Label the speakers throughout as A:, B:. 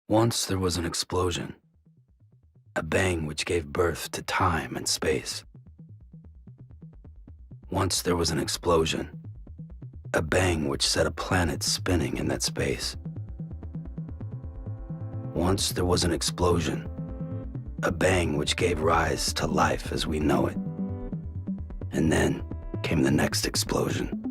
A: Once there was an explosion, a bang which gave birth to time and space. Once there was an explosion, a bang which set a planet spinning in that space. Once there was an explosion, a bang which gave rise to life as we know it. And then came the next explosion.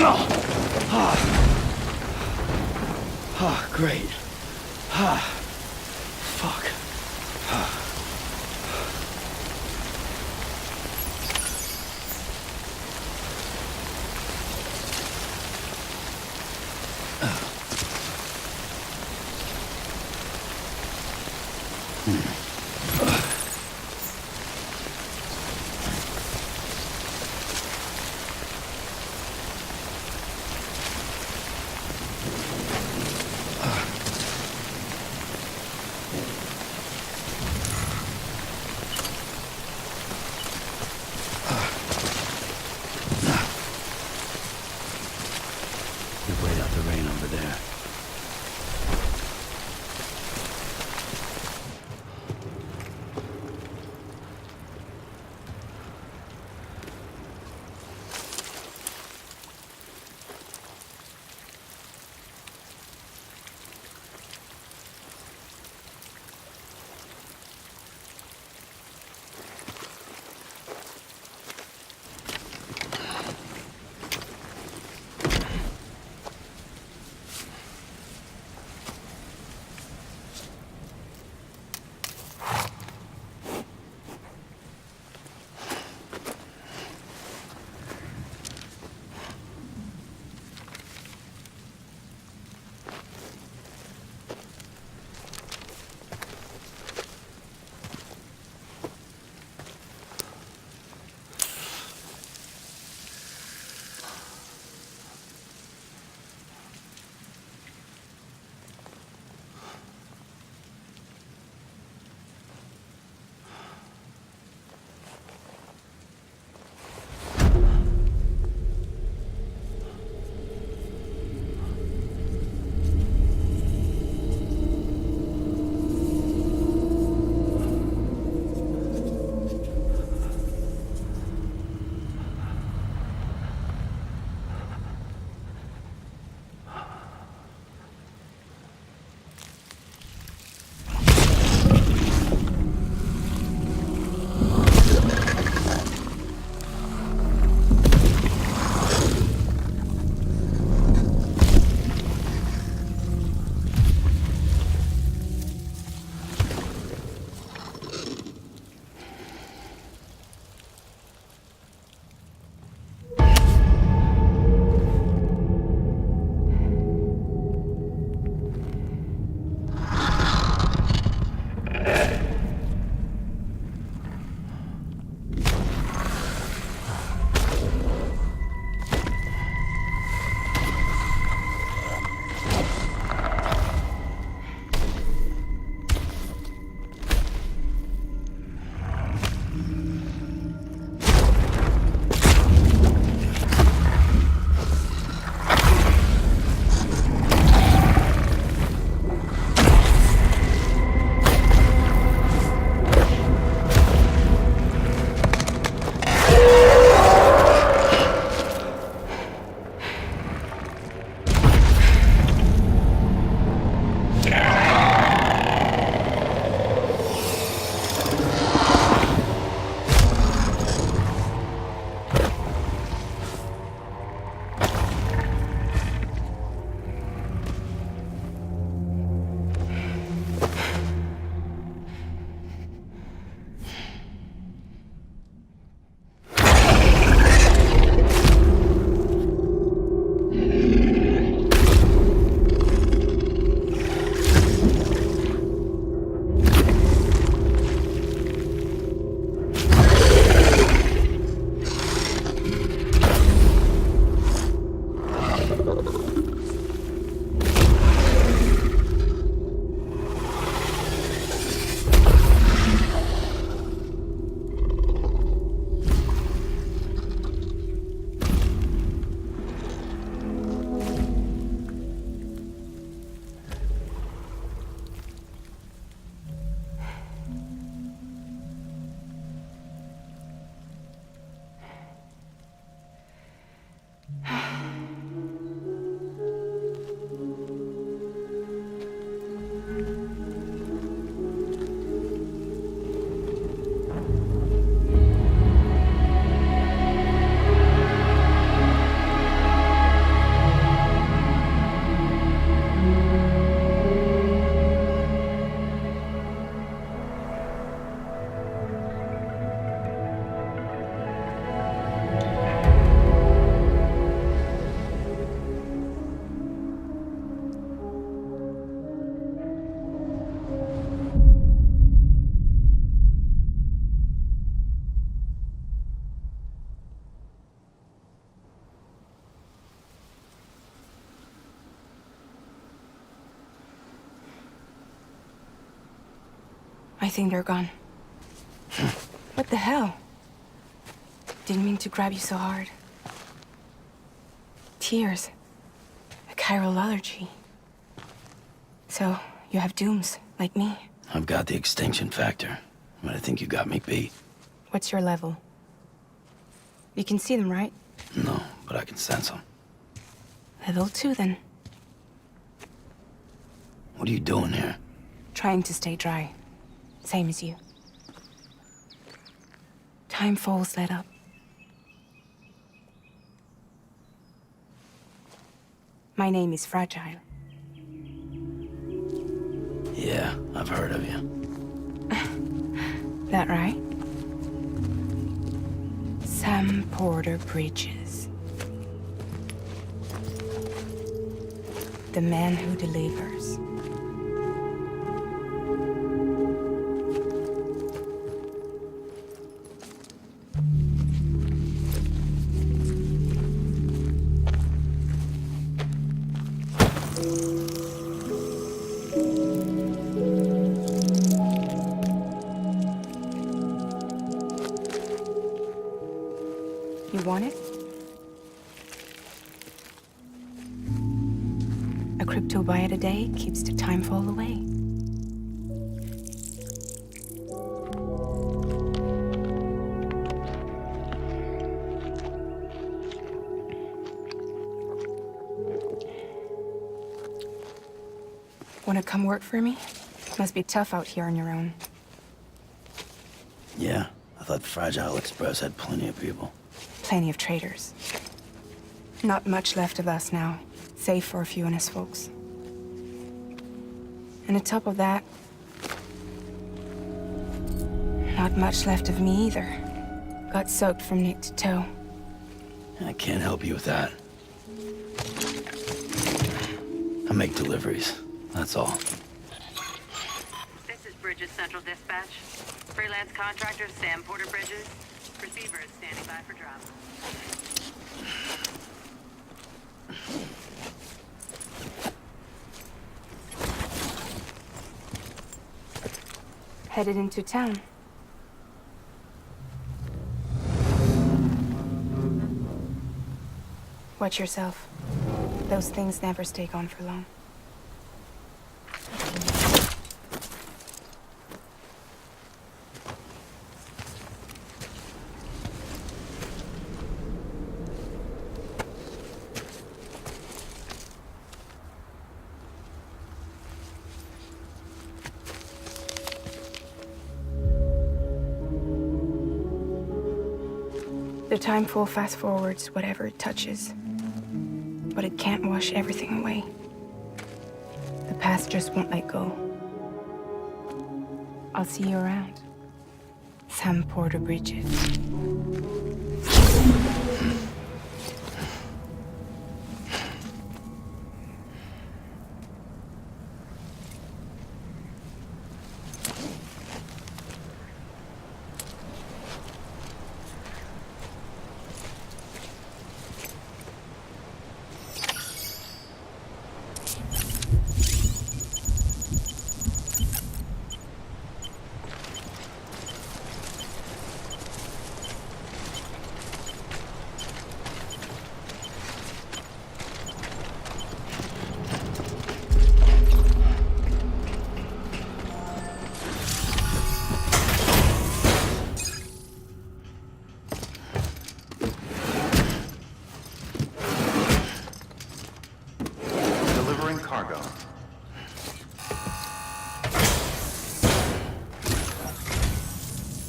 B: No. Great. Fuck.
C: I think they're gone. What the hell? Didn't mean to grab you so hard. Tears. A chiral allergy. So, you have dooms, like me?
A: I've got the extinction factor, but I think you got me beat.
C: What's your level? You can see them, right?
A: No, but I can sense them.
C: Level 2, then.
A: What are you doing here?
C: Trying to stay dry. Same as you. Time falls let up. My name is Fragile.
A: Yeah, I've heard of you.
C: That right? Sam Porter Bridges. The man who delivers. You want it? A crypto buy a day keeps the time fall away. Wanna come work for me? Must be tough out here on your own.
A: Yeah, I thought Fragile Express had plenty of people.
C: Plenty of traitors. Not much left of us now, save for a few honest folks. And on top of that, not much left of me either. Got soaked from neck to toe.
A: I can't help you with that. I make deliveries, that's all.
D: This is Bridges Central Dispatch. Freelance contractor Sam Porter Bridges. Receiver is standing by for drop.
C: Headed into town. Watch yourself. Those things never stay gone for long. The timeful fast forwards whatever it touches, but it can't wash everything away. The past just won't let go. I'll see you around. Sam Porter Bridges.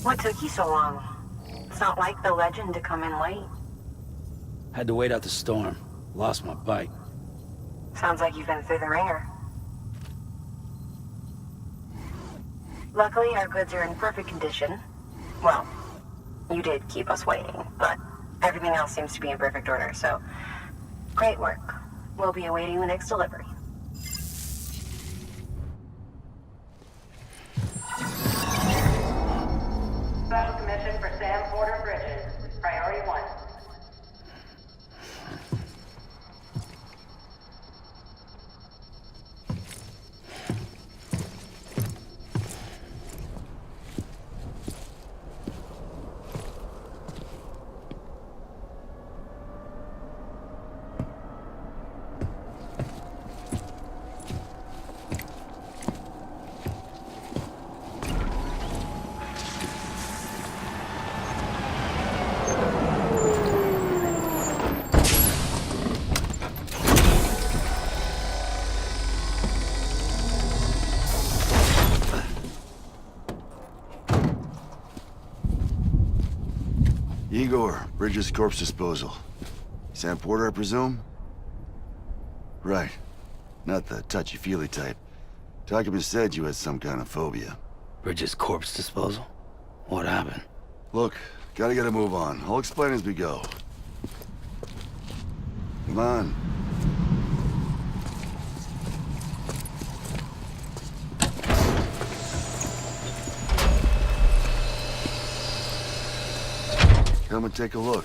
E: What took you so long? It's not like the legend to come in late.
A: Had to wait out the storm. Lost my bike.
E: Sounds like you've been through the ringer. Luckily, our goods are in perfect condition. Well, you did keep us waiting, but everything else seems to be in perfect order, so great work. We'll be awaiting the next delivery.
D: Special commission for Sam Porter Bridges. Priority 1.
F: Bridges corpse disposal. Sam Porter, I presume? Right. Not the touchy-feely type. Document said you had some kind of phobia.
A: Bridges' corpse disposal? What happened?
F: Look, gotta get a move on. I'll explain as we go. Come on. Come and take a look.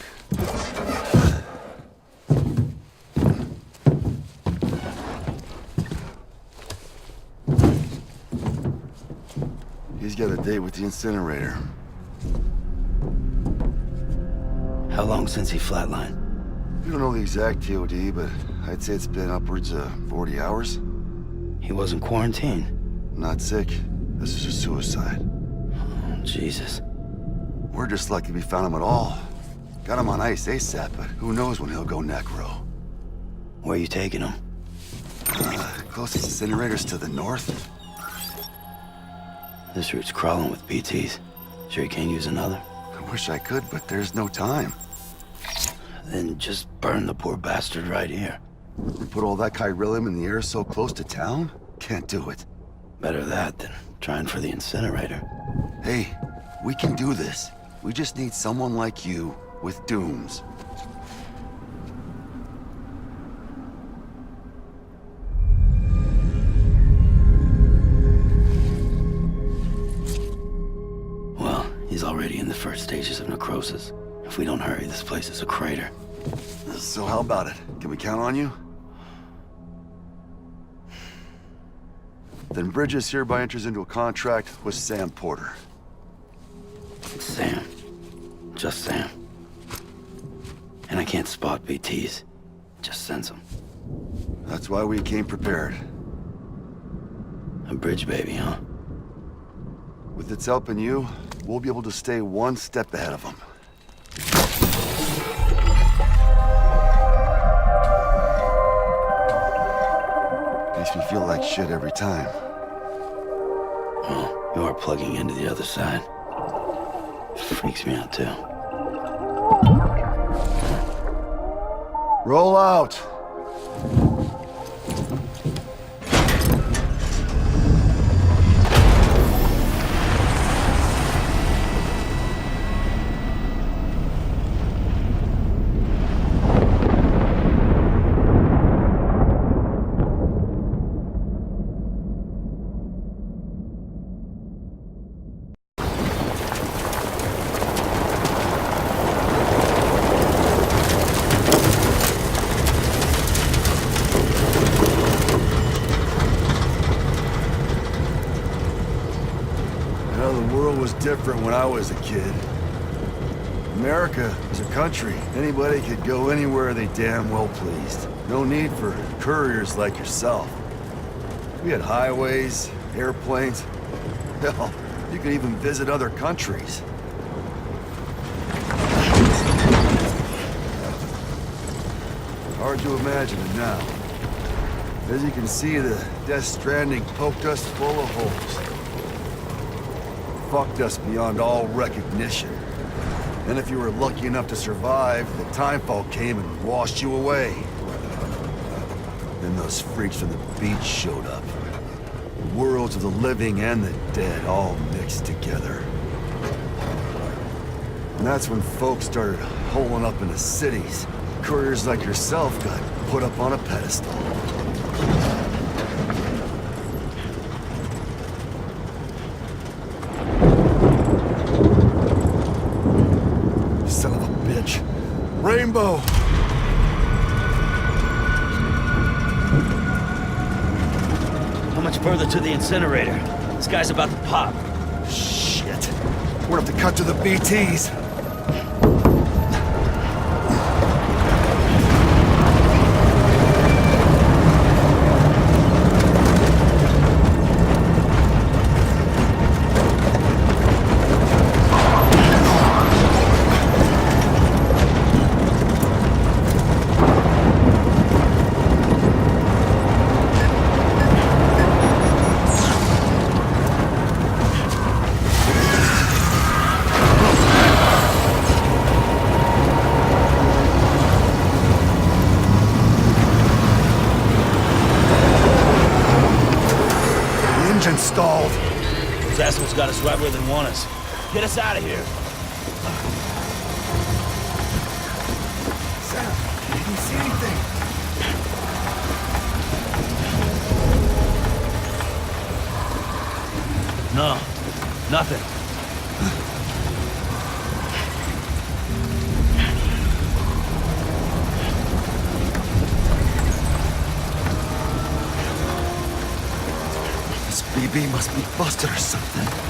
F: He's got a date with the incinerator.
A: How long since he flatlined?
F: We don't know the exact TOD, but I'd say it's been upwards of 40 hours.
A: He wasn't quarantined.
F: Not sick. This is a suicide.
A: Oh, Jesus.
F: We're just lucky we found him at all. Got him on ice ASAP, but who knows when he'll go necro.
A: Where are you taking him?
F: Closest incinerator's to the north.
A: This route's crawling with BTs. Sure you can't use another?
F: I wish I could, but there's no time.
A: Then just burn the poor bastard right here.
F: We put all that chiralium in the air so close to town? Can't do it.
A: Better that than trying for the incinerator.
F: Hey, we can do this. We just need someone like you with dooms.
A: Well, he's already in the first stages of necrosis. If we don't hurry, this place is a crater.
F: So how about it? Can we count on you? Then Bridges hereby enters into a contract with Sam Porter.
A: Sam. Just Sam. And I can't spot BTs. Just sense them.
F: That's why we came prepared.
A: A bridge baby, huh?
F: With its help and you, we'll be able to stay one step ahead of them. Makes me feel like shit every time.
A: Well, you are plugging into the other side. Freaks me out, too.
F: Roll out! Different when I was a kid. America was a country. Anybody could go anywhere they damn well pleased. No need for couriers like yourself. We had highways, airplanes. Hell, you could even visit other countries. Hard to imagine it now. As you can see, the Death Stranding poked us full of holes. Fucked us beyond all recognition. And if you were lucky enough to survive, the timefall came and washed you away. Then those freaks from the beach showed up. The worlds of the living and the dead all mixed together. And that's when folks started holing up in the cities. Couriers like yourself got put up on a pedestal. Rainbow!
A: How much further to the incinerator? This guy's about to pop.
F: Shit. We're gonna have to cut to the BTs. stalled.
B: Those assholes got us right where they want us. Get us out of here.
F: Sam, can you see anything?
B: No, nothing.
F: This BB must be busted or something.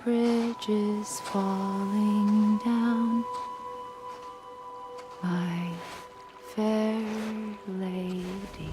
G: bridges falling down, my fair lady.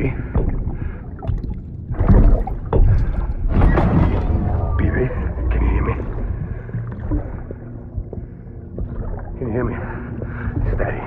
H: BB? BB, can you hear me? Can you hear me? Steady.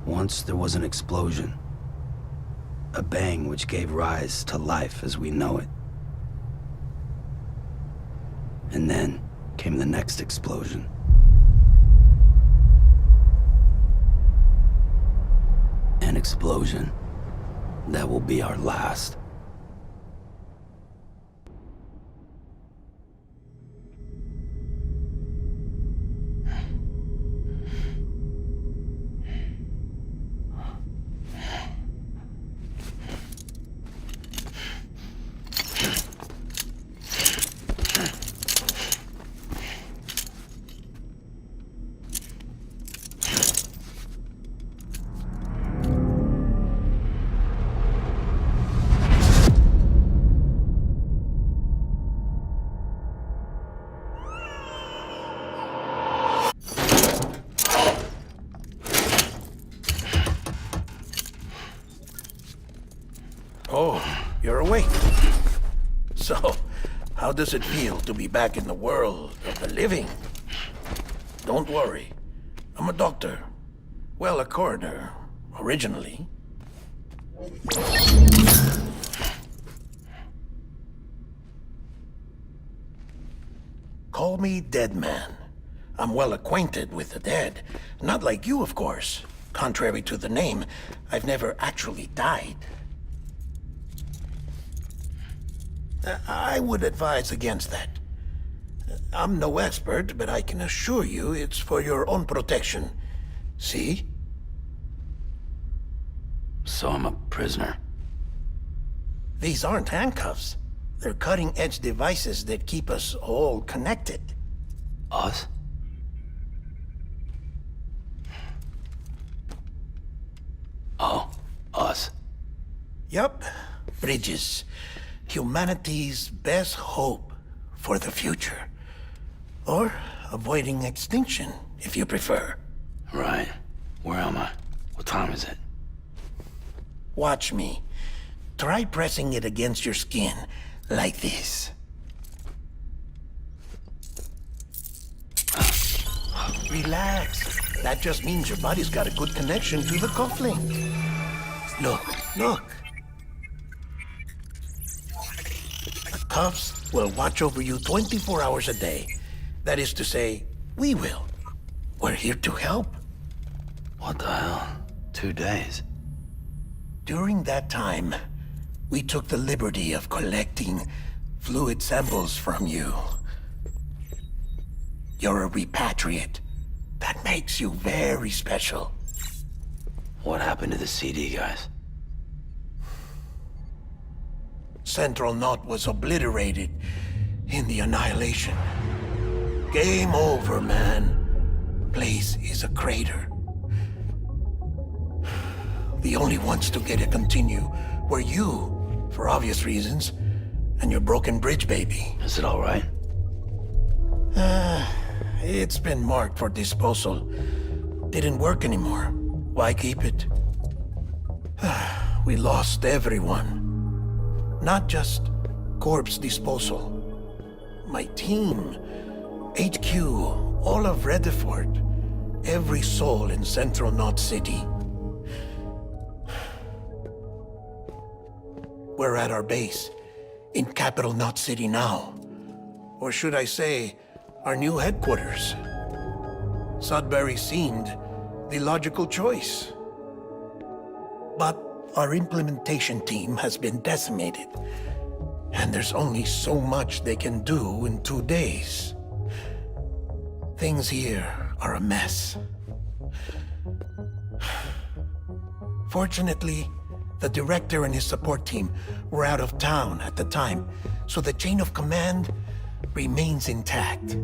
A: Once there was an explosion. A bang which gave rise to life as we know it. And then came the next explosion. An explosion that will be our last.
I: Oh, you're awake. So, how does it feel to be back in the world of the living? Don't worry. I'm a doctor. Well, a coroner, originally. Call me Dead Man. I'm well acquainted with the dead. Not like you, of course. Contrary to the name, I've never actually died. I would advise against that. I'm no expert, but I can assure you it's for your own protection. See?
A: So I'm a prisoner.
I: These aren't handcuffs. They're cutting-edge devices that keep us all connected.
A: Us? Oh, us.
I: Yup. Bridges. Humanity's best hope for the future. Or avoiding extinction, if you prefer.
A: Right. Where am I? What time is it?
I: Watch me. Try pressing it against your skin, like this. Relax. That just means your body's got a good connection to the cufflink. Look. The cuffs will watch over you 24 hours a day. That is to say, we will. We're here to help.
A: What the hell? 2 days?
I: During that time, we took the liberty of collecting fluid samples from you. You're a repatriate. That makes you very special.
A: What happened to the CD guys?
I: Central Knot was obliterated in the Annihilation. Game over, man. Place is a crater. The only ones to get to continue were you, for obvious reasons, and your broken bridge baby.
A: Is it all right?
I: It's been marked for disposal. Didn't work anymore. Why keep it? We lost everyone. Not just corpse disposal. My team, HQ, all of Redford, every soul in Central Knot City. We're at our base, in Capital Knot City now. Or should I say, our new headquarters. Sudbury seemed the logical choice. But our implementation team has been decimated, and there's only so much they can do in 2 days. Things here are a mess. Fortunately, the director and his support team were out of town at the time, so the chain of command remains intact.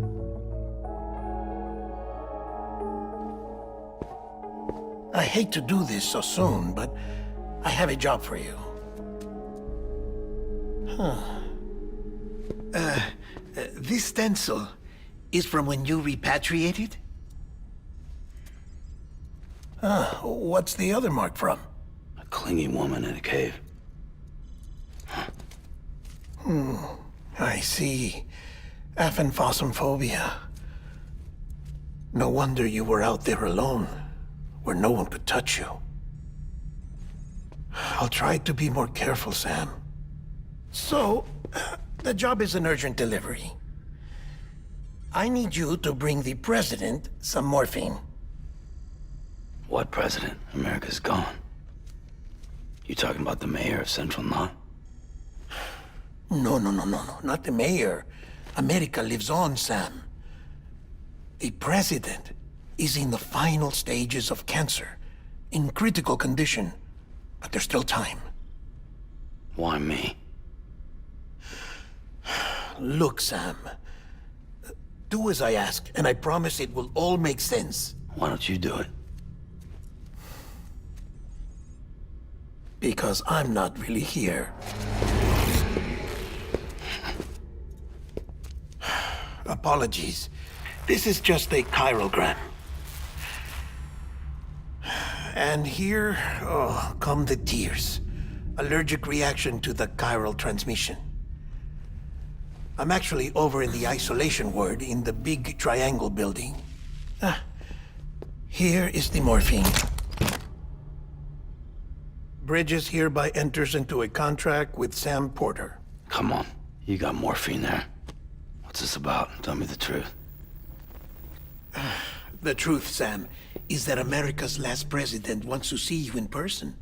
I: I hate to do this so soon, but I have a job for you. This stencil is from when you repatriated? What's the other mark from?
A: A clingy woman in a cave.
I: I see. Aphenphosmphobia. No wonder you were out there alone, where no one could touch you. I'll try to be more careful, Sam. So, the job is an urgent delivery. I need you to bring the president some morphine.
A: What president? America's gone. You talking about the mayor of Central Knot?
I: No, not the mayor. America lives on, Sam. The president is in the final stages of cancer, in critical condition, but there's still time.
A: Why me?
I: Look, Sam. Do as I ask, and I promise it will all make sense.
A: Why don't you do it?
I: Because I'm not really here. Apologies. This is just a chirogram. And here, come the tears. Allergic reaction to the chiral transmission. I'm actually over in the isolation ward in the big triangle building. Here is the morphine. Bridges hereby enters into a contract with Sam Porter.
A: Come on. You got morphine there. What's this about? Tell me the truth.
I: The truth, Sam, is that America's last president wants to see you in person.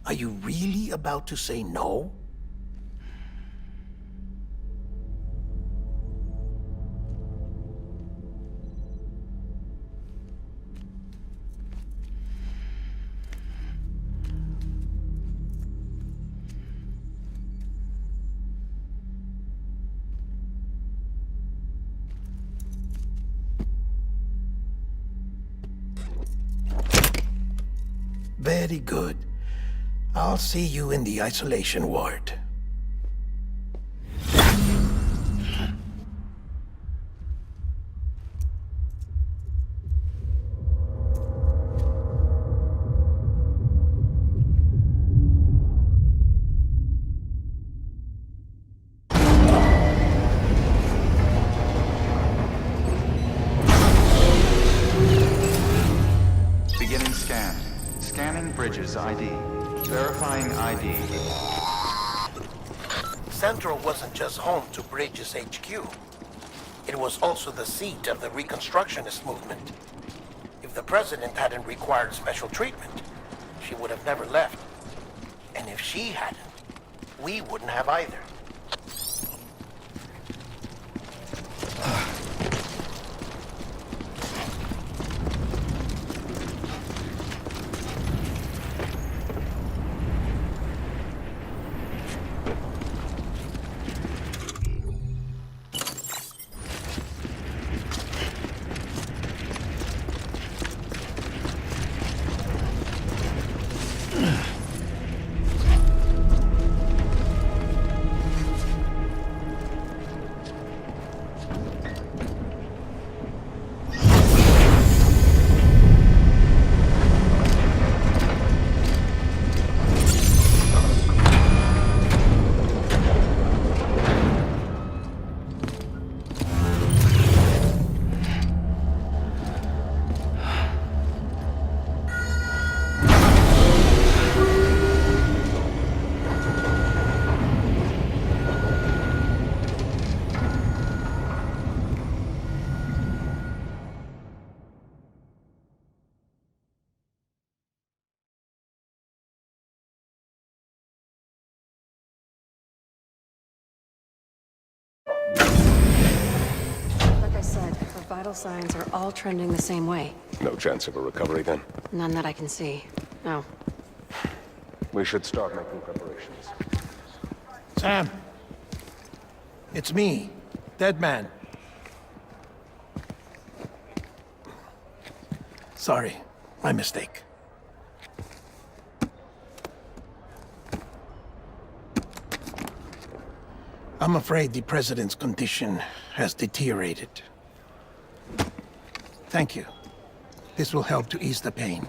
I: Are you really about to say no? Very good. I'll see you in the isolation ward.
J: Beginning scan. Scanning Bridges ID. Verifying ID.
I: Central wasn't just home to Bridges HQ. It was also the seat of the Reconstructionist movement. If the president hadn't required special treatment, she would have never left. And if she hadn't, we wouldn't have either.
K: vital signs are all trending the same way.
H: No chance of a recovery then?
K: None that I can see. No.
H: We should start making preparations.
I: Sam! It's me, Dead Man. Sorry, my mistake. I'm afraid the President's condition has deteriorated. Thank you. This will help to ease the pain.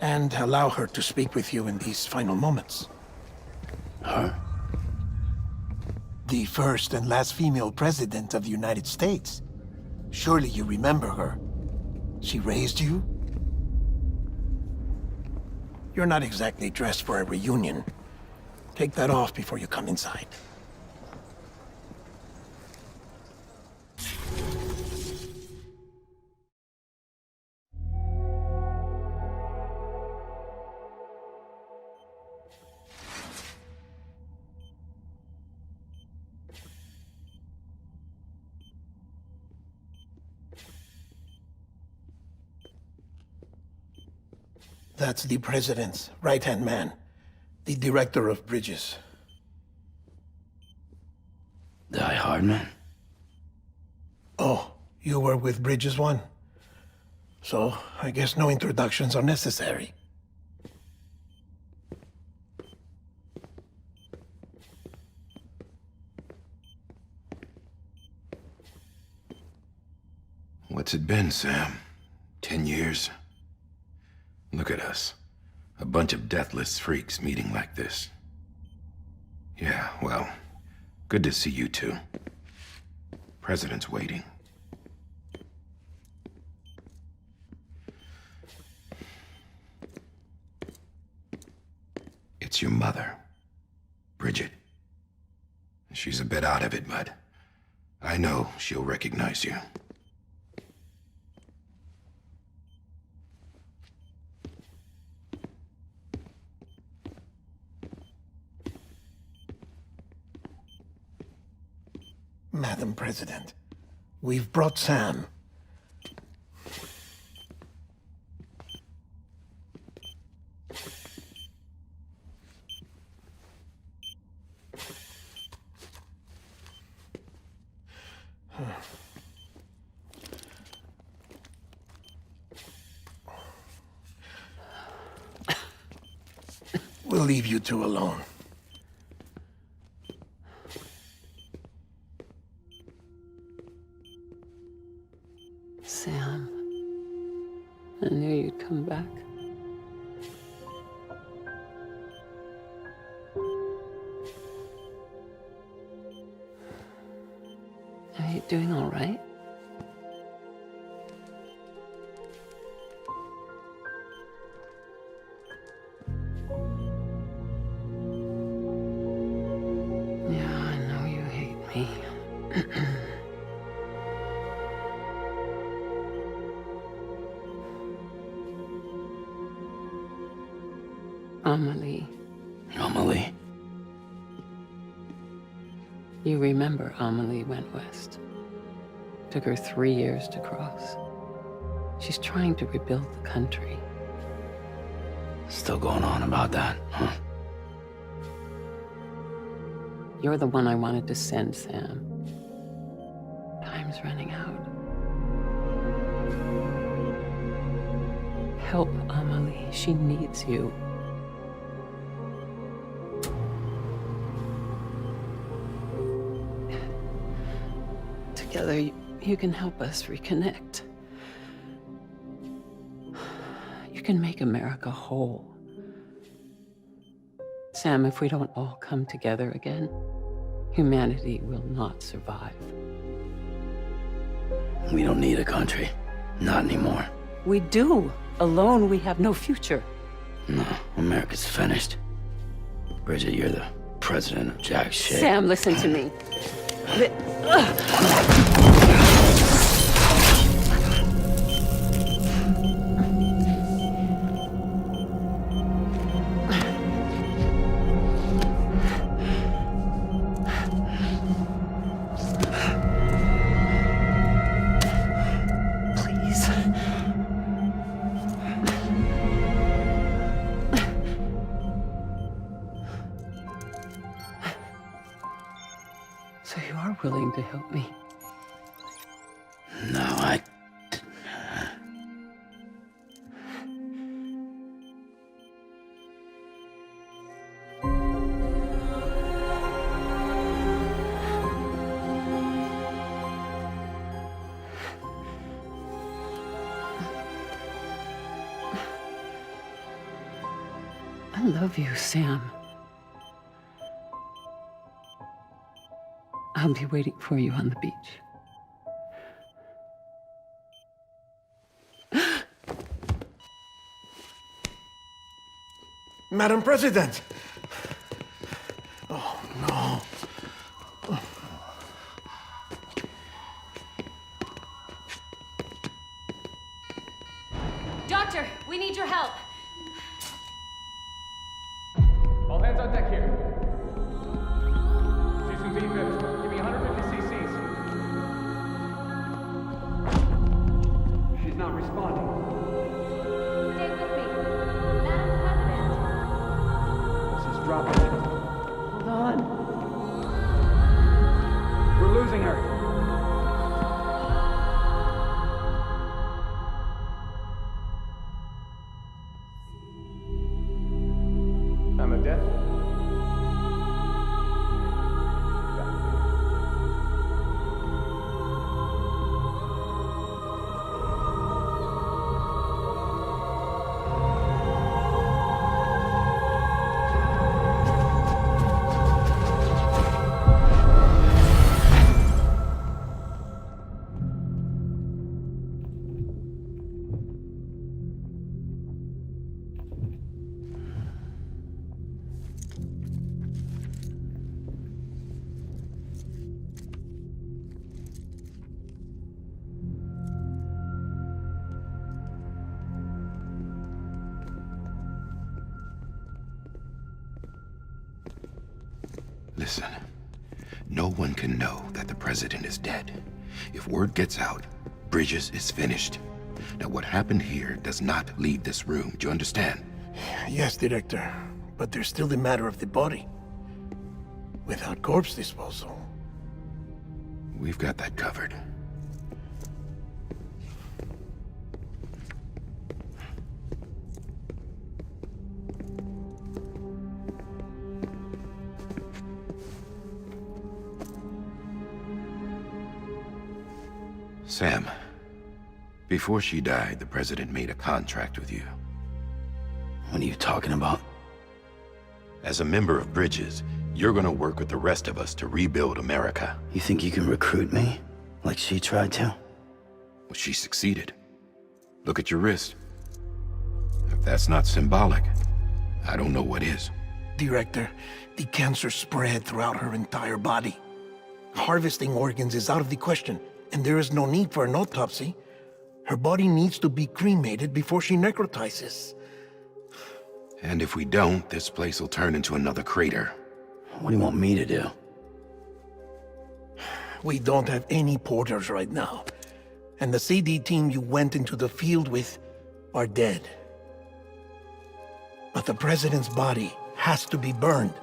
I: And allow her to speak with you in these final moments.
A: Her?
I: The first and last female president of the United States. Surely you remember her. She raised you? You're not exactly dressed for a reunion. Take that off before you come inside. That's the President's right-hand man. The director of bridges.
A: Die Hard Man?
I: Oh, you were with Bridges 1? So, I guess no introductions are necessary.
L: What's it been, Sam? 10 years? Look at us. A bunch of deathless freaks meeting like this. Yeah, well, good to see you two. President's waiting. It's your mother, Bridget. She's a bit out of it, but I know she'll recognize you.
I: Madam President, we've brought Sam. We'll leave you two alone.
M: Sam, I knew you'd come back. Are you doing all right? Yeah, I know you hate me. Amelie.
A: Amelie?
M: You remember Amelie went west. Took her 3 years to cross. She's trying to rebuild the country.
A: Still going on about that, huh?
M: You're the one I wanted to send, Sam. Time's running out. Help Amelie. She needs you. Together, you can help us reconnect. You can make America whole. Sam, if we don't all come together again, humanity will not survive.
A: We don't need a country. Not anymore.
M: We do. Alone, we have no future.
A: No, America's finished. Bridget, you're the president of jack shit.
M: Sam, listen to me. willing to help me?
A: No, I
M: love you, Sam. I'll be waiting for you on the beach.
I: Madam President! Oh, no.
N: Doctor, we need your help.
H: All hands on deck here. See some defibs. Give me 150 cc's. She's not responding.
N: Stay with me. Madam President.
H: This is dropping.
M: Hold on.
H: We're losing her. I'm a death.
L: Listen, no one can know that the president is dead. If word gets out, Bridges is finished. Now, what happened here does not leave this room. Do you understand?
I: Yes, Director. But there's still the matter of the body. Without corpse disposal.
L: We've got that covered. Sam, before she died, the president made a contract with you.
A: What are you talking about?
L: As a member of Bridges, you're gonna work with the rest of us to rebuild America.
A: You think you can recruit me? Like she tried to?
L: Well, she succeeded. Look at your wrist. If that's not symbolic, I don't know what is.
I: Director, the cancer spread throughout her entire body. Harvesting organs is out of the question, and there is no need for an autopsy. Her body needs to be cremated before she necrotizes.
L: And if we don't, this place will turn into another crater.
A: What do you want me to do?
I: We don't have any porters right now. And the CD team you went into the field with are dead. But the president's body has to be burned.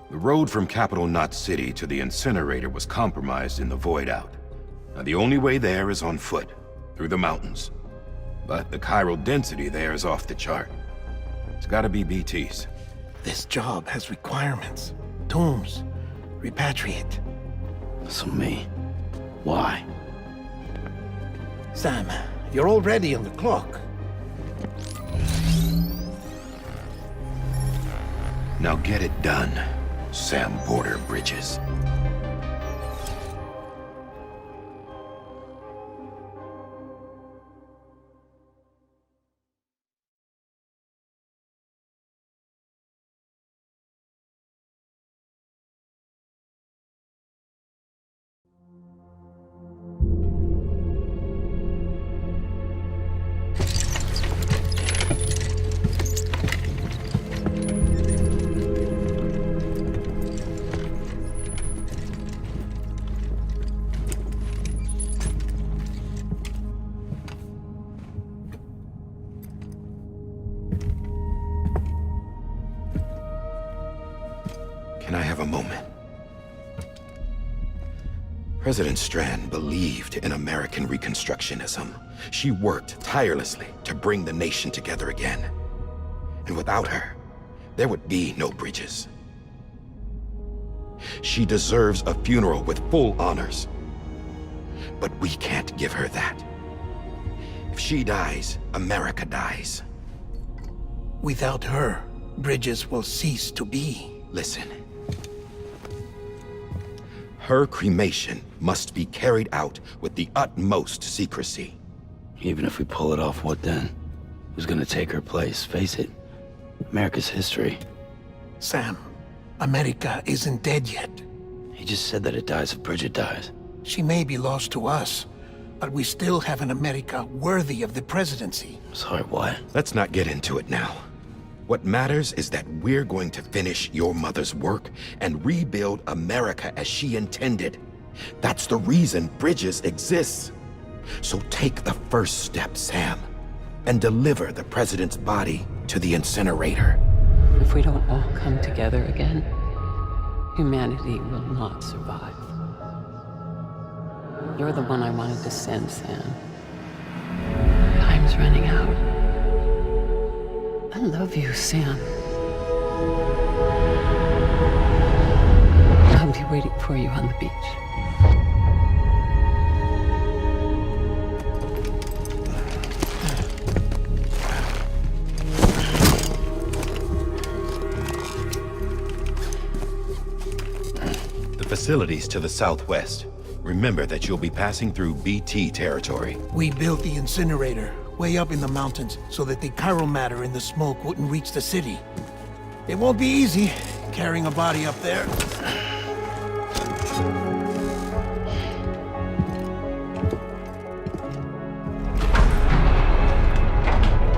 L: The road from Capital Knot City to the incinerator was compromised in the void out. Now, the only way there is on foot, through the mountains. But the chiral density there is off the chart. It's gotta be BTs.
I: This job has requirements. Tombs. Repatriate.
A: So me? Why?
I: Sam, you're already on the clock.
L: Now get it done, Sam Porter Bridges. Can I have a moment? President Strand believed in American Reconstructionism. She worked tirelessly to bring the nation together again. And without her, there would be no bridges. She deserves a funeral with full honors. But we can't give her that. If she dies, America dies.
I: Without her, bridges will cease to be.
L: Listen. Her cremation must be carried out with the utmost secrecy.
A: Even if we pull it off, what then? Who's gonna take her place? Face it, America's history.
I: Sam, America isn't dead yet.
A: He just said that it dies if Bridget dies.
I: She may be lost to us, but we still have an America worthy of the presidency.
A: Sorry, what?
L: Let's not get into it now. What matters is that we're going to finish your mother's work and rebuild America as she intended. That's the reason Bridges exists. So take the first step, Sam, and deliver the president's body to the incinerator.
M: If we don't all come together again, humanity will not survive. You're the one I wanted to send, Sam. Time's running out. I love you, Sam. I'll be waiting for you on the beach.
L: The facilities to the southwest. Remember that you'll be passing through BT territory.
I: We built the incinerator way up in the mountains so that the chiral matter in the smoke wouldn't reach the city. It won't be easy carrying a body up there.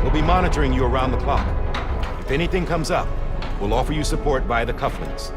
L: We'll be monitoring you around the clock. If anything comes up, we'll offer you support via the cufflinks.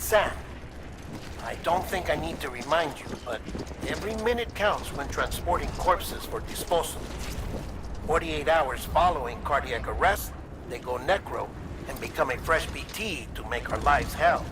I: Sam, I don't think I need to remind you, but every minute counts when transporting corpses for disposal. 48 hours following cardiac arrest, they go necro and become a fresh BT to make our lives hell.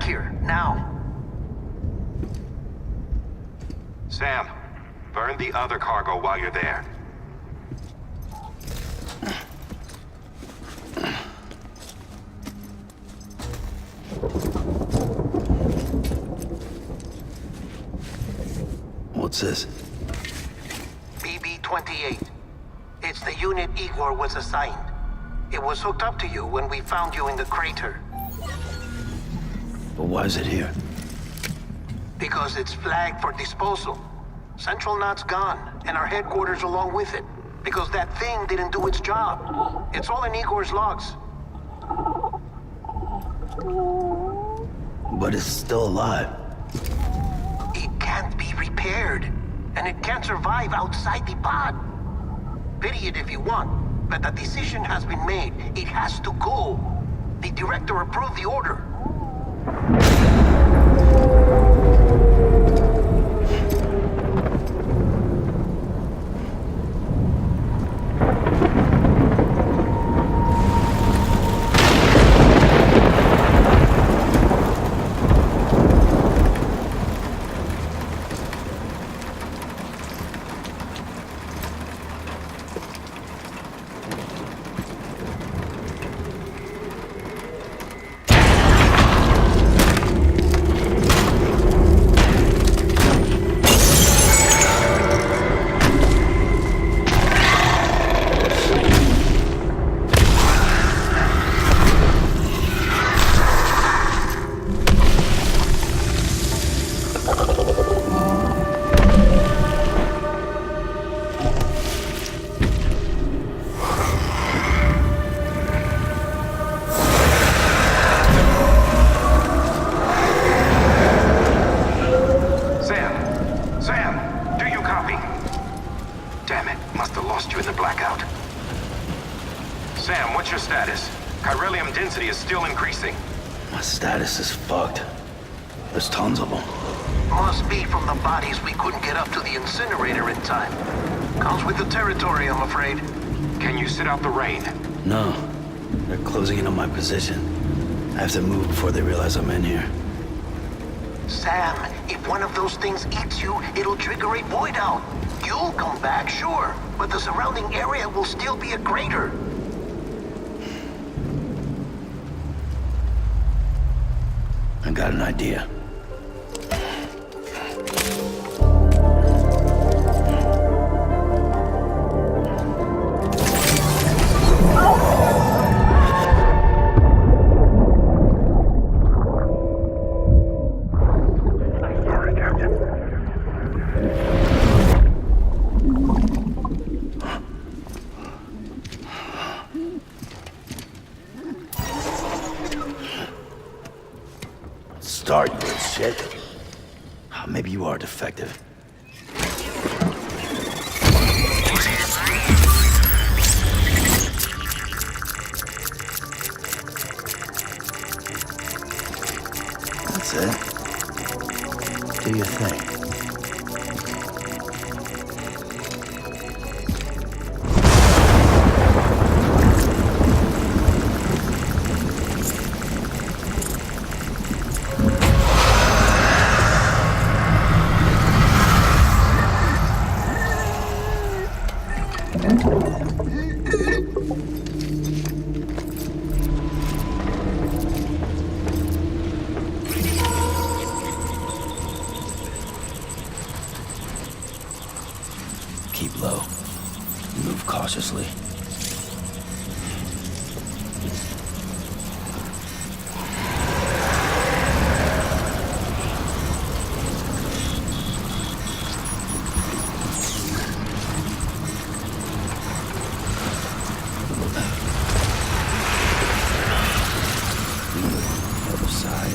I: here, now.
L: Sam, burn the other cargo while you're there.
A: What's this?
I: BB-28. It's the unit Igor was assigned. It was hooked up to you when we found you in the crater.
A: But why is it here?
I: Because it's flagged for disposal. Central Knot's gone, and our headquarters along with it. Because that thing didn't do its job. It's all in Igor's logs.
A: But it's still alive.
I: It can't be repaired, and it can't survive outside the pod. Pity it if you want, but the decision has been made. It has to go. The director approved the order.
A: My status is fucked. There's tons of them.
I: Must be from the bodies we couldn't get up to the incinerator in time. Comes with the territory, I'm afraid.
L: Can you sit out the rain?
A: No. They're closing in on my position. I have to move before they realize I'm in here.
I: Sam, if one of those things eats you, it'll trigger a void out. You'll come back, sure, but the surrounding area will still be a crater.
A: I got an idea. Start, you little shit. Maybe you are defective. That's it. Do your thing. Keep low. Move cautiously. Other side.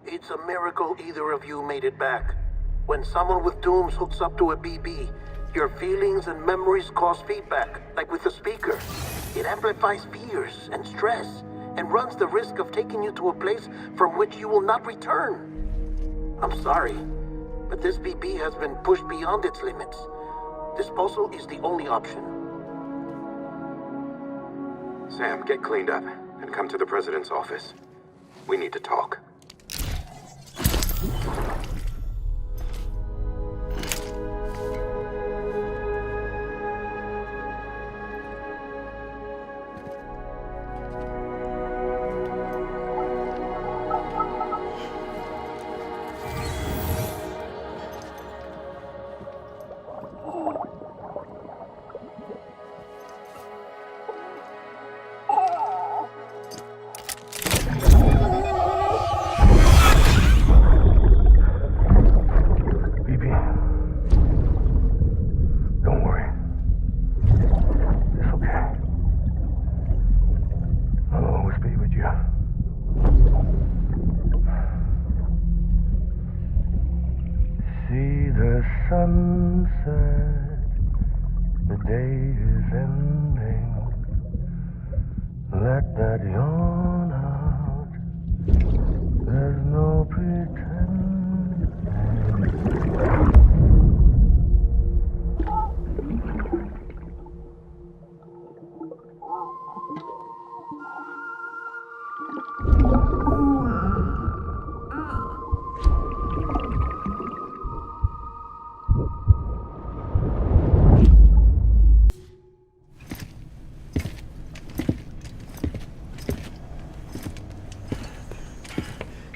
I: It's a miracle either of you made it back. When someone with dooms hooks up to a BB, your feelings and memories cause feedback, like with the speaker. It amplifies fears and stress, and runs the risk of taking you to a place from which you will not return. I'm sorry, but this BB has been pushed beyond its limits. Disposal is the only option.
O: Sam, get cleaned up and come to the president's office. We need to talk.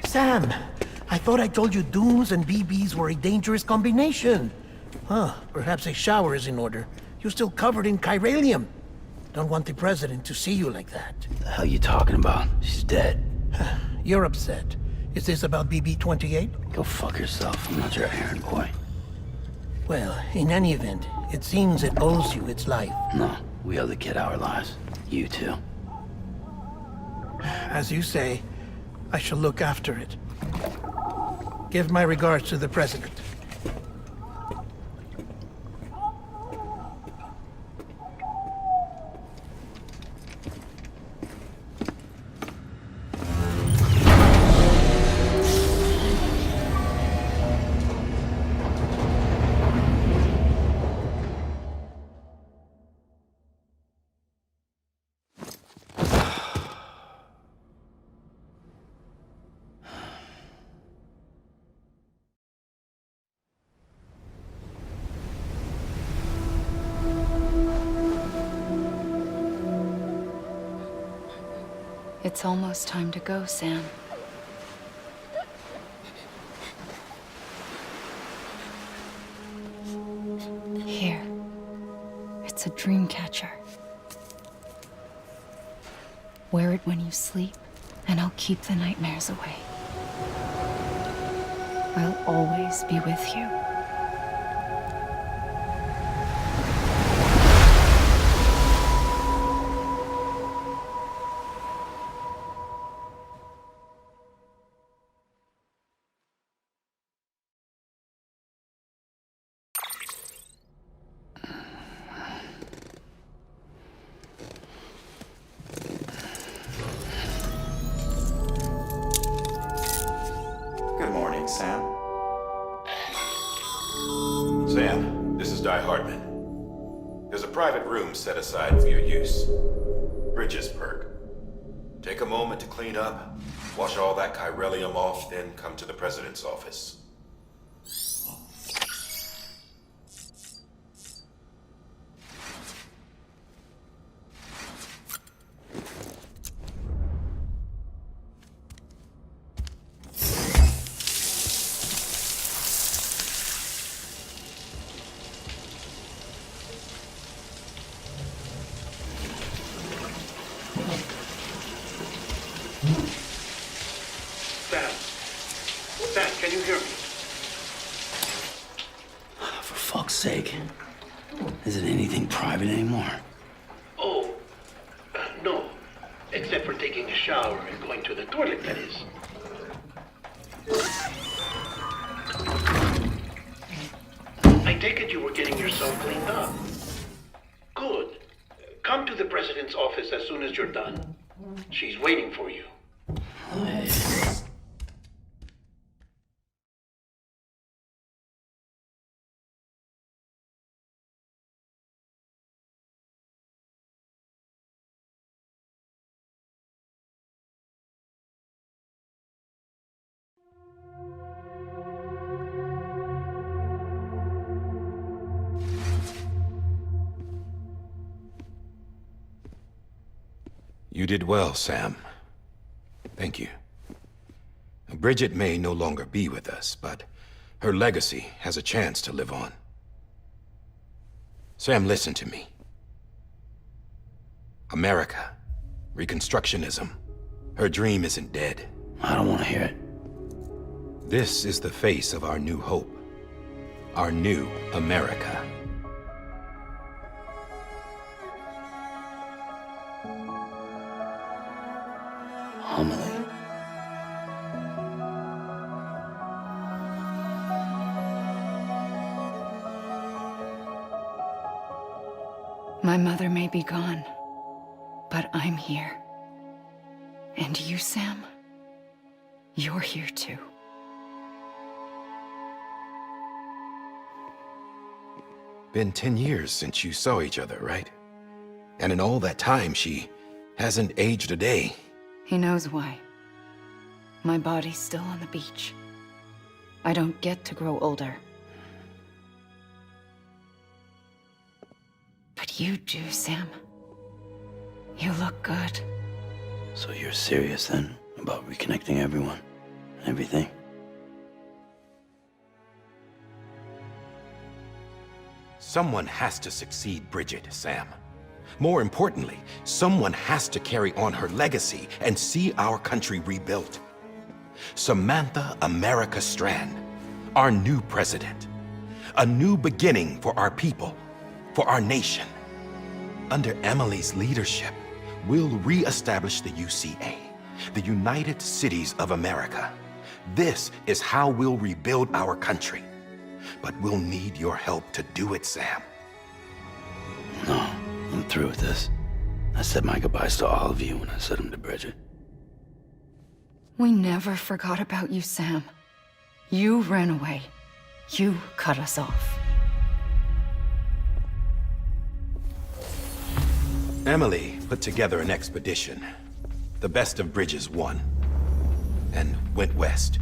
I: Sam, I thought I told you dooms and BBs were a dangerous combination. Huh, perhaps a shower is in order. You're still covered in chiralium. Don't want the president to see you like that.
A: The hell you talking about? She's dead.
I: You're upset. Is this about BB-28?
A: Go fuck yourself. I'm not your errand boy.
I: Well, in any event, it seems it owes you its life.
A: No, we owe the kid our lives. You too.
I: As you say, I shall look after it. Give my regards to the president.
G: It's almost time to go, Sam. Here. It's a dream catcher. Wear it when you sleep, and I'll keep the nightmares away. I'll always be with you.
J: Good morning, Sam.
L: This is Di Hartman. There's a private room set aside for your use. Bridges perk. Take a moment to clean up, wash all that chiralium off, then come to the President's office.
I: Sam, can you hear me?
A: For fuck's sake. Is it anything private anymore?
I: Oh, no. Except for taking a shower and going to the toilet, that is. I take it you were getting yourself cleaned up. Good. Come to the President's office as soon as you're done. She's waiting for you.
L: You did well, Sam. Thank you. Bridget may no longer be with us, but her legacy has a chance to live on. Sam, listen to me. America, Reconstructionism, her dream isn't dead.
A: I don't want to hear it.
L: This is the face of our new hope. Our new America.
A: Homily.
G: My mother may be gone, but I'm here. And you, Sam, you're here too.
L: Been 10 years since you saw each other, right? And in all that time, she hasn't aged a day.
G: He knows why. My body's still on the beach. I don't get to grow older. But you do, Sam. You look good.
A: So you're serious then about reconnecting everyone and everything?
L: Someone has to succeed Bridget, Sam. More importantly, someone has to carry on her legacy and see our country rebuilt. Samantha America Strand, our new president. A new beginning for our people, for our nation. Under Emily's leadership, we'll re-establish the UCA, the United Cities of America. This is how we'll rebuild our country. But we'll need your help to do it, Sam.
A: No. I'm through with this. I said my goodbyes to all of you when I said them to Bridget.
G: We never forgot about you, Sam. You ran away. You cut us off.
L: Emily put together an expedition. The best of Bridges won. And went west.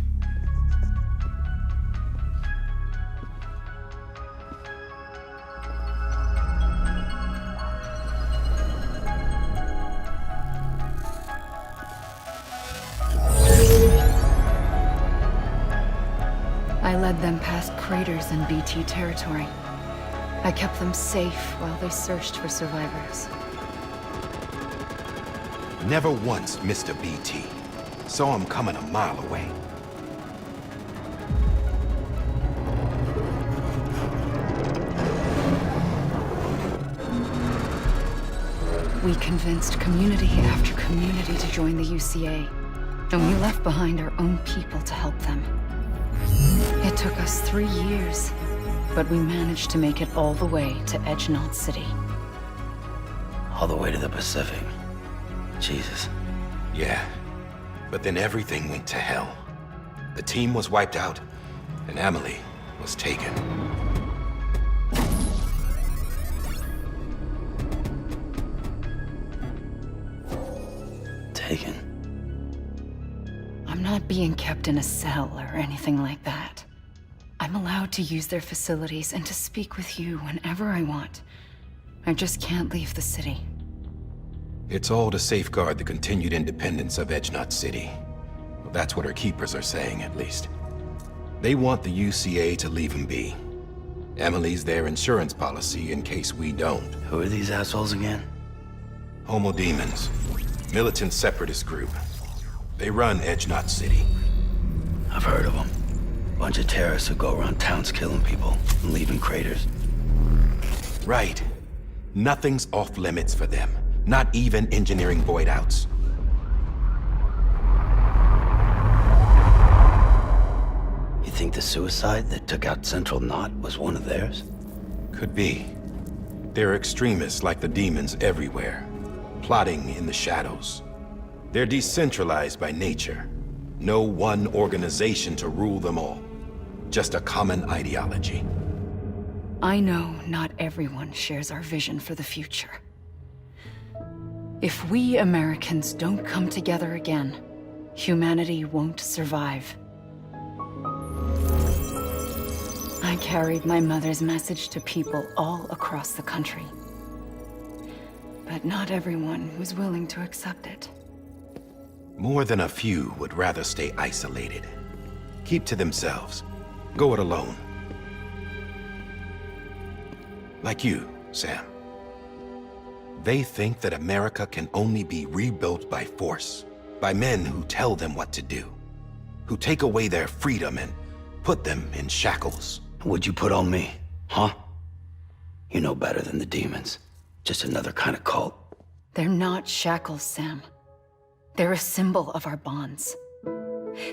G: I led them past craters in BT territory. I kept them safe while they searched for survivors.
L: Never once missed a BT. Saw him coming a mile away.
G: We convinced community after community to join the UCA, and we left behind our own people to help them. It took us 3 years, but we managed to make it all the way to Edge Knot City.
A: All the way to the Pacific. Jesus.
L: Yeah, but then everything went to hell. The team was wiped out, and Emily was taken.
G: not being kept in a cell or anything like that. I'm allowed to use their facilities and to speak with you whenever I want. I just can't leave the city.
L: It's all to safeguard the continued independence of Edgenot City. Well, that's what our keepers are saying, at least. They want the UCA to leave him be. Emily's their insurance policy in case we don't.
A: Who are these assholes again?
L: Homo Demons. Militant separatist group. They run Edgenot City.
A: I've heard of them. Bunch of terrorists who go around towns killing people and leaving craters.
L: Right. Nothing's off limits for them. Not even engineering void outs.
A: You think the suicide that took out Central Knot was one of theirs?
L: Could be. There are extremists like the demons everywhere, plotting in the shadows. They're decentralized by nature. No one organization to rule them all. Just a common ideology.
G: I know not everyone shares our vision for the future. If we Americans don't come together again, humanity won't survive. I carried my mother's message to people all across the country. But not everyone was willing to accept it.
L: More than a few would rather stay isolated. Keep to themselves. Go it alone. Like you, Sam. They think that America can only be rebuilt by force, by men who tell them what to do, who take away their freedom and put them in shackles.
A: What'd you put on me, huh? You know better than the demons. Just another kind of cult.
G: They're not shackles, Sam. They're a symbol of our bonds.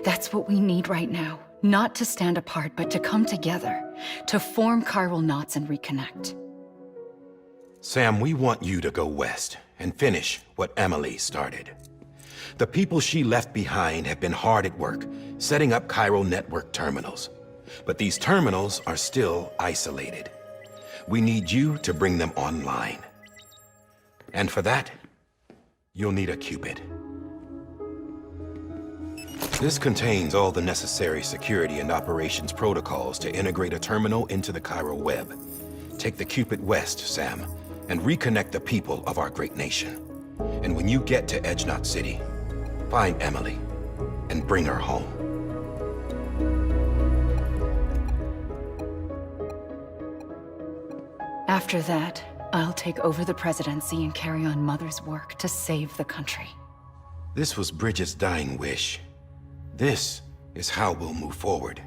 G: That's what we need right now. Not to stand apart, but to come together, to form chiral knots and reconnect.
L: Sam, we want you to go west and finish what Emily started. The people she left behind have been hard at work, setting up chiral network terminals. But these terminals are still isolated. We need you to bring them online. And for that, you'll need a Cupid. This contains all the necessary security and operations protocols to integrate a terminal into the chiral web. Take the Cupid west, Sam, and reconnect the people of our great nation. And when you get to Edgenot City, find Emily and bring her home.
G: After that, I'll take over the presidency and carry on Mother's work to save the country.
L: This was Bridget's dying wish. This is how we'll move forward.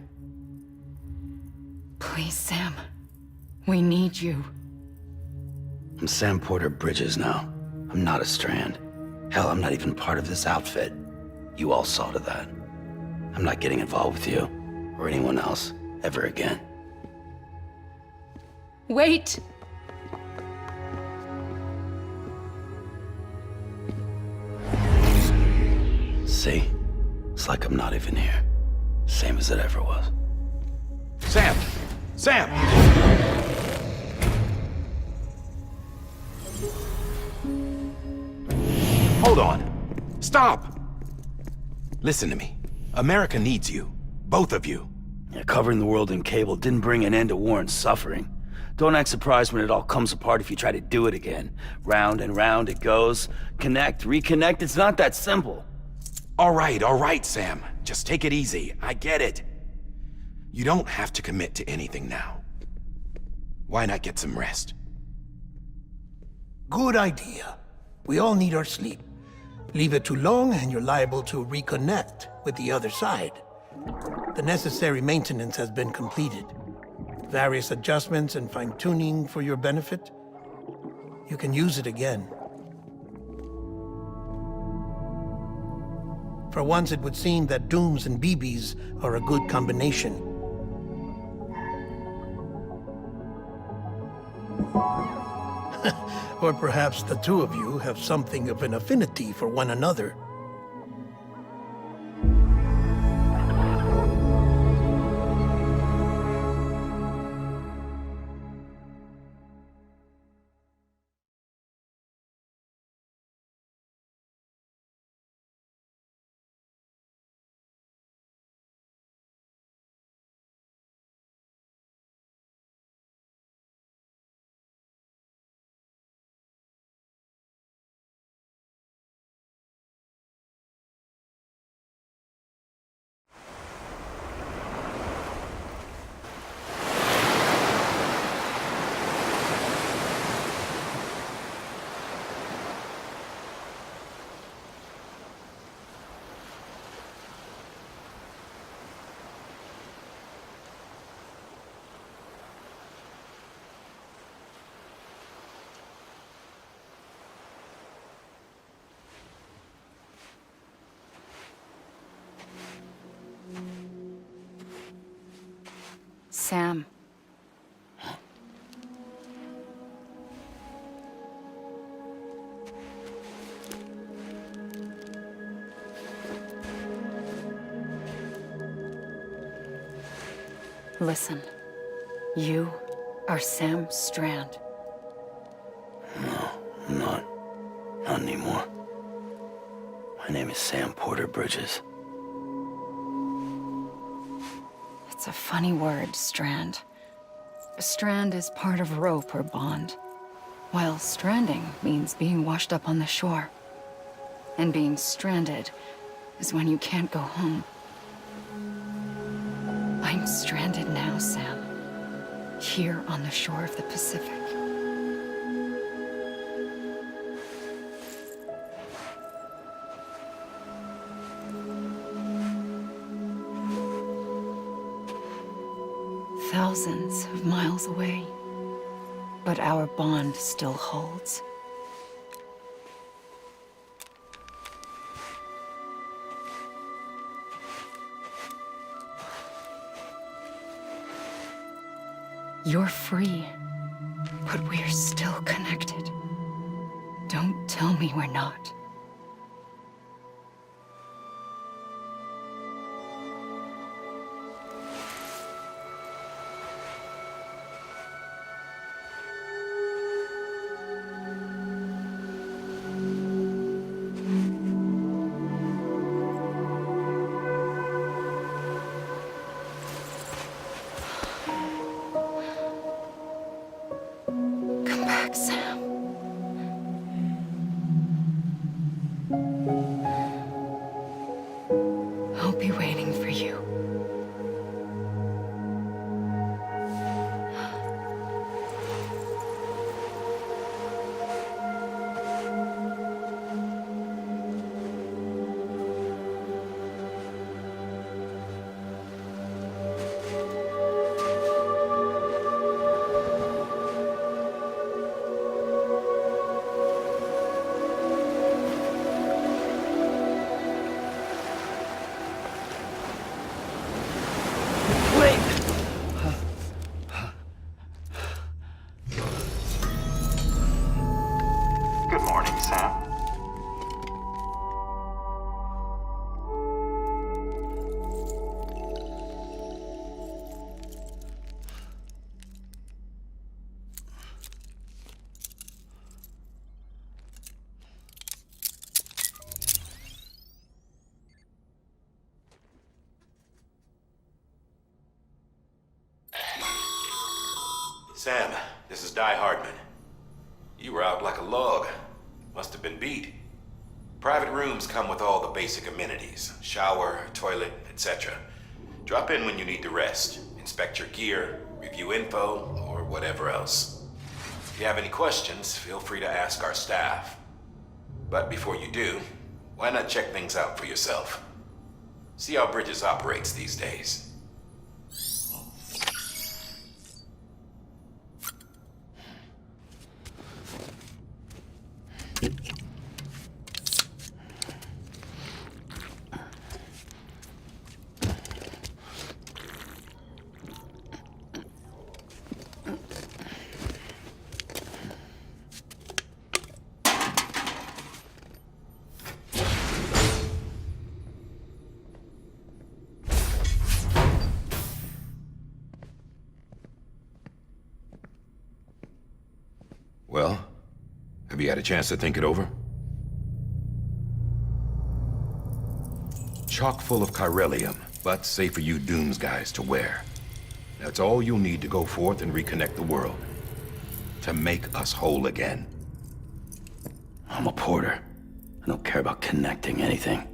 G: Please, Sam. We need you.
A: I'm Sam Porter Bridges now. I'm not a Strand. Hell, I'm not even part of this outfit. You all saw to that. I'm not getting involved with you, or anyone else, ever again.
G: Wait!
A: See? It's like I'm not even here. Same as it ever was.
L: Sam! Sam! Hold on. Stop! Listen to me. America needs you. Both of you.
A: Yeah, covering the world in cable didn't bring an end to war and suffering. Don't act surprised when it all comes apart if you try to do it again. Round and round it goes. Connect, reconnect, it's not that simple.
L: All right, Sam. Just take it easy. I get it. You don't have to commit to anything now. Why not get some rest?
I: Good idea. We all need our sleep. Leave it too long and you're liable to reconnect with the other side. The necessary maintenance has been completed. Various adjustments and fine-tuning for your benefit. You can use it again. For once, it would seem that Dooms and BBs are a good combination. Or perhaps the two of you have something of an affinity for one another.
G: Sam. Listen, you are Sam Strand.
A: No, I'm not. Not anymore. My name is Sam Porter Bridges.
G: It's a funny word, Strand. A strand is part of rope or bond, while stranding means being washed up on the shore. And being stranded is when you can't go home. I'm stranded now, Sam. Here on the shore of the Pacific. Thousands of miles away. But our bond still holds. You're free, but we're still connected. Don't tell me we're not. Sam. I'll be waiting for you.
L: Sam, this is Die Hardman. You were out like a log. Must have been beat. Private rooms come with all the basic amenities. Shower, toilet, etc. Drop in when you need to rest. Inspect your gear, review info, or whatever else. If you have any questions, feel free to ask our staff. But before you do, why not check things out for yourself? See how Bridges operates these days. Well, have you had a chance to think it over? Chock full of chiralium, but safe for you Dooms guys to wear. That's all you'll need to go forth and reconnect the world. To make us whole again.
A: I'm a porter. I don't care about connecting anything.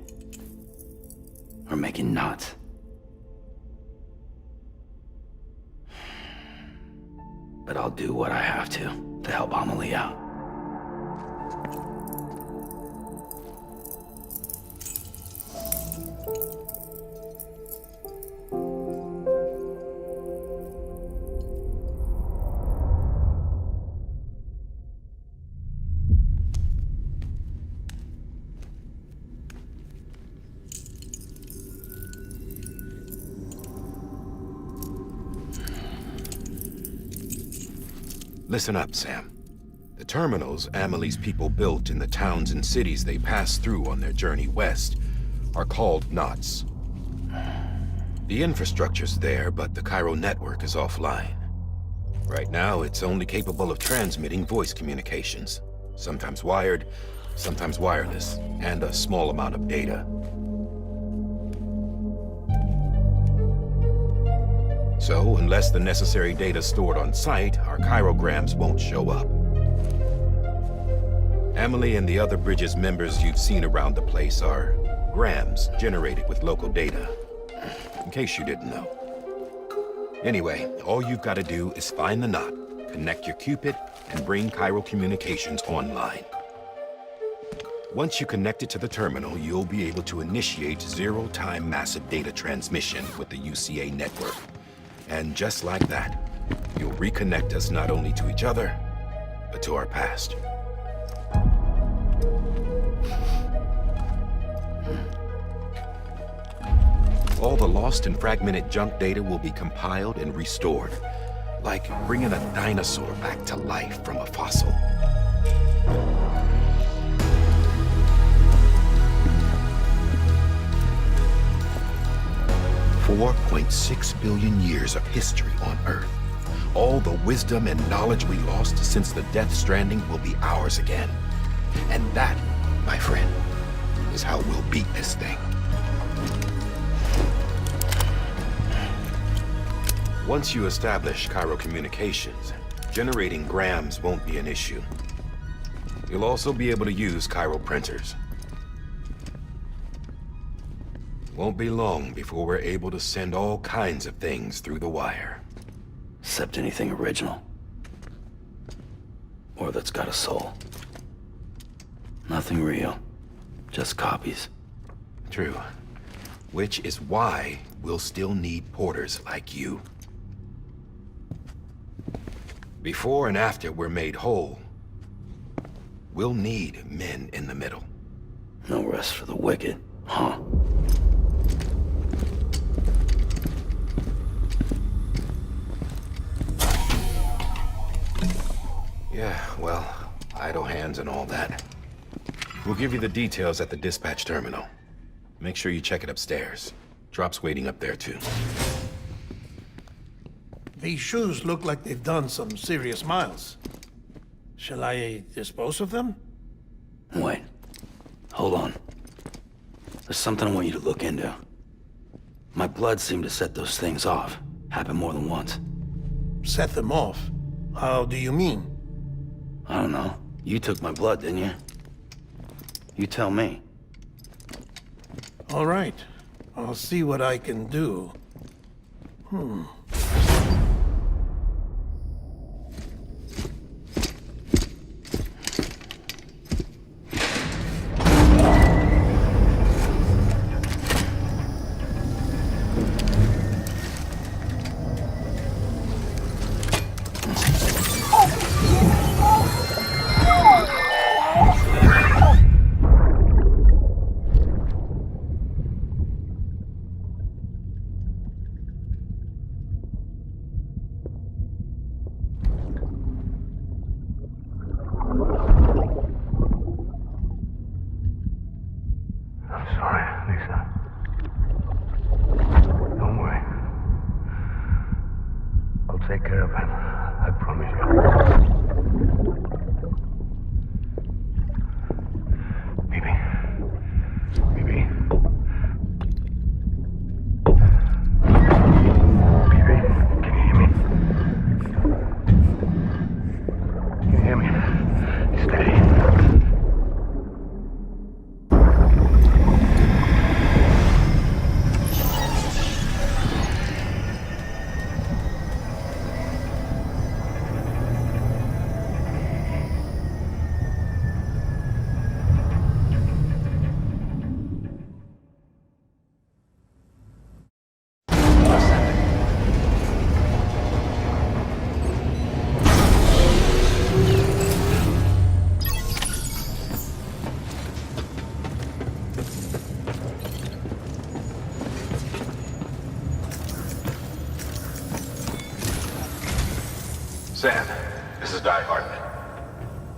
A: Or making knots. But I'll do what I have to help Amelie out.
L: Listen up, Sam. The terminals Amelie's people built in the towns and cities they passed through on their journey west are called knots. The infrastructure's there, but the Cairo network is offline. Right now, it's only capable of transmitting voice communications, sometimes wired, sometimes wireless, and a small amount of data. So, unless the necessary data's stored on site, our chirograms won't show up. Amelie and the other Bridges members you've seen around the place are grams generated with local data, in case you didn't know. Anyway, all you've got to do is find the knot, connect your Cupid, and bring Cairo communications online. Once you connect it to the terminal, you'll be able to initiate zero-time massive data transmission with the UCA network. And just like that, you'll reconnect us not only to each other, but to our past. All the lost and fragmented junk data will be compiled and restored, like bringing a dinosaur back to life from a fossil. $4.6 billion years of history on Earth. All the wisdom and knowledge we lost since the Death Stranding will be ours again. And that, my friend, is how we'll beat this thing. Once you establish Cairo communications, generating grams won't be an issue. You'll also be able to use Cairo printers. Won't be long before we're able to send all kinds of things through the wire.
A: Except anything original. Or that's got a soul. Nothing real. Just copies.
L: True. Which is why we'll still need porters like you. Before and after we're made whole, we'll need men in the middle.
A: No rest for the wicked, huh?
L: Yeah, well, idle hands and all that. We'll give you the details at the dispatch terminal. Make sure you check it upstairs. Drop's waiting up there, too.
I: These shoes look like they've done some serious miles. Shall I dispose of them?
A: Wait. Hold on. There's something I want you to look into. My blood seemed to set those things off. Happened more than once.
I: Set them off? How do you mean?
A: I don't know. You took my blood, didn't you? You tell me.
I: All right. I'll see what I can do.
H: Take care of him. I promise you. Baby. Baby. Baby, can you hear me? Can you hear me? Steady.
L: This is Die Hardman.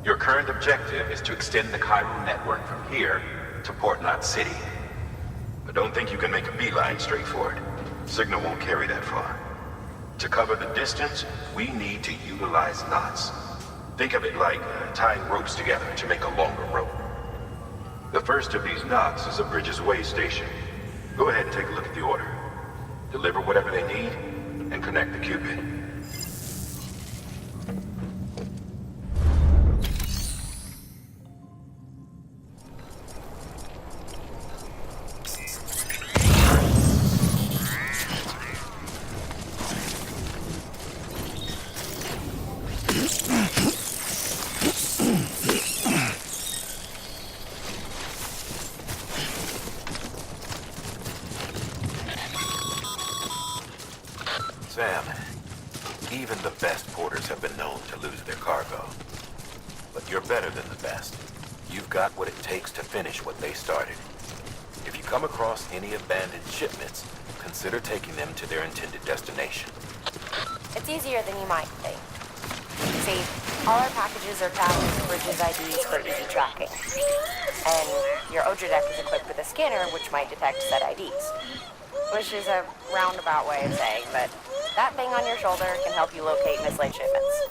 L: Your current objective is to extend the chiral network from here to Port Knot City. But don't think you can make a beeline straight for it. Signal won't carry that far. To cover the distance, we need to utilize knots. Think of it like tying ropes together to make a longer rope. The first of these knots is a Bridges Way station. Go ahead and take a look at the order. Deliver whatever they need, and connect the Cupid. Sam, even the best porters have been known to lose their cargo. But you're better than the best. You've got what it takes to finish what they started. If you come across any abandoned shipments, consider taking them to their intended destination.
E: It's easier than you might think. See, all our packages are tagged with Bridges IDs for easy tracking. And your Odra deck is equipped with a scanner which might detect said IDs. Which is a roundabout way of saying, but that thing on your shoulder can help you locate mislaid shipments.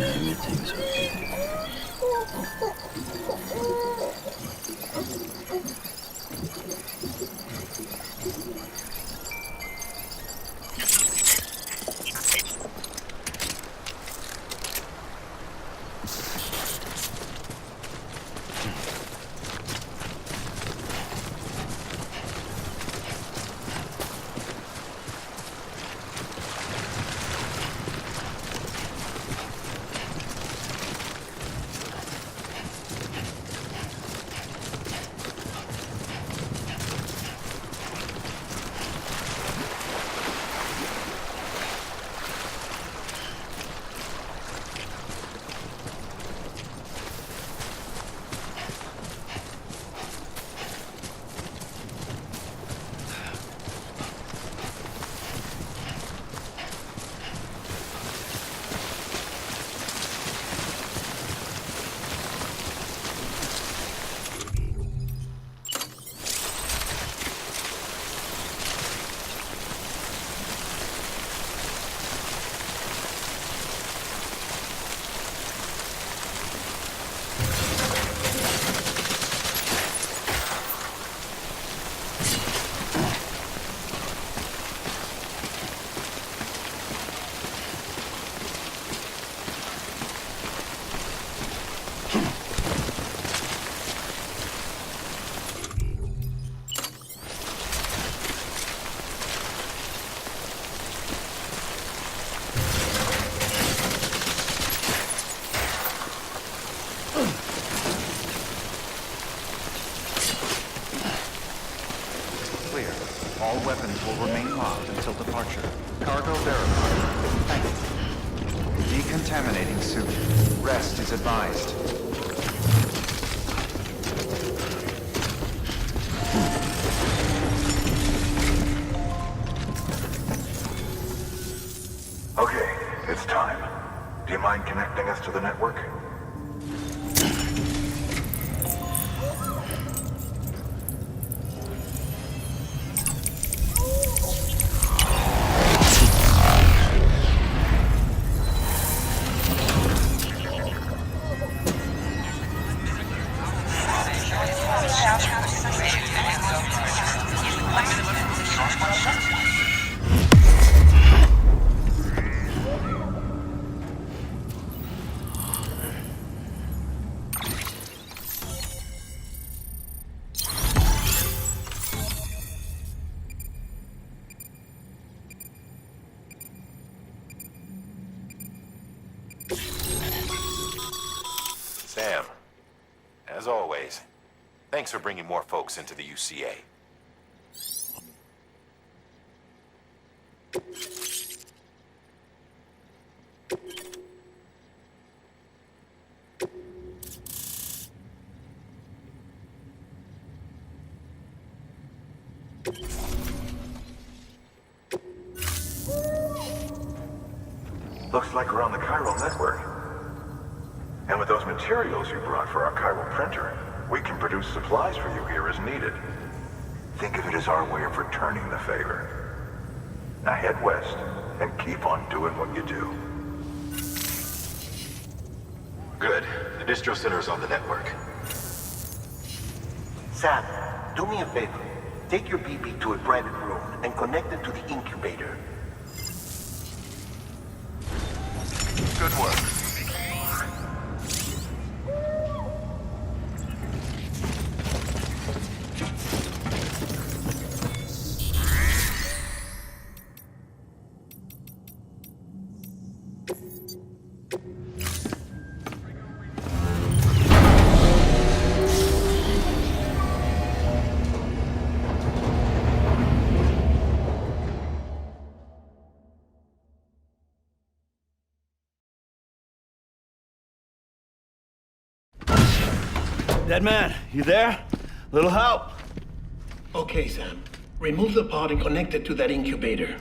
A: Everything's okay.
J: All weapons will remain locked until departure. Cargo verified. Thank you. Decontaminating suit. Rest is advised.
P: Okay, it's time. Do you mind connecting us to the network?
L: Sam, as always, thanks for bringing more folks into the UCA.
P: Looks like we're on the chiral network. And with those materials you brought for our chiral printer, we can produce supplies for you here as needed. Think of it as our way of returning the favor. Now head west and keep on doing what you do.
O: Good. The distro center is on the network.
Q: Sam, do me a favor. Take your BB to a private room and connect it to the incubator.
O: Good work.
B: Dead man, you there? Little help?
I: Okay, Sam. Remove the pod and connect it to that incubator.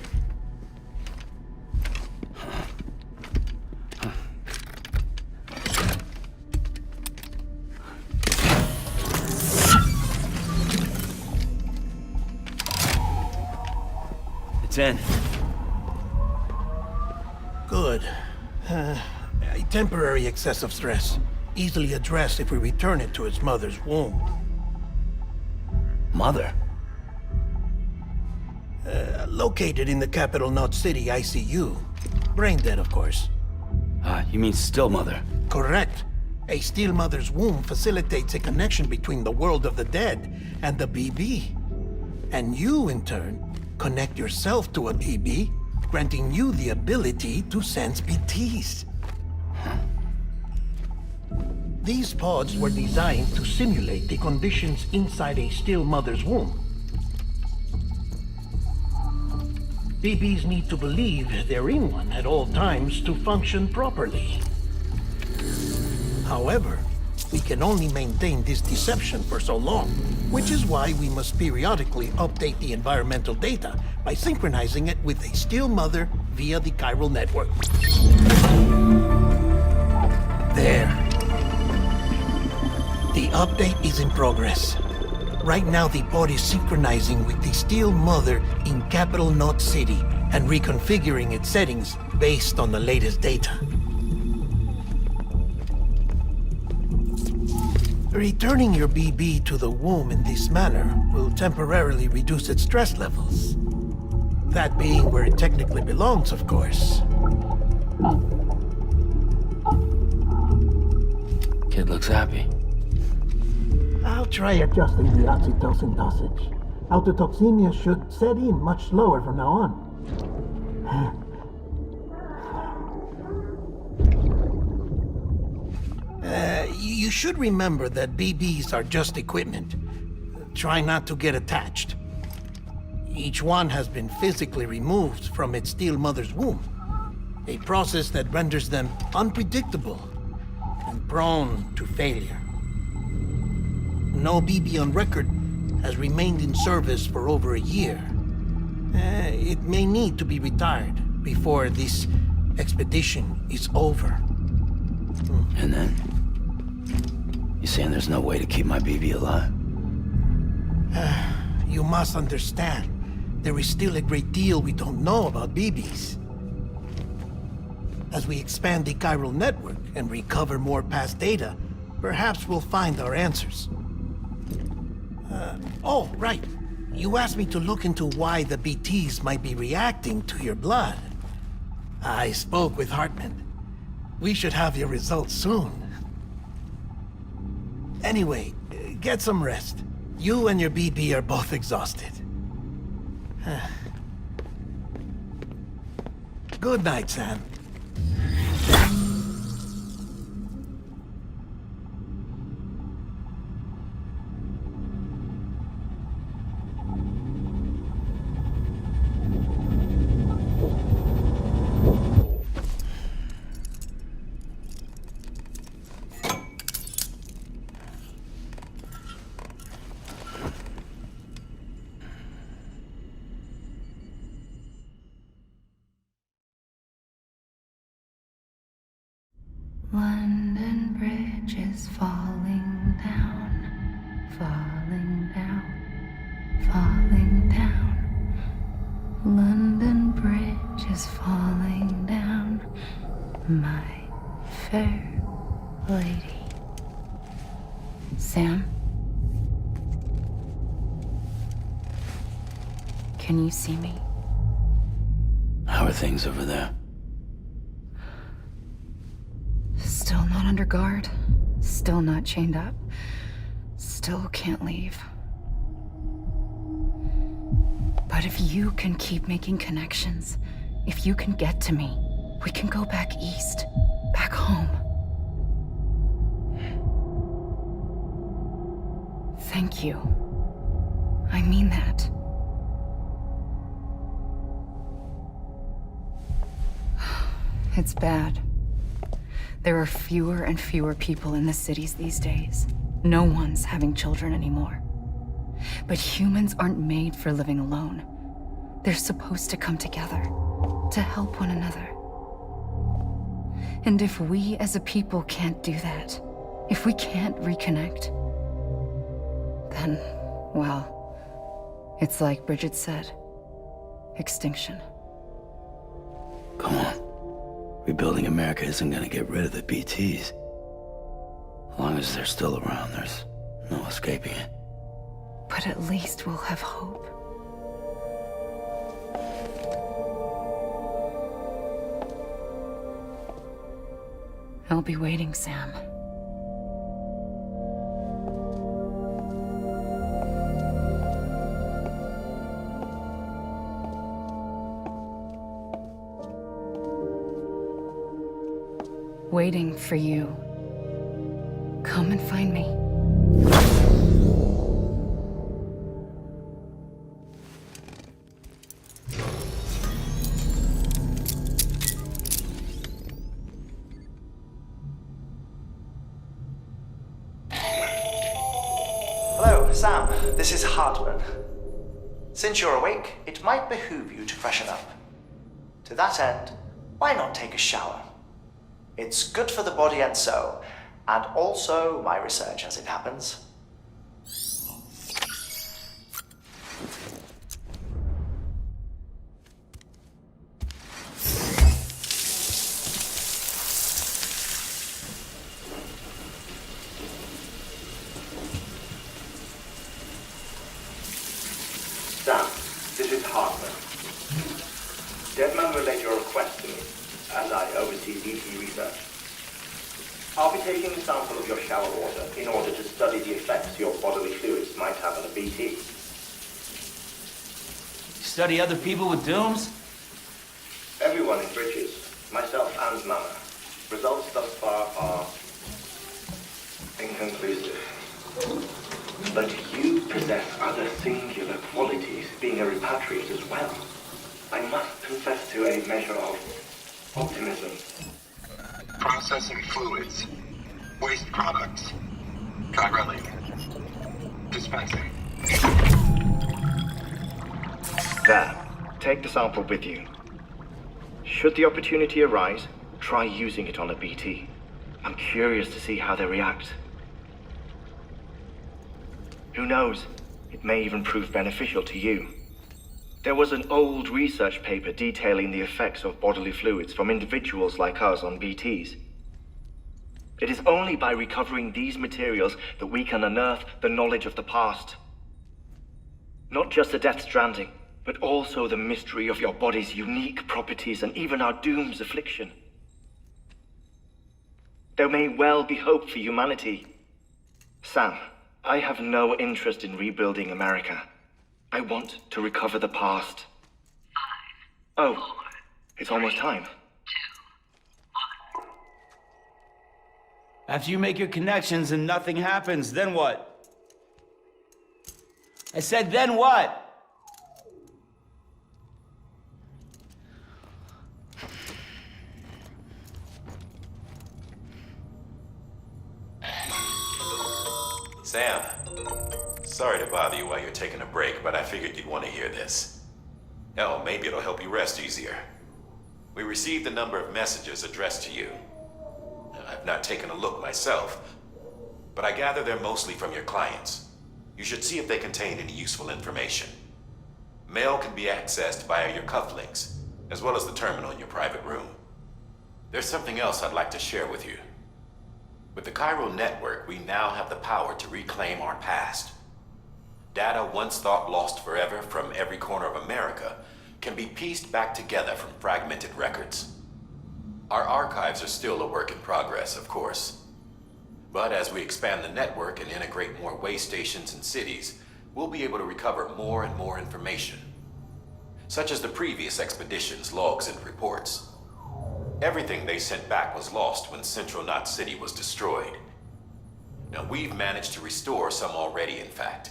B: It's in.
I: Good. A temporary excessive stress. Easily addressed if we return it to its mother's womb.
B: Mother?
I: Located in the capital Knot City ICU. Brain dead, of course.
B: You mean still mother?
I: Correct. A still mother's womb facilitates a connection between the world of the dead and the BB. And you, in turn, connect yourself to a BB, granting you the ability to sense BTs. These pods were designed to simulate the conditions inside a still mother's womb. BBs need to believe they're in one at all times to function properly. However, we can only maintain this deception for so long, which is why we must periodically update the environmental data by synchronizing it with a still mother via the chiral network. There. The update is in progress. Right now, the pod is synchronizing with the still mother in capital Knot City and reconfiguring its settings based on the latest data. Returning your BB to the womb in this manner will temporarily reduce its stress levels. That being where it technically belongs, of course.
B: Kid looks happy.
Q: I'll try adjusting the oxytocin dosage. Autotoxemia should set in much slower from now on.
I: You should remember that BBs are just equipment. Try not to get attached. Each one has been physically removed from its still mother's womb. A process that renders them unpredictable and prone to failure. No BB on record has remained in service for over a year. It may need to be retired before this expedition is over.
A: And then? You saying there's no way to keep my BB alive?
I: You must understand, there is still a great deal we don't know about BBs. As we expand the chiral network and recover more past data, perhaps we'll find our answers. Oh, right. You asked me to look into why the BTs might be reacting to your blood. I spoke with Hartman. We should have your results soon. Anyway, get some rest. You and your BB are both exhausted. Good night, Sam.
G: London Bridge is falling down, falling down, falling down. London Bridge is falling down, my fair lady. Sam? Can you see me?
A: How are things over there?
G: Still not under guard. Still not chained up. Still can't leave. But if you can keep making connections, if you can get to me, we can go back east, back home. Thank you. I mean that. It's bad. There are fewer and fewer people in the cities these days. No one's having children anymore. But humans aren't made for living alone. They're supposed to come together, to help one another. And if we as a people can't do that, if we can't reconnect, then, well, it's like Bridget said, extinction.
A: Come on. Rebuilding America isn't gonna get rid of the BTs. As long as they're still around, there's no escaping it.
G: But at least we'll have hope. I'll be waiting, Sam. Waiting for you. Come and find me.
R: Hello, Sam. This is Hartman. Since you're awake, it might behoove you to freshen up. To that end, why not take a shower? It's good for the body and soul, and also my research as it happens.
S: Sam, this is Hartman. Deadman relayed your request to me, as I oversee BT research. I'll be taking a sample of your shower water in order to study the effects your bodily fluids might have on a BT.
B: Study other people with dooms?
S: Everyone in Bridges, myself and Mama. Results thus far are inconclusive. But you possess other singular qualities, being a repatriate as well. I must confess to a measure of optimism.
O: Processing fluids. Waste products. Chirelli. Dispensing.
S: There. Take the sample with you. Should the opportunity arise, try using it on a BT. I'm curious to see how they react. Who knows? It may even prove beneficial to you. There was an old research paper detailing the effects of bodily fluids from individuals like us on BTs. It is only by recovering these materials that we can unearth the knowledge of the past. Not just the Death Stranding, but also the mystery of your body's unique properties and even our doom's affliction. There may well be hope for humanity. Sam, I have no interest in rebuilding America. I want to recover the past. 5, 4, oh, it's almost time.
B: 2, 1. After you make your connections and nothing happens, then what? I said, then what?
L: Sam, sorry to bother you while you're taking a break, but I figured you'd want to hear this. Hell, maybe it'll help you rest easier. We received a number of messages addressed to you. I've not taken a look myself, but I gather they're mostly from your clients. You should see if they contain any useful information. Mail can be accessed via your cufflinks, as well as the terminal in your private room. There's something else I'd like to share with you. With the Chiral network, we now have the power to reclaim our past. Data once thought lost forever from every corner of America can be pieced back together from fragmented records. Our archives are still a work in progress, of course. But as we expand the network and integrate more way stations and cities, we'll be able to recover more and more information, such as the previous expedition's logs and reports. Everything they sent back was lost when Central Knot City was destroyed. Now we've managed to restore some already, in fact.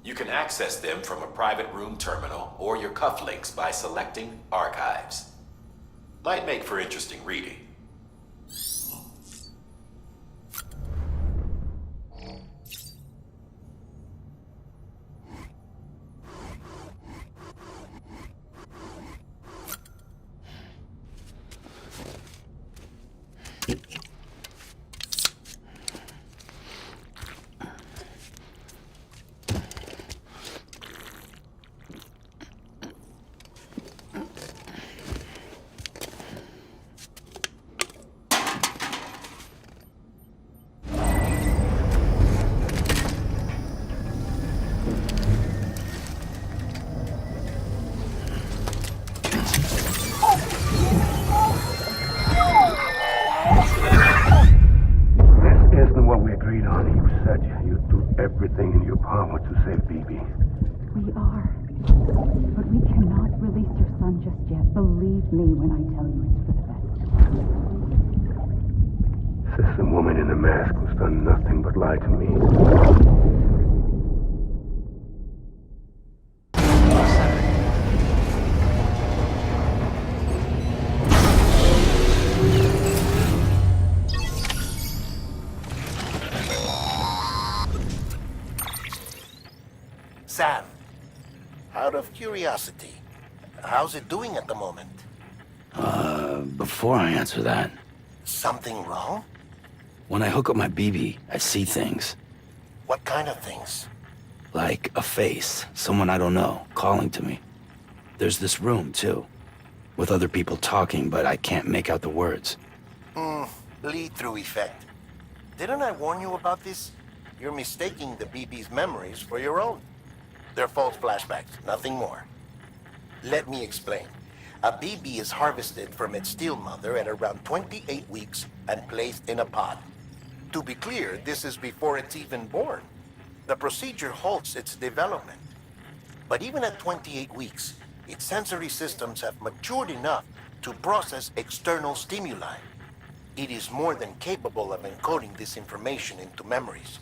L: You can access them from a private room terminal or your cufflinks by selecting Archives. Might make for interesting reading.
H: Everything in your power to save BB.
T: We are. But we cannot release your son just yet. Believe me when I tell you it's for the best.
H: System woman in the mask who's done nothing but lie to me.
U: Sam, out of curiosity, how's it doing at the moment?
A: Before I answer that...
U: Something wrong?
A: When I hook up my BB, I see things.
U: What kind of things?
A: Like a face, someone I don't know, calling to me. There's this room, too, with other people talking, but I can't make out the words.
U: Lead-through effect. Didn't I warn you about this? You're mistaking the BB's memories for your own. They're false flashbacks, nothing more. Let me explain. A BB is harvested from its steel mother at around 28 weeks and placed in a pod. To be clear, this is before it's even born. The procedure halts its development. But even at 28 weeks, its sensory systems have matured enough to process external stimuli. It is more than capable of encoding this information into memories,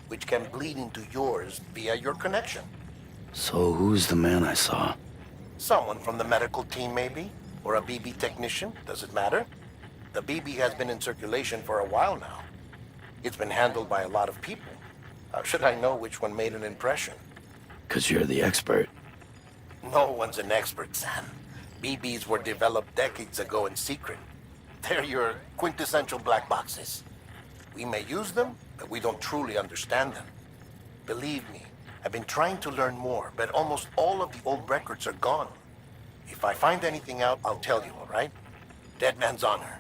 U: which can bleed into yours via your connection.
A: So who's the man I saw?
U: Someone from the medical team, maybe? Or a BB technician? Does it matter? The BB has been in circulation for a while now. It's been handled by a lot of people. How should I know which one made an impression?
A: 'Cause you're the expert.
U: No one's an expert, Sam. BBs were developed decades ago in secret. They're your quintessential black boxes. We may use them, but we don't truly understand them. Believe me, I've been trying to learn more, but almost all of the old records are gone. If I find anything out, I'll tell you, all right? Dead man's honor.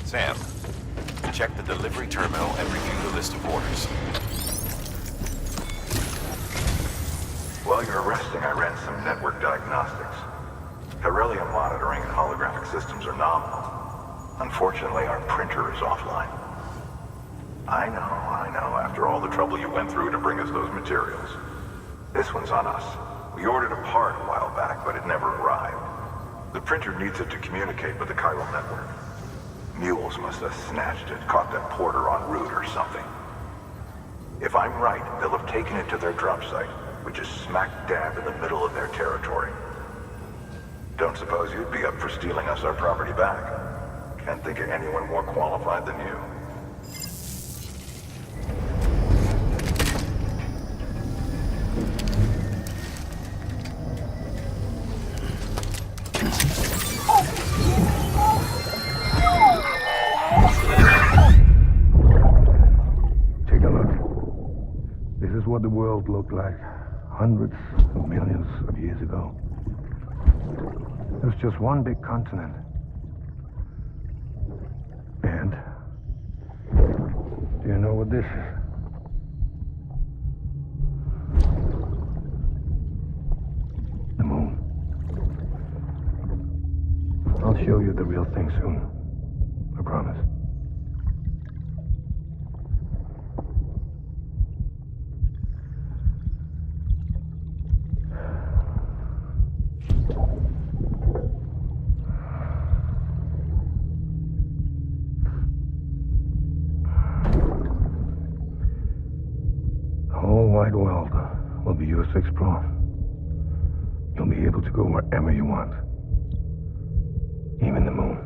L: Sam, check the delivery terminal and review the list of orders.
P: While you're resting, I ran some network diagnostics. Beryllium monitoring and holographic systems are nominal. Unfortunately, our printer is offline. I know, after all the trouble you went through to bring us those materials. This one's on us. We ordered a part a while back, but it never arrived. The printer needs it to communicate with the chiral network. Mules must have snatched it, caught that porter en route or something. If I'm right, they'll have taken it to their drop site, which is smack dab in the middle of their territory. Don't suppose you'd be up for stealing us our property back? Can't think of anyone more qualified than you.
H: what the world looked like hundreds of millions of years ago. It was just one big continent. And do you know what this is? The moon. I'll show you the real thing soon. I promise. The whole wide world will be yours to explore. You'll be able to go wherever you want. Even the moon.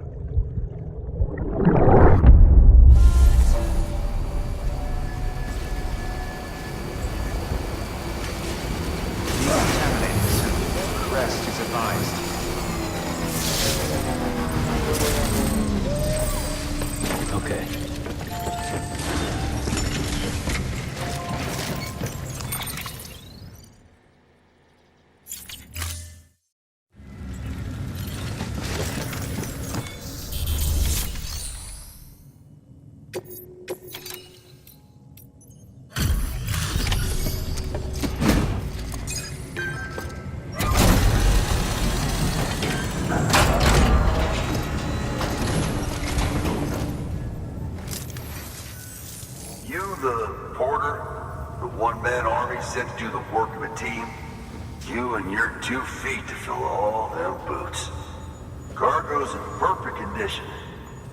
J: Decontaminating soon. Rest is advised.
A: Okay.
F: You, the porter, the one-man army sent to do the work of a team. You and your 2 feet to fill all them boots. Cargo's in perfect condition.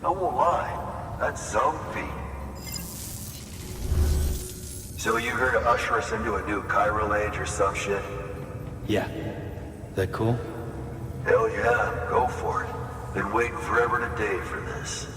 F: I won't lie, that's some feat. So you here to usher us into a new chiral age or some shit?
A: Yeah. That cool?
F: Hell yeah, go for it. Been waiting forever and a day for this.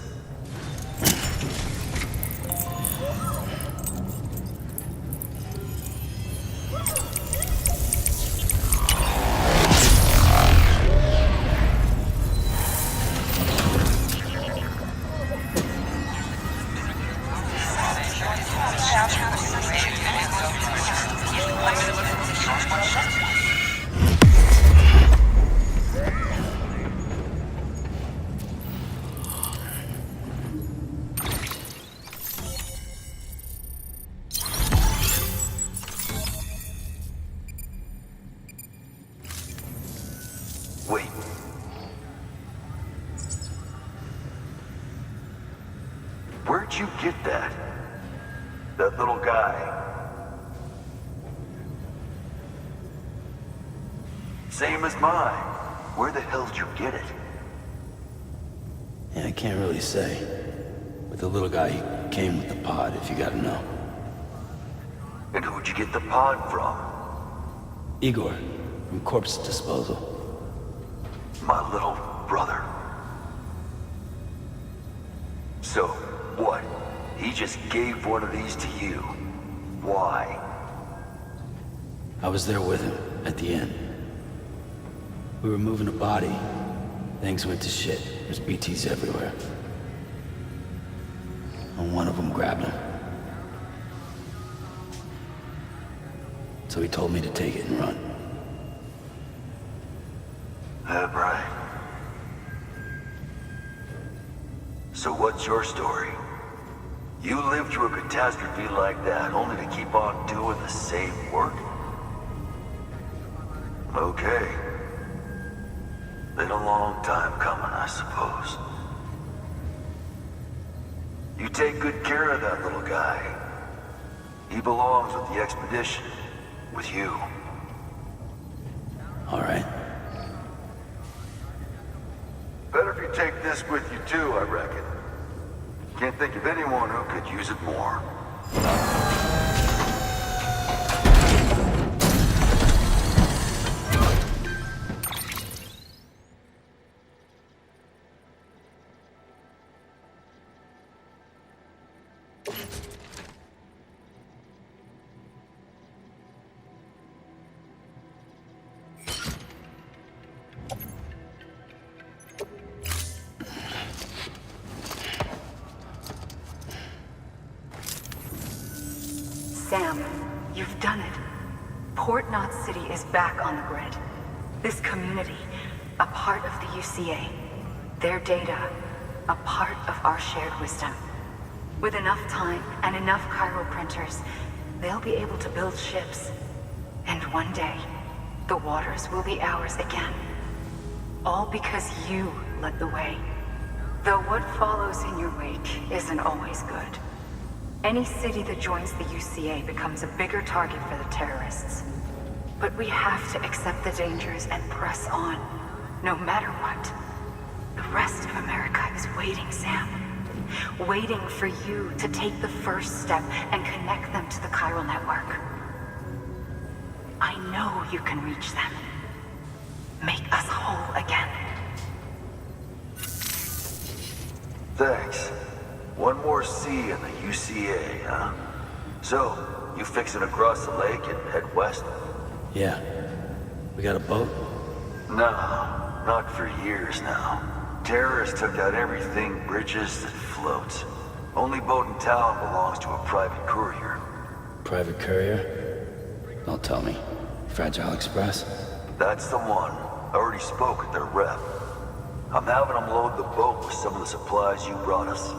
F: Wait. Where'd you get that? That little guy? Same as mine. Where the hell did you get it?
A: Yeah, I can't really say. But the little guy, he came with the pod, if you gotta know.
F: And who'd you get the pod from?
A: Igor, from Corpse Disposal.
F: My little brother. So, what? He just gave one of these to you. Why?
A: I was there with him, at the end. We were moving a body. Things went to shit. There's BTs everywhere. And one of them grabbed him. So he told me to take it and run.
F: That right. So what's your story? You lived through a catastrophe like that, only to keep on doing the same work? Okay. Been a long time coming, I suppose. You take good care of that little guy. He belongs with the expedition. With you.
A: All right.
F: Better if you take this with you too, I reckon. Can't think of anyone who could use it more.
E: Sam, you've
G: done it. Port Knot City is back on the grid. This community, a part of the UCA. Their data, a part of our shared wisdom. With enough time and enough chiral printers, they'll be able to build ships. And one day, the waters will be ours again. All because you led the way. Though what follows in your wake isn't always good. Any city that joins the UCA becomes a bigger target for the terrorists. But we have to accept the dangers and press on, no matter what. The rest of America is waiting, Sam. Waiting for you to take the first step and connect them to the chiral network. I know you can reach them. Make us whole again.
F: Thanks. One more C in the UCA, huh? So, you fixing to cross the lake and head west?
B: Yeah. We got a boat?
F: No, not for years now. Terrorists took out everything bridges that floats. Only boat in town belongs to a private courier.
B: Private courier? Don't tell me. Fragile Express?
F: That's the one. I already spoke with their rep. I'm having them load the boat with some of the supplies you brought us.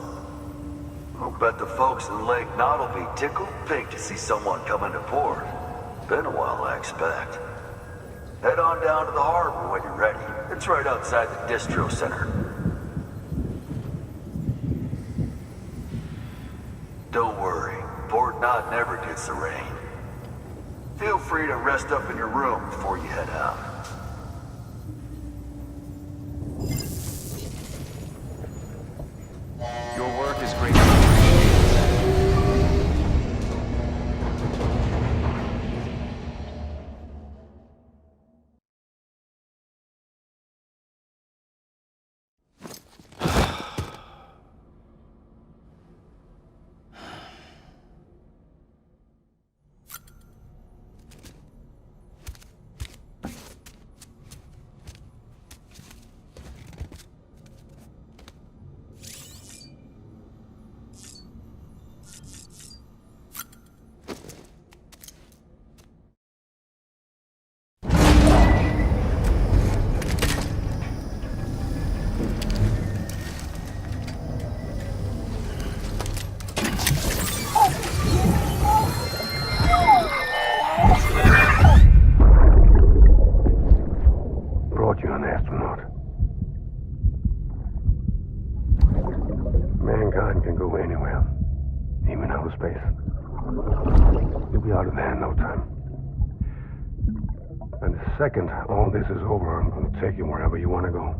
F: I'll bet the folks in Lake Knot will be tickled pink to see someone come into port. Been a while, I expect. Head on down to the harbor when you're ready. It's right outside the distro center. Don't worry, Port Knot never gets the rain. Feel free to rest up in your room before you head out.
J: Your work is greatly appreciated.
H: Brought you an astronaut. Mankind can go anywhere, even outer space. You'll be out of there in no time. And the second all this is over, I'm going to take you wherever you want to go.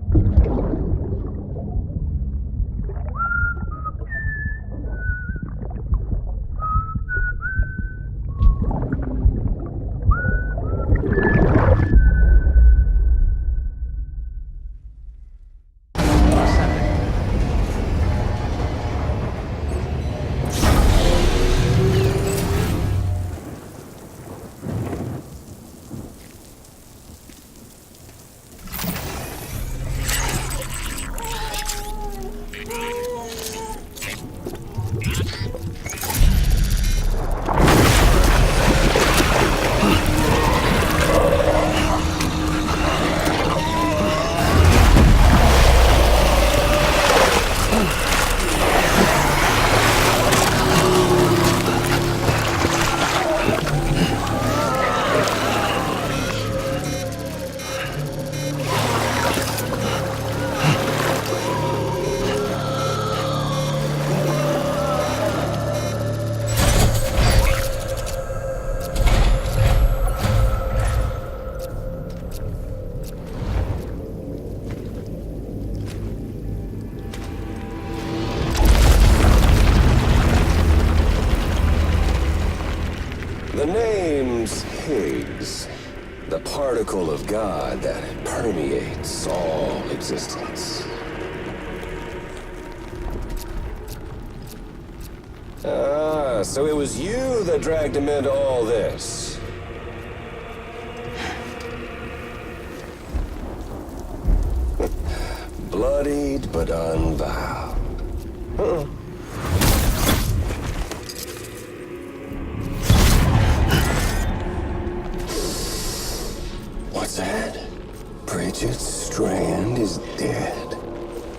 C: The name's Higgs, the particle of God that permeates all existence. Ah, so it was you that dragged him into all this. Bloodied but unbowed. sad. Bridget Strand is dead.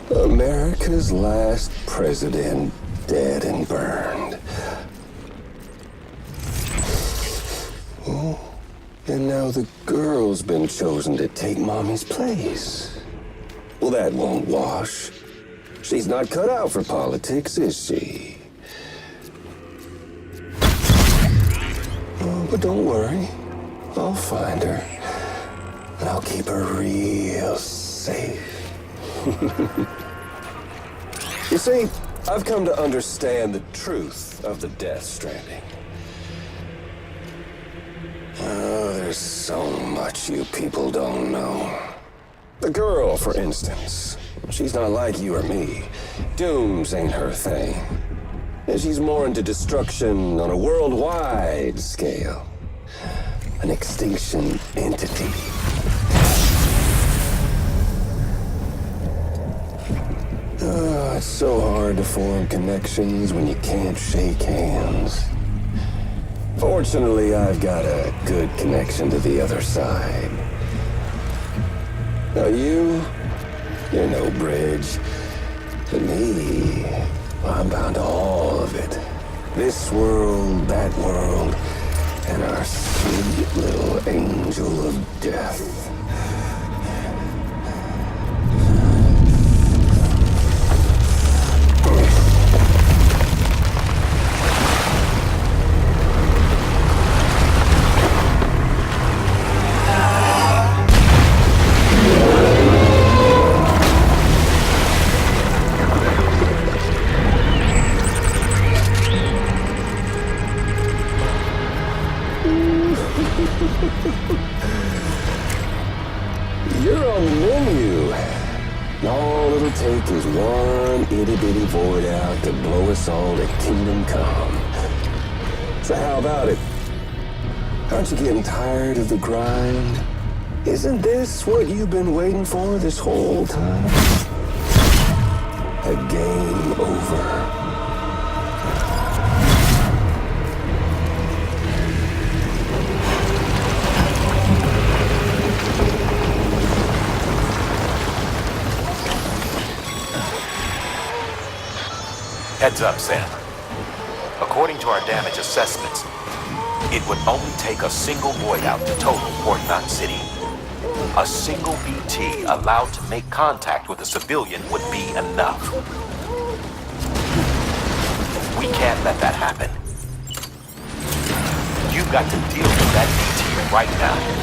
C: America's last president dead and burned. Oh, and now the girl's been chosen to take Mommy's place. Well, that won't wash. She's not cut out for politics, is she? Oh, but don't worry. I'll find her. And I'll keep her real safe. You see, I've come to understand the truth of the Death Stranding. Oh, there's so much you people don't know. The girl, for instance, she's not like you or me. Dooms ain't her thing. And she's more into destruction on a worldwide scale. An extinction entity. Oh, it's so hard to form connections when you can't shake hands. Fortunately, I've got a good connection to the other side. Now you're no bridge. To me, I'm bound to all of it. This world, that world, and our sweet little angel of death. You're on the menu. All it'll take is one itty-bitty void out to blow us all to kingdom come. So how about it? Aren't you getting tired of the grind? Isn't this what you've been waiting for this whole time? A game over.
D: Heads up, Sam. According to our damage assessments, it would only take a single void out to total Port Knot City. A single BT allowed to make contact with a civilian would be enough. We can't let that happen. You've got to deal with that BT right now.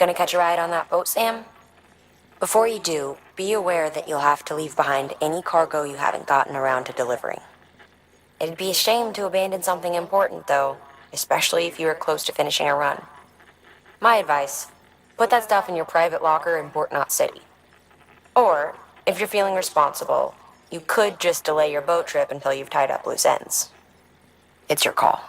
E: Gonna catch a ride on that boat, Sam? Before you do, be aware that you'll have to leave behind any cargo you haven't gotten around to delivering. It'd be a shame to abandon something important, though, especially if you are close to finishing a run. My advice, put that stuff in your private locker in Port Knot City. Or, if you're feeling responsible, you could just delay your boat trip until you've tied up loose ends. It's your call.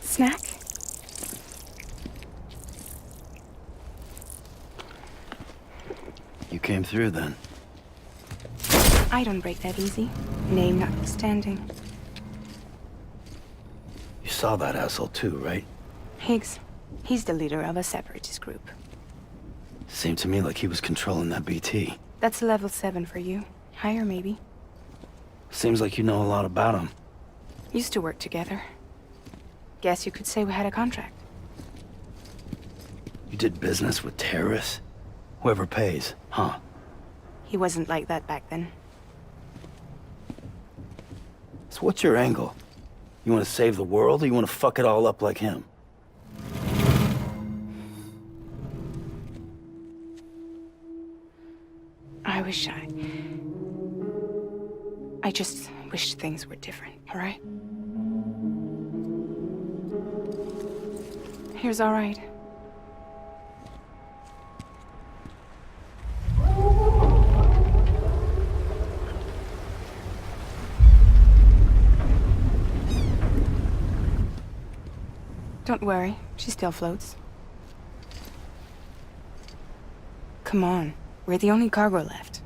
K: Snack?
A: You came through then.
K: I don't break that easy. Name notwithstanding.
A: You saw that asshole too, right?
K: Higgs. He's the leader of a separatist group.
A: Seemed to me like he was controlling that BT.
K: That's level 7 for you. Higher, maybe.
A: Seems like you know a lot about him.
K: Used to work together. Guess you could say we had a contract.
A: You did business with terrorists? Whoever pays, huh?
K: He wasn't like that back then.
A: So what's your angle? You want to save the world, or you want to fuck it all up like him?
K: I just wish things were different, all right? Here's all right. Don't worry, she still floats. Come on, we're the only cargo left.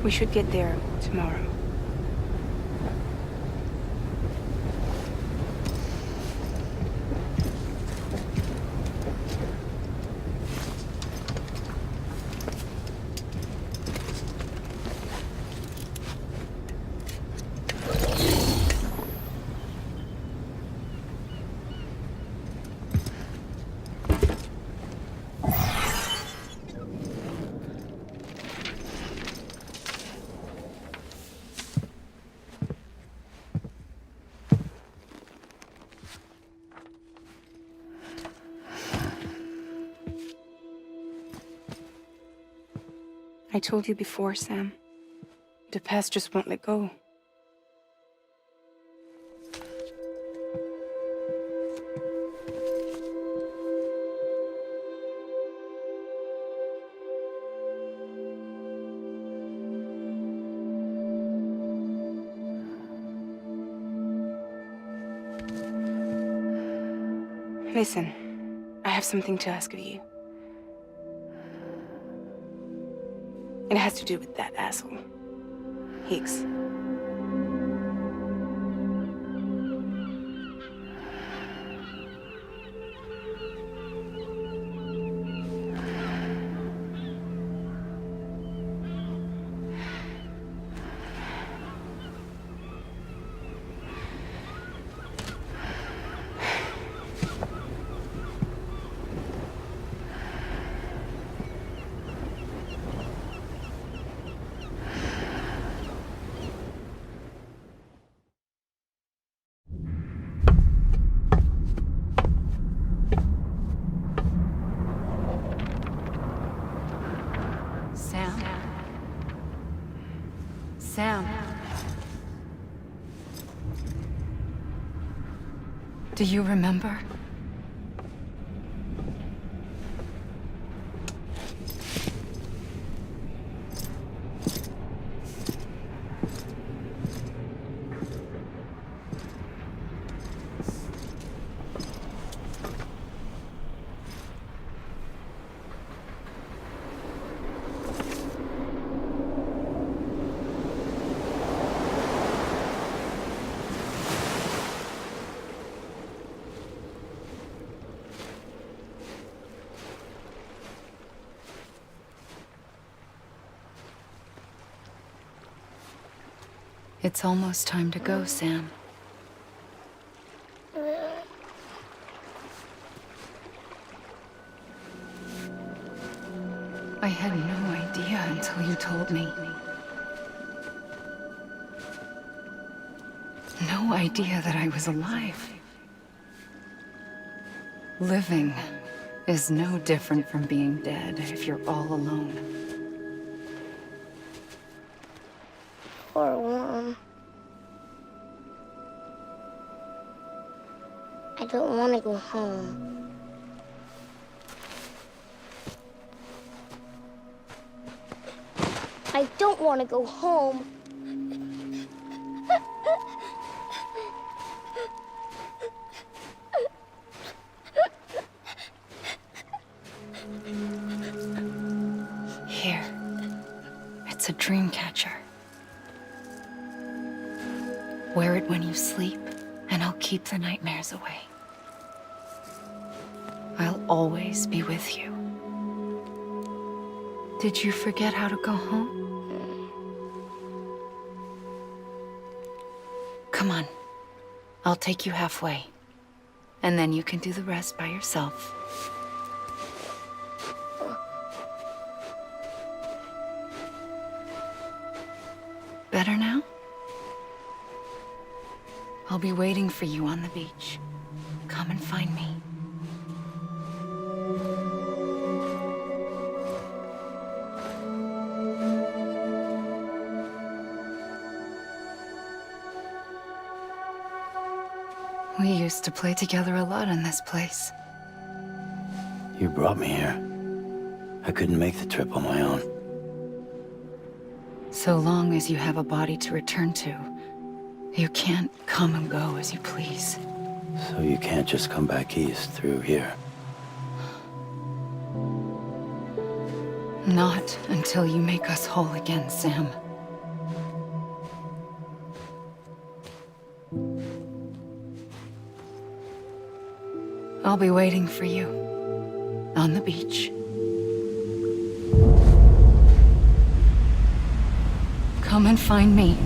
K: We should get there tomorrow. I told you before, Sam. The past just won't let go. Listen, I have something to ask of you. It has to do with that asshole, Higgs.
G: Do you remember? It's almost time to go, Sam. I had no idea until you told me. No idea that I was alive. Living is no different from being dead if you're all alone.
N: Poor worm. I don't want to go home. I don't want to go home.
G: Here. It's a dream catcher. Wear it when you sleep, and I'll keep the nightmares away. I'll always be with you. Did you forget how to go home? Come on. I'll take you halfway. And then you can do the rest by yourself. Better now? I'll be waiting for you on the beach. Come and find me. We used to play together a lot in this place.
A: You brought me here. I couldn't make the trip on my own.
G: So long as you have a body to return to, you can't come and go as you please.
A: So you can't just come back east through here?
G: Not until you make us whole again, Sam. I'll be waiting for you on the beach. Come and find me.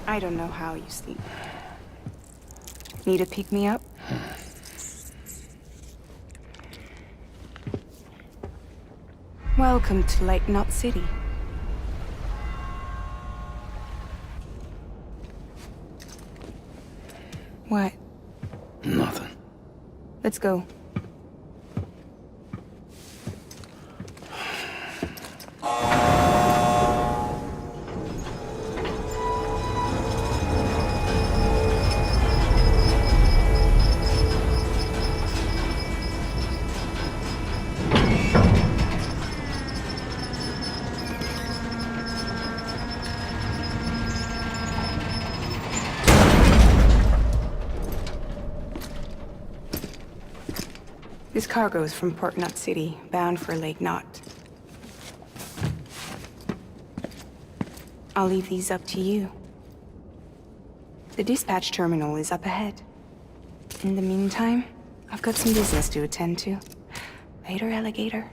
K: I don't know how you sleep. Need to pick me up? Welcome to Lake Knot City. What?
A: Nothing.
K: Let's go. This cargo is from Port Knot City, bound for Lake Knot. I'll leave these up to you. The dispatch terminal is up ahead. In the meantime, I've got some business to attend to. Later, alligator.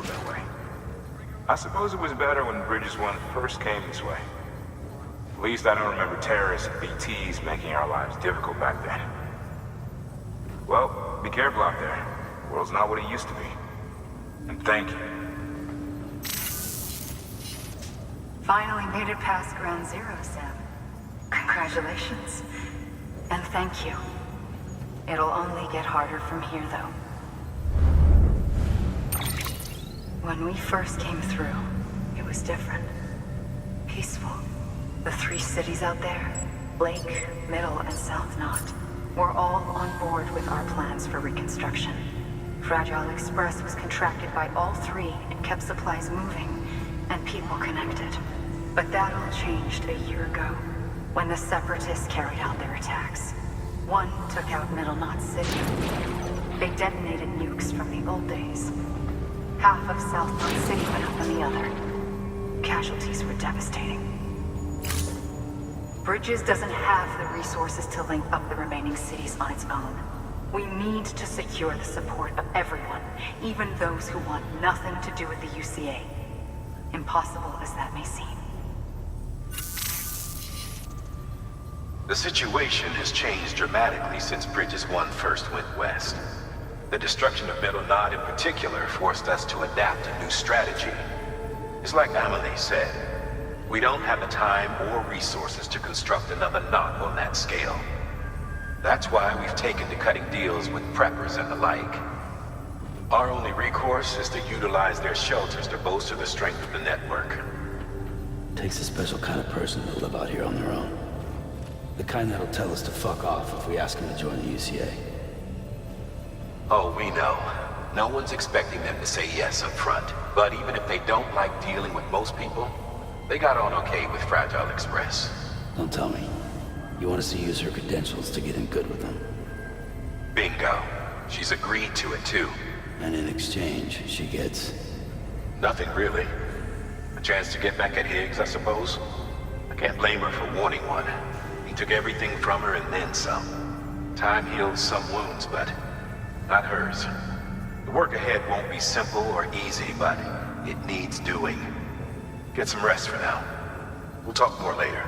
M: feel that way. I suppose it was better when Bridges 1 first came this way. At least I don't remember terrorists and BTs making our lives difficult back then. Well, be careful out there. The world's not what it used to be. And thank you.
G: Finally made it past ground zero, Sam. Congratulations. And thank you. It'll only get harder from here, though. When we first came through, it was different. Peaceful. The 3 cities out there, Lake, Middle, and South Knot, were all on board with our plans for reconstruction. Fragile Express was contracted by all 3 and kept supplies moving and people connected. But that all changed a year ago, when the Separatists carried out their attacks. One took out Middle Knot City. They detonated nukes from the old days. Half of South Knot City went up on the other. Casualties were devastating. Bridges doesn't have the resources to link up the remaining cities on its own. We need to secure the support of everyone, even those who want nothing to do with the UCA. Impossible as that may seem.
L: The situation has changed dramatically since Bridges 1 first went west. The destruction of Middle Knot in particular forced us to adapt a new strategy. It's like Amelie said, we don't have the time or resources to construct another knot on that scale. That's why we've taken to cutting deals with preppers and the like. Our only recourse is to utilize their shelters to bolster the strength of the network.
B: Takes a special kind of person to live out here on their own. The kind that'll tell us to fuck off if we ask them to join the UCA.
L: Oh, we know. No one's expecting them to say yes up front. But even if they don't like dealing with most people, they got on okay with Fragile Express.
B: Don't tell me. You want us to use her credentials to get in good with them?
L: Bingo. She's agreed to it too.
B: And in exchange, she gets...
L: Nothing really. A chance to get back at Higgs, I suppose. I can't blame her for wanting one. He took everything from her and then some. Time heals some wounds, but not hers. The work ahead won't be simple or easy, but it needs doing. Get some rest for now. We'll talk more later.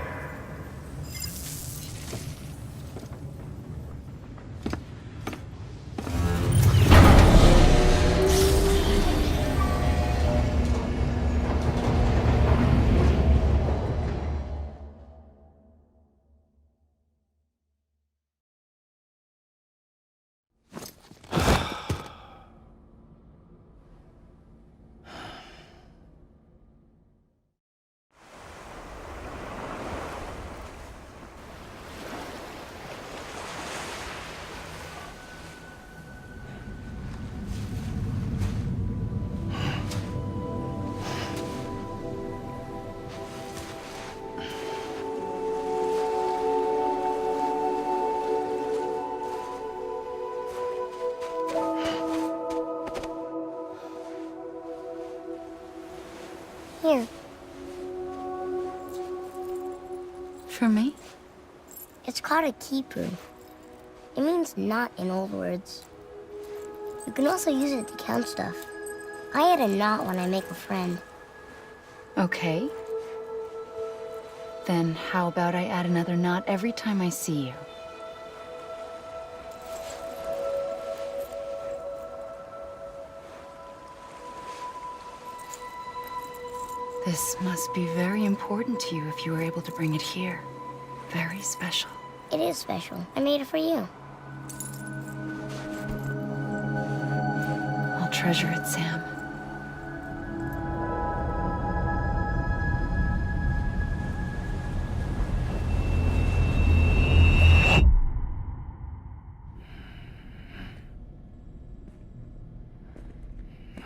N: Here.
G: For me?
N: It's called a kipu. It means knot in old words. You can also use it to count stuff. I add a knot when I make a friend.
G: Okay. Then how about I add another knot every time I see you? This must be very important to you if you were able to bring it here. Very special.
N: It is special. I made it for you.
G: I'll treasure it, Sam.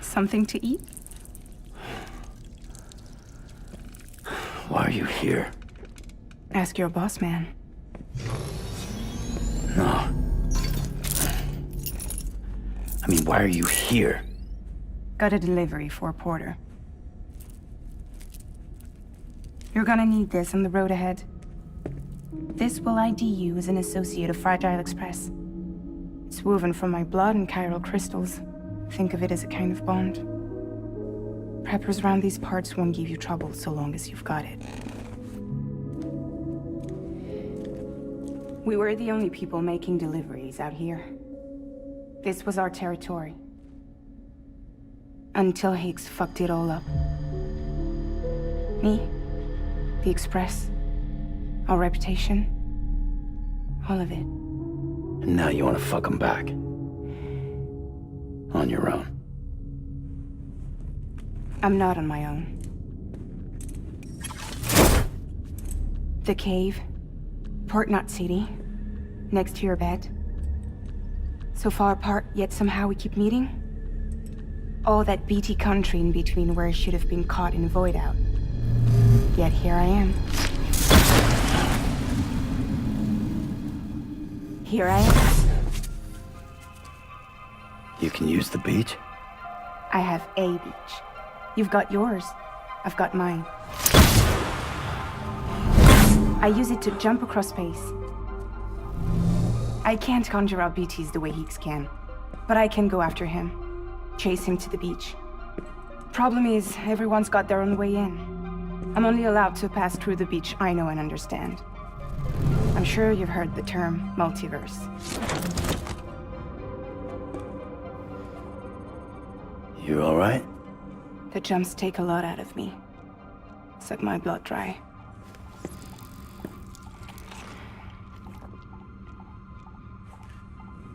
K: Something to eat?
B: Why are you here?
K: Ask your boss man.
B: No. I mean, why are you here?
K: Got a delivery for a porter. You're gonna need this on the road ahead. This will ID you as an associate of Fragile Express. It's woven from my blood and chiral crystals. Think of it as a kind of bond. Preppers around these parts won't give you trouble so long as you've got it. We were the only people making deliveries out here. This was our territory. Until Higgs fucked it all up. Me, the Express, our reputation, all of it.
B: And now you want to fuck them back. On your own.
K: I'm not on my own. The cave, Port Knot City, next to your bed. So far apart, yet somehow we keep meeting. All that BT country in between where I should have been caught in void out. Yet here I am. Here I am.
B: You can use the beach?
K: I have a beach. You've got yours. I've got mine. I use it to jump across space. I can't conjure out BTs the way Higgs can, but I can go after him, chase him to the beach. Problem is, everyone's got their own way in. I'm only allowed to pass through the beach I know and understand. I'm sure you've heard the term multiverse.
B: You all right?
K: The jumps take a lot out of me. Suck my blood dry.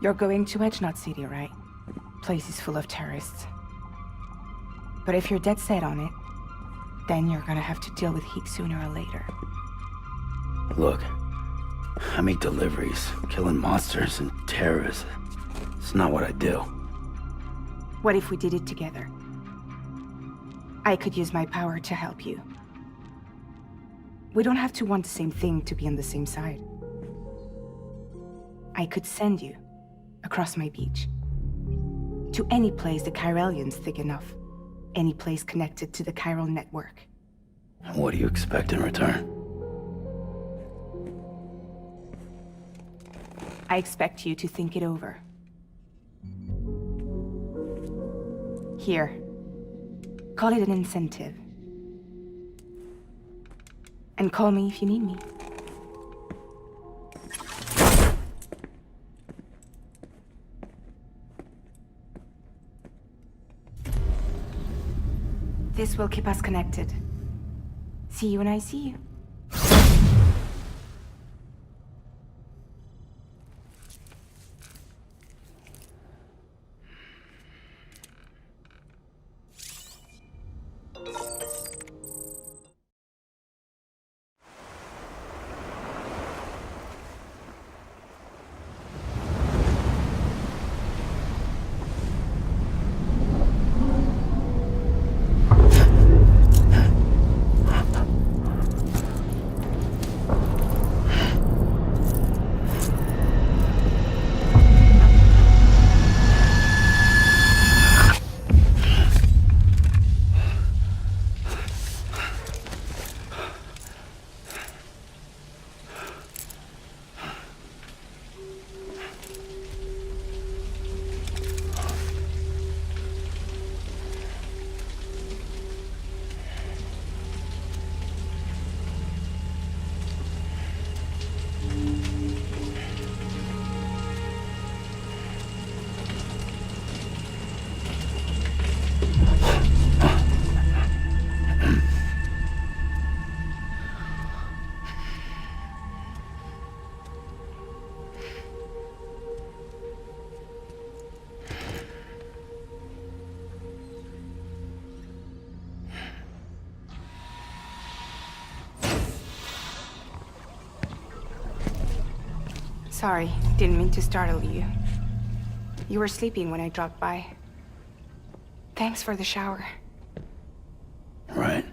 K: You're going to Edge Knot City, right? Place is full of terrorists. But if you're dead set on it, then you're gonna have to deal with Higgs sooner or later.
B: Look, I make deliveries, killing monsters and terrorists. It's not what I do.
K: What if we did it together? I could use my power to help you. We don't have to want the same thing to be on the same side. I could send you across my beach. To any place the Chiralian's thick enough. Any place connected to the chiral network.
B: What do you expect in return?
K: I expect you to think it over. Here. Call it an incentive. And call me if you need me. This will keep us connected. See you when I see you. Sorry, didn't mean to startle you. You were sleeping when I dropped by. Thanks for the shower.
B: Right.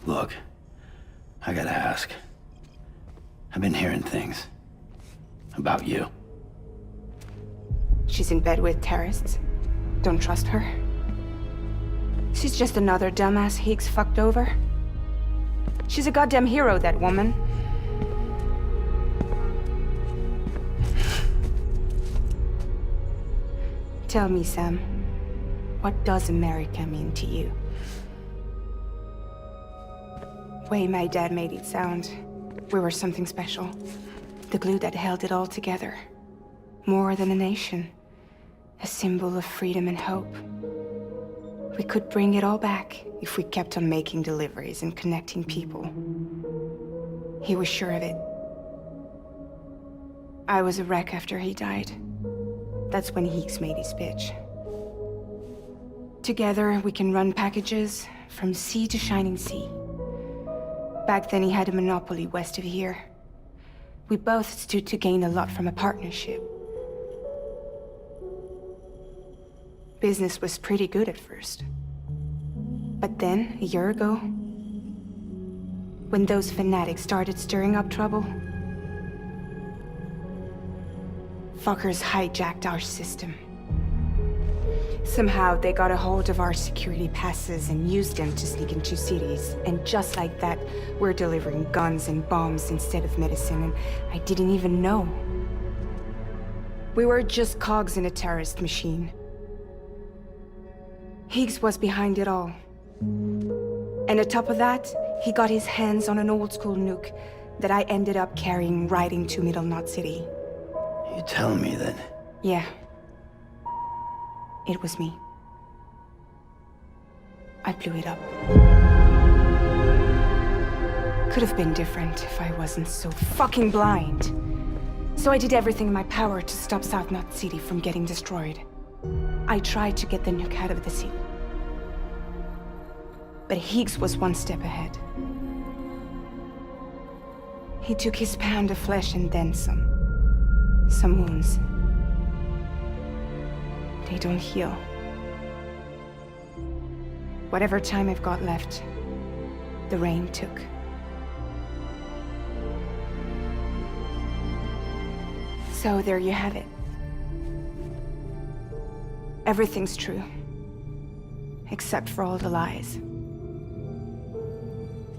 B: Look, I gotta ask. I've been hearing things about you.
K: She's in bed with terrorists. Don't trust her. She's just another dumbass Higgs fucked over. She's a goddamn hero, that woman. Tell me, Sam, what does America mean to you? Way my dad made it sound, we were something special. The glue that held it all together. More than a nation. A symbol of freedom and hope. We could bring it all back if we kept on making deliveries and connecting people. He was sure of it. I was a wreck after he died. That's when Heeks made his pitch. Together, we can run packages from sea to shining sea. Back then, he had a monopoly west of here. We both stood to gain a lot from a partnership. Business was pretty good at first. But then, a year ago, when those fanatics started stirring up trouble, fuckers hijacked our system. Somehow they got a hold of our security passes and used them to sneak into cities. And just like that, we're delivering guns and bombs instead of medicine, and I didn't even know. We were just cogs in a terrorist machine. Higgs was behind it all. And on top of that, he got his hands on an old-school nuke that I ended up carrying right into Middle Knot City.
A: You telling me that?
K: Yeah. It was me. I blew it up. Could have been different if I wasn't so fucking blind. So I did everything in my power to stop South Knot City from getting destroyed. I tried to get the nuke out of the city. But Higgs was one step ahead. He took his pound of flesh and then some. Some wounds. They don't heal. Whatever time I've got left, the rain took. So there you have it. Everything's true. Except for all the lies.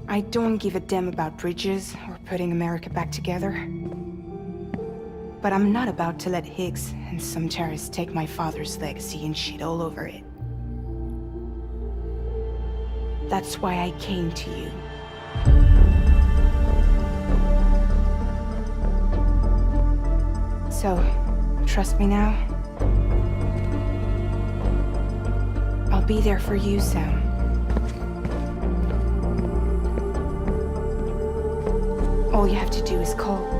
K: I don't give a damn about bridges or putting America back together. But I'm not about to let Higgs and some terrorists take my father's legacy and shit all over it. That's why I came to you. So, trust me now? I'll be there for you, Sam. All you have to do is call.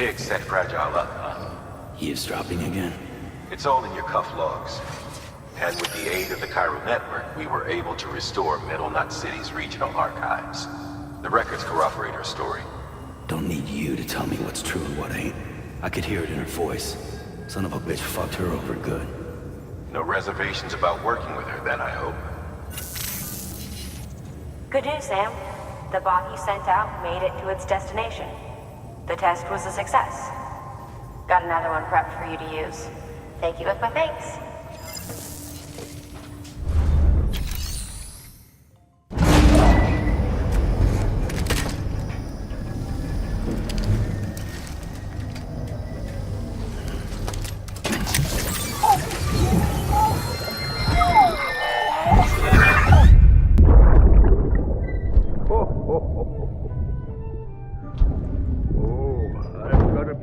D: Higgs set Fragile up, huh?
A: Eavesdropping again?
D: It's all in your cuff logs. And with the aid of the Chiral Network, we were able to restore Middle Knot City's regional archives. The records corroborate her story.
A: Don't need you to tell me what's true and what ain't. I could hear it in her voice. Son of a bitch fucked her over good.
D: No reservations about working with her then, I hope.
E: Good news, Sam. The bot you sent out made it to its destination. The test was a success. Got another one prepped for you to use. Take you with my thanks.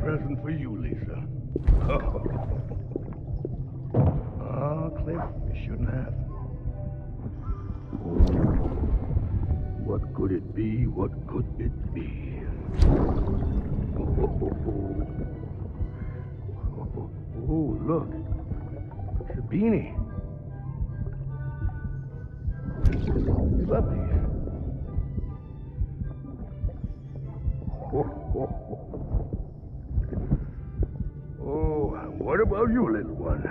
H: present for you, Lisa. Oh, Cliff, you shouldn't have. What could it be? What could it be? Oh, look. It's a beanie. You love these. Oh, what about you, little one?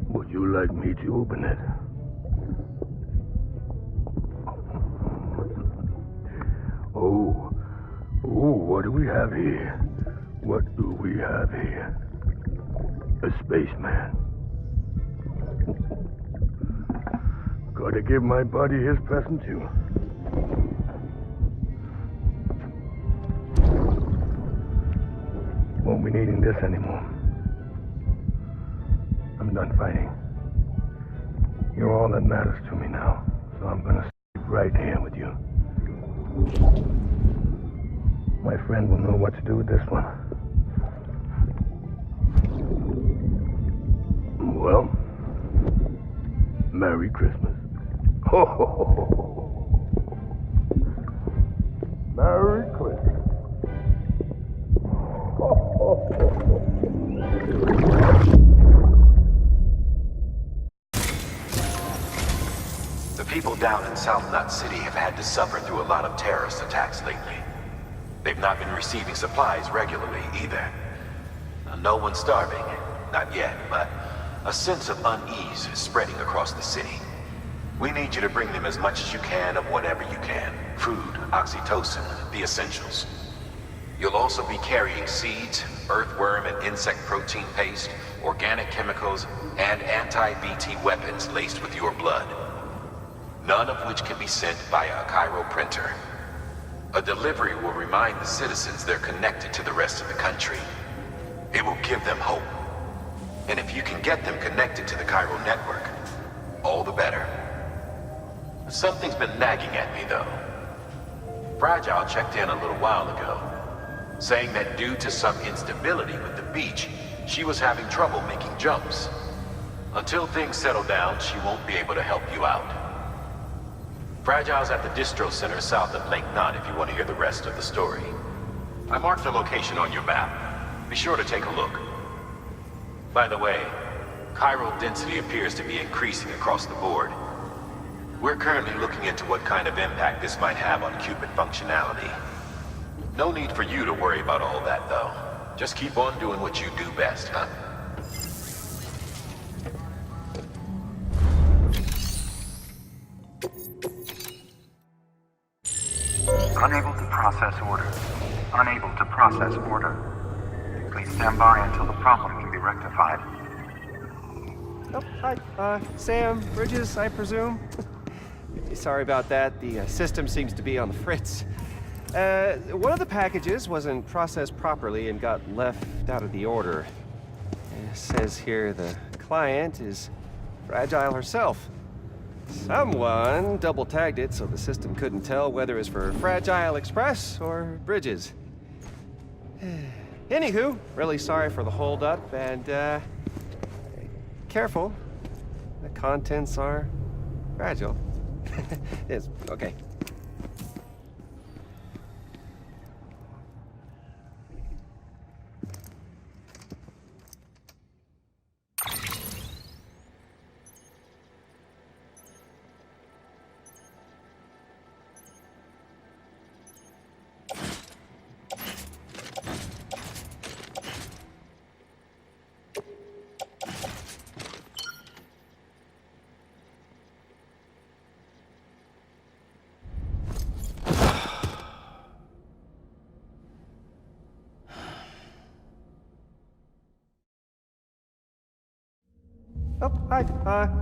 H: Would you like me to open it? Oh, what do we have here? What do we have here? A spaceman. Gotta give my buddy his present too. Won't be needing this anymore. I'm done fighting. You're all that matters to me now, so I'm gonna stay right here with you. My friend will know what to do with this one. Well, Merry Christmas. Ho, ho, ho, ho. Merry Christmas. Ho, ho, ho, ho.
D: The people down in South Knot City have had to suffer through a lot of terrorist attacks lately. They've not been receiving supplies regularly either. No one's starving, not yet, but a sense of unease is spreading across the city. We need you to bring them as much as you can of whatever you can. Food, oxytocin, the essentials. You'll also be carrying seeds, earthworm and insect protein paste, organic chemicals, and anti-BT weapons laced with your blood. None of which can be sent via a Cairo printer. A delivery will remind the citizens they're connected to the rest of the country. It will give them hope. And if you can get them connected to the Cairo network, all the better. Something's been nagging at me, though. Fragile checked in a little while ago, saying that due to some instability with the beach, she was having trouble making jumps. Until things settle down, she won't be able to help you out. Fragile's at the distro center south of Lake Knot if you want to hear the rest of the story. I marked the location on your map. Be sure to take a look. By the way, chiral density appears to be increasing across the board. We're currently looking into what kind of impact this might have on Cupid functionality. No need for you to worry about all that, though. Just keep on doing what you do best, huh?
J: Unable to process order. Unable to process order. Please stand by until the problem can be rectified.
Q: Oh, hi. Sam, Bridges, I presume? Sorry about that. The system seems to be on the fritz. One of the packages wasn't processed properly and got left out of the order. It says here the client is Fragile herself. Someone double-tagged it so the system couldn't tell whether it's for Fragile Express or Bridges. Anywho, really sorry for the hold-up, and, careful. The contents are fragile. Yes, okay. Oh, hi.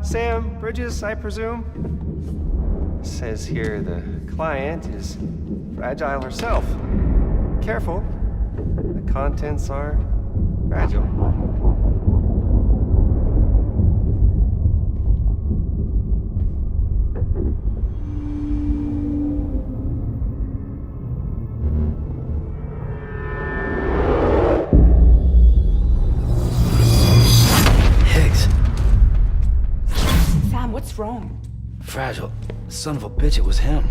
Q: Sam, Bridges, I presume? Says here the client is Fragile herself. Careful. The contents are fragile.
K: Sam, what's wrong?
B: Fragile. Son of a bitch, it was him.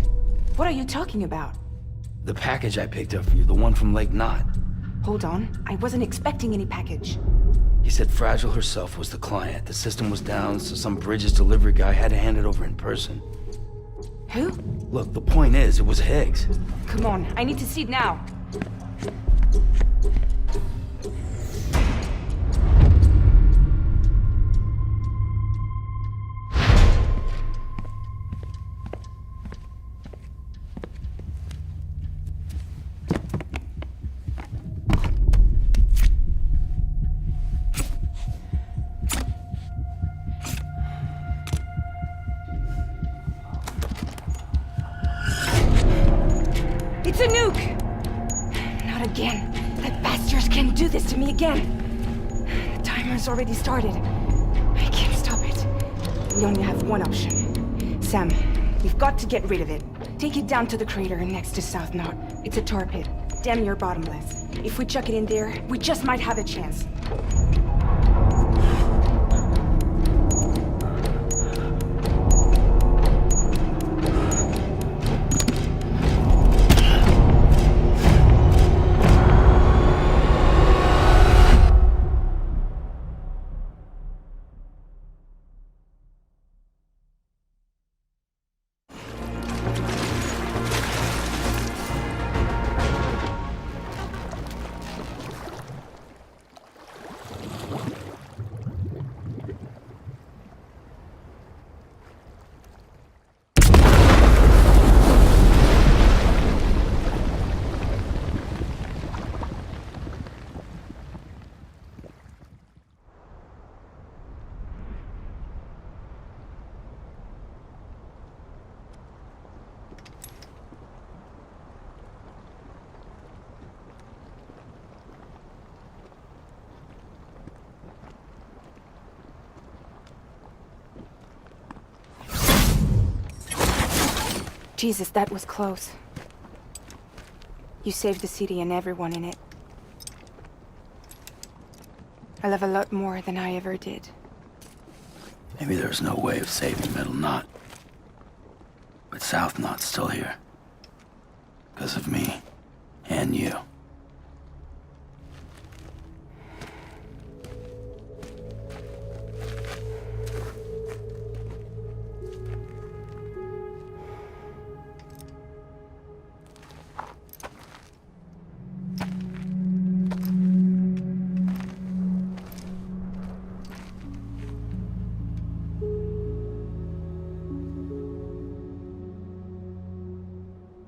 K: What are you talking about?
B: The package I picked up for you, the one from Lake Knot.
K: Hold on, I wasn't expecting any package.
B: He said Fragile herself was the client. The system was down, so some Bridges delivery guy had to hand it over in person.
K: Who?
B: Look, the point is, it was Higgs.
K: Come on, I need to see it now. It's a nuke! Not again. That bastards can't do this to me again. The timer's already started. I can't stop it. We only have one option. Sam, we've got to get rid of it. Take it down to the crater next to South Knot. It's a tar pit. Damn near bottomless. If we chuck it in there, we just might have a chance. Jesus, that was close. You saved the city and everyone in it. I love a lot more than I ever did.
B: Maybe there's no way of saving Middle Knot. But South Knot's still here. Because of me. And you.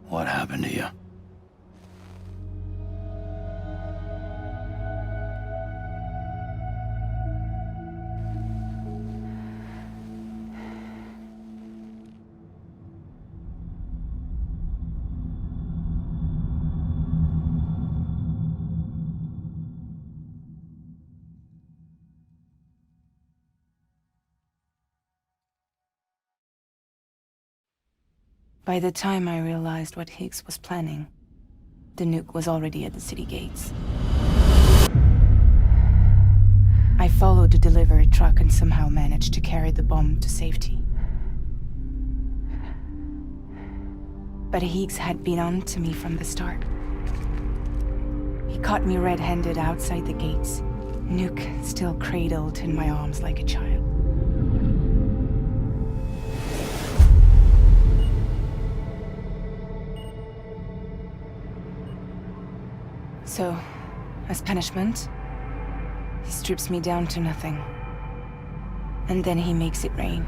B: What happened to you?
K: By the time I realized what Higgs was planning, the nuke was already at the city gates. I followed the delivery truck and somehow managed to carry the bomb to safety. But Higgs had been on to me from the start. He caught me red-handed outside the gates, nuke still cradled in my arms like a child. So, as punishment, he strips me down to nothing. And then he makes it rain.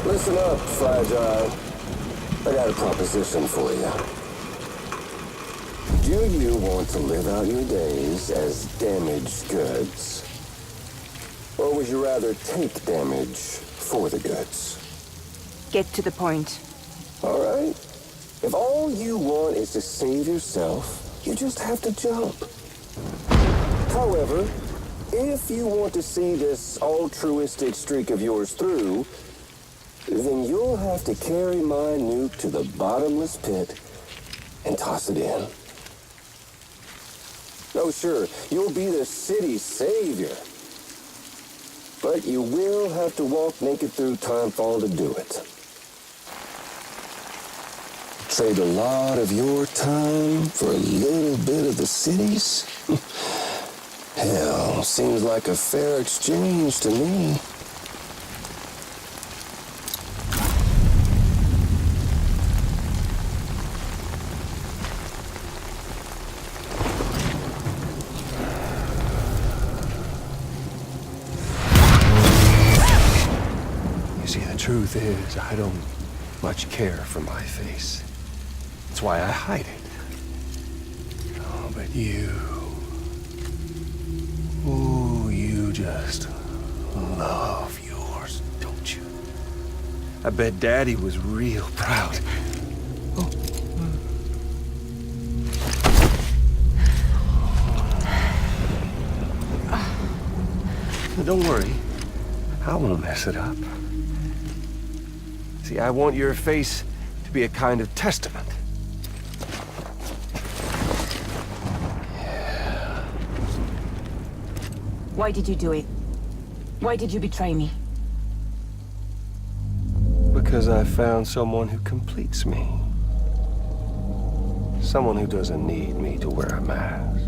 C: Listen up, Fragile. I got a proposition for you. Do you want to live out your days as damaged goods? Or would you rather take damage for the goods?
K: Get to the point.
C: All right. If all you want is to save yourself, you just have to jump. However, if you want to see this altruistic streak of yours through, then you'll have to carry my nuke to the bottomless pit and toss it in. Oh, sure, you'll be the city's savior. But you will have to walk naked through Timefall to do it. Trade a lot of your time for a little bit of the city's? Hell, seems like a fair exchange to me.
I: You see, the truth is, I don't much care for my face. That's why I hide it. Oh, but you... Ooh, you just love yours, don't you? I bet Daddy was real proud. Oh. Don't worry. I won't mess it up. See, I want your face to be a kind of testament.
K: Why did you do it? Why did you betray me?
I: Because I found someone who completes me. Someone who doesn't need me to wear a mask.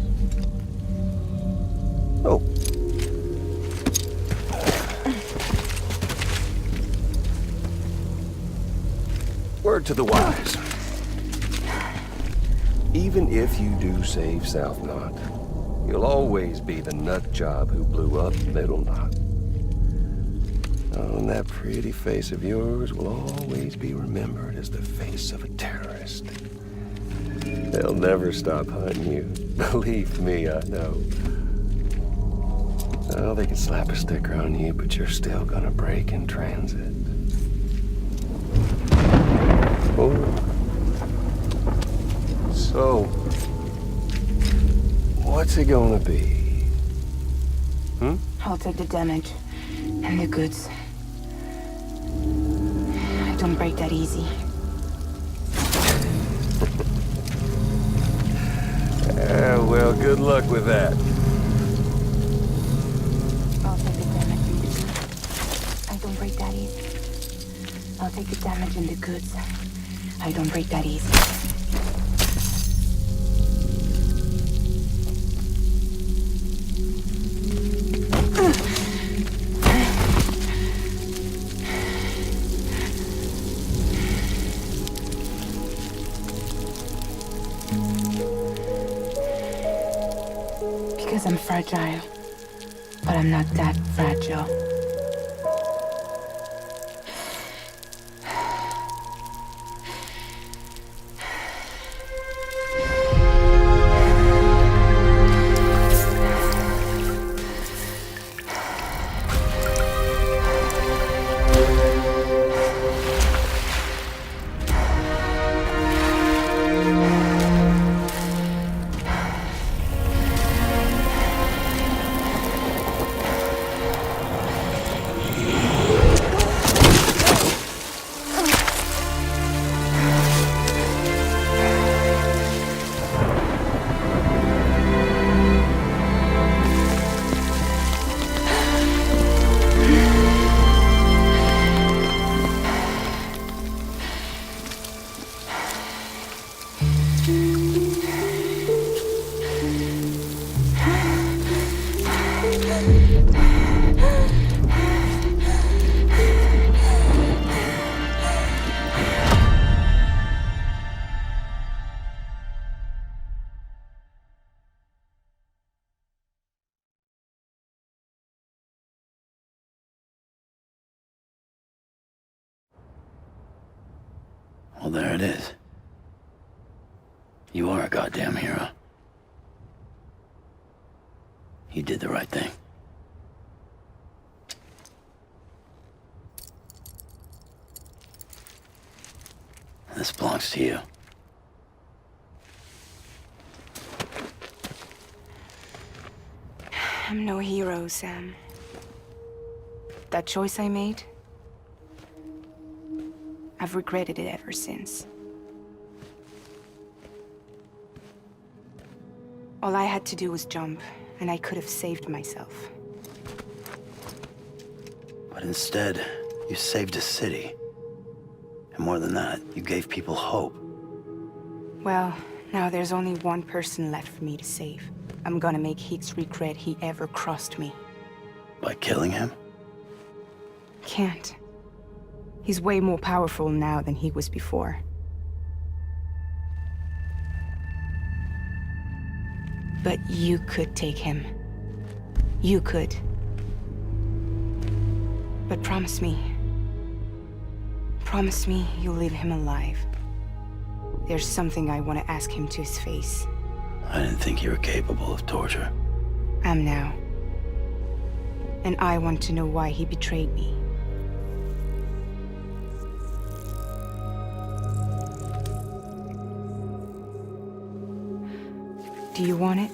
I: Oh. Word to the wise. Even if you do save South Knot, you'll always be the nut job who blew up Middle Knot. Oh, and that pretty face of yours will always be remembered as the face of a terrorist. They'll never stop hunting you. Believe me, I know. Oh, they can slap a sticker on you, but you're still gonna break in transit. Oh. So, what's it gonna be?
K: I'll take the damage and the goods. I don't break that easy.
I: Well, good luck with that.
K: I'll take the damage. I don't break that easy. I'll take the damage and the goods. I don't break that easy. Because I'm fragile, but I'm not that fragile.
B: Well, there it is. You are a goddamn hero. You did the right thing. This belongs to you.
K: I'm no hero, Sam. That choice I made, I've regretted it ever since. All I had to do was jump, and I could have saved myself.
B: But instead, you saved a city. And more than that, you gave people hope.
K: Well, now there's only one person left for me to save. I'm gonna make Hicks regret he ever crossed me.
B: By killing him?
K: Can't. He's way more powerful now than he was before. But you could take him. You could. But promise me. Promise me you'll leave him alive. There's something I want to ask him to his face.
B: I didn't think you were capable of torture.
K: Am now. And I want to know why he betrayed me. Do you want it?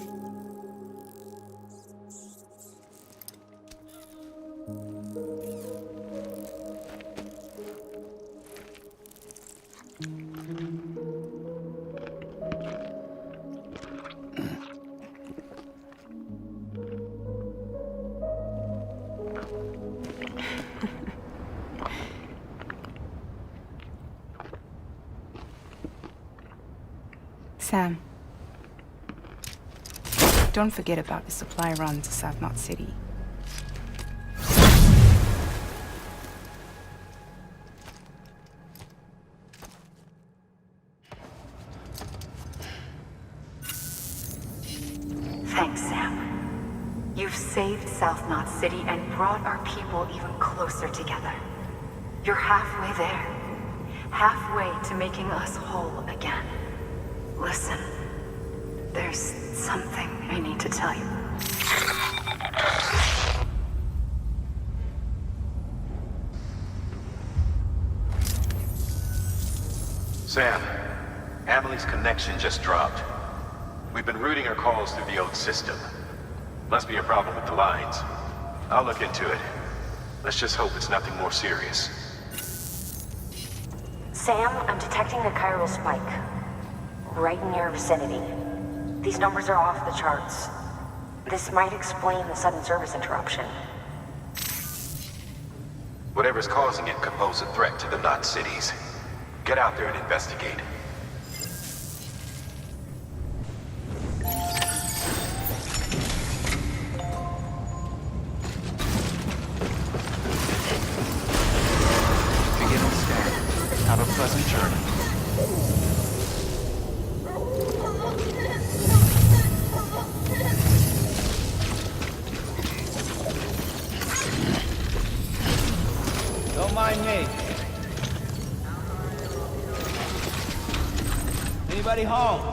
K: Sam. Don't forget about the supply run to South Knot City.
T: Thanks, Sam. You've saved South Knot City and brought our people even closer together. You're halfway there. Halfway to making us whole again. Listen. There's something I need to tell you.
D: Sam, Emily's connection just dropped. We've been routing her calls through the old system. Must be a problem with the lines. I'll look into it. Let's just hope it's nothing more serious.
E: Sam, I'm detecting a chiral spike. Right in your vicinity. These numbers are off the charts. This might explain the sudden service interruption.
D: Whatever's causing it could pose a threat to the Knot cities. Get out there and investigate.
J: Begin the scan. Have a pleasant journey.
R: Don't mind me. Anybody home?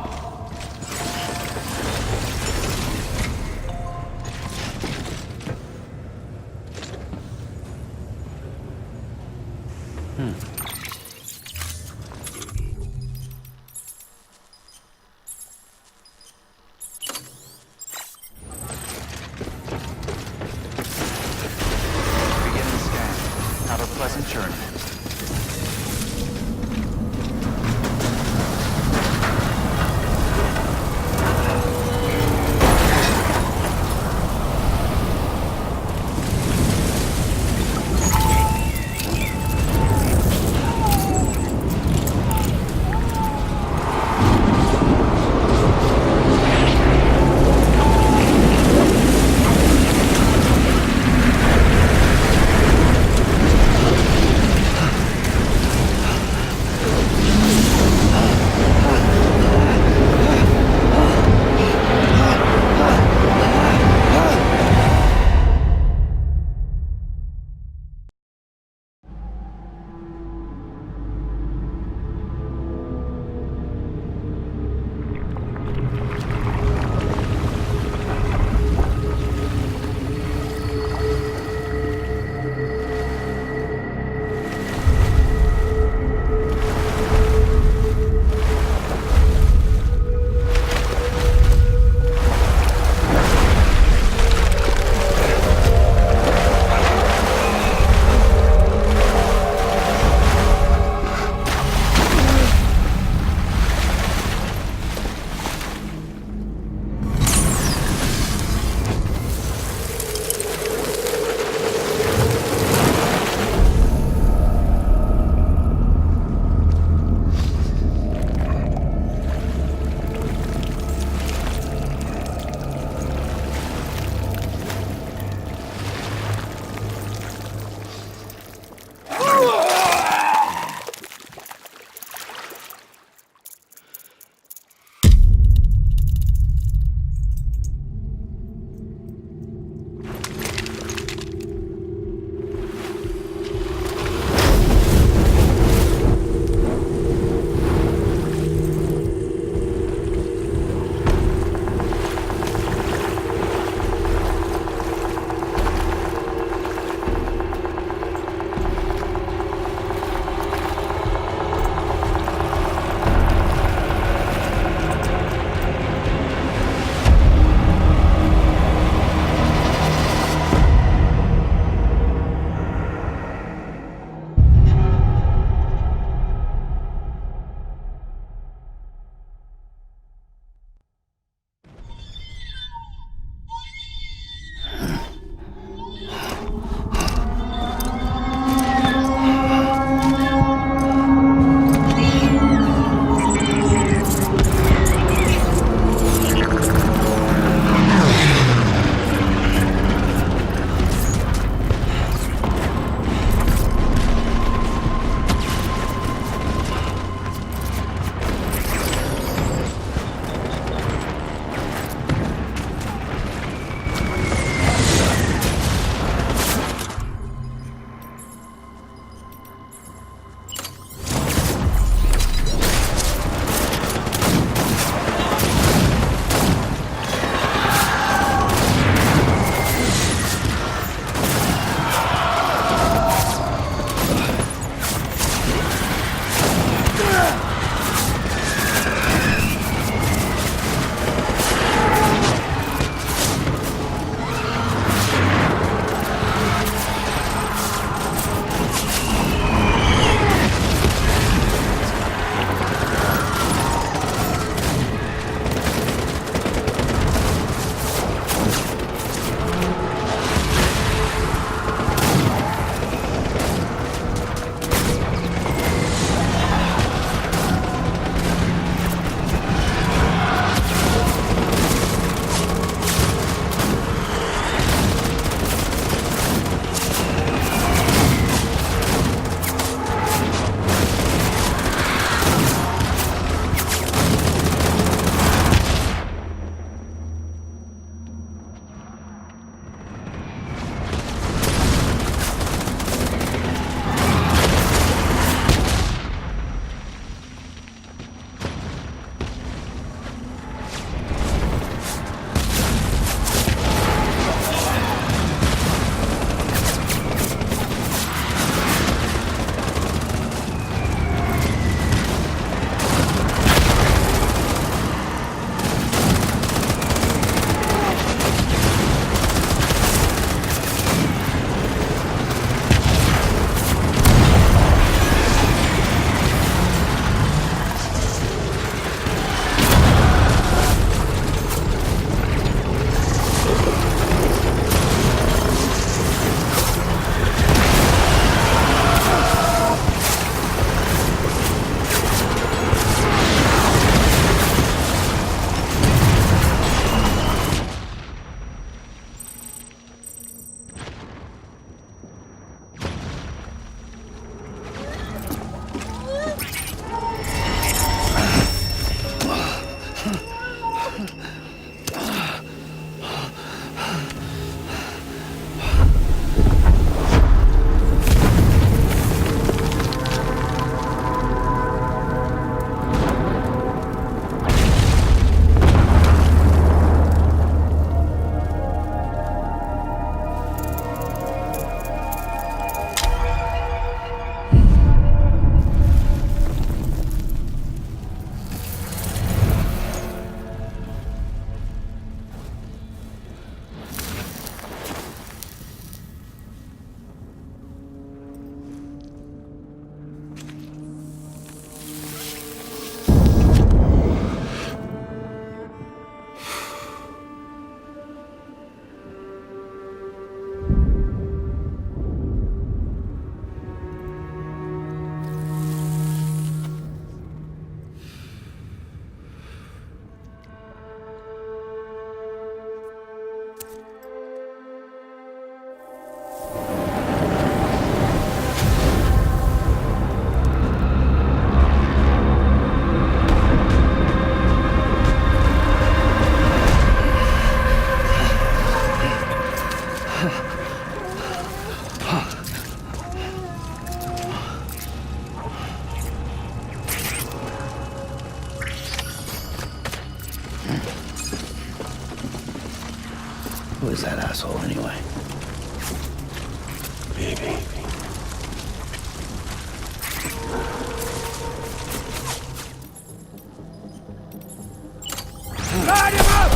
B: is that asshole anyway?
H: Baby.
R: Light him up!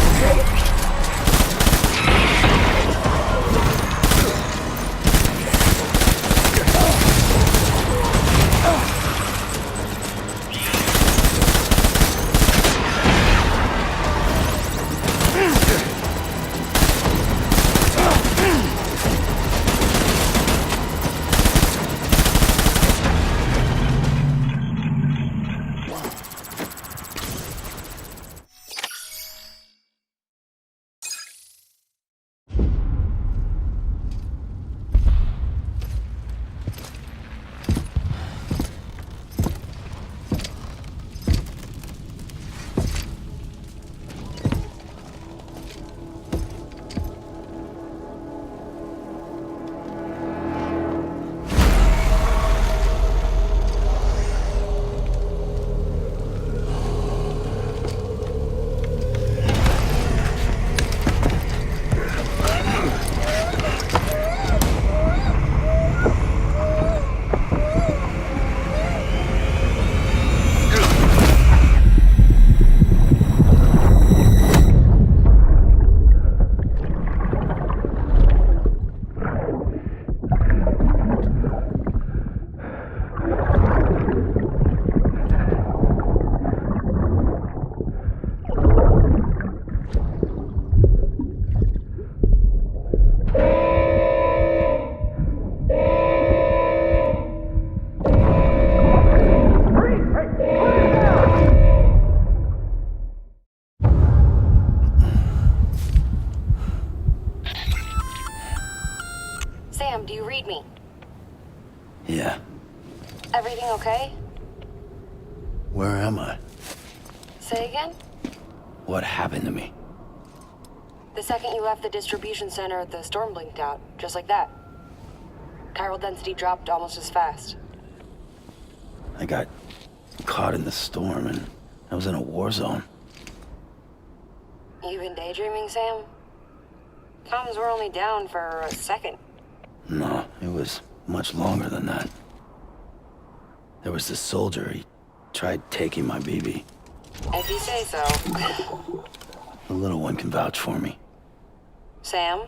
G: Sam, do you read me?
B: Yeah.
G: Everything okay?
B: Where am I?
G: Say again?
B: What happened to me?
G: The second you left the distribution center, the storm blinked out, just like that. Chiral density dropped almost as fast.
B: I got caught in the storm and I was in a war zone.
G: You been daydreaming, Sam? Comms were only down for a second.
B: No, it was much longer than that. There was this soldier, he tried taking my BB.
G: If you say so.
B: The little one can vouch for me.
G: Sam?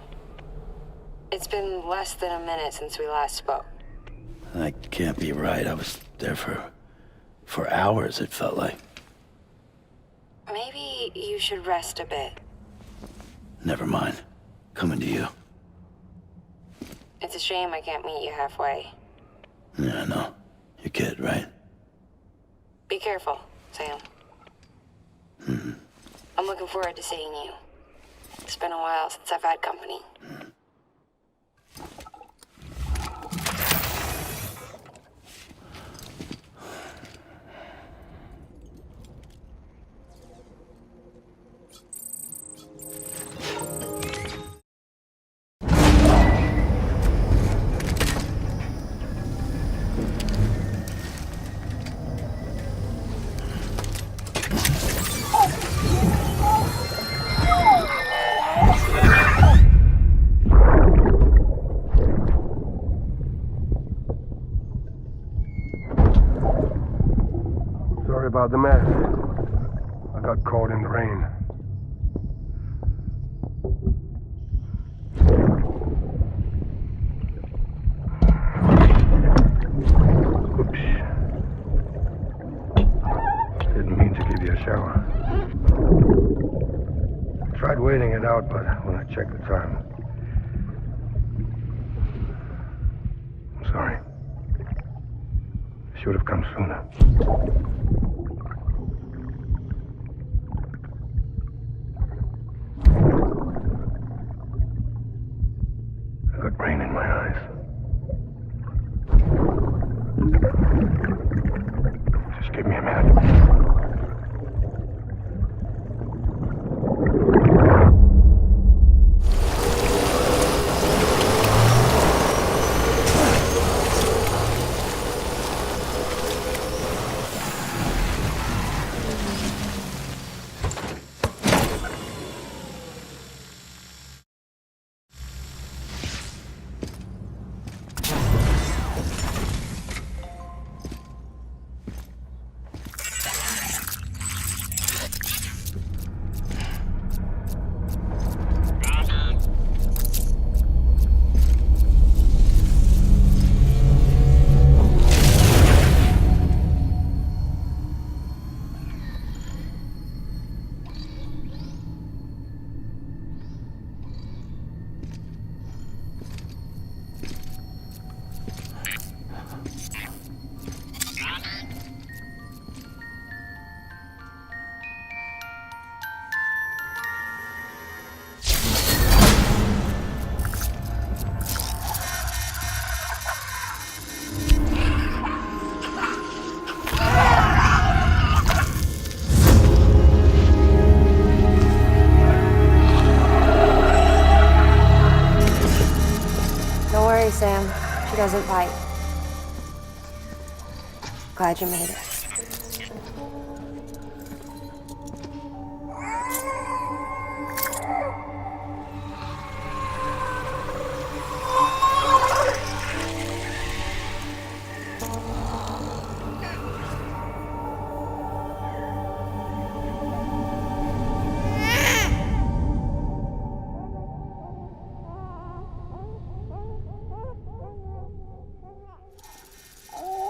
G: It's been less than a minute since we last spoke.
B: That can't be right. I was there for hours, it felt like.
G: Maybe you should rest a bit.
B: Never mind. Coming to you.
G: It's a shame I can't meet you halfway.
B: Yeah, I know. Your kid, right?
G: Be careful, Sam.
B: Mm-hmm.
G: I'm looking forward to seeing you. It's been a while since I've had company.
H: Sorry about the mess. I got caught in the rain. Oops. Didn't mean to give you a shower. Tried waiting it out, but when I checked the time... I'm sorry. Should have come sooner.
K: Bye. Glad you made it.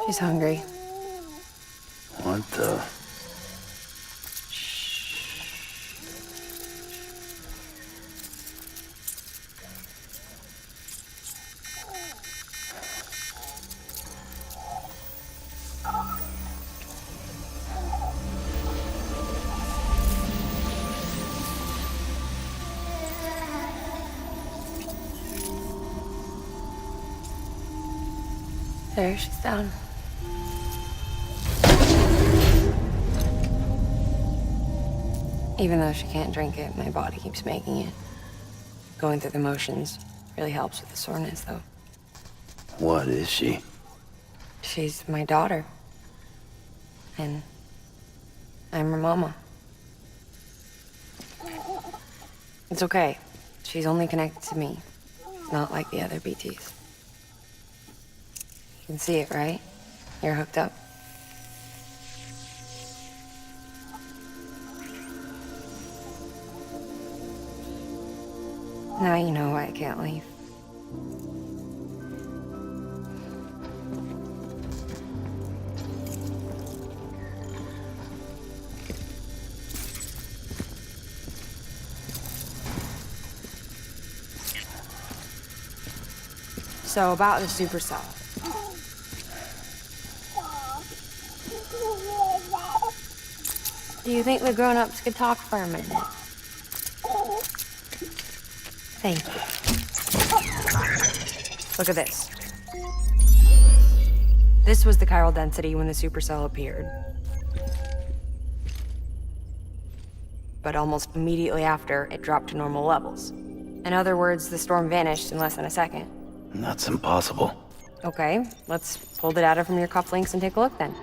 G: She's hungry.
B: What the?
K: There, she's down.
G: Even though she can't drink it, my body keeps making it. Going through the motions really helps with the soreness, though.
B: What is she?
G: She's my daughter. And I'm her mama. It's okay. She's only connected to me, not like the other BTs. You can see it, right? You're hooked up. Now you know why I can't leave. So about the supercell. Do you think the grown-ups could talk for a minute? Thank you. Look at this. This was the chiral density when the supercell appeared. But almost immediately after, it dropped to normal levels. In other words, the storm vanished in less than a second.
B: That's impossible.
G: Okay, let's pull the data from your cufflinks and take a look then.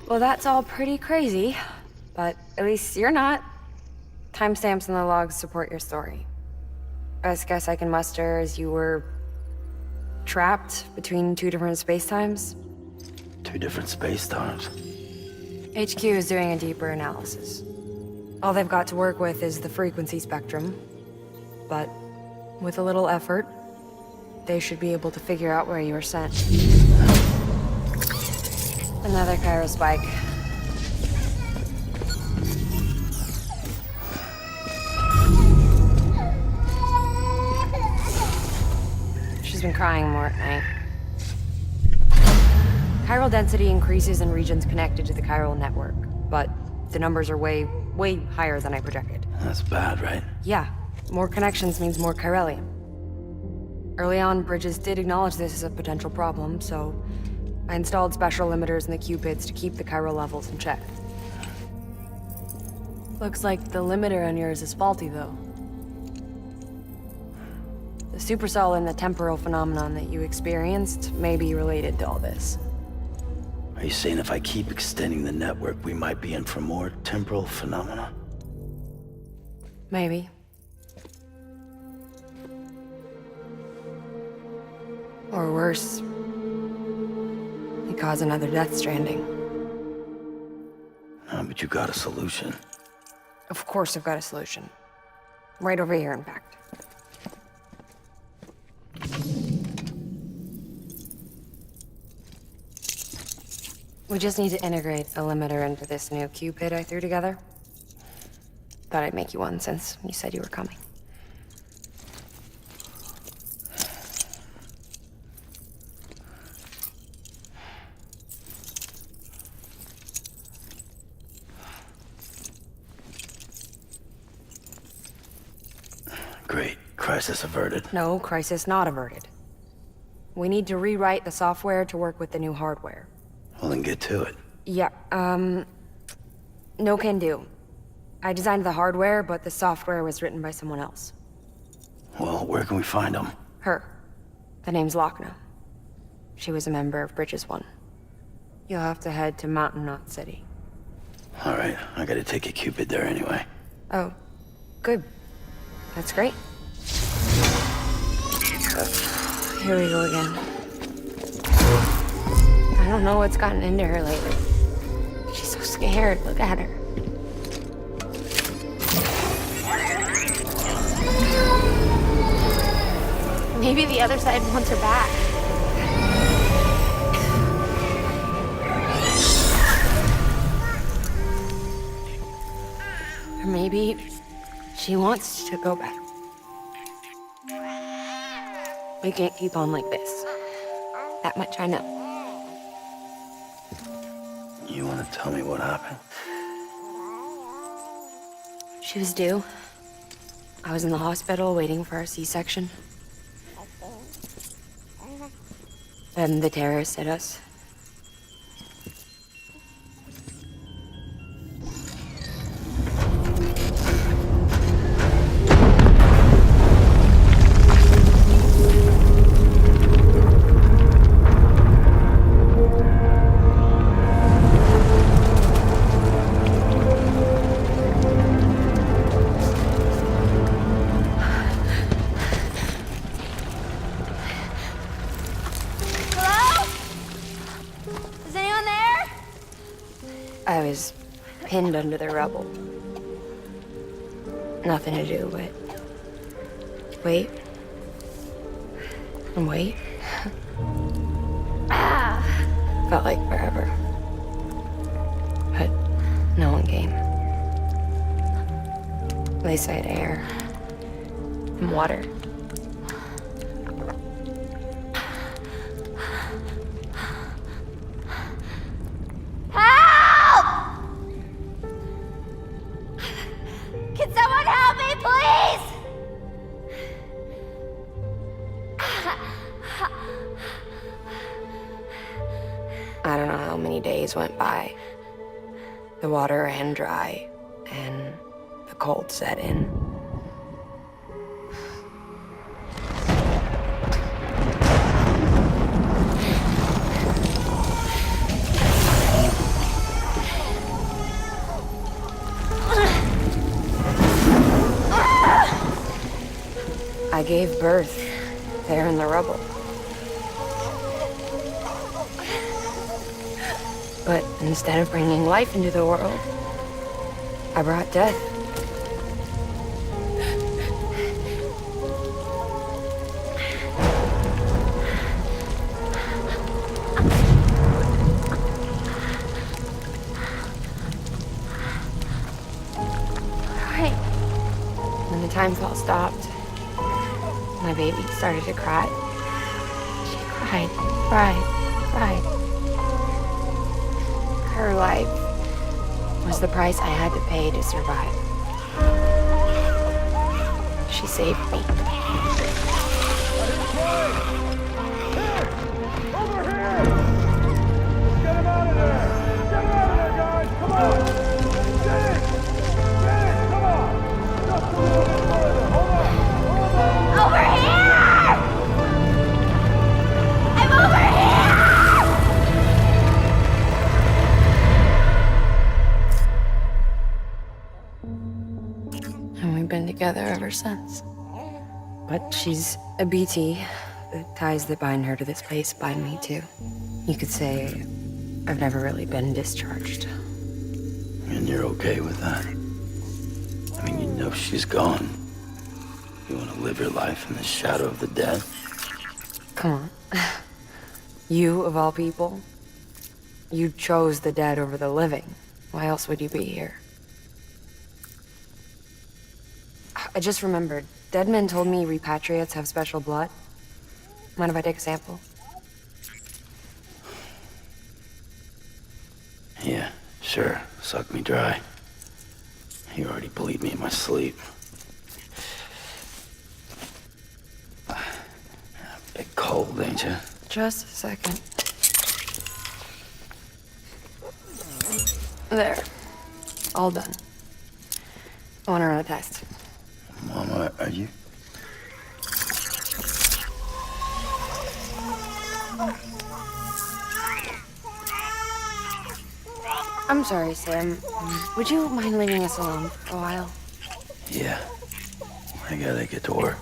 G: Well, that's all pretty crazy, but at least you're not. Timestamps in the logs support your story. Best guess I can muster is you were trapped between two different spacetimes.
B: Two different space-times.
G: HQ is doing a deeper analysis. All they've got to work with is the frequency spectrum, but with a little effort, they should be able to figure out where you were sent. Another chiral spike. She's been crying more at night. Chiral density increases in regions connected to the chiral network, but the numbers are way higher than I projected.
B: That's bad, right?
G: Yeah, more connections means more chiralium. Early on, Bridges did acknowledge this as a potential problem, so I installed special limiters in the cupids to keep the chiral levels in check. Looks like the limiter on yours is faulty, though. The supercell and the temporal phenomenon that you experienced may be related to all this.
B: Are you saying if I keep extending the network, we might be in for more temporal phenomena?
G: Maybe. Or worse, you cause another Death Stranding.
B: But you got a solution.
G: Of course I've got a solution. Right over here, in fact. We just need to integrate a limiter into this new Cupid I threw together. Thought I'd make you one since you said you were coming.
B: Great. Crisis averted.
G: No, crisis not averted. We need to rewrite the software to work with the new hardware.
B: Well, then get to it.
G: Yeah,
K: No can do. I designed the hardware, but the software was written by someone else.
B: Well, where can we find them?
K: Her. The name's Lochna. She was a member of Bridges 1. You'll have to head to Mountain Knot City.
B: Alright, I gotta take a Cupid there anyway.
K: Oh, good. That's great. Here we go again. I don't know what's gotten into her lately. She's so scared. Look at her. Maybe the other side wants her back. Or maybe she wants to go back. We can't keep on like this. That much I know.
B: You wanna tell me what happened?
K: She was due. I was in the hospital waiting for our C-section. Then the terrorists hit us. I was pinned under the rubble. Nothing to do but wait and wait. Felt like forever. But no one came. They said air and water. I don't know how many days went by. The water ran dry, and the cold set in. I gave birth there in the rubble. But instead of bringing life into the world, I brought death. Right. When the time clock stopped, my baby started to cry. She cried, cried, cried. Her life was the price I had to pay to survive. She saved me.
R: Over here! Get him out of there! Get him out of there, guys! Come on! Get it! Get it! Come on! Just a little bit further. Hold on! Hold on! Over here! I'm over here!
K: And we've been together ever since. But she's a BT. The ties that bind her to this place bind me too. You could say I've never really been discharged.
B: And you're okay with that? I mean, you know she's gone. You want to live your life in the shadow of the dead?
K: Come on. You, of all people, you chose the dead over the living. Why else would you be here? I just remembered. Dead men told me repatriates have special blood. Mind if I take a sample?
B: Yeah, sure. Suck me dry. You already bleed me in my sleep. Bit cold, ain't you?
K: Just a second. There. All done. I want to run a test.
B: Mama, are you?
K: I'm sorry, Sam. Would you mind leaving us alone for a while?
B: Yeah. I gotta get to work.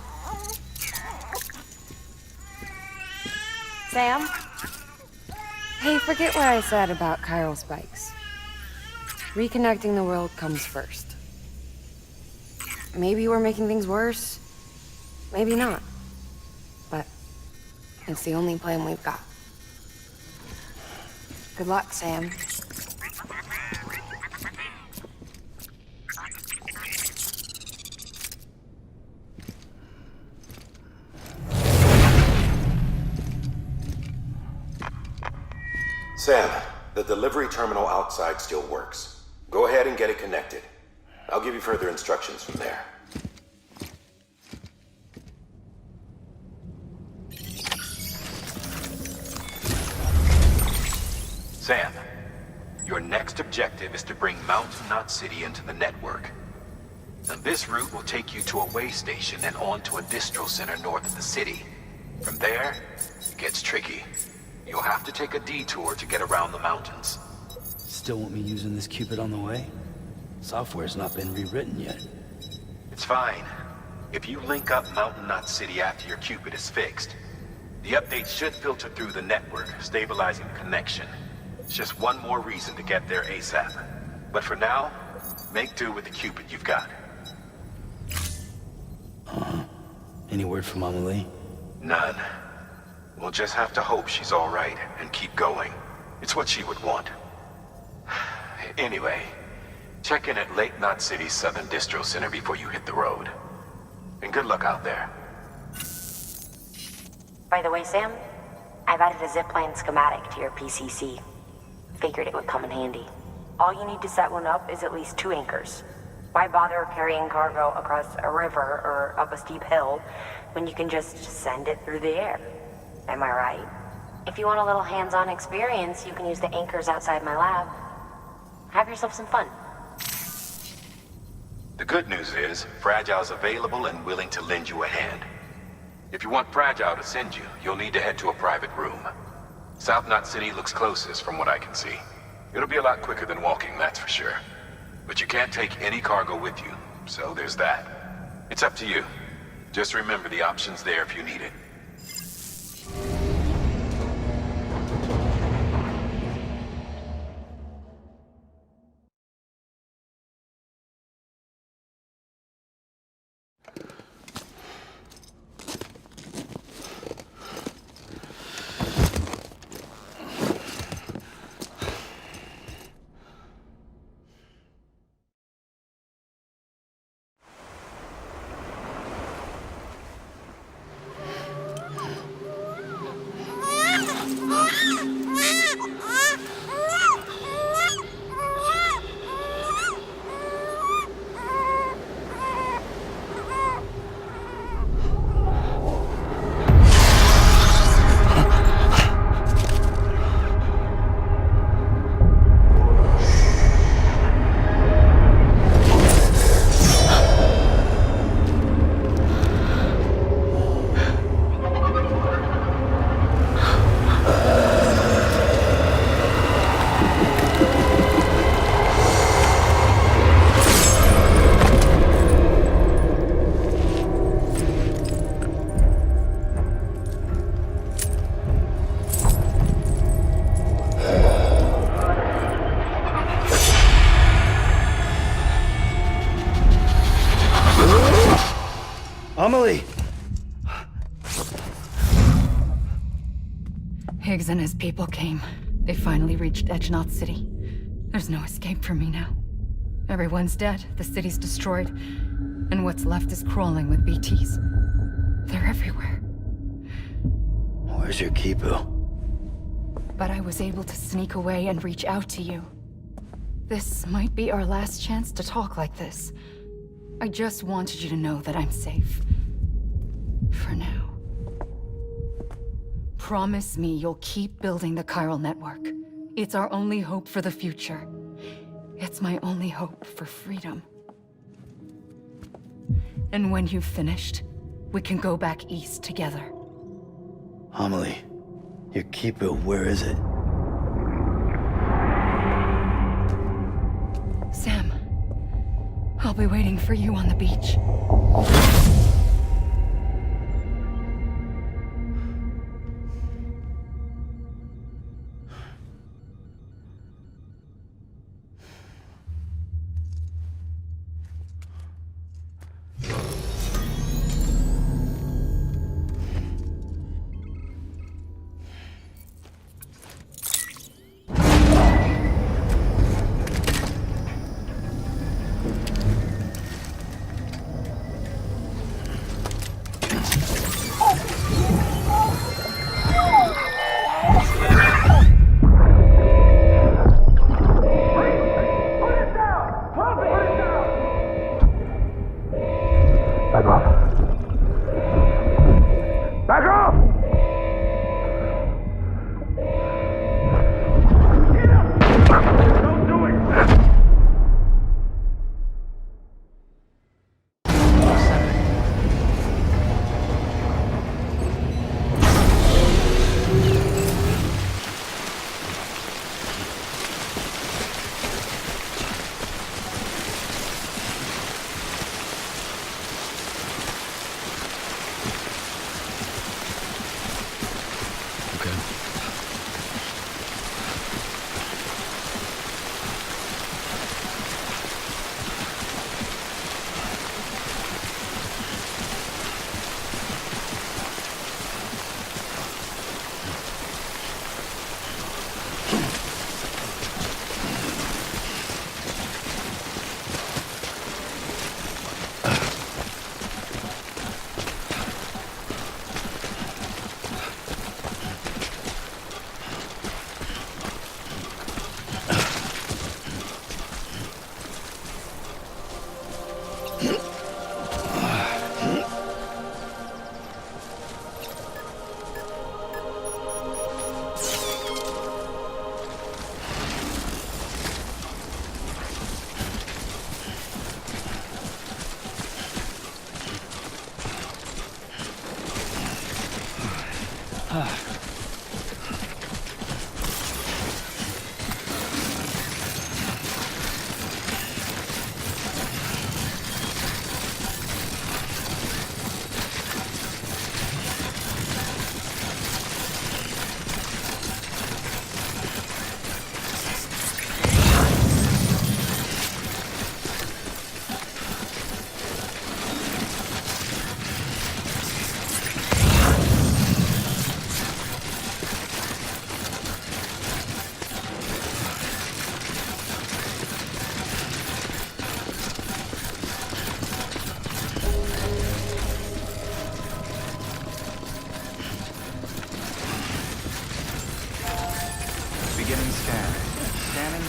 K: Sam? Hey, forget what I said about chiral spikes. Reconnecting the world comes first. Maybe we're making things worse. Maybe not. But it's the only plan we've got. Good luck, Sam.
D: Sam, the delivery terminal outside still works. Go ahead and get it connected. I'll give you further instructions from there. Sam, your next objective is to bring Mountain Knot City into the network. Now, this route will take you to a way station and on to a distro center north of the city. From there, it gets tricky. You'll have to take a detour to get around the mountains.
B: Still want me using this Cupid on the way? Software's not been rewritten yet.
D: It's fine. If you link up Mountain Knot City after your Cupid is fixed, the updates should filter through the network, stabilizing the connection. It's just one more reason to get there ASAP. But for now, make do with the Cupid you've got.
B: Any word from Mama Lee?
D: None. We'll just have to hope she's all right and keep going. It's what she would want. Anyway, check in at Lake Knot City's Southern Distro Center before you hit the road. And good luck out there.
E: By the way, Sam, I've added a zipline schematic to your PCC. Figured it would come in handy. All you need to set one up is at least 2 anchors. Why bother carrying cargo across a river or up a steep hill when you can just send it through the air? Am I right? If you want a little hands-on experience, you can use the anchors outside my lab. Have yourself some fun.
D: The good news is, Fragile's available and willing to lend you a hand. If you want Fragile to send you, you'll need to head to a private room. South Knot City looks closest from what I can see. It'll be a lot quicker than walking, that's for sure. But you can't take any cargo with you, so there's that. It's up to you. Just remember the option's there if you need it.
B: Amelie!
G: Higgs and his people came. They finally reached Edge Knot City. There's no escape for me now. Everyone's dead, the city's destroyed, and what's left is crawling with BTs. They're everywhere.
B: Where's your Kipu?
G: But I was able to sneak away and reach out to you. This might be our last chance to talk like this. I just wanted you to know that I'm safe. For now. Promise me you'll keep building the chiral network. It's our only hope for the future. It's my only hope for freedom. And when you've finished, we can go back east together.
B: Amelie, your keeper, where is it?
G: Sam, I'll be waiting for you on the beach.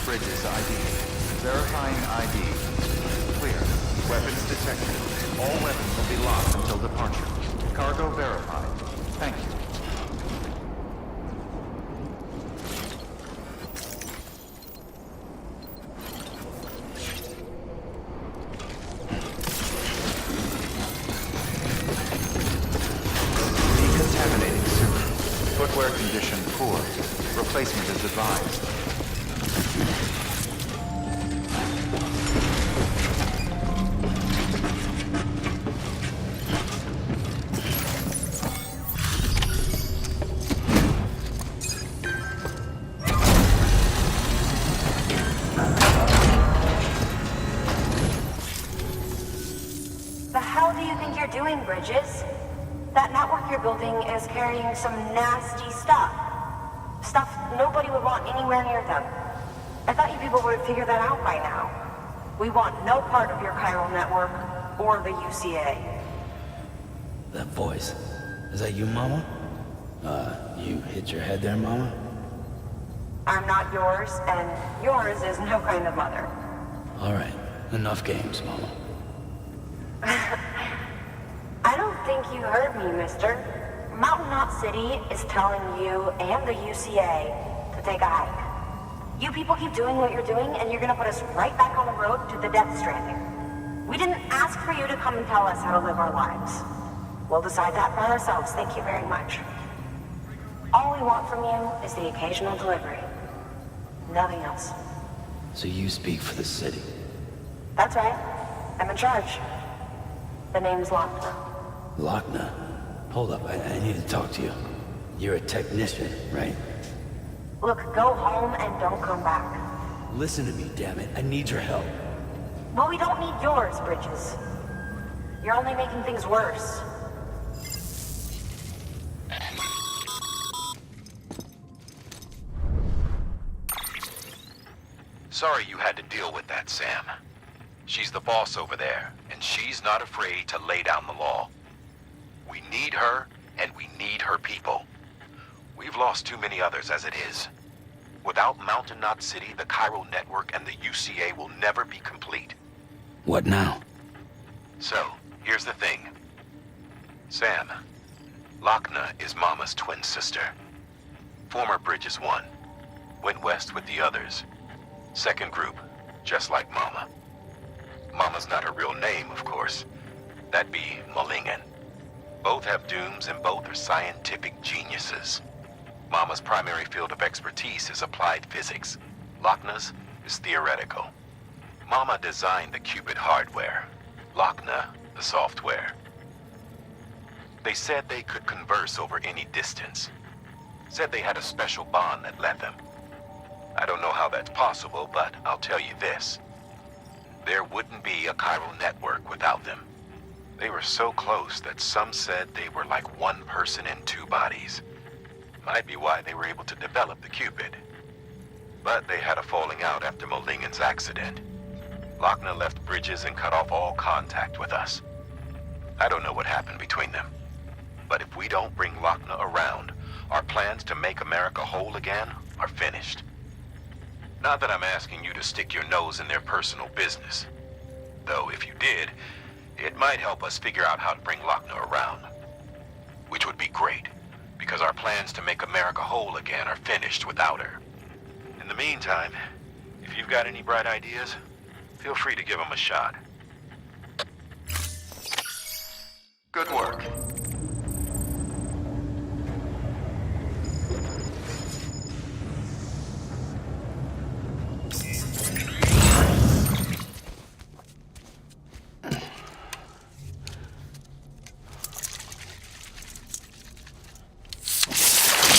J: Bridges ID. Verifying ID. Clear. Weapons detected. All weapons will be locked until departure. Cargo verified. Thank you. Decontaminating suit. Footwear condition poor. Replacement is advised.
E: Bridges. That network you're building is carrying some nasty stuff. Stuff nobody would want anywhere near them. I thought you people would have figured that out by now. We want no part of your chiral network or the UCA.
B: That voice. Is that you, Mama? You hit your head there, Mama?
E: I'm not yours, and yours is no kind of mother.
B: All right. Enough games, Mama.
E: I don't think you heard me, mister. Mountain Knot City is telling you and the UCA to take a hike. You people keep doing what you're doing, and you're gonna put us right back on the road to the Death Stranding. We didn't ask for you to come and tell us how to live our lives. We'll decide that for ourselves, thank you very much. All we want from you is the occasional delivery. Nothing else.
B: So you speak for the city?
E: That's right. I'm in charge. The name's Lochner.
B: Lochner? Hold up, I need to talk to you. You're a technician, right?
E: Look, go home and don't come back.
B: Listen to me, damn it. I need your help.
E: Well, we don't need yours, Bridges. You're only making things worse.
D: Sorry you had to deal with that, Sam. She's the boss over there, and she's not afraid to lay down the law. We need her, and we need her people. We've lost too many others as it is. Without Mountain Knot City, the Cairo Network, and the UCA will never be complete.
B: What now?
D: So, here's the thing. Sam, Lochner is Mama's twin sister. Former Bridges 1. Went west with the others. Second group, just like Mama. Mama's not her real name, of course. That'd be Malingen. Both have dooms and both are scientific geniuses. Mama's primary field of expertise is applied physics. Lochner's is theoretical. Mama designed the qubit hardware. Lochner, the software. They said they could converse over any distance. Said they had a special bond that led them. I don't know how that's possible, but I'll tell you this. There wouldn't be a Cairo network without them. They were so close that some said they were like one person in two bodies. Might be why they were able to develop the qubit. But they had a falling out after Molingen's accident. Lochner left Bridges and cut off all contact with us. I don't know what happened between them. But if we don't bring Lochner around, our plans to make America whole again are finished. Not that I'm asking you to stick your nose in their personal business. Though if you did, it might help us figure out how to bring Lochner around. Which would be great, because our plans to make America whole again are finished without her. In the meantime, if you've got any bright ideas, feel free to give them a shot. Good work.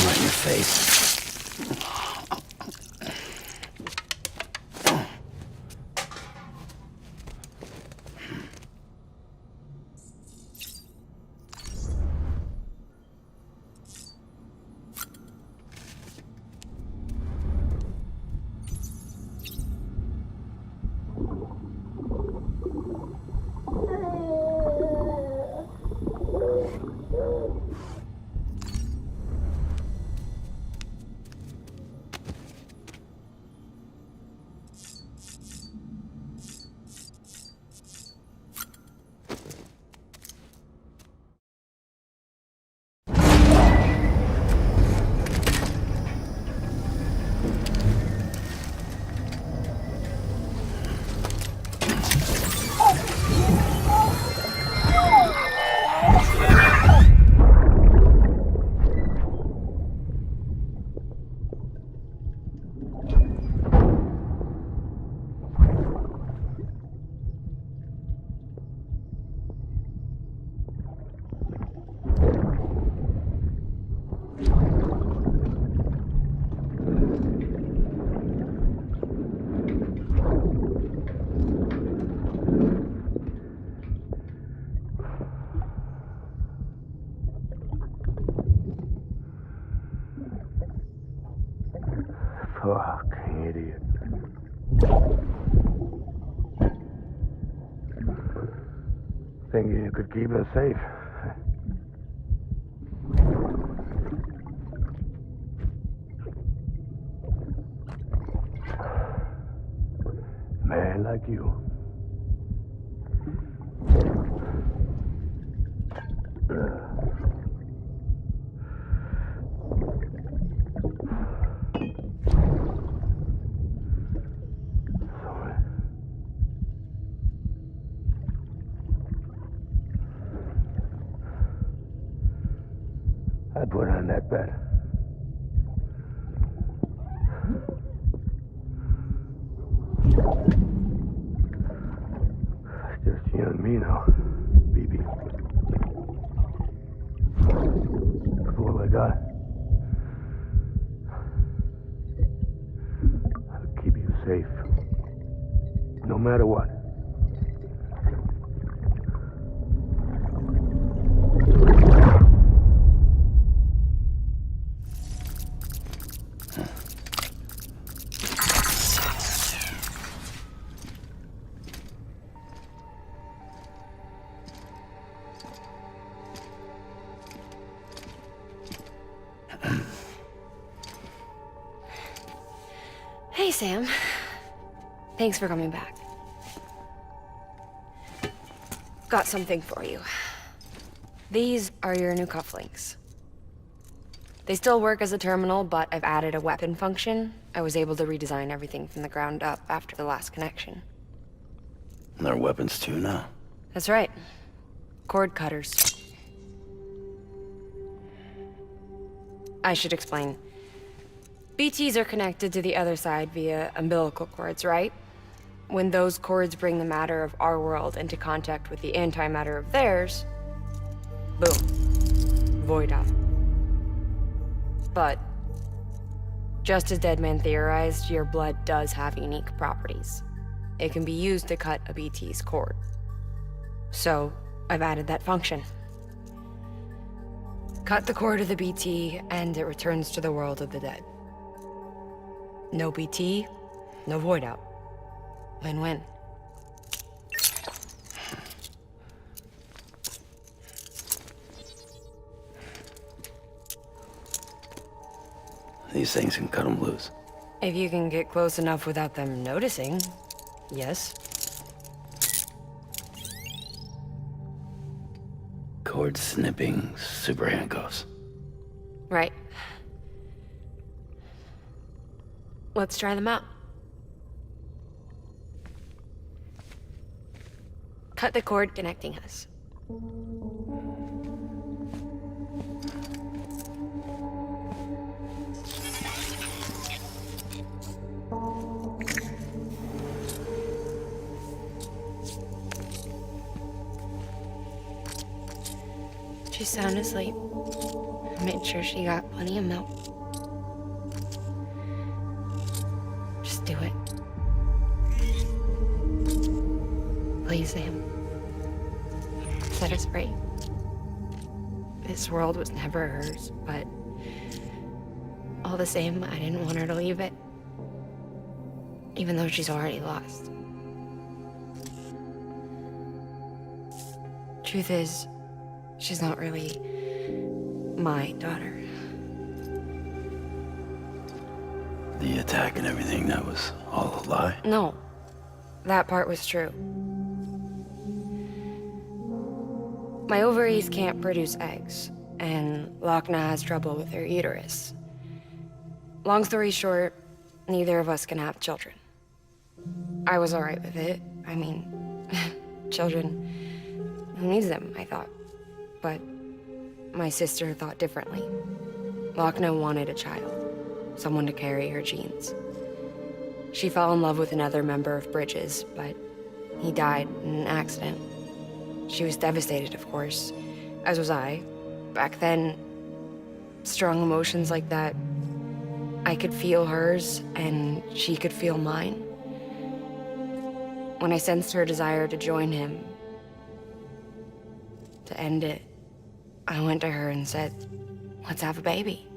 B: Right in your face.
H: Fucking idiot. Thinking you could keep us safe. Man like you. I put on that bet. It's just you and me now, BB. That's all I got. I'll keep you safe. No matter what.
O: Hey, Sam. Thanks for coming back. Got something for you. These are your new cufflinks. They still work as a terminal, but I've added a weapon function. I was able to redesign everything from the ground up after the last connection.
B: And they're weapons too now?
O: That's right. Cord cutters. I should explain. BTs are connected to the other side via umbilical cords, right? When those cords bring the matter of our world into contact with the antimatter of theirs, boom, void out. But, just as Deadman theorized, your blood does have unique properties. It can be used to cut a BT's cord. So, I've added that function. Cut the cord of the BT, and it returns to the world of the dead. No BT, no void out. Win-win.
B: These things can cut them loose.
O: If you can get close enough without them noticing, yes.
B: Cord snipping super handcuffs.
O: Right. Let's try them out. Cut the cord connecting us. She's sound asleep. I made sure she got plenty of milk. Just do it. Please, Sam. Set us free. This world was never hers, but all the same, I didn't want her to leave it. Even though she's already lost. Truth is, she's not really my daughter.
B: The attack and everything, that was all a lie?
O: No, that part was true. My ovaries can't produce eggs, and Lochna has trouble with her uterus. Long story short, neither of us can have children. I was alright with it. I mean, children, who needs them, I thought. But my sister thought differently. Lochna wanted a child, someone to carry her genes. She fell in love with another member of Bridges, but he died in an accident. She was devastated, of course, as was I. Back then, strong emotions like that, I could feel hers, and she could feel mine. When I sensed her desire to join him, to end it, I went to her and said, let's have a baby.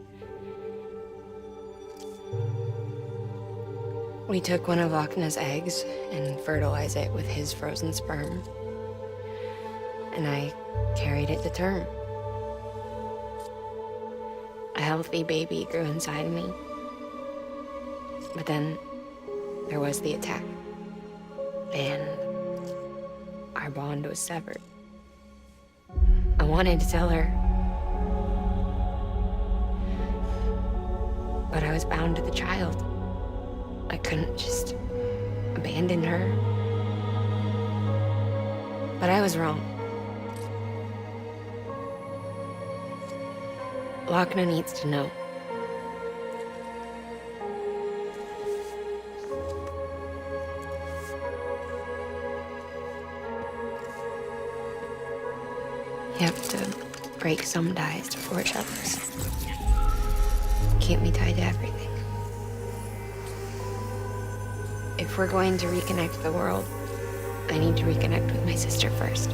O: We took one of Lochna's eggs and fertilized it with his frozen sperm. And I carried it to term. A healthy baby grew inside me. But then there was the attack. And our bond was severed. I wanted to tell her. But I was bound to the child. I couldn't just abandon her. But I was wrong. Lochner needs to know. You have to break some ties to forge others. Keep me tied to everything. If we're going to reconnect the world, I need to reconnect with my sister first.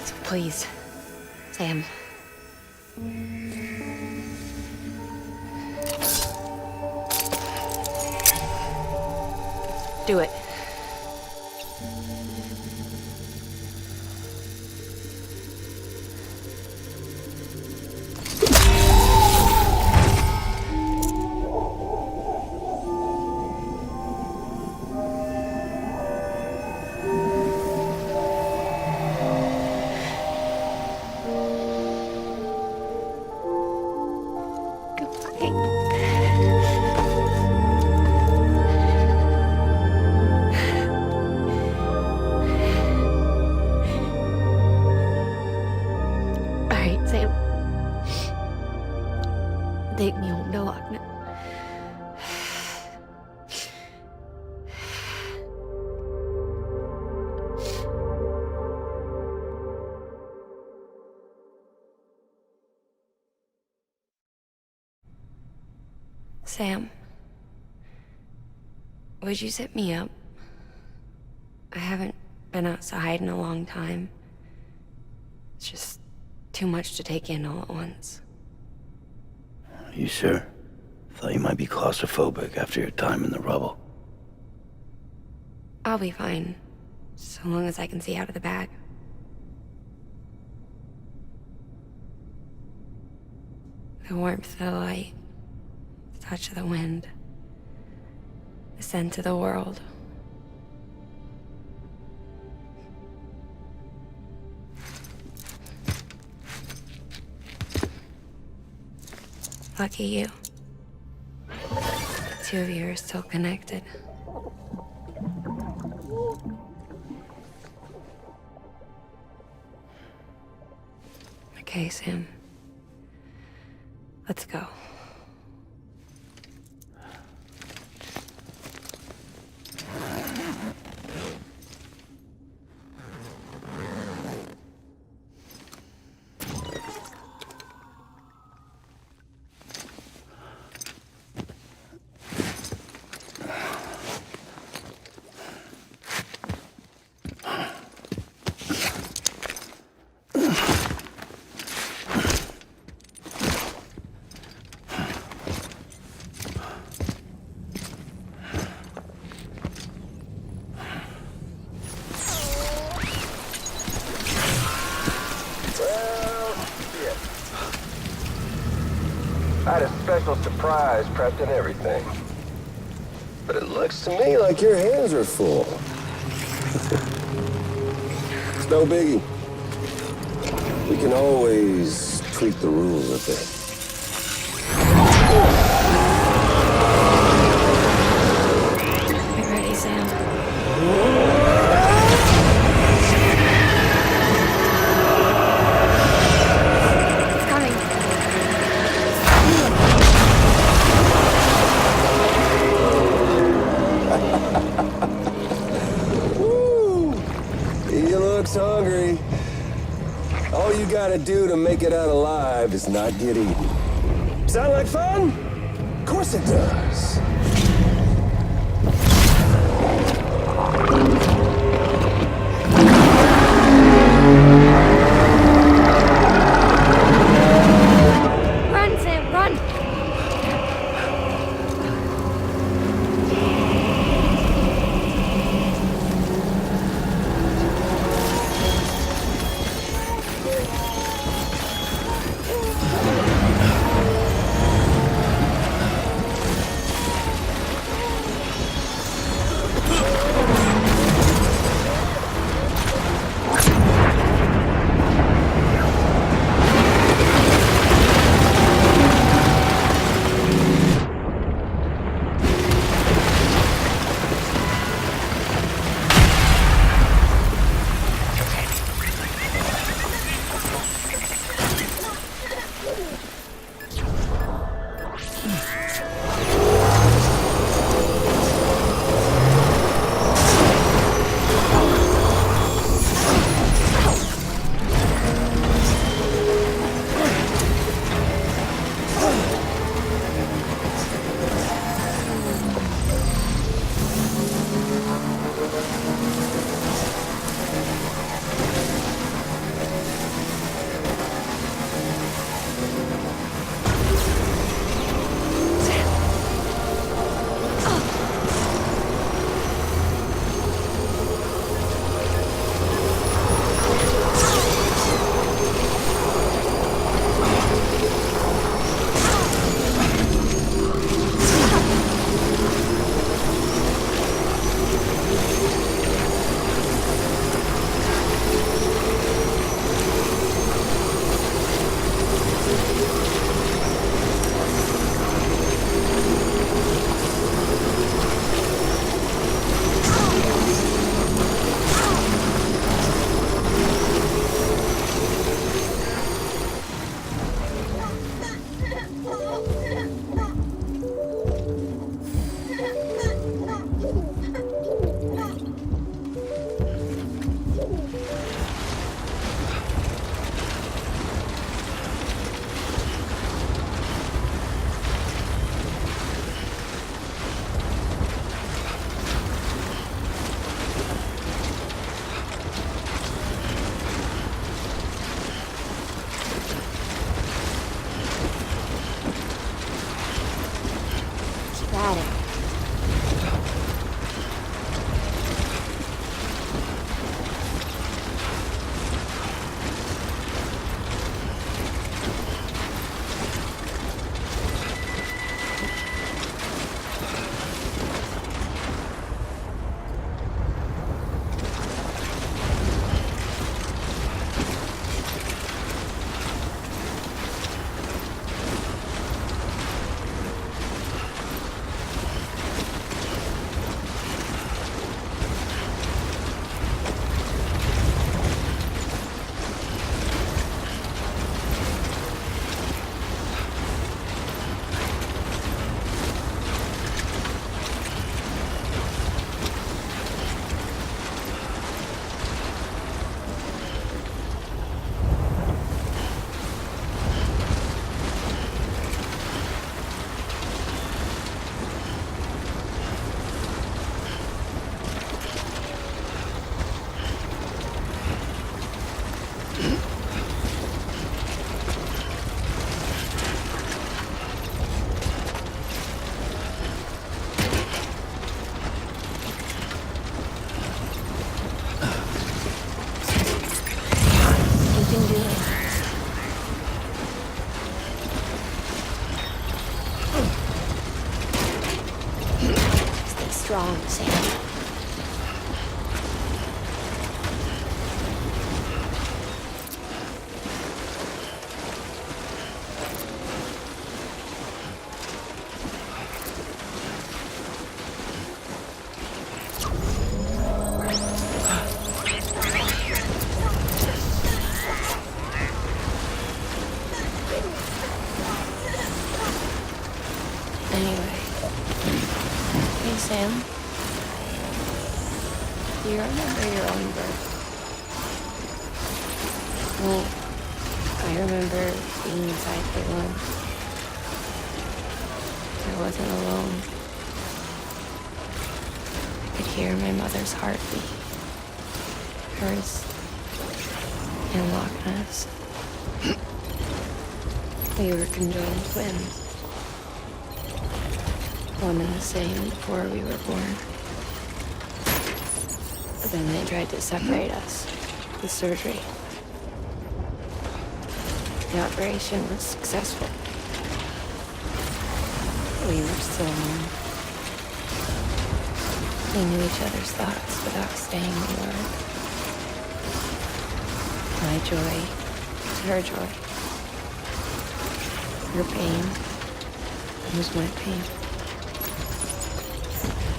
O: So please, Sam. Do it. Take me home to Lochner. Sam, would you set me up? I haven't been outside in a long time. It's just too much to take in all at once.
B: You sure? Thought you might be claustrophobic after your time in the rubble.
O: I'll be fine, so long as I can see out of the bag. The warmth of the light, the touch of the wind, the scent of the world. Lucky you. The two of you are still connected. Okay, Sam. Let's go.
I: I had a special surprise prepped and everything. But it looks to me like your hands are full. It's no biggie. We can always tweak the rules a bit.
O: Get ready, Sam.
I: Hungry. All you gotta do to make it out alive is not get eaten. Sound like fun? Of course it does.
O: Run, Sam, run! Do you remember your own birth? Me, I remember being inside the womb. I wasn't alone. I could hear my mother's heartbeat. Hers and Loch Ness. We were conjoined twins. One and the same before we were born. But then they tried to separate us with surgery. The operation was successful. We were still one. We knew each other's thoughts without saying a word. My joy was her joy. Her pain was my pain.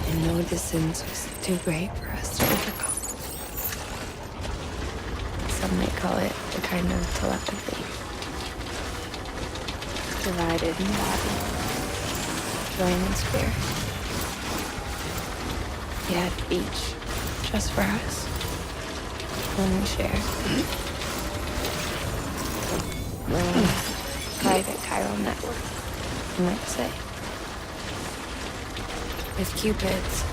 O: And no distance was too great for us to overcome. Some might call it a kind of telepathy. Divided in body, joined in spirit. Yet each just for us. One we shared. Private chiral network, you might say. With Cupids,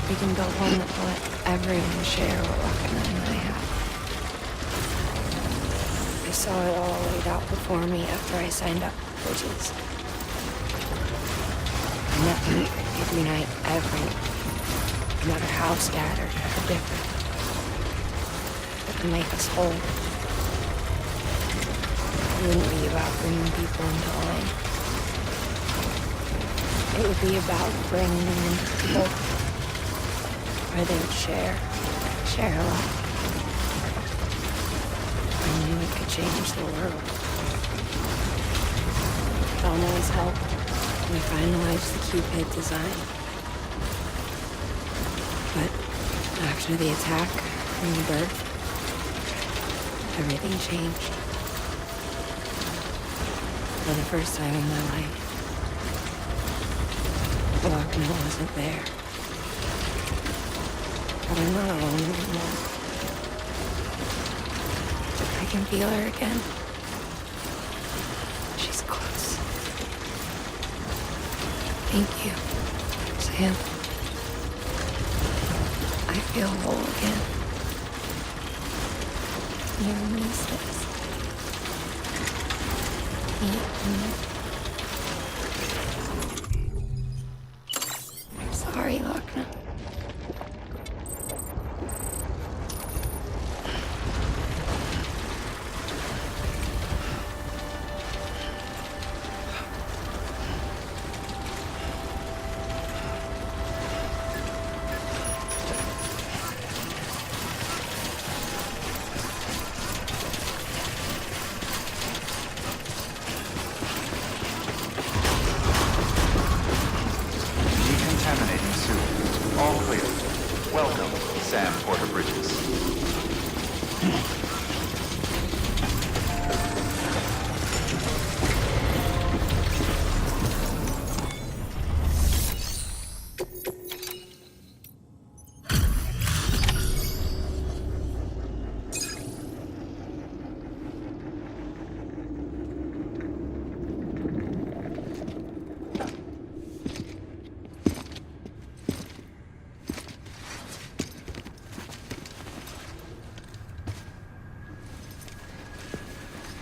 O: we can build one that will let everyone share what Lochner and I have. I saw it all laid out before me after I signed up for Bridges. A network that could unite everyone, no matter how scattered or different. That would make us whole. It wouldn't be about bringing people into line. It would be about bringing them into people where they would share a lot. I knew it could change the world. Donald's help, we finalized the Cupid design. But after the attack and the birth, everything changed. For the first time in my life, Lochner wasn't there. But I'm not alone anymore. I can feel her again. She's close. Thank you, Sam. I feel whole again. You miss this. I'm sorry, Lochner.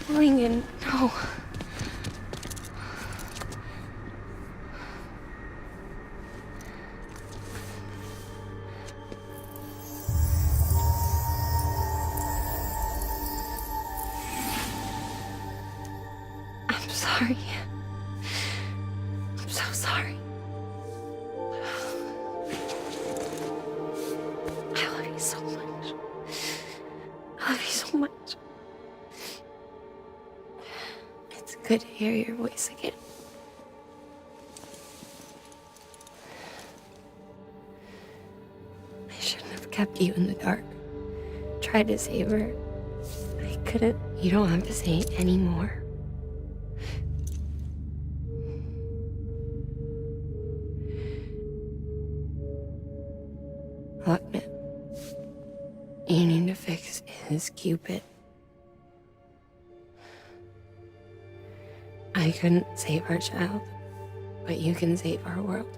O: Lincoln, no. I'm sorry. I'm so sorry. I love you so much. I love you so much. Good to hear your voice again. I shouldn't have kept you in the dark. Tried to save her. I couldn't. You don't have to say it anymore. Lochner, You need to fix his Cupid. I couldn't save our child, but you can save our world.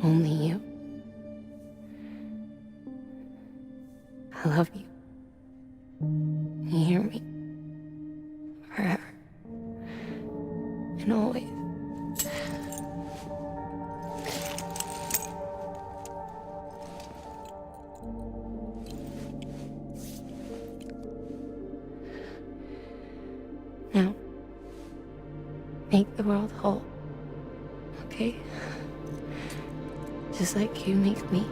O: Only you. I love you. You hear me? Forever. And always. Now, make the world whole, okay? Just like you make me.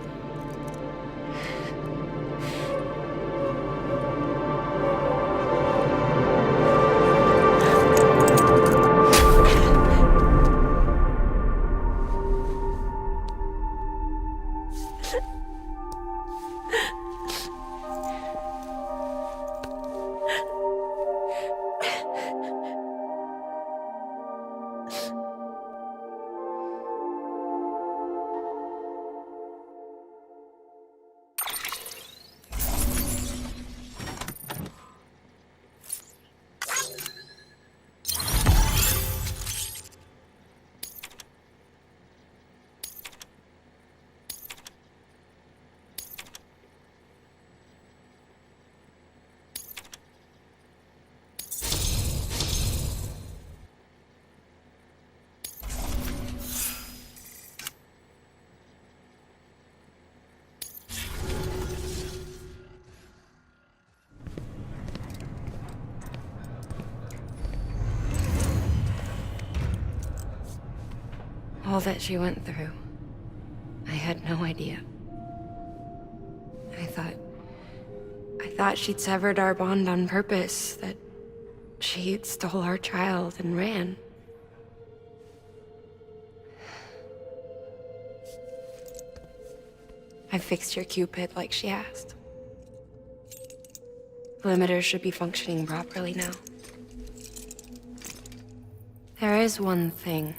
O: All that she went through, I had no idea. I thought she'd severed our bond on purpose, that she stole our child and ran. I fixed your Cupid like she asked. The limiter should be functioning properly now. There is one thing.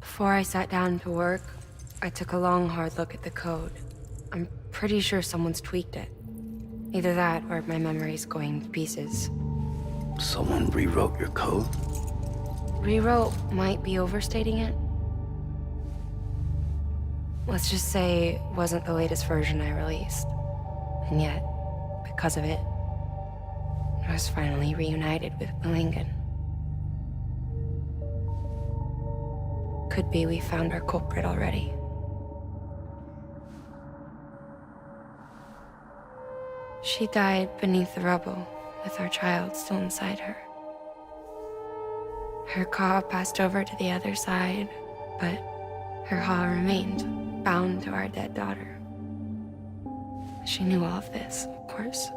O: Before I sat down to work, I took a long, hard look at the code. I'm pretty sure someone's tweaked it. Either that, or my memory's going to pieces.
B: Someone rewrote your code?
O: Rewrote might be overstating it. Let's just say it wasn't the latest version I released. And yet, because of it, I was finally reunited with Malingen. Could be we found our culprit already. She died beneath the rubble, with our child still inside her. Her Ka passed over to the other side, but her Ha remained, bound to our dead daughter. She knew all of this, of course.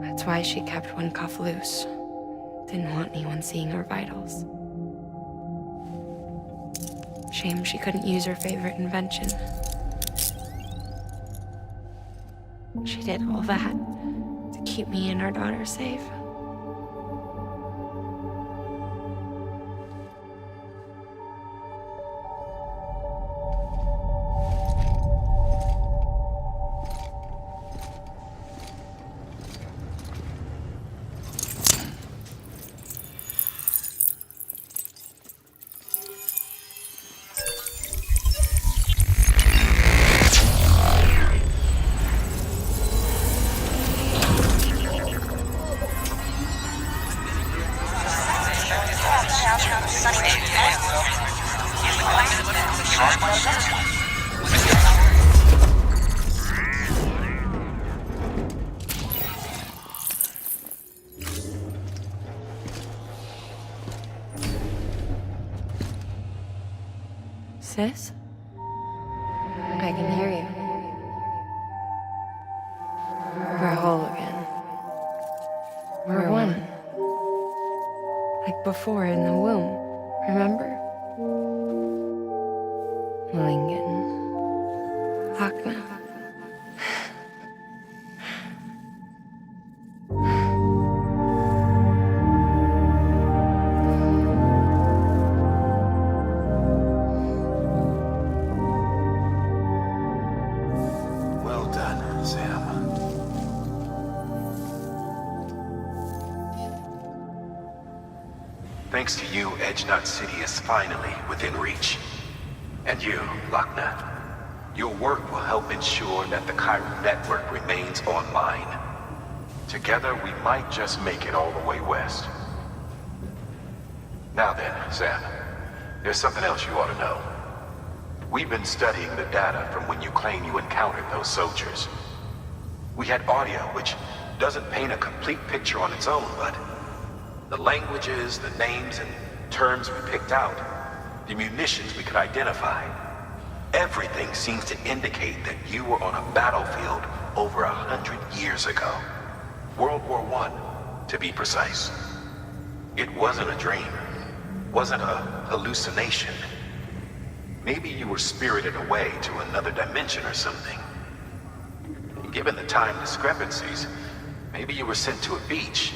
O: That's why she kept one cuff loose. Didn't want anyone seeing her vitals. Shame she couldn't use her favorite invention. She did all that to keep me and our daughter safe. Sis? I can hear you. We're whole again. We're one. Like before in the womb, remember? Malingen. Lochna.
L: Thanks to you, Edge Knot City is finally within reach. And you, Lochner, your work will help ensure that the Chiral network remains online. Together, we might just make it all the way west. Now then, Sam, there's something else you ought to know. We've been studying the data from when you claim you encountered those soldiers. We had audio which doesn't paint a complete picture on its own, but the languages, the names, and terms we picked out, the munitions we could identify, everything seems to indicate that you were on a battlefield over 100 years ago. World War I, to be precise. It wasn't a dream. Wasn't a hallucination. Maybe you were spirited away to another dimension or something. Given the time discrepancies, maybe you were sent to a beach.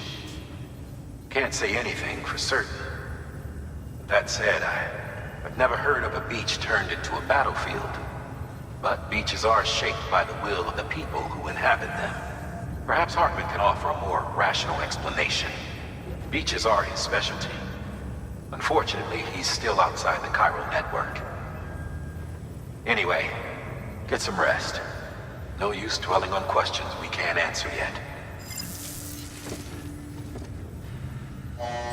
L: Can't say anything for certain. That said, I've never heard of a beach turned into a battlefield. But beaches are shaped by the will of the people who inhabit them. Perhaps Hartman can offer a more rational explanation. Beaches are his specialty. Unfortunately, he's still outside the Chiral network. Anyway, get some rest. No use dwelling on questions we can't answer yet.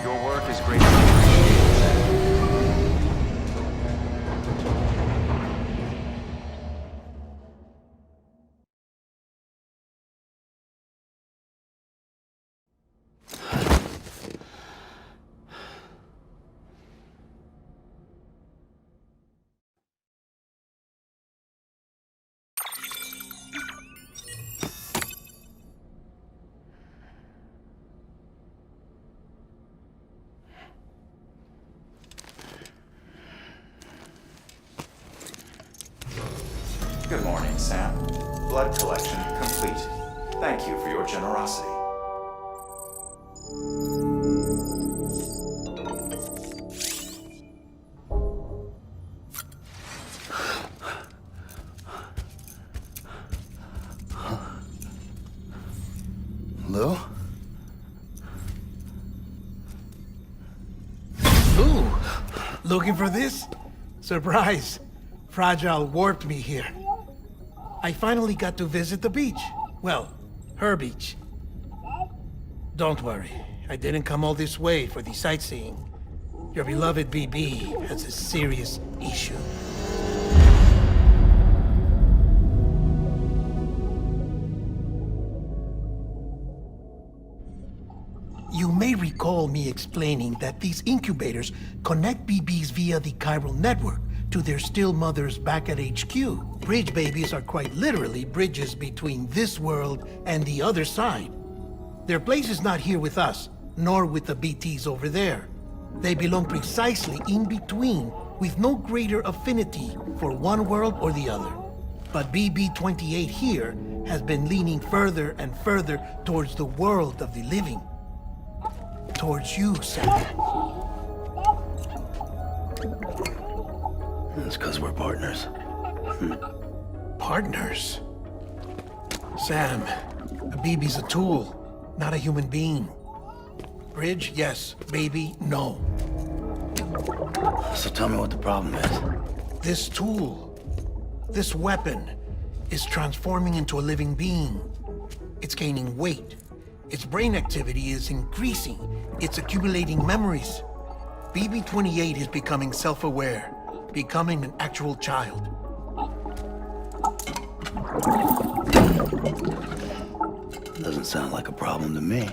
J: Your work is great. Good morning, Sam. Blood collection complete. Thank you for your generosity.
B: Lou?
S: Ooh, looking for this? Surprise. Fragile warped me here. I finally got to visit the beach. Well, her beach. Don't worry, I didn't come all this way for the sightseeing. Your beloved BB has a serious issue. You may recall me explaining that these incubators connect BBs via the chiral network to their still mothers back at HQ. Bridge babies are quite literally bridges between this world and the other side. Their place is not here with us, nor with the BTs over there. They belong precisely in between, with no greater affinity for one world or the other. But BB-28 here has been leaning further and further towards the world of the living. Towards you, Sam.
B: That's because we're partners.
S: Partners? Sam, a BB's a tool, not a human being. Bridge, yes. Baby, no.
B: So tell me what the problem is.
S: This tool, this weapon, is transforming into a living being. It's gaining weight. Its brain activity is increasing. It's accumulating memories. BB-28 is becoming self-aware, becoming an actual child.
B: Doesn't sound like a problem to me.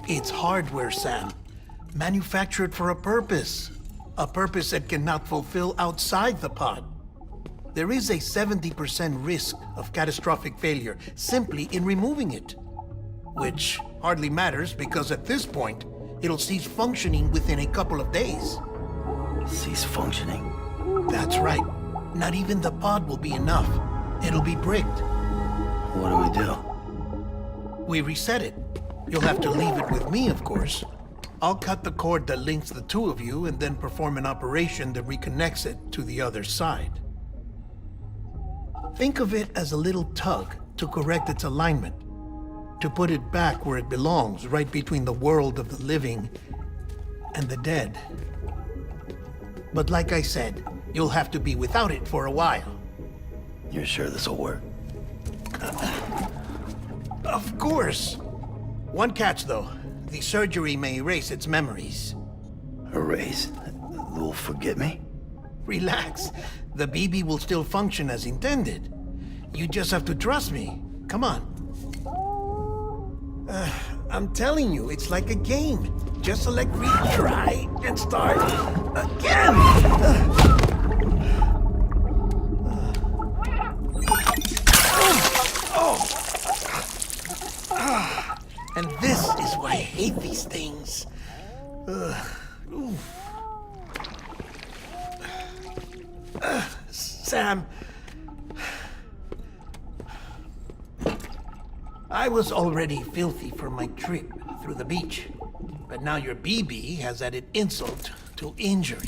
S: It's hardware, Sam. Manufactured for a purpose. A purpose that cannot fulfill outside the pod. There is a 70% risk of catastrophic failure simply in removing it. Which hardly matters because at this point, it'll cease functioning within a couple of days.
B: Cease functioning?
S: That's right. Not even the pod will be enough. It'll be bricked.
B: What do we do?
S: We reset it. You'll have to leave it with me, of course. I'll cut the cord that links the two of you and then perform an operation that reconnects it to the other side. Think of it as a little tug to correct its alignment, to put it back where it belongs, right between the world of the living and the dead. But like I said, you'll have to be without it for a while.
B: You're sure this'll work?
S: Of course. One catch, though. The surgery may erase its memories.
B: Erase? Will forget me?
S: Relax. The BB will still function as intended. You just have to trust me. Come on. I'm telling you, it's like a game. Just select retry and start again. And this is why I hate these things. Sam, I was already filthy from my trip through the beach, but now your BB has added insult to injury.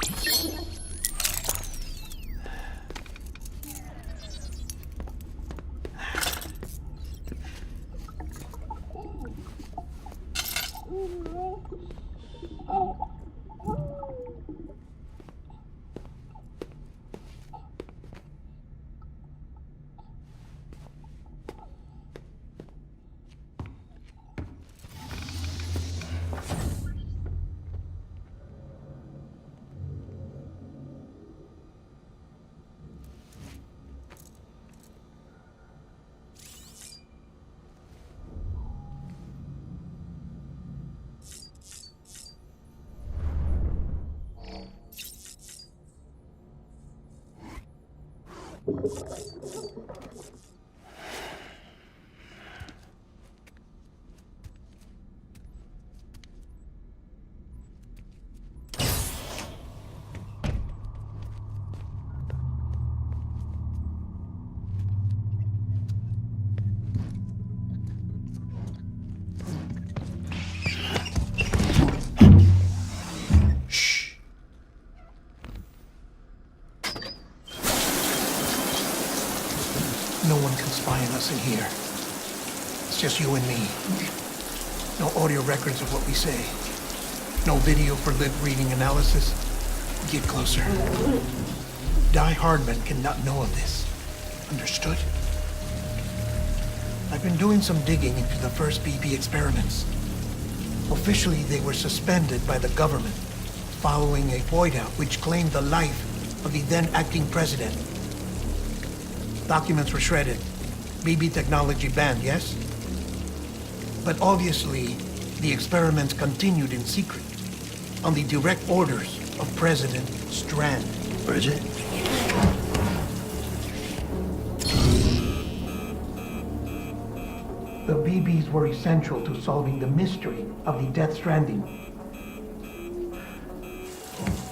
S: No one can spy on us in here. It's just you and me. No audio records of what we say. No video for lip-reading analysis. Get closer. Die Hardman cannot know of this. Understood? I've been doing some digging into the first BB experiments. Officially, they were suspended by the government, following a void-out which claimed the life of the then-acting president. Documents were shredded. BB technology banned, yes? But obviously, the experiments continued in secret, on the direct orders of President Strand.
B: Bridget?
S: The BBs were essential to solving the mystery of the Death Stranding.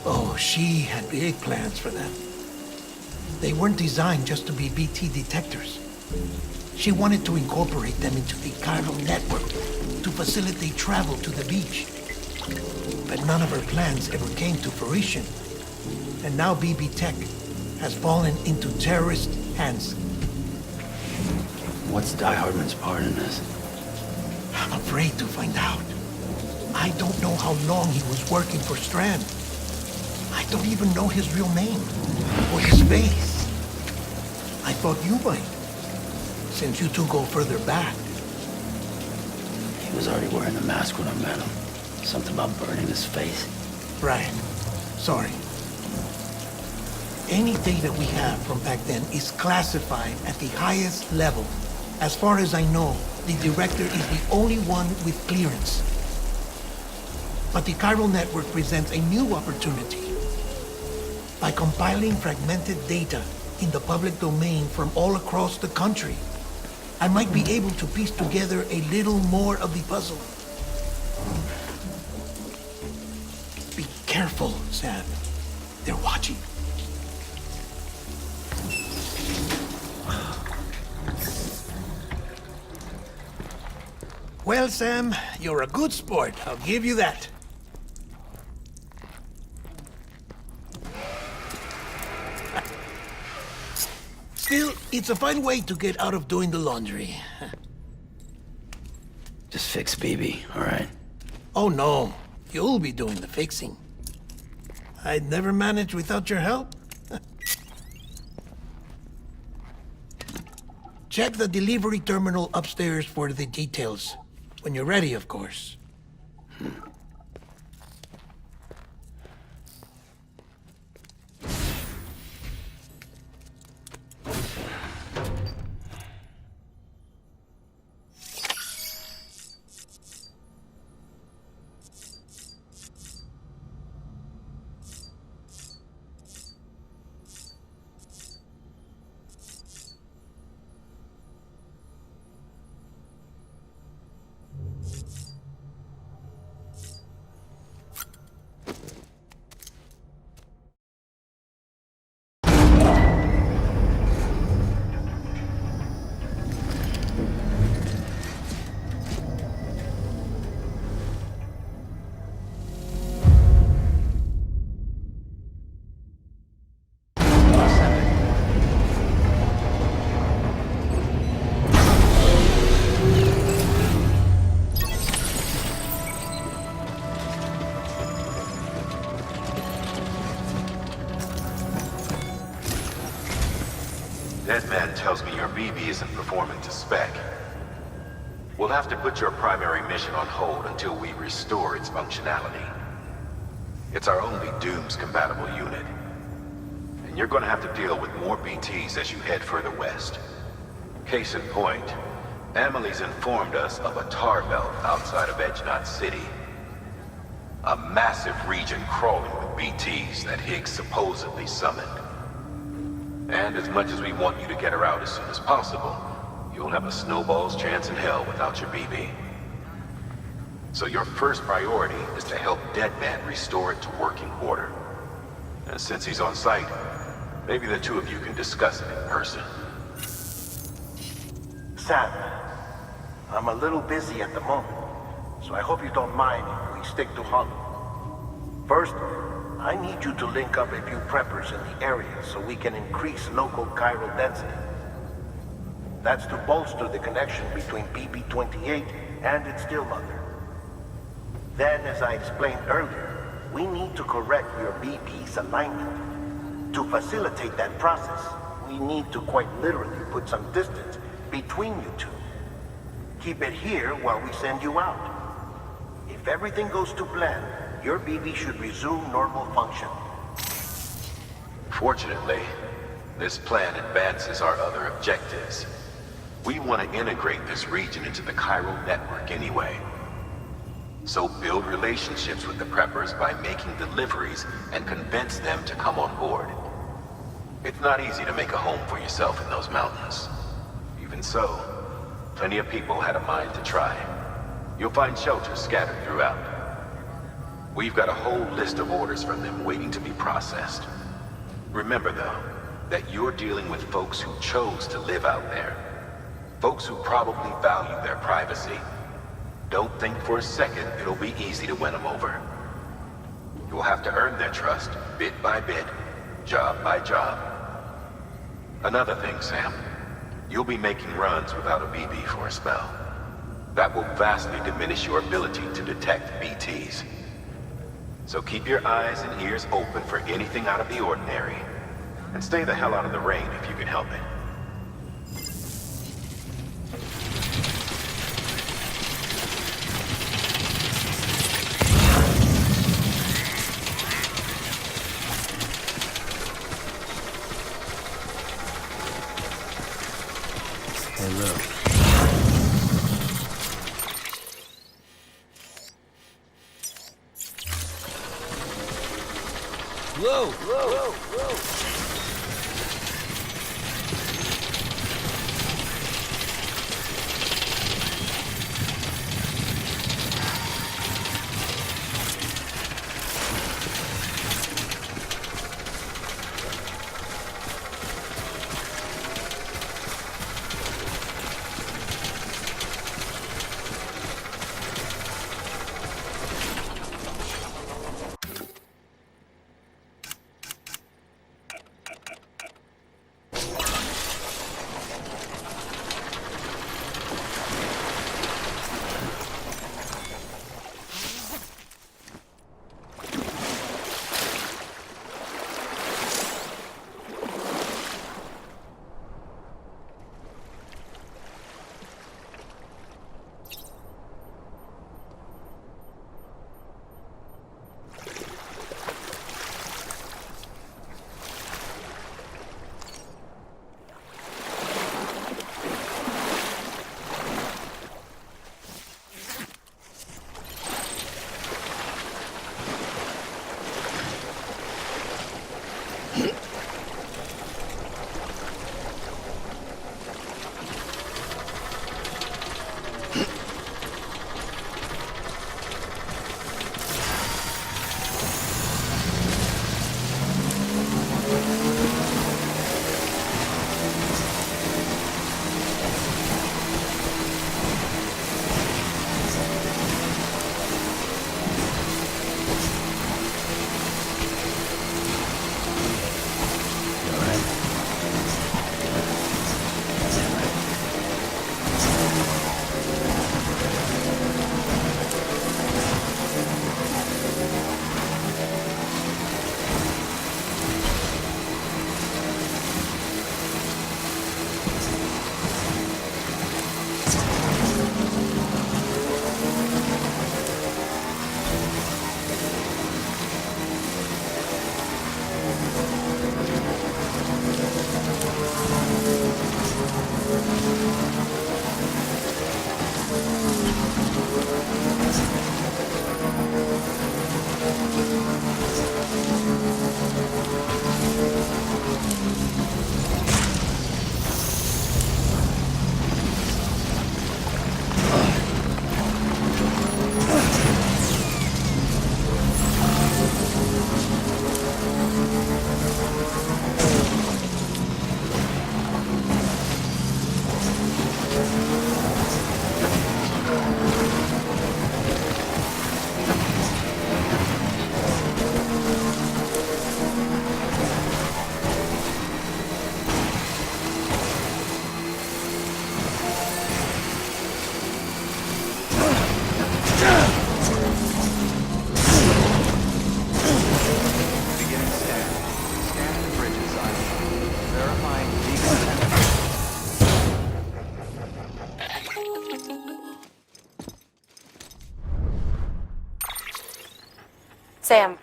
S: Oh, she had big plans for them. They weren't designed just to be BT detectors. She wanted to incorporate them into the chiral network to facilitate travel to the beach. But none of her plans ever came to fruition. And now BB Tech has fallen into terrorist hands.
B: What's Die Hardman's part in this?
S: I'm afraid to find out. I don't know how long he was working for Strand. I don't even know his real name or his face. I thought you might, since you two go further back.
B: He was already wearing a mask when I met him. Something about burning his face.
S: Right. Sorry. Any data we have from back then is classified at the highest level. As far as I know, the director is the only one with clearance. But the chiral network presents a new opportunity. By compiling fragmented data in the public domain from all across the country, I might be able to piece together a little more of the puzzle. Be careful, Sam. They're watching. Well, Sam, you're a good sport. I'll give you that. Still, it's a fine way to get out of doing the laundry.
B: Just fix BB, all right?
S: Oh, no. You'll be doing the fixing. I'd never manage without your help. Check the delivery terminal upstairs for the details. When you're ready, of course.
D: Deadman tells me your BB isn't performing to spec. We'll have to put your primary mission on hold until we restore its functionality. It's our only Dooms-compatible unit. And you're gonna have to deal with more BTs as you head further west. Case in point, Amelie's informed us of a tar belt outside of Edgenot City. A massive region crawling with BTs that Higgs supposedly summoned. And as much as we want you to get her out as soon as possible, you'll have a snowball's chance in hell without your BB. So your first priority is to help Deadman restore it to working order. And since he's on site, maybe the two of you can discuss it in person.
U: Sam, I'm a little busy at the moment, so I hope you don't mind if we stick to Hollow. First, I need you to link up a few preppers in the area so we can increase local chiral density. That's to bolster the connection between BB-28 and its still mother. Then, as I explained earlier, we need to correct your BB's alignment. To facilitate that process, we need to quite literally put some distance between you two. Keep it here while we send you out. If everything goes to plan, your BB should resume normal function.
D: Fortunately, this plan advances our other objectives. We want to integrate this region into the chiral network anyway. So build relationships with the preppers by making deliveries and convince them to come on board. It's not easy to make a home for yourself in those mountains. Even so, plenty of people had a mind to try. You'll find shelters scattered throughout. We've got a whole list of orders from them waiting to be processed. Remember, though, that you're dealing with folks who chose to live out there. Folks who probably value their privacy. Don't think for a second it'll be easy to win them over. You'll have to earn their trust, bit by bit, job by job. Another thing, Sam. You'll be making runs without a BB for a spell. That will vastly diminish your ability to detect BTs. So keep your eyes and ears open for anything out of the ordinary. And stay the hell out of the rain if you can help it.
B: Hey, look.
V: Whoa, whoa, whoa.
O: Sam,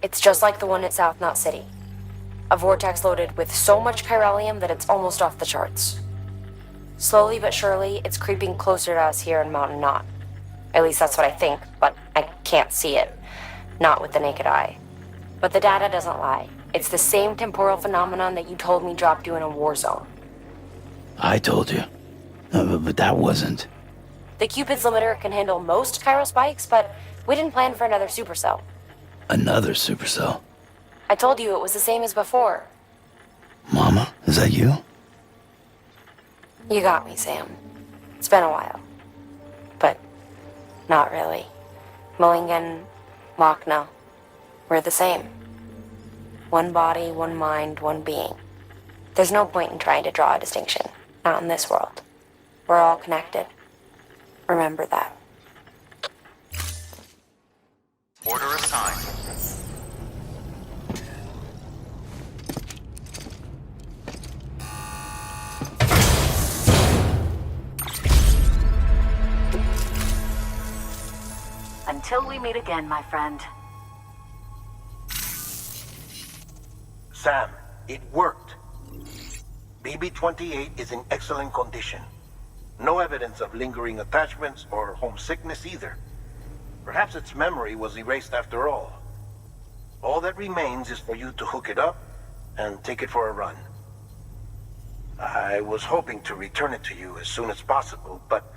O: it's just like the one at South Knot City. A vortex loaded with so much chiralium that it's almost off the charts. Slowly but surely, it's creeping closer to us here in Mountain Knot. At least that's what I think, but I can't see it. Not with the naked eye. But the data doesn't lie. It's the same temporal phenomenon that you told me dropped you in a war zone.
B: I told you. But that wasn't.
O: The Cupid's limiter can handle most chiral spikes, but we didn't plan for another supercell.
B: Another supercell?
O: I told you it was the same as before.
B: Mama, is that you?
O: You got me, Sam. It's been a while. But not really. Mulligan, Lochner, we're the same. One body, one mind, one being. There's no point in trying to draw a distinction. Not in this world. We're all connected. Remember that.
J: Order assigned.
T: Until we meet again, my friend.
U: Sam, it worked. BB-28 is in excellent condition. No evidence of lingering attachments or homesickness either. Perhaps its memory was erased after all. All that remains is for you to hook it up and take it for a run. I was hoping to return it to you as soon as possible, but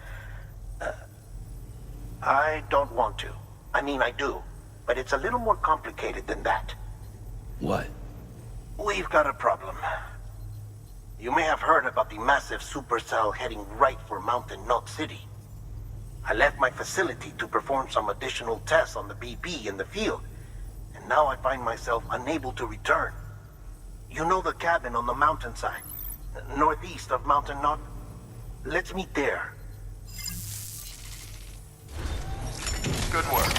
U: I don't want to. I mean, I do, but it's a little more complicated than that.
B: What?
U: We've got a problem. You may have heard about the massive supercell heading right for Mountain Knot City. I left my facility to perform some additional tests on the BB in the field, and now I find myself unable to return. You know the cabin on the mountainside, northeast of Mountain Knot? Let's meet there.
J: Good work.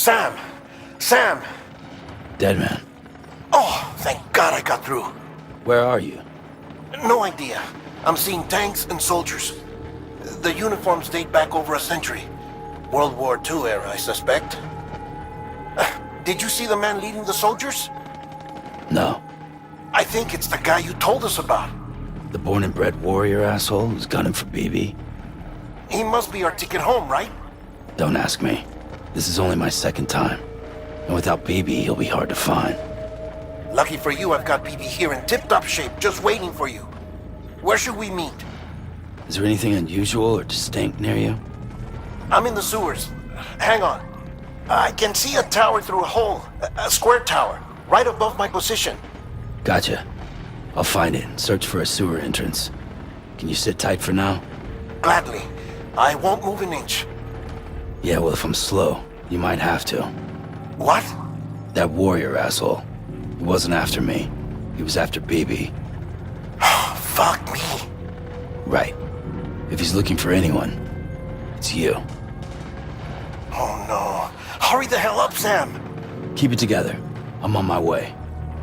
U: Sam! Sam!
A: Dead man.
U: Oh, thank God I got through.
A: Where are you?
U: No idea. I'm seeing tanks and soldiers. The uniforms date back over a century. World War II era, I suspect. Did you see the man leading the soldiers?
A: No.
U: I think it's the guy you told us about.
A: The born and bred warrior asshole who's gunning for BB?
U: He must be our ticket home, right?
A: Don't ask me. This is only my second time. And without BB, he'll be hard to find.
U: Lucky for you, I've got BB here in tip-top shape, just waiting for you. Where should we meet?
A: Is there anything unusual or distinct near you?
U: I'm in the sewers. Hang on. I can see a tower through a hole. A square tower, right above my position.
A: Gotcha. I'll find it and search for a sewer entrance. Can you sit tight for now?
U: Gladly. I won't move an inch.
A: Yeah, well, if I'm slow, you might have to.
U: What?
A: That warrior asshole. He wasn't after me. He was after BB.
U: Fuck me.
A: Right. If he's looking for anyone, it's you.
U: Oh no. Hurry the hell up, Sam.
A: Keep it together. I'm on my way.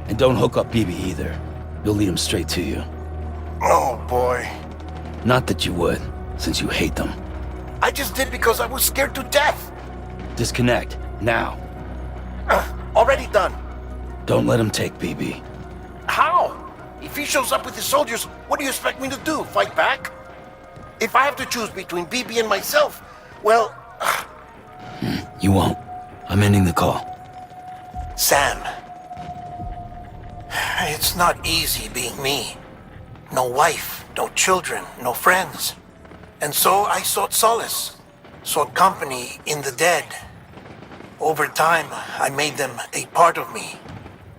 A: And don't hook up BB either. You'll lead him straight to you.
U: Oh boy.
A: Not that you would, since you hate them.
U: I just did because I was scared to death.
A: Disconnect, now.
U: Already done.
A: Don't let him take BB.
U: How? If he shows up with his soldiers, what do you expect me to do? Fight back? If I have to choose between BB and myself, well...
A: You won't. I'm ending the call.
U: Sam. It's not easy being me. No wife, no children, no friends. And so I sought solace, sought company in the dead. Over time, I made them a part of me.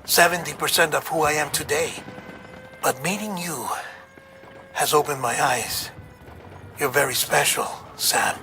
U: 70% of who I am today. But meeting you has opened my eyes. You're very special, Sam.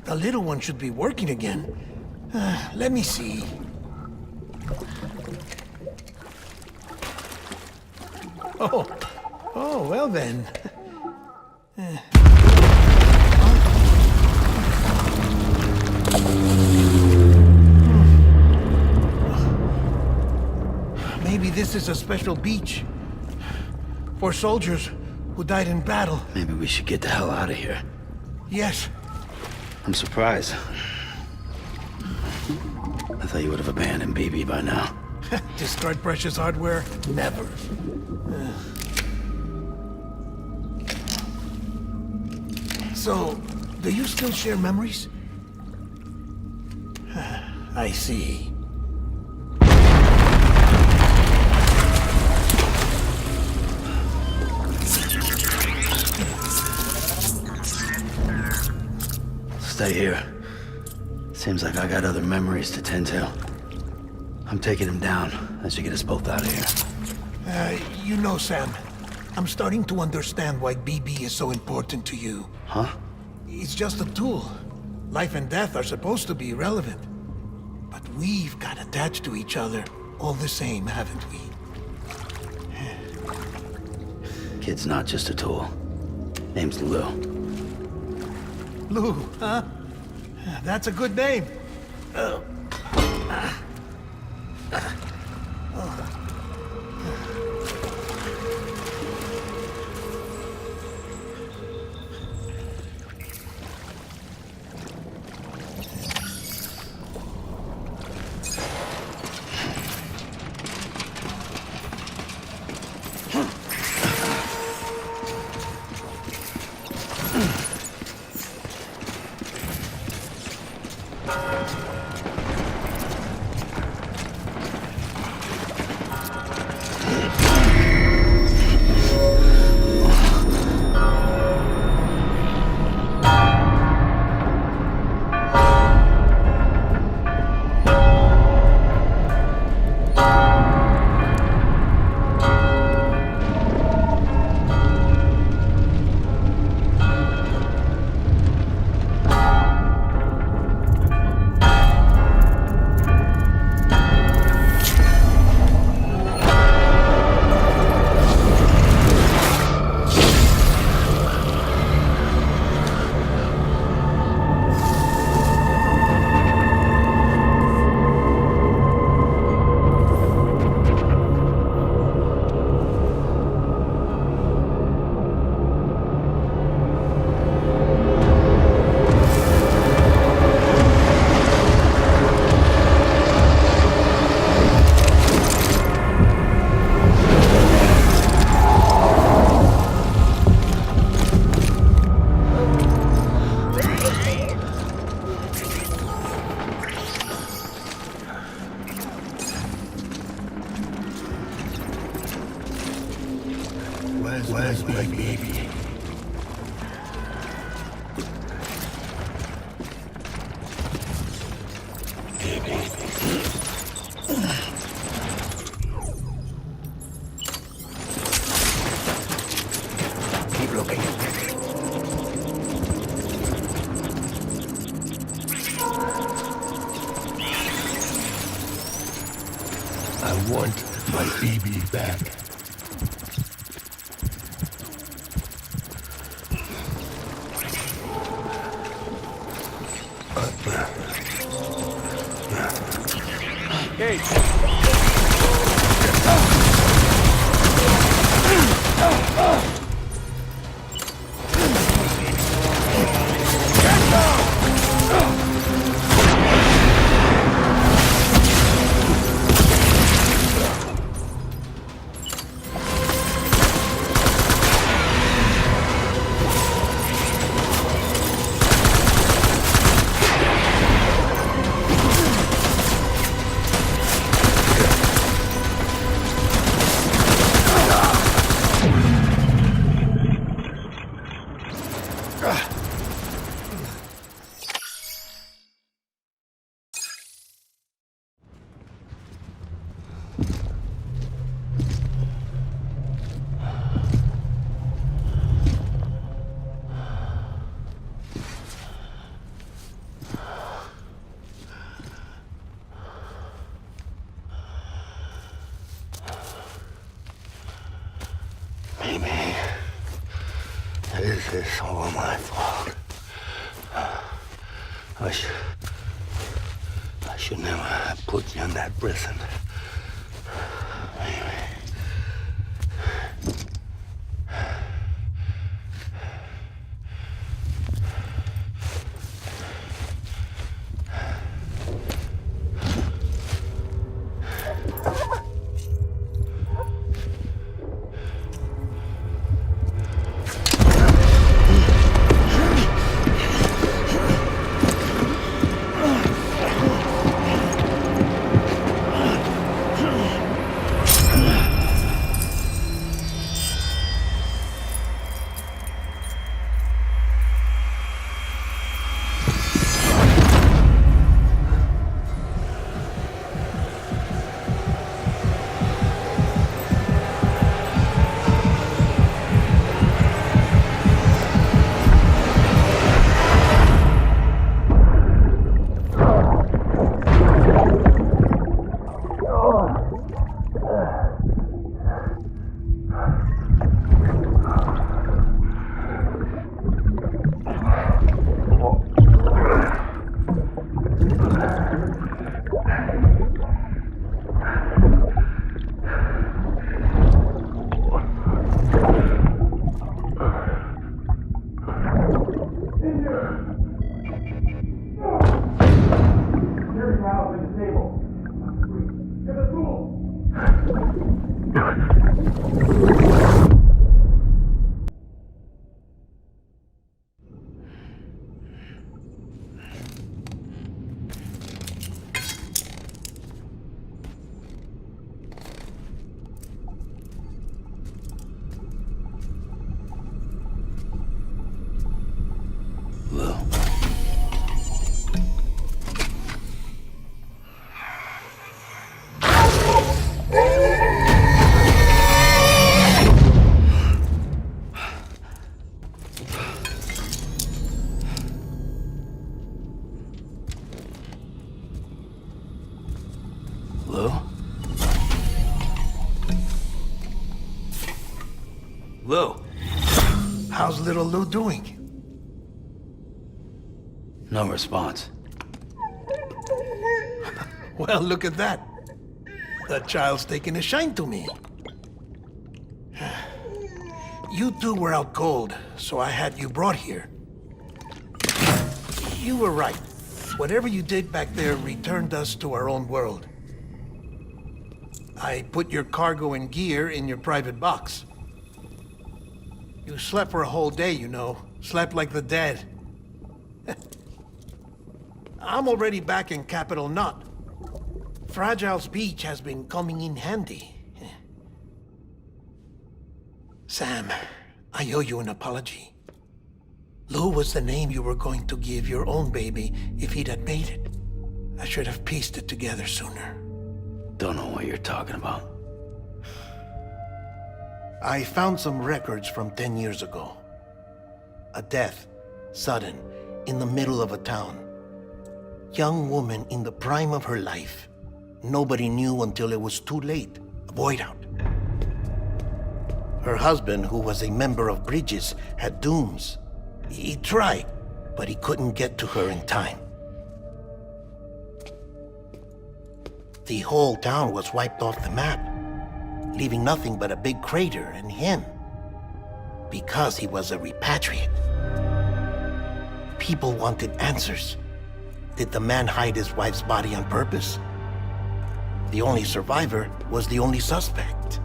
S: The little one should be working again. Let me see. Oh, well then. Maybe this is a special beach for soldiers who died in battle.
A: Maybe we should get the hell out of here.
S: Yes.
A: I'm surprised. I thought you would have abandoned BB by now.
S: Destroyed precious hardware? Never. So, do you still share memories? I see.
A: Stay here. Seems like I got other memories to tend to. I'm taking him down. That should get us both out of here.
S: You know, Sam, I'm starting to understand why BB is so important to you.
A: Huh?
S: It's just a tool. Life and death are supposed to be irrelevant. But we've got attached to each other all the same, haven't we?
A: Kid's not just a tool. Name's Lou.
S: Lou, huh? That's a good name. Where's my baby?
B: Keep looking.
H: I want my baby back.
Q: Hey!
B: Maybe this is all my fault. I should never have put you in that prison. Maybe.
S: Lou. How's little Lou doing?
B: No response.
S: Well, look at that. That child's taking a shine to me. You two were out cold, so I had you brought here. You were right. Whatever you did back there returned us to our own world. I put your cargo and gear in your private box. You slept for a whole day, you know. Slept like the dead. I'm already back in Capital Knot. Fragile's beach has been coming in handy. Sam, I owe you an apology. Lou was the name you were going to give your own baby if he'd had made it. I should have pieced it together sooner.
B: Don't know what you're talking about.
S: I found some records from 10 years ago. A death, sudden, in the middle of a town. Young woman in the prime of her life. Nobody knew until it was too late. A void out. Her husband, who was a member of Bridges, had dooms. He tried, but he couldn't get to her in time. The whole town was wiped off the map, leaving nothing but a big crater and him. Because he was a repatriate. People wanted answers. Did the man hide his wife's body on purpose? The only survivor was the only suspect.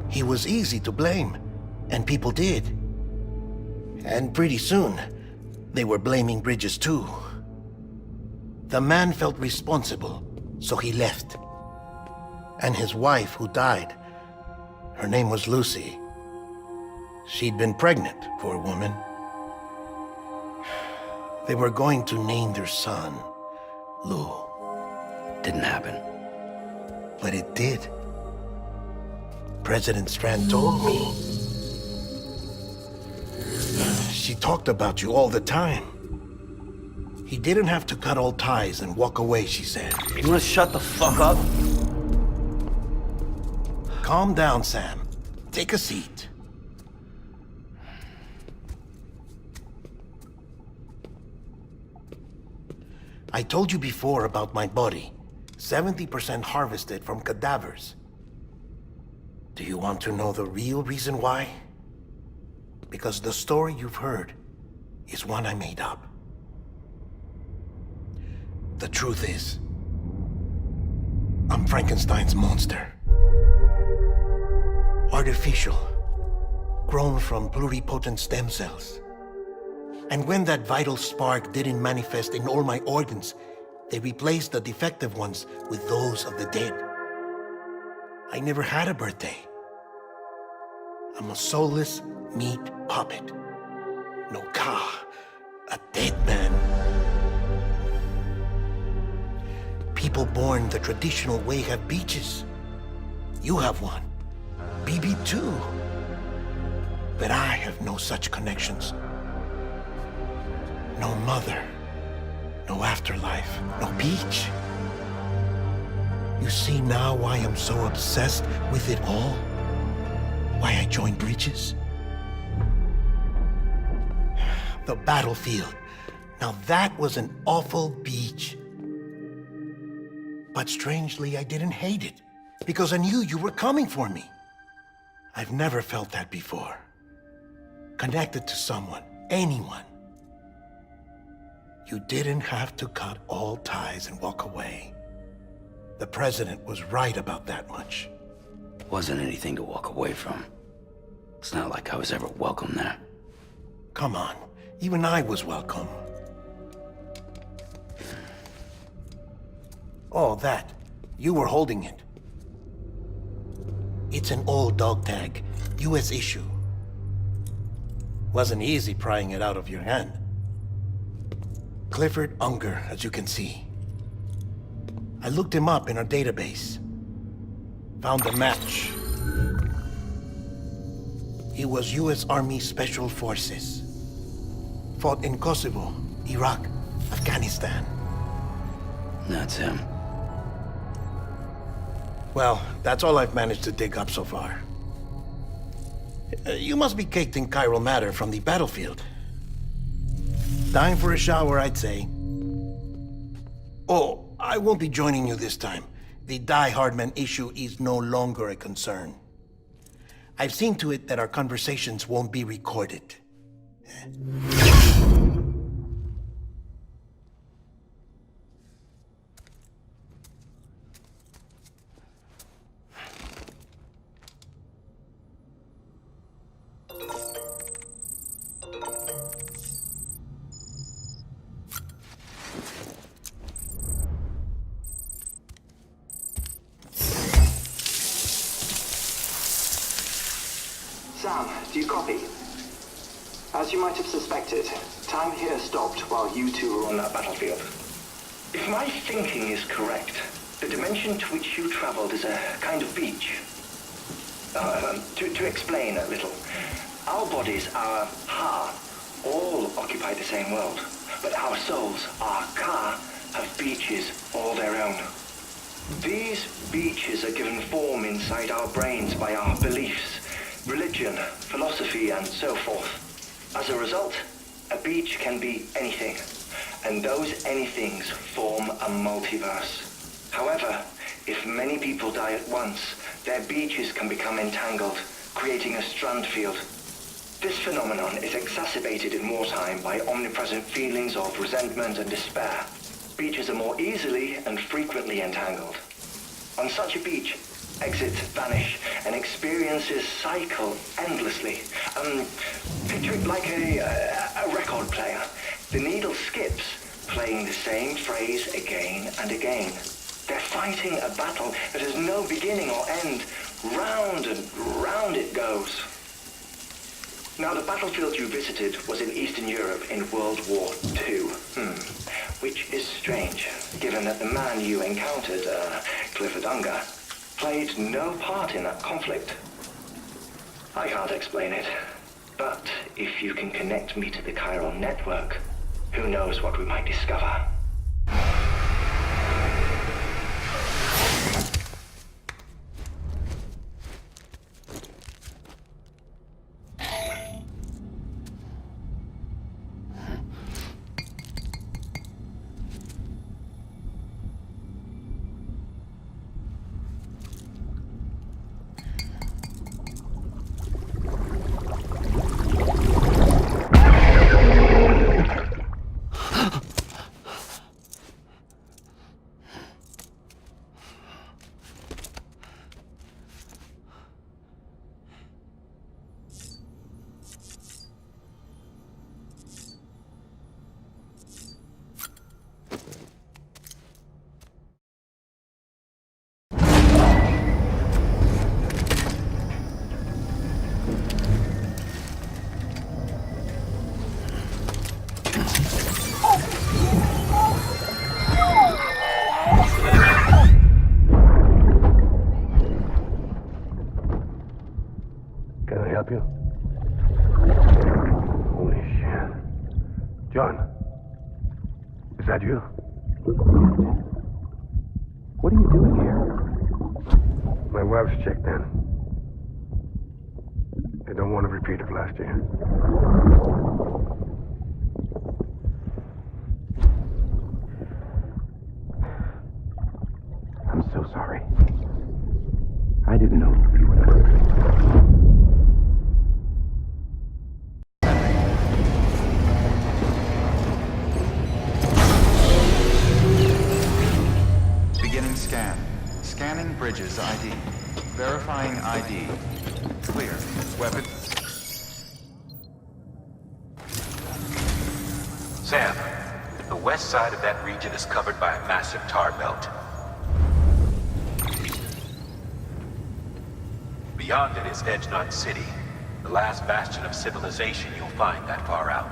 S: He was easy to blame, and people did. And pretty soon, they were blaming Bridges too. The man felt responsible, so he left. And his wife, who died, her name was Lucy. She'd been pregnant, poor woman. They were going to name their son Lou.
B: Didn't happen.
S: But it did. President Strand told me. She talked about you all the time. He didn't have to cut all ties and walk away, she said.
B: You wanna shut the fuck up?
S: Calm down, Sam. Take a seat. I told you before about my body. 70% harvested from cadavers. Do you want to know the real reason why? Because the story you've heard is one I made up. The truth is, I'm Frankenstein's monster. Artificial, grown from pluripotent stem cells. And when that vital spark didn't manifest in all my organs, they replaced the defective ones with those of the dead. I never had a birthday. I'm a soulless meat puppet. No ka, a dead man. People born the traditional way have beaches. You have one. BB too. But I have no such connections. No mother, no afterlife, no beach. You see now why I'm so obsessed with it all? Why I joined Bridges? The battlefield. Now that was an awful beach. But strangely, I didn't hate it, because I knew you were coming for me. I've never felt that before. Connected to someone, anyone. You didn't have to cut all ties and walk away. The president was right about that much.
B: Wasn't anything to walk away from. It's not like I was ever welcome there.
S: Come on, even I was welcome. Oh, that. You were holding it. It's an old dog tag, US issue. Wasn't easy prying it out of your hand. Clifford Unger, as you can see. I looked him up in our database. Found a match. He was US Army Special Forces. Fought in Kosovo, Iraq, Afghanistan.
B: That's him.
S: Well, that's all I've managed to dig up so far. You must be caked in chiral matter from the battlefield. Time for a shower, I'd say. Oh, I won't be joining you this time. The Die Hardman issue is no longer a concern. I've seen to it that our conversations won't be recorded.
F: Sam, do you copy? As you might have suspected, time here stopped while you two were on that battlefield.
P: If my thinking is correct, the dimension to which you traveled is a kind of beach. To explain a little, our bodies, our ha, all occupy the same world, but our souls, our ka, have beaches all their own. These beaches are given form inside our brains by our beliefs, religion, philosophy, and so forth. As a result, a beach can be anything, and those anythings form a multiverse. However, if many people die at once, their beaches can become entangled, creating a strand field. This phenomenon is exacerbated in wartime by omnipresent feelings of resentment and despair. Beaches are more easily and frequently entangled. On such a beach, exits vanish and experiences cycle endlessly. Picture it like a record player. The needle skips, playing the same phrase again and again. They're fighting a battle that has no beginning or end. Round and round it goes. Now, the battlefield you visited was in Eastern Europe in World War II. Which is strange, given that the man you encountered, Clifford Unger, played no part in that conflict. I can't explain it, but if you can connect me to the chiral network, who knows what we might discover.
H: What are you doing here? My wife's checked in. They don't want a repeat of last year. I'm so sorry. I didn't know you were there.
J: Scanning Bridges ID. Verifying ID. Clear. Weapon.
D: Sam, the west side of that region is covered by a massive tar belt. Beyond it is Edgenot City, the last bastion of civilization you'll find that far out.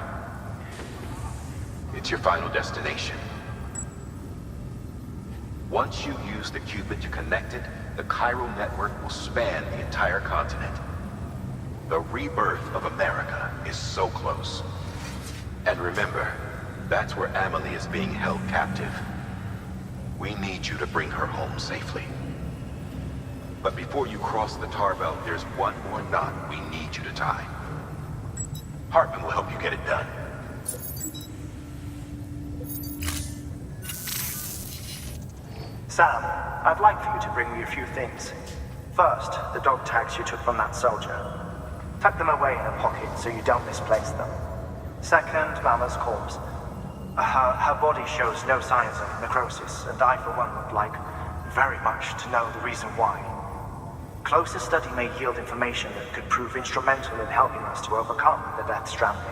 D: It's your final destination. Once you use the Cupid to connect it, the chiral network will span the entire continent. The rebirth of America is so close. And remember, that's where Amelie is being held captive. We need you to bring her home safely. But before you cross the tar belt, there's one more knot we need you to tie. Hartman will help you get it done.
F: Sam, I'd like for you to bring me a few things. First, the dog tags you took from that soldier. Tuck them away in a pocket so you don't misplace them. Second, Mama's corpse. Her body shows no signs of necrosis, and I, for one, would like very much to know the reason why. Closer study may yield information that could prove instrumental in helping us to overcome the Death Stranding.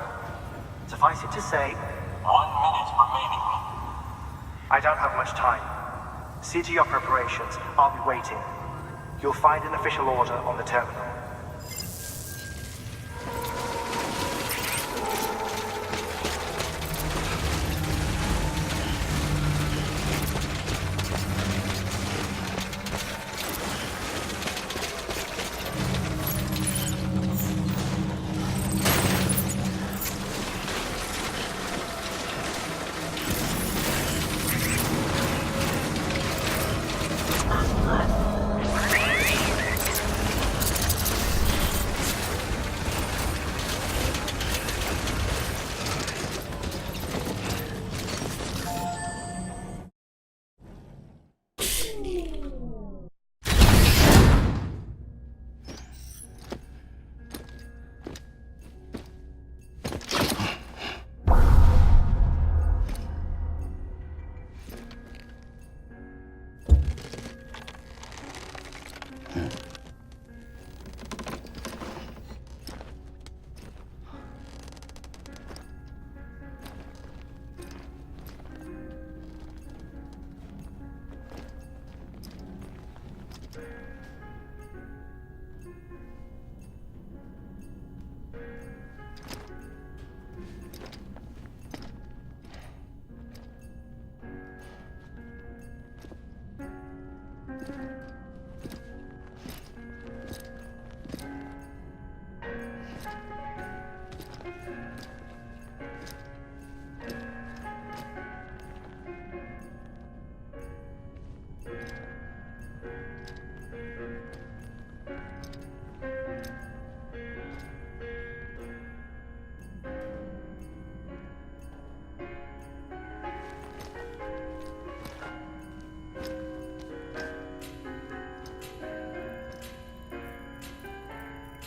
F: Suffice it to say, 1 minute remaining. I don't have much time. See to your preparations. I'll be waiting. You'll find an official order on the terminal.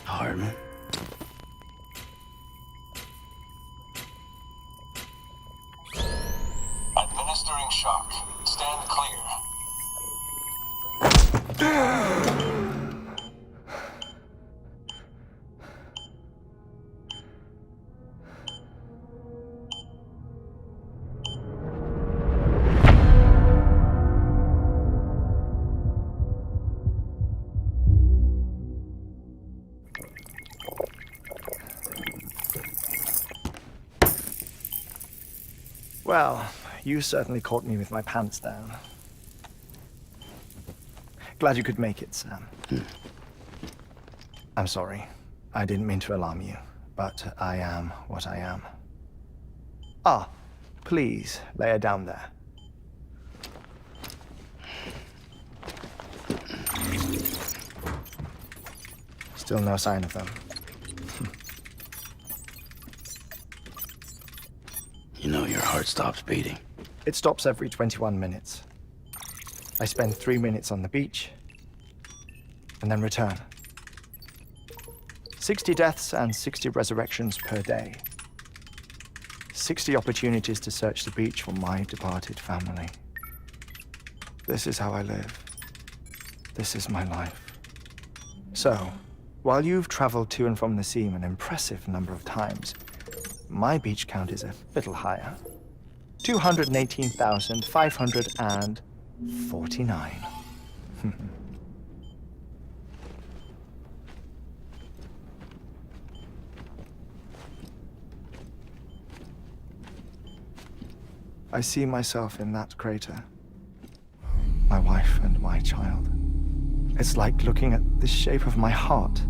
B: Hardman?
M: Administering shock. Stand clear.
N: Well, you certainly caught me with my pants down. Glad you could make it, Sam. I'm sorry. I didn't mean to alarm you, but I am what I am. Ah, please, lay her down there. Still no sign of them.
B: You know your heart stops beating.
N: It stops every 21 minutes. I spend 3 minutes on the beach, and then return. 60 deaths and 60 resurrections per day. 60 opportunities to search the beach for my departed family. This is how I live. This is my life. So, while you've traveled to and from the sea an impressive number of times, my beach count is a little higher. 218,549. I see myself in that crater. My wife and my child. It's like looking at the shape of my heart.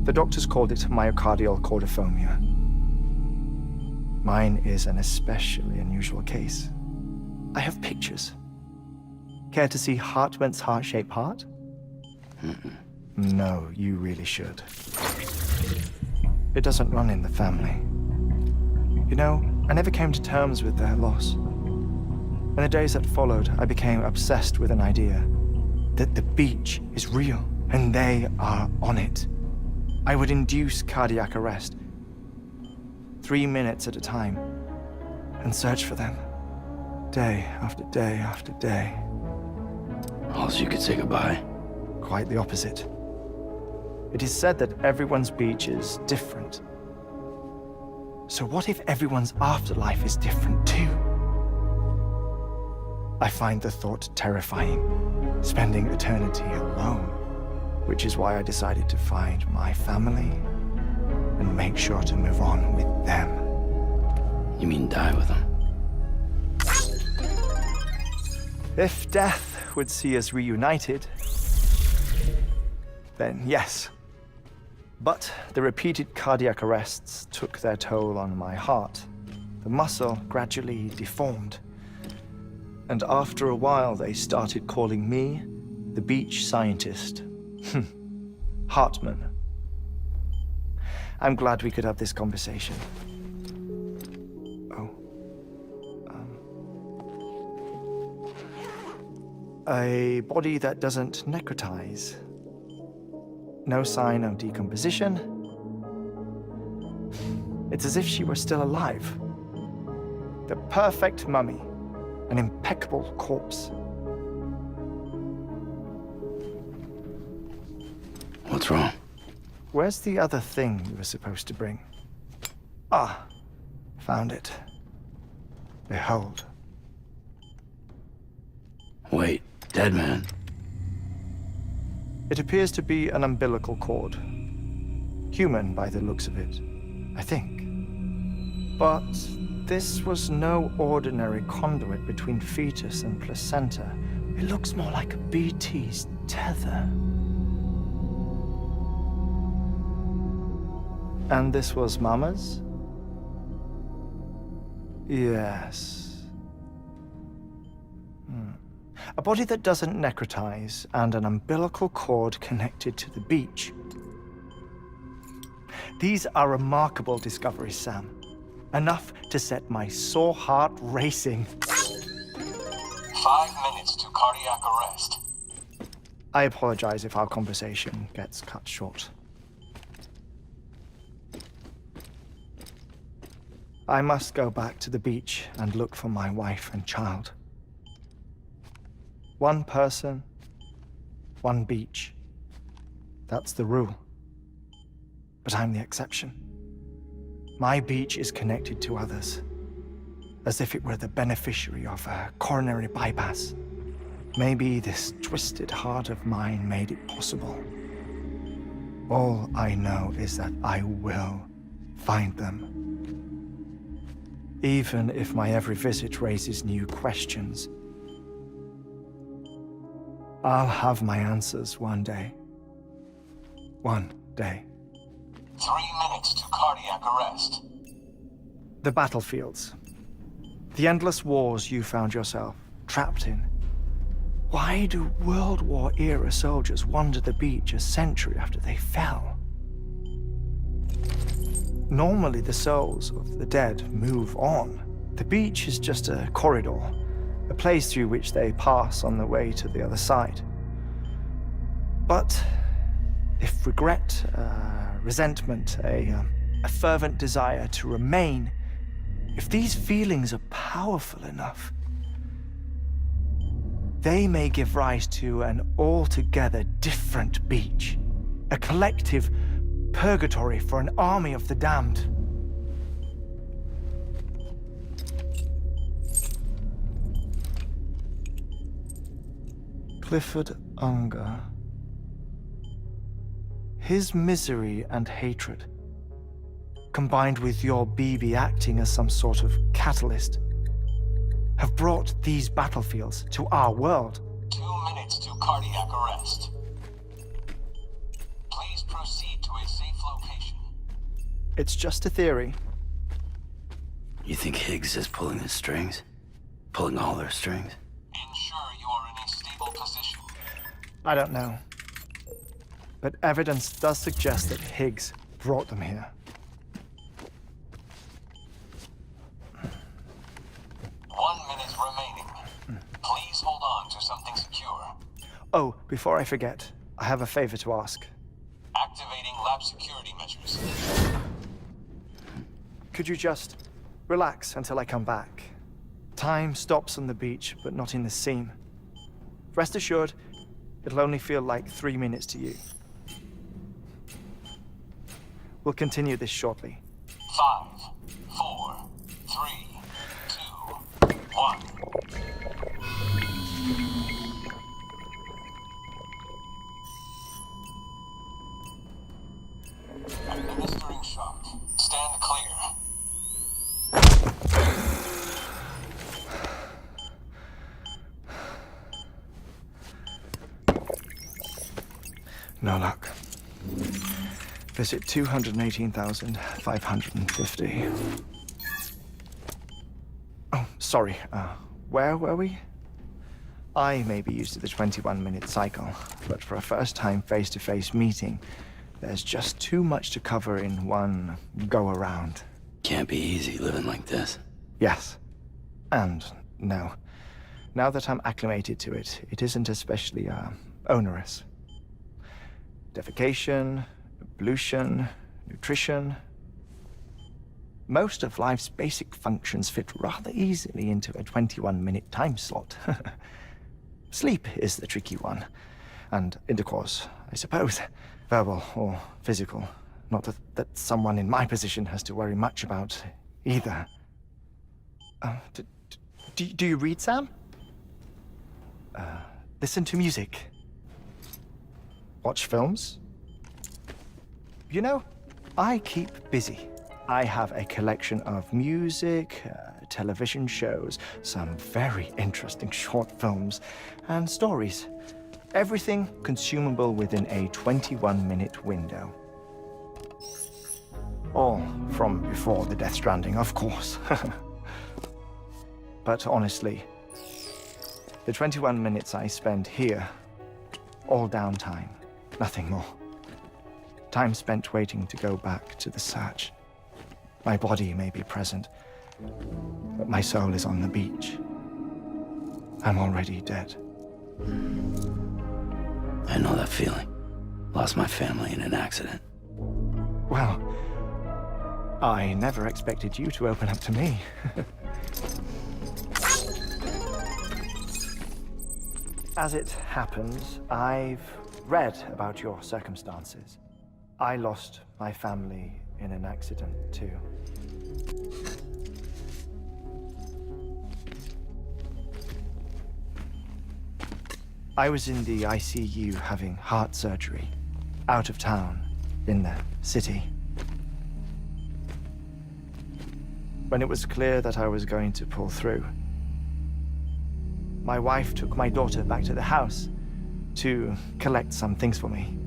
N: The doctors called it myocardial cordiformia. Mine is an especially unusual case. I have pictures. Care to see Hartman's heart-shaped heart? No, you really should. It doesn't run in the family. You know, I never came to terms with their loss. In the days that followed, I became obsessed with an idea that the beach is real and they are on it. I would induce cardiac arrest, 3 minutes at a time, and search for them, day after day after day.
B: All so you could say goodbye?
N: Quite the opposite. It is said that everyone's beach is different. So what if everyone's afterlife is different too? I find the thought terrifying, spending eternity alone, which is why I decided to find my family and make sure to move on with them.
B: You mean die with them?
N: If death would see us reunited, then yes. But the repeated cardiac arrests took their toll on my heart. The muscle gradually deformed. And after a while, they started calling me the beach scientist. Hartman. I'm glad we could have this conversation. A body that doesn't necrotize. No sign of decomposition. It's as if she were still alive. The perfect mummy. An impeccable corpse.
B: What's wrong?
N: Where's the other thing you were supposed to bring? Ah, found it. Behold.
B: Wait, dead man.
N: It appears to be an umbilical cord. Human by the looks of it, I think. But this was no ordinary conduit between fetus and placenta. It looks more like a BT's tether. And this was Mama's? Yes. A body that doesn't necrotize, and an umbilical cord connected to the beach. These are remarkable discoveries, Sam. Enough to set my sore heart racing.
M: 5 minutes to cardiac arrest.
N: I apologize if our conversation gets cut short. I must go back to the beach and look for my wife and child. One person, one beach. That's the rule. But I'm the exception. My beach is connected to others, as if it were the beneficiary of a coronary bypass. Maybe this twisted heart of mine made it possible. All I know is that I will find them. Even if my every visit raises new questions. I'll have my answers one day. One day.
M: 3 minutes to cardiac arrest.
N: The battlefields. The endless wars you found yourself trapped in. Why do World War-era soldiers wander the beach a century after they fell? Normally, the souls of the dead move on. The beach is just a corridor, a place through which they pass on the way to the other side. But if regret, resentment, a fervent desire to remain, if these feelings are powerful enough, they may give rise to an altogether different beach, a collective purgatory for an army of the damned. Clifford Unger. His misery and hatred, combined with your BB acting as some sort of catalyst, have brought these battlefields to our world.
M: 2 minutes to cardiac arrest. Please proceed to a safe location.
N: It's just a theory.
B: You think Higgs is pulling the strings? Pulling all their strings?
M: Ensure you are in a stable position.
N: I don't know. But evidence does suggest that Higgs brought them here.
M: 1 minute remaining. Please hold on to something secure.
N: Oh, before I forget, I have a favor to ask.
M: Activating lab security measures.
N: Could you just relax until I come back? Time stops on the beach, but not in the scene. Rest assured, it'll only feel like 3 minutes to you. We'll continue this shortly.
M: 5, 4, 3, 2, 1. Administering shock. Stand clear.
N: No luck. Visit 218,550. Oh, sorry. Where were we? I may be used to the 21-minute cycle, but for a first-time face-to-face meeting, there's just too much to cover in one go-around.
B: Can't be easy living like this.
N: Yes. And no. Now that I'm acclimated to it, it isn't especially, onerous. Defecation, ablution, nutrition. Most of life's basic functions fit rather easily into a 21-minute time slot. Sleep is the tricky one, and intercourse, I suppose. Verbal or physical. Not that someone in my position has to worry much about either. Do you read, Sam? Listen to music. Watch films? You know, I keep busy. I have a collection of music, television shows, some very interesting short films, and stories. Everything consumable within a 21-minute window. All from before the Death Stranding, of course. But honestly, the 21 minutes I spend here, all downtime, nothing more. Time spent waiting to go back to the search. My body may be present, but my soul is on the beach. I'm already dead.
B: I know that feeling. Lost my family in an accident.
N: Well, I never expected you to open up to me. As it happens, I've read about your circumstances. I lost my family in an accident, too. I was in the ICU having heart surgery, out of town, in the city. When it was clear that I was going to pull through, my wife took my daughter back to the house to collect some things for me.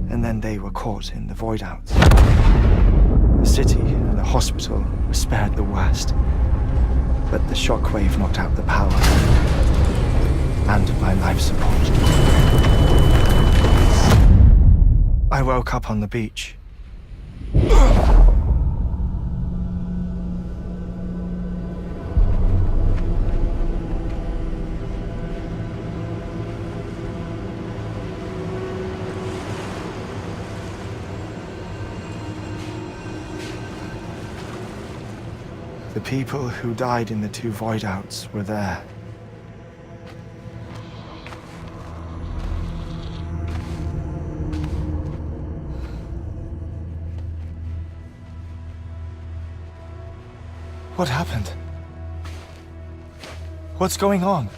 N: And then they were caught in the void outs. The city and the hospital were spared the worst, but the shockwave knocked out the power and my life support. I woke up on the beach. The people who died in the two void outs were there. What happened? What's going on?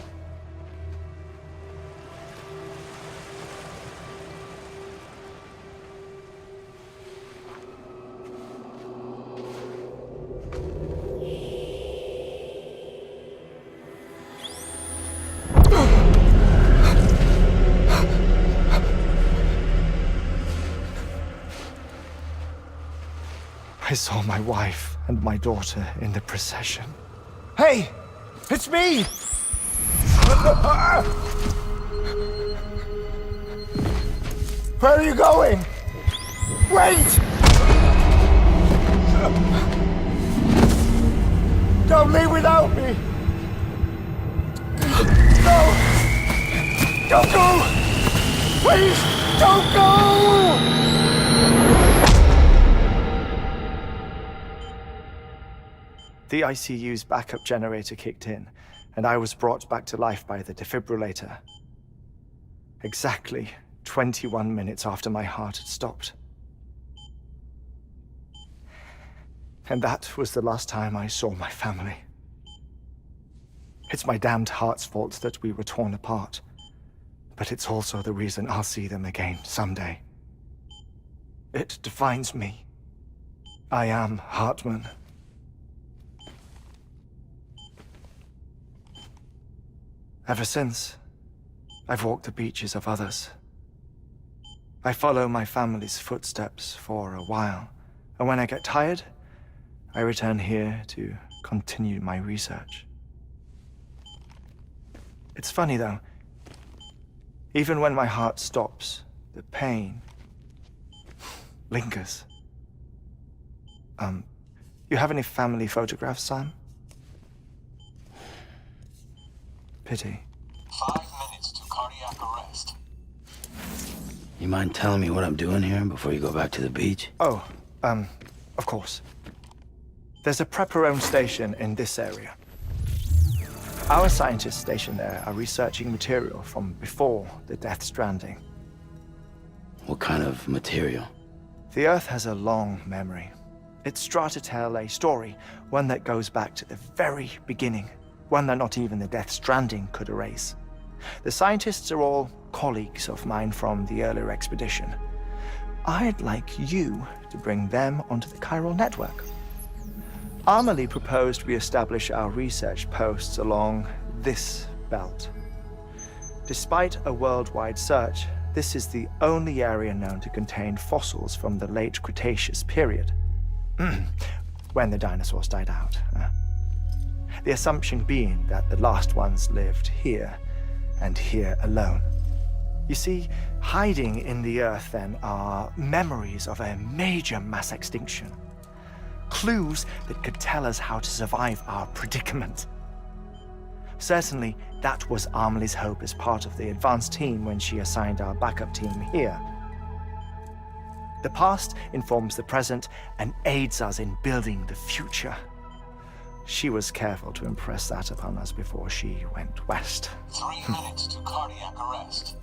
N: I saw my wife and my daughter in the procession. Hey! It's me! Where are you going? Wait! Don't leave without me! No! Don't go! Please, don't go! The ICU's backup generator kicked in, and I was brought back to life by the defibrillator. Exactly 21 minutes after my heart had stopped. And that was the last time I saw my family. It's my damned heart's fault that we were torn apart, but it's also the reason I'll see them again someday. It defines me. I am Hartman. Ever since, I've walked the beaches of others. I follow my family's footsteps for a while, and when I get tired, I return here to continue my research. It's funny though, even when my heart stops, the pain lingers. You have any family photographs, Sam? Pity.
M: 5 minutes to cardiac arrest.
B: You mind telling me what I'm doing here before you go back to the beach?
N: Oh, of course. There's a prepper-owned station in this area. Our scientists stationed there are researching material from before the Death Stranding.
B: What kind of material?
N: The Earth has a long memory. It's trying to tell a story, one that goes back to the very beginning, one that not even the Death Stranding could erase. The scientists are all colleagues of mine from the earlier expedition. I'd like you to bring them onto the chiral network. Amelie proposed we establish our research posts along this belt. Despite a worldwide search, this is the only area known to contain fossils from the late Cretaceous period, when the dinosaurs died out. The assumption being that the last ones lived here, and here alone. You see, hiding in the Earth then are memories of a major mass extinction. Clues that could tell us how to survive our predicament. Certainly, that was Amelie's hope as part of the advanced team when she assigned our backup team here. The past informs the present and aids us in building the future. She was careful to impress that upon us before she went west.
M: 3 minutes to cardiac arrest.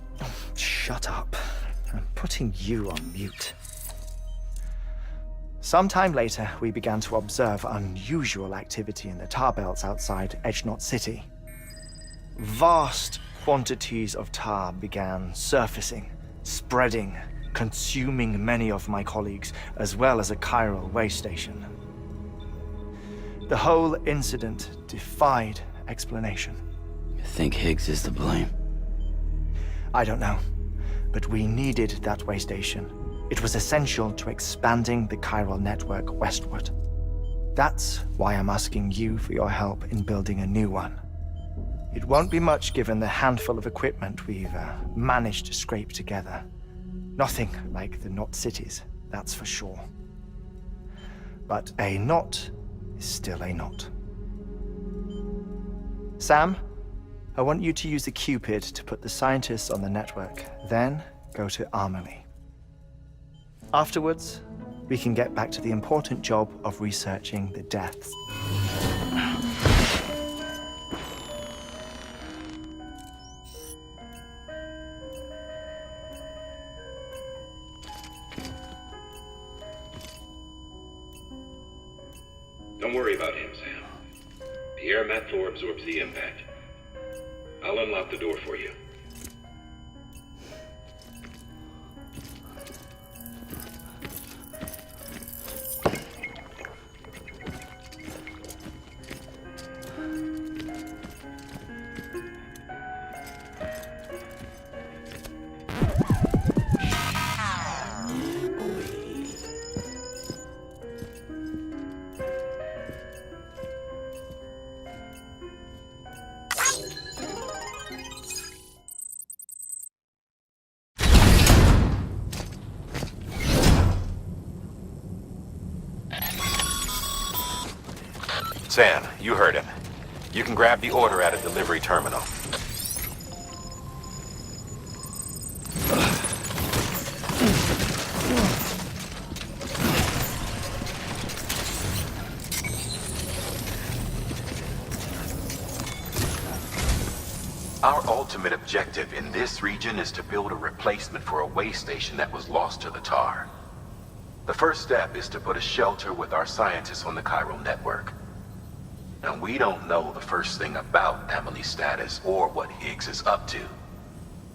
N: Shut up. I'm putting you on mute. Sometime later, we began to observe unusual activity in the tar belts outside Edgenot City. Vast quantities of tar began surfacing, spreading, consuming many of my colleagues, as well as a chiral way station. The whole incident defied explanation.
B: You think Higgs is to blame?
N: I don't know, but we needed that way station. It was essential to expanding the chiral network westward. That's why I'm asking you for your help in building a new one. It won't be much given the handful of equipment we've managed to scrape together. Nothing like the knot cities, that's for sure. But a knot is still a knot. Sam, I want you to use the Cupid to put the scientists on the network, then go to Amelie. Afterwards, we can get back to the important job of researching the deaths.
L: Don't worry about him, Sam. The air mat floor absorbs the impact. I'll unlock the door for you.
D: Sam, you heard him. You can grab the order at a delivery terminal. Our ultimate objective in this region is to build a replacement for a way station that was lost to the tar. The first step is to put a shelter with our scientists on the chiral network. Now, we don't know the first thing about Amelie's status or what Higgs is up to.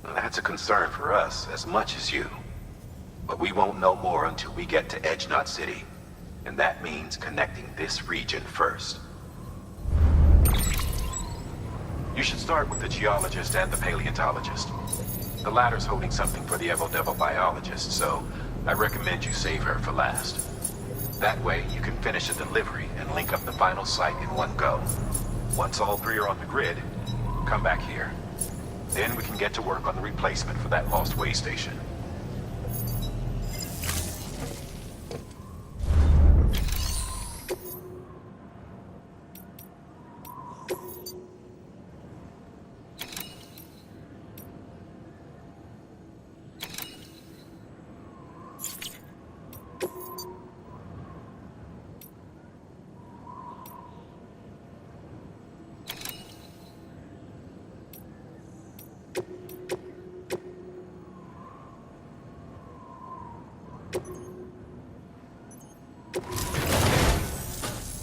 D: Now, that's a concern for us as much as you. But we won't know more until we get to Edgenot City. And that means connecting this region first. You should start with the geologist and the paleontologist. The latter's holding something for the Evo-Devo biologist, so I recommend you save her for last. That way, you can finish a delivery and link up the final site in one go. Once all three are on the grid, come back here. Then we can get to work on the replacement for that lost way station.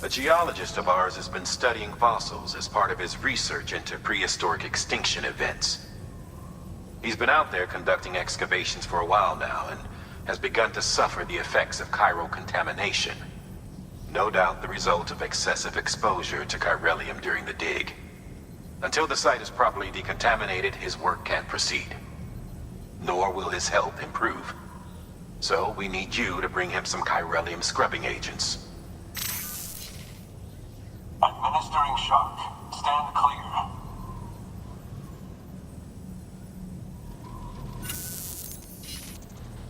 D: A geologist of ours has been studying fossils as part of his research into prehistoric extinction events. He's been out there conducting excavations for a while now and has begun to suffer the effects of chiral contamination. No doubt the result of excessive exposure to chiralium during the dig. Until the site is properly decontaminated, his work can't proceed. Nor will his health improve. So we need you to bring him some chiralium scrubbing agents.
M: Administering shock. Stand clear.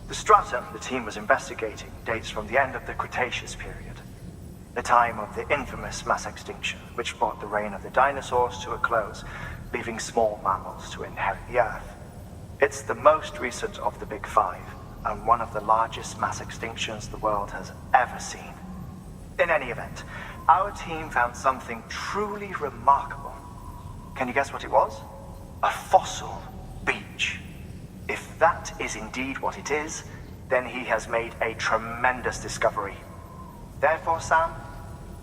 F: The stratum the team was investigating dates from the end of the Cretaceous period, the time of the infamous mass extinction, which brought the reign of the dinosaurs to a close, leaving small mammals to inherit the Earth. It's the most recent of the Big Five, and one of the largest mass extinctions the world has ever seen. In any event, our team found something truly remarkable. Can you guess what it was? A fossil beach. If that is indeed what it is, then he has made a tremendous discovery. Therefore, Sam,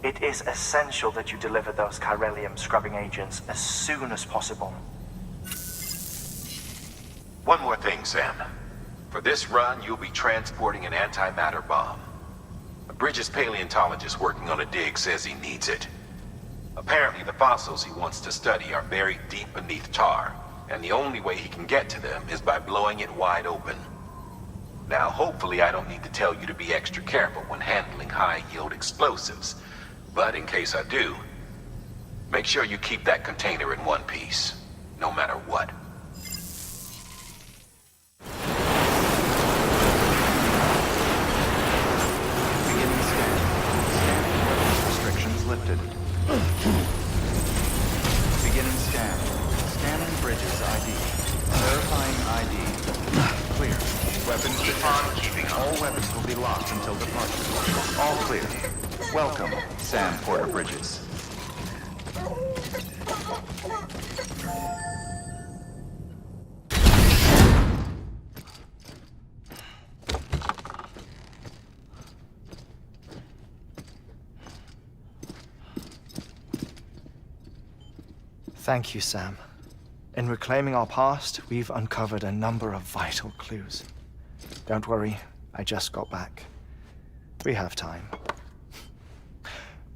F: it is essential that you deliver those chiralium scrubbing agents as soon as possible.
D: One more thing, Sam. For this run, you'll be transporting an antimatter bomb. A Bridges paleontologist working on a dig says he needs it. Apparently, the fossils he wants to study are buried deep beneath tar, and the only way he can get to them is by blowing it wide open. Now, hopefully I don't need to tell you to be extra careful when handling high-yield explosives, but in case I do, make sure you keep that container in one piece, no matter what.
J: Beginning scan. Scanning. Restrictions lifted. Beginning scan. Scanning Bridges ID. Verifying ID. Clear. Weapons detected. All weapons will be locked until departure. All clear. Welcome, Sam Porter Bridges.
N: Thank you, Sam. In reclaiming our past, we've uncovered a number of vital clues. Don't worry, I just got back. We have time.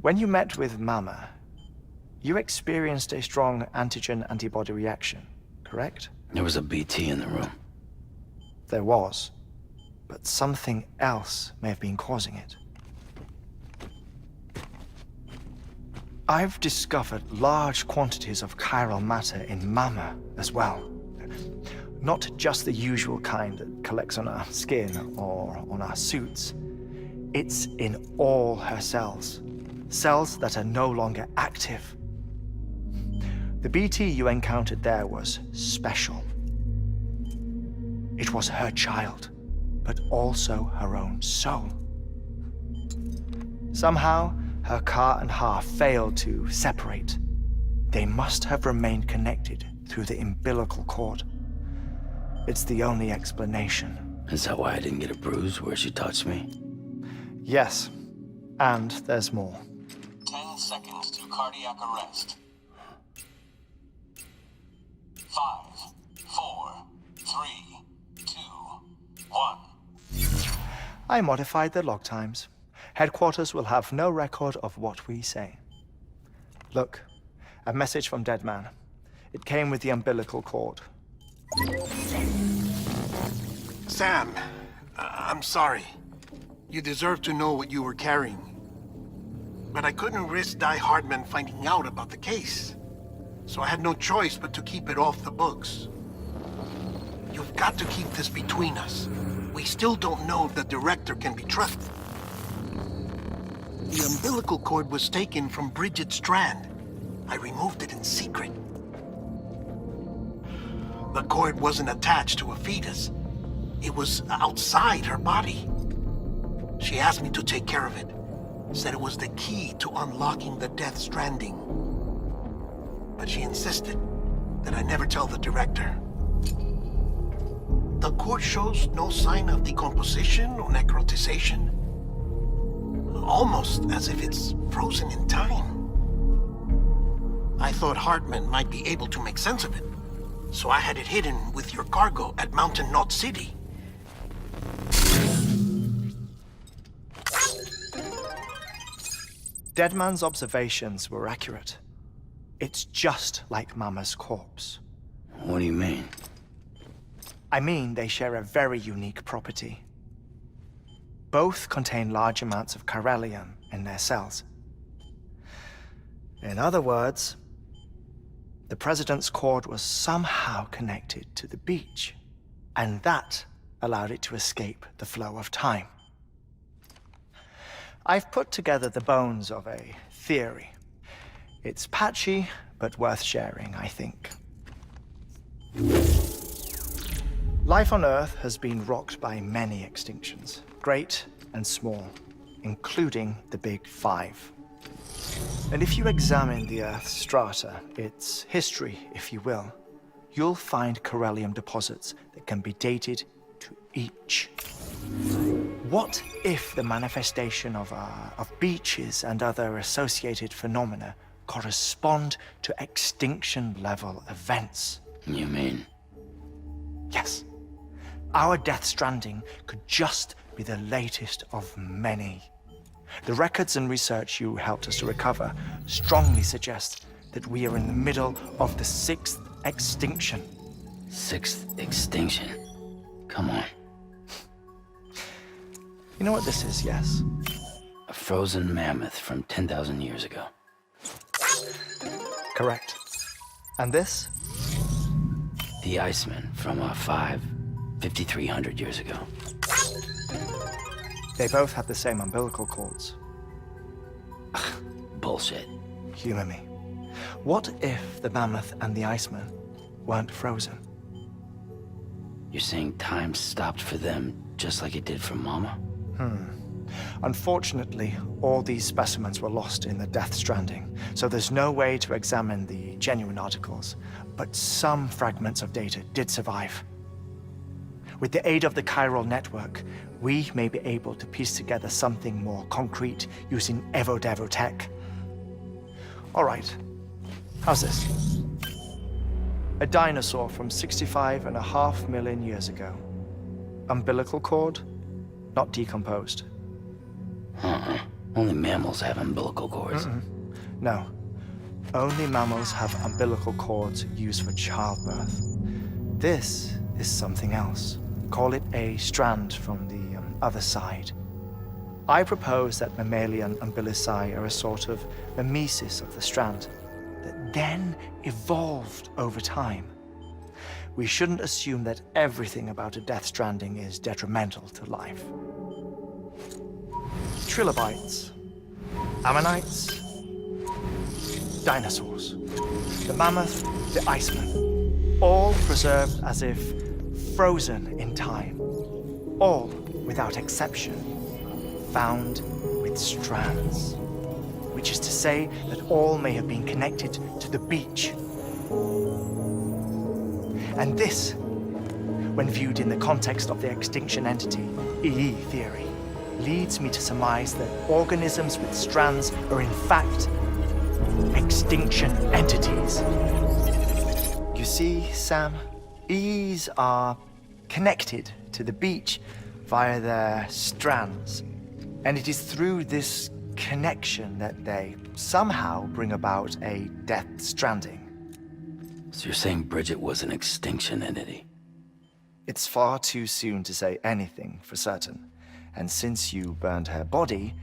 N: When you met with Mama, you experienced a strong antigen-antibody reaction, correct?
B: There was a BT in the room.
N: There was, but something else may have been causing it. I've discovered large quantities of chiral matter in Mama as well. Not just the usual kind that collects on our skin or on our suits. It's in all her cells. Cells that are no longer active. The BT you encountered there was special. It was her child, but also her own soul. Somehow, her car and half failed to separate. They must have remained connected through the umbilical cord. It's the only explanation.
B: Is that why I didn't get a bruise where she touched me?
N: Yes, and there's more.
M: 10 seconds to cardiac arrest. 5, 4, 3, 2, 1.
N: I modified the log times. Headquarters will have no record of what we say. Look, a message from Dead Man. It came with the umbilical cord.
S: Sam, I'm sorry. You deserve to know what you were carrying. But I couldn't risk Die Hardman finding out about the case. So I had no choice but to keep it off the books. You've got to keep this between us. We still don't know if the director can be trusted. The umbilical cord was taken from Bridget Strand. I removed it in secret. The cord wasn't attached to a fetus. It was outside her body. She asked me to take care of it. Said it was the key to unlocking the Death Stranding. But she insisted that I never tell the director. The cord shows no sign of decomposition or necrotization. Almost as if it's frozen in time. I thought Hartman might be able to make sense of it, so I had it hidden with your cargo at Mountain Knot City.
N: Deadman's observations were accurate. It's just like Mama's corpse.
B: What do you mean?
N: I mean they share a very unique property. Both contain large amounts of chiralium in their cells. In other words, the President's cord was somehow connected to the beach, and that allowed it to escape the flow of time. I've put together the bones of a theory. It's patchy, but worth sharing, I think. Life on Earth has been rocked by many extinctions, great and small, including the Big Five. And if you examine the Earth's strata, its history, if you will, you'll find chiralium deposits that can be dated to each. What if the manifestation of beaches and other associated phenomena correspond to extinction-level events?
B: You mean?
N: Yes. Our Death Stranding could just be the latest of many. The records and research you helped us to recover strongly suggest that we are in the middle of the 6th extinction.
B: 6th extinction? Come on.
N: You know what this is, yes?
B: A frozen mammoth from 10,000 years ago.
N: Correct. And this?
B: The Iceman from 5,300 years ago.
N: They both have the same umbilical cords.
B: Bullshit.
N: Humor me. What if the mammoth and the Iceman weren't frozen?
B: You're saying time stopped for them just like it did for Mama?
N: Unfortunately, all these specimens were lost in the Death Stranding, so there's no way to examine the genuine articles, but some fragments of data did survive. With the aid of the chiral network, we may be able to piece together something more concrete using Evo-Devo tech. All right, how's this? A dinosaur from 65.5 million years ago. Umbilical cord, not decomposed.
B: Only mammals have umbilical cords.
N: No. Only mammals have umbilical cords used for childbirth. This is something else. Call it a strand from the other side. I propose that mammalian umbilici are a sort of mimesis of the strand that then evolved over time. We shouldn't assume that everything about a Death Stranding is detrimental to life. Trilobites, ammonites, dinosaurs, the mammoth, the Iceman, all preserved as if frozen in time, all without exception, found with strands, which is to say that all may have been connected to the beach. And this, when viewed in the context of the extinction entity, EE theory, leads me to surmise that organisms with strands are in fact extinction entities. You see, Sam, EEs are connected to the beach via their strands, and it is through this connection that they somehow bring about a Death Stranding.
B: So you're saying Bridget was an extinction entity?
N: It's far too soon to say anything for certain, and since you burned her body,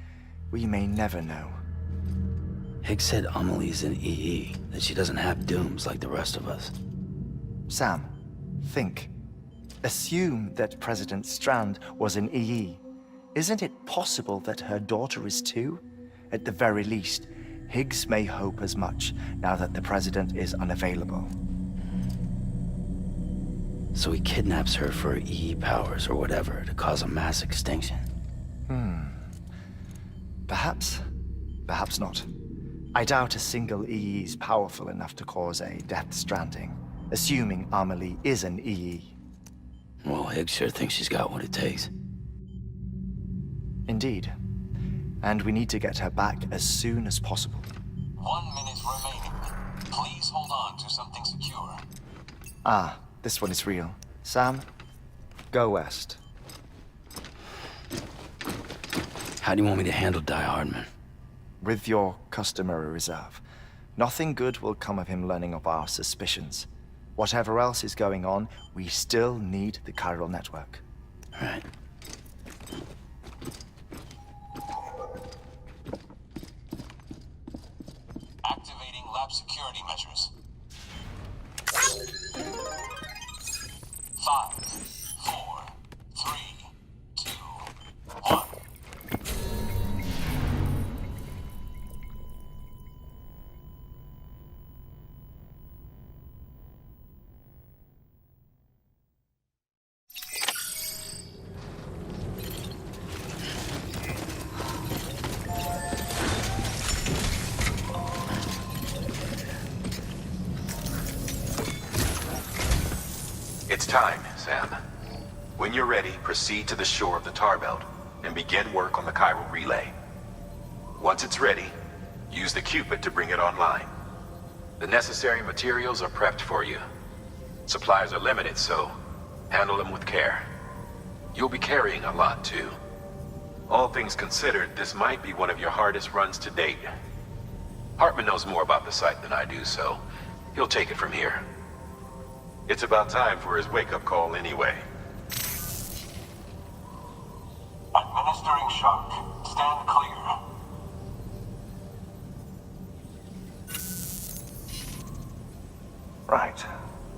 N: we may never know.
B: Higgs said Amelie's an EE, that she doesn't have dooms like the rest of us.
N: Sam, think. Assume that President Strand was an EE. Isn't it possible that her daughter is too? At the very least, Higgs may hope as much now that the President is unavailable.
B: So he kidnaps her for EE powers or whatever to cause a mass extinction.
N: Perhaps. Perhaps not. I doubt a single EE is powerful enough to cause a Death Stranding, assuming Amelie is an EE.
B: Well, Higgs sure thinks she's got what it takes.
N: Indeed. And we need to get her back as soon as possible.
M: 1 minute remaining. Please hold on to something secure.
N: Ah, this one is real. Sam, go west.
B: How do you want me to handle Die Hardman?
N: With your customary reserve. Nothing good will come of him learning of our suspicions. Whatever else is going on, we still need the chiral network.
B: Right.
M: Activating lab security measures. 5, 4, 3, 2, 1.
D: It's time, Sam. When you're ready, proceed to the shore of the tar belt and begin work on the chiral relay. Once it's ready, use the Cupid to bring it online. The necessary materials are prepped for you. Supplies are limited, so handle them with care. You'll be carrying a lot, too. All things considered, this might be one of your hardest runs to date. Hartman knows more about the site than I do, so he'll take it from here. It's about time for his wake-up call anyway.
M: Administering shock. Stand clear.
F: Right.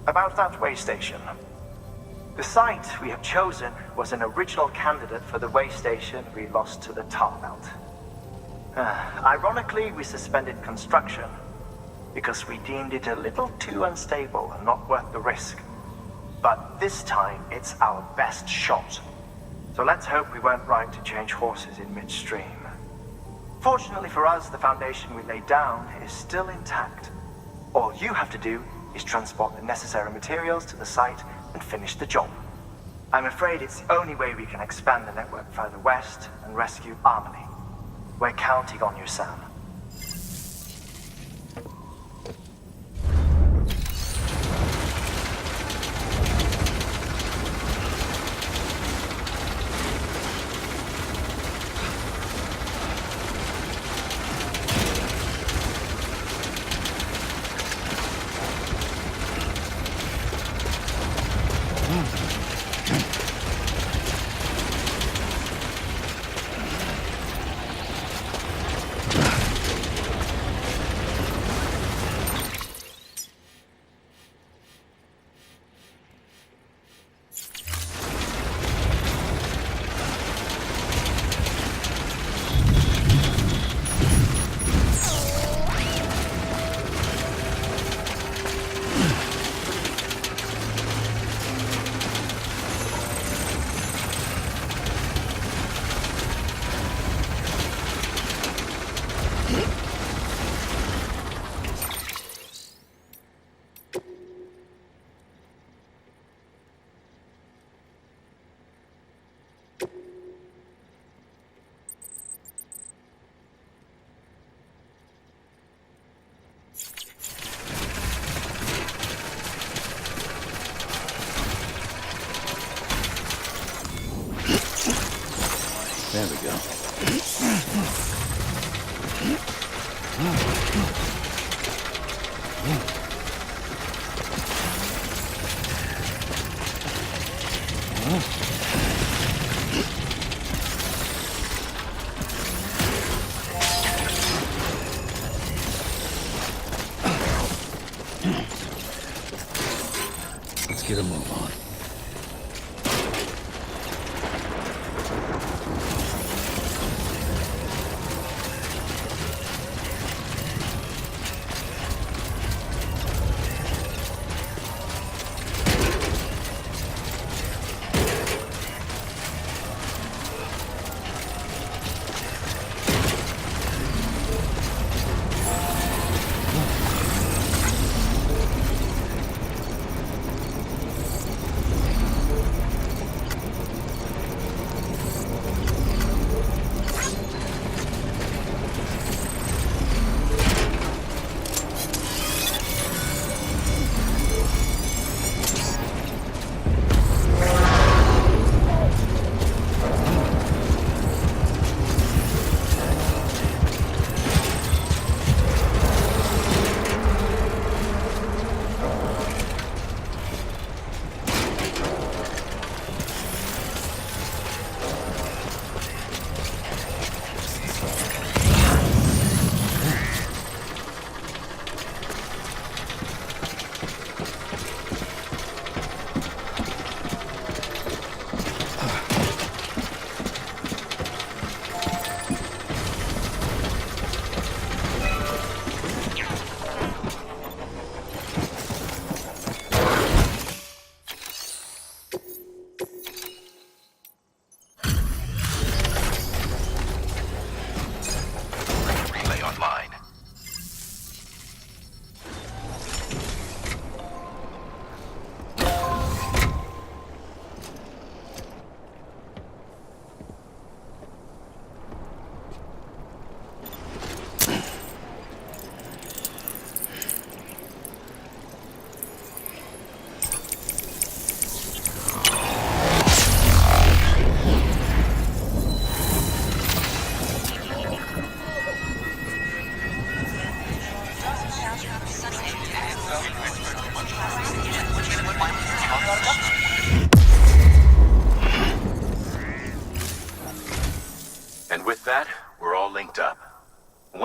F: About that way station. The site we have chosen was an original candidate for the way station we lost to the tar belt. Ironically, we suspended construction because we deemed it a little too unstable and not worth the risk. But this time, it's our best shot. So let's hope we weren't right to change horses in midstream. Fortunately for us, the foundation we laid down is still intact. All you have to do is transport the necessary materials to the site and finish the job. I'm afraid it's the only way we can expand the network further west and rescue Harmony. We're counting on you, Sam.
B: There we go. Let's get a move on.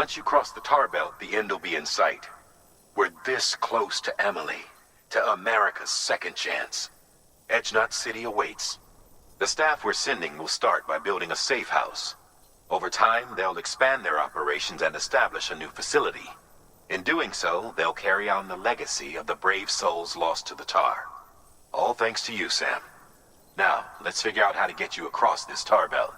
D: Once you cross the tar belt, the end will be in sight. We're this close to Emily, to America's second chance. Edgenut City awaits. The staff we're sending will start by building a safe house. Over time, they'll expand their operations and establish a new facility. In doing so, they'll carry on the legacy of the brave souls lost to the tar. All thanks to you, Sam. Now, let's figure out how to get you across this tar belt.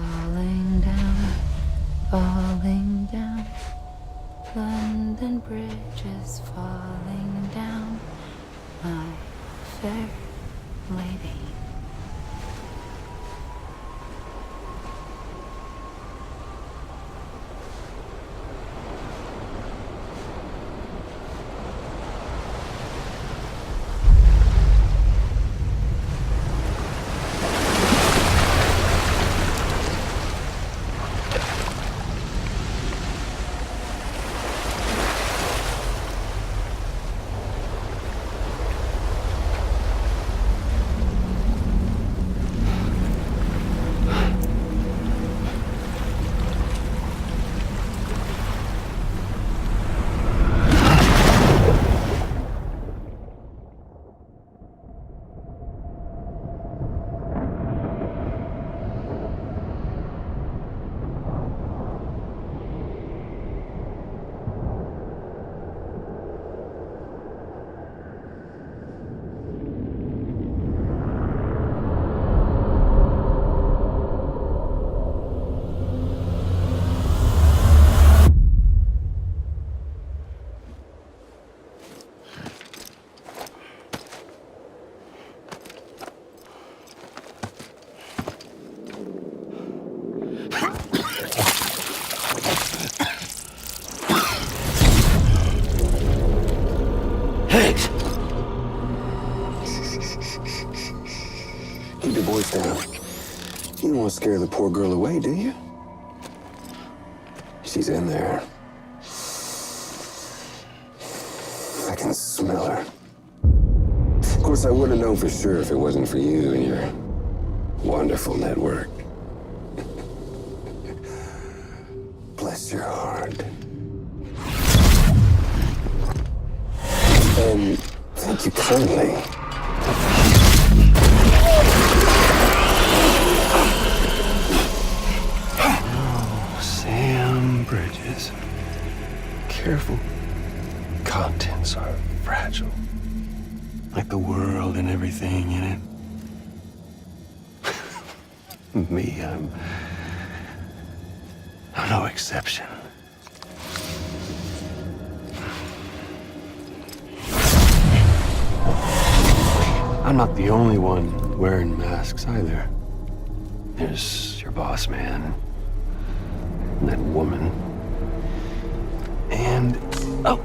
G: falling down, falling down. London Bridge is falling down, my fair lady.
I: Keep your voice down. You don't want to scare the poor girl away, do you? She's in there. I can smell her. Of course, I wouldn't have known for sure if it wasn't for you and your wonderful network. Bless your heart. And thank you kindly.
B: Oh, Sam Bridges. Careful. Contents are fragile. Like the world and everything in it. Me, I'm no exception. I'm not the only one wearing masks either. There's your boss man, and that woman, and, oh,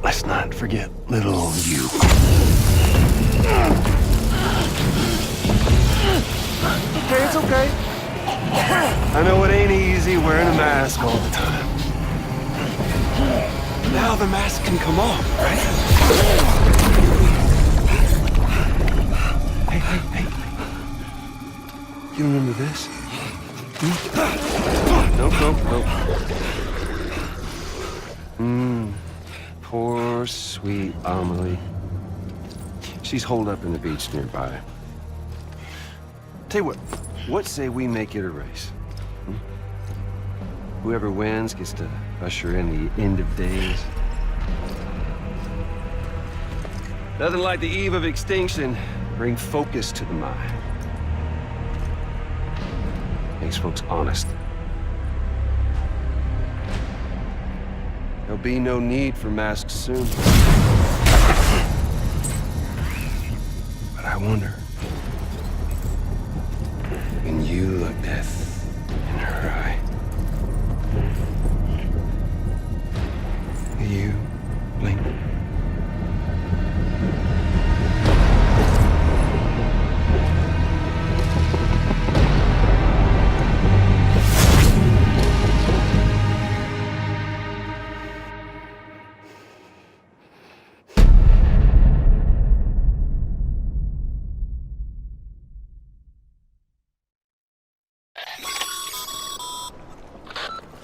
B: let's not forget little you.
Q: Okay, it's okay.
B: I know it ain't easy wearing a mask all the time. But now the mask can come off, right? Hey. You remember this? Nope. Poor, sweet Amelie. She's holed up in the beach nearby. Tell you what say we make it a race? Whoever wins gets to usher in the end of days. Nothing like the eve of extinction. Bring focus to the mind. Makes folks honest. There'll be no need for masks soon. But I wonder, when you look death in her eye, will you blink?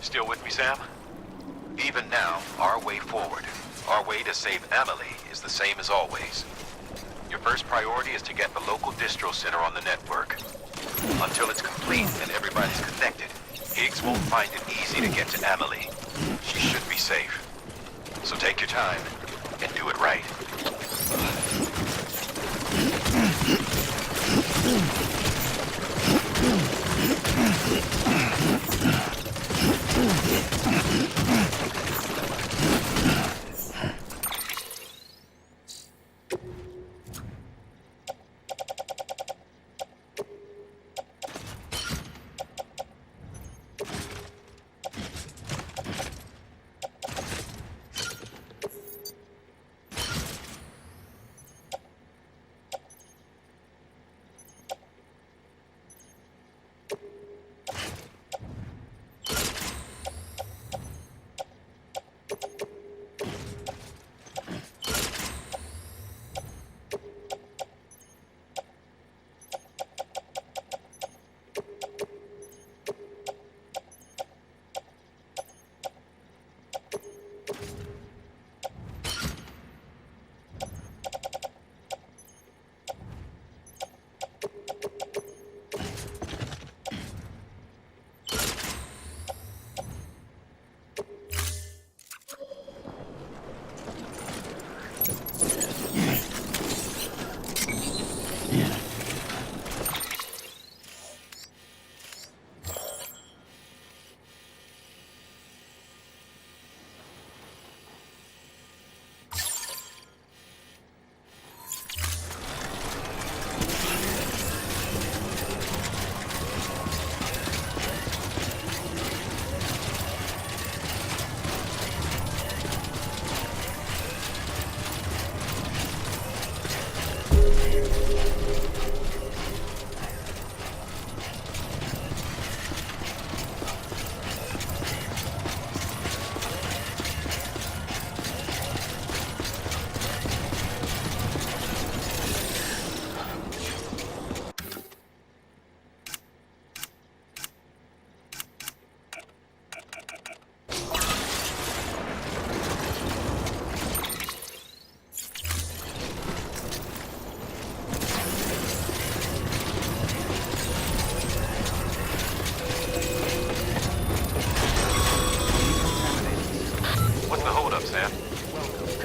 D: Still with me, Sam? Even now, our way forward, our way to save Emily is the same as always. Your first priority is to get the local distro center on the network. Until it's complete and everybody's connected, Higgs won't find it easy to get to Emily. She should be safe. So take your time and do it right.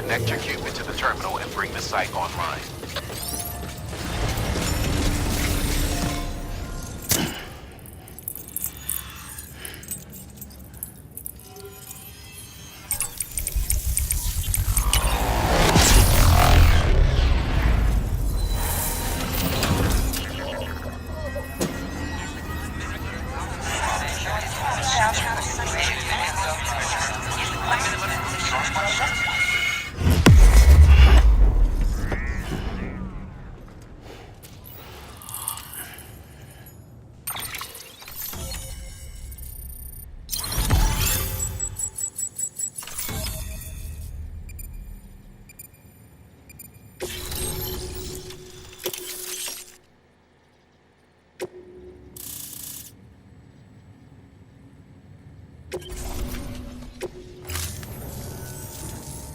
D: Connect your Cupid to the terminal and bring the site online.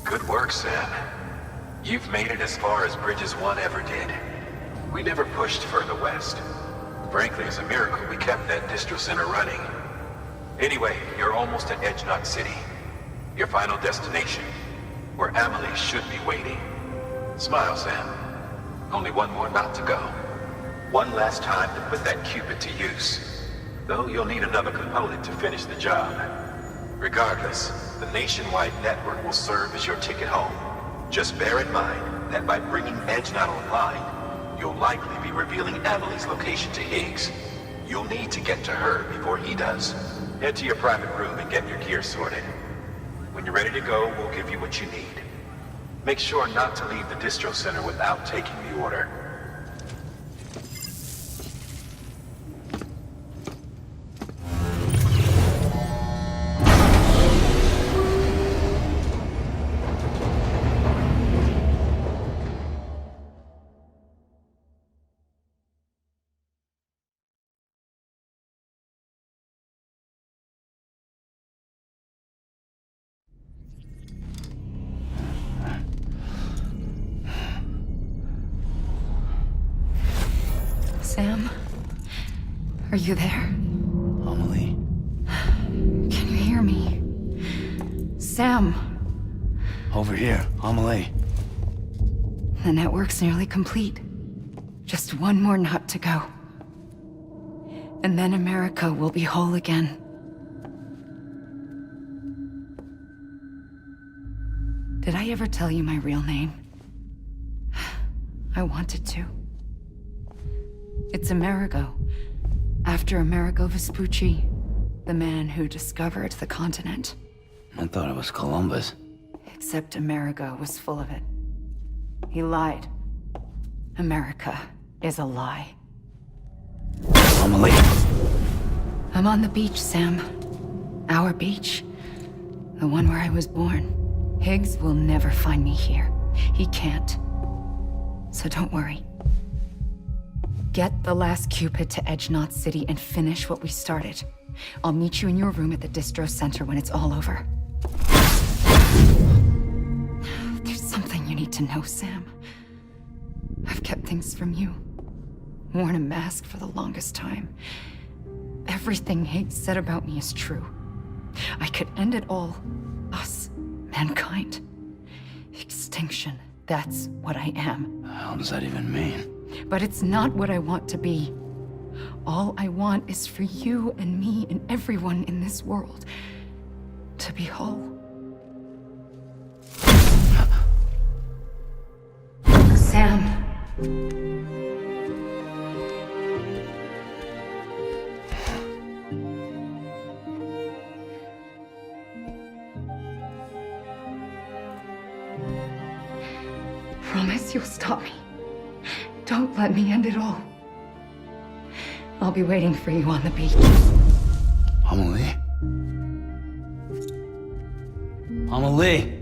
D: Good work, Sam. You've made it as far as Bridges 1 ever did. We never pushed further west. Frankly, it's a miracle we kept that distro center running. Anyway, you're almost at Edge Knot City. Your final destination, where Amelie should be waiting. Smile, Sam. Only one more knot to go. One last time to put that Cupid to use. Though you'll need another component to finish the job. Regardless, the nationwide network will serve as your ticket home. Just bear in mind that by bringing Edge Knot online, you'll likely be revealing Amelie's location to Higgs. You'll need to get to her before he does. Head to your private room and get your gear sorted. When you're ready to go, we'll give you what you need. Make sure not to leave the distro center without taking the order.
G: Sam? Are you there?
B: Amelie?
G: Can you hear me? Sam!
B: Over here, Amelie.
G: The network's nearly complete. Just one more knot to go. And then America will be whole again. Did I ever tell you my real name? I wanted to. It's Amerigo, after Amerigo Vespucci, the man who discovered the continent.
B: I thought it was Columbus.
G: Except Amerigo was full of it. He lied. America is a lie.
B: Amelie.
G: I'm on the beach, Sam. Our beach. The one where I was born. Higgs will never find me here. He can't. So don't worry. Get the last Cupid to Edge Knot City and finish what we started. I'll meet you in your room at the distro center when it's all over. There's something you need to know, Sam. I've kept things from you. Worn a mask for the longest time. Everything Higgs said about me is true. I could end it all. Us. Mankind. Extinction. That's what I am.
B: The hell does that even mean?
G: But it's not what I want to be. All I want is for you and me and everyone in this world to be whole. Sam. Promise you'll stop me. Don't let me end it all. I'll be waiting for you on the beach.
B: Amelie? Amelie!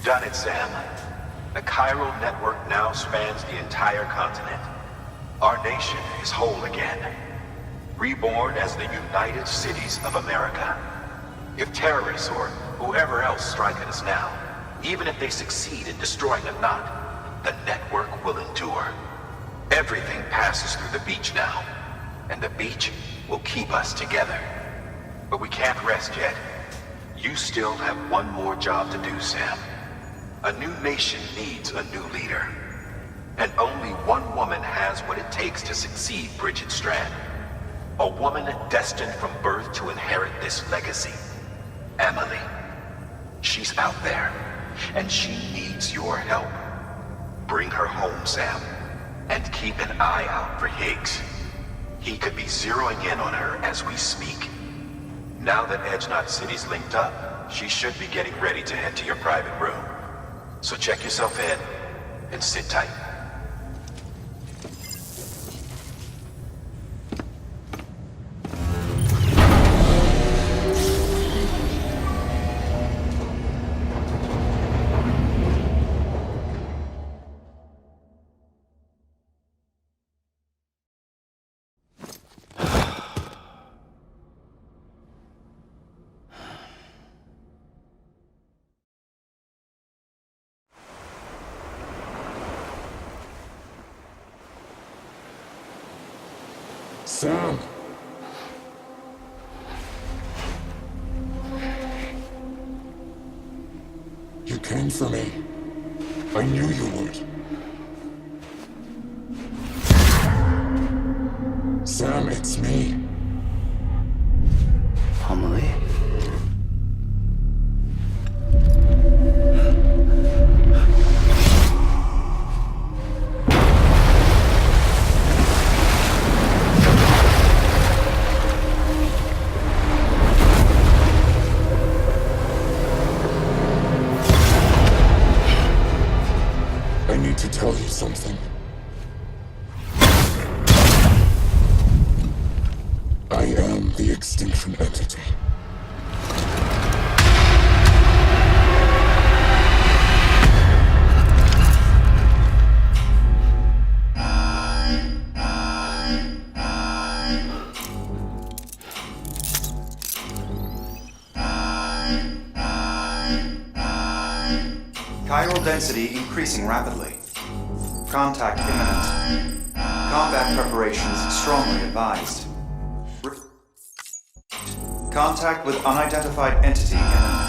D: Done it, Sam. The chiral network now spans the entire continent. Our nation is whole again. Reborn as the United Cities of America. If terrorists or whoever else strike at us now, even if they succeed in destroying the knot, the network will endure. Everything passes through the beach now, and the beach will keep us together. But we can't rest yet. You still have one more job to do, Sam. A new nation needs a new leader. And only one woman has what it takes to succeed Bridget Strand. A woman destined from birth to inherit this legacy. Emily. She's out there, and she needs your help. Bring her home, Sam, and keep an eye out for Higgs. He could be zeroing in on her as we speak. Now that Edge Knot City's linked up, she should be getting ready to head to your private room. So check yourself in, and sit tight.
H: Sam! You came for me. I knew you would. Sam, it's me.
B: Amelie?
H: I need to tell you something. I am the extinction entity.
J: Chiral density increasing rapidly. Contact imminent. Combat preparations strongly advised. Contact with unidentified entity imminent.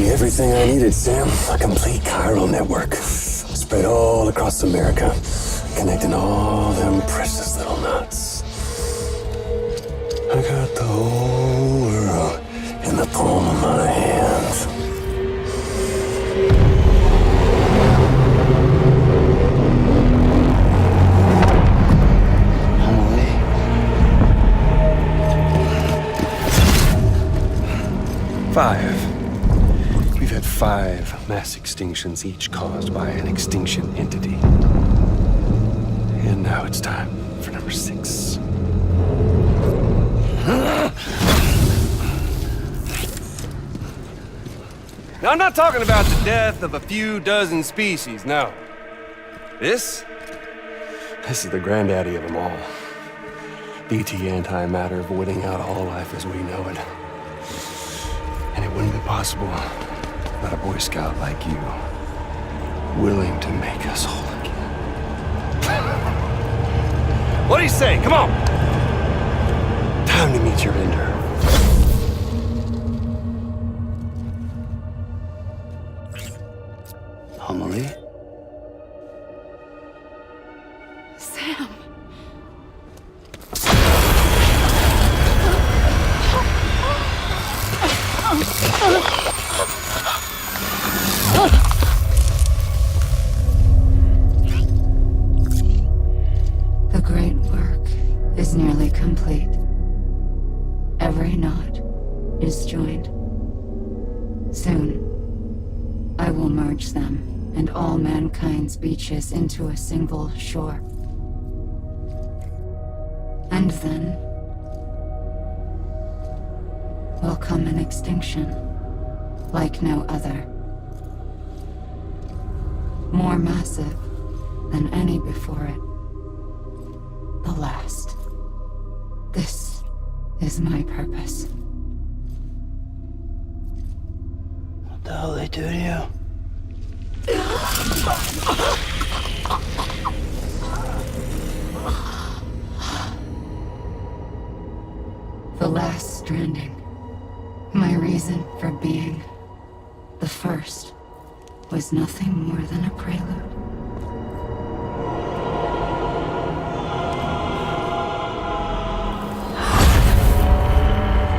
I: Everything I needed, Sam. A complete chiral network. Spread all across America. Connecting all them precious little nuts. I got the whole world in the palm of my hand. We've had 5 mass extinctions, each caused by an extinction entity. And now it's time for number 6.
C: Now, I'm not talking about the death of a few dozen species, no. This
I: This is the granddaddy of them all. BT antimatter voiding out all life as we know it. And it wouldn't be possible without a Boy Scout like you, willing to make us whole again.
C: What do you say? Come on!
I: Time to meet your ender.
B: Amelie?
G: Sam. complete. Every knot is joined. Soon, I will merge them and all mankind's beaches into a single shore. And then will come an extinction like no other. More massive than any before it. The last. This is my purpose.
B: What the hell they do to you?
G: The last stranding. My reason for being. The first was nothing more than a prelude.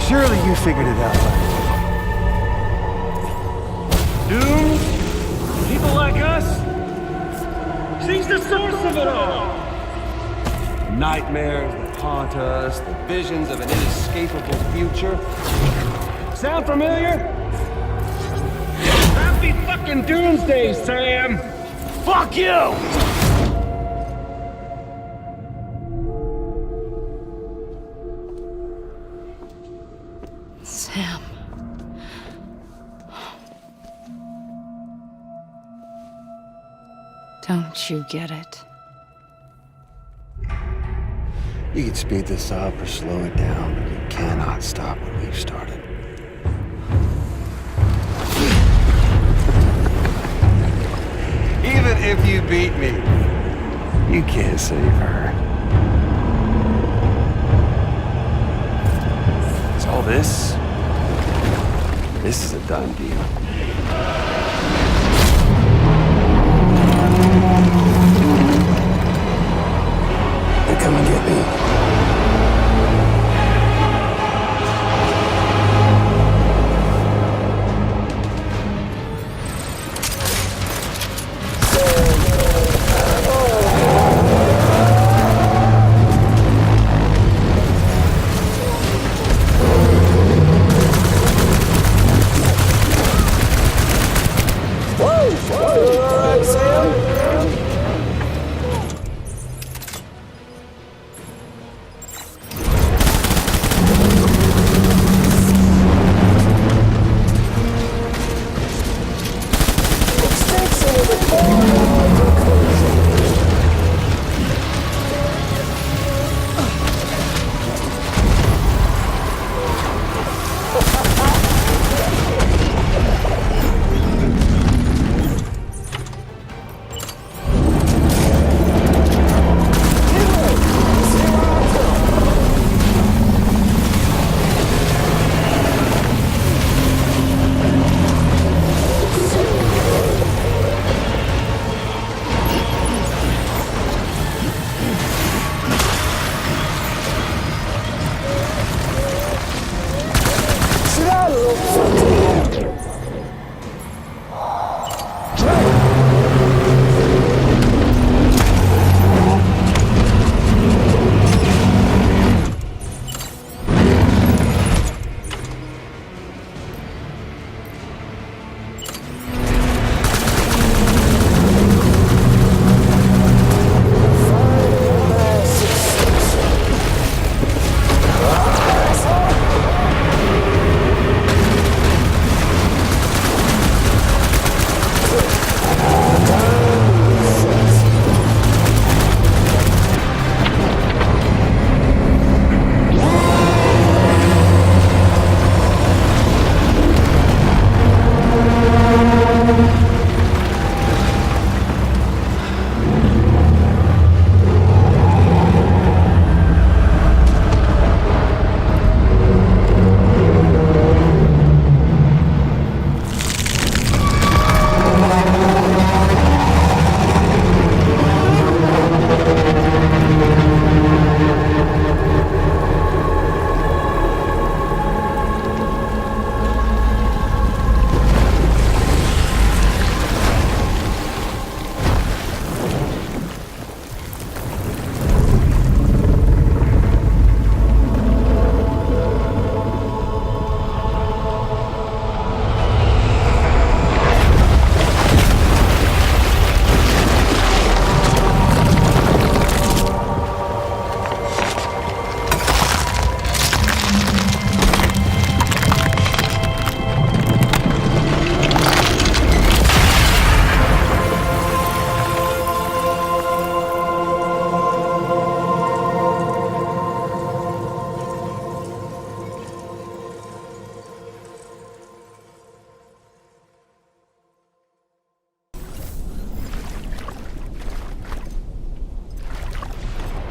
Q: Surely you figured it out.
C: Doom? People like us? She's the source of it all! Nightmares that haunt us, the visions of an inescapable future. Sound familiar? Happy fucking doomsday, Sam! Fuck you!
G: Sam. Don't you get it?
B: You can speed this up or slow it down, but you cannot stop what we've started.
C: Even if you beat me,
B: You can't save her.
C: so all this is a done deal.
I: They come and get me.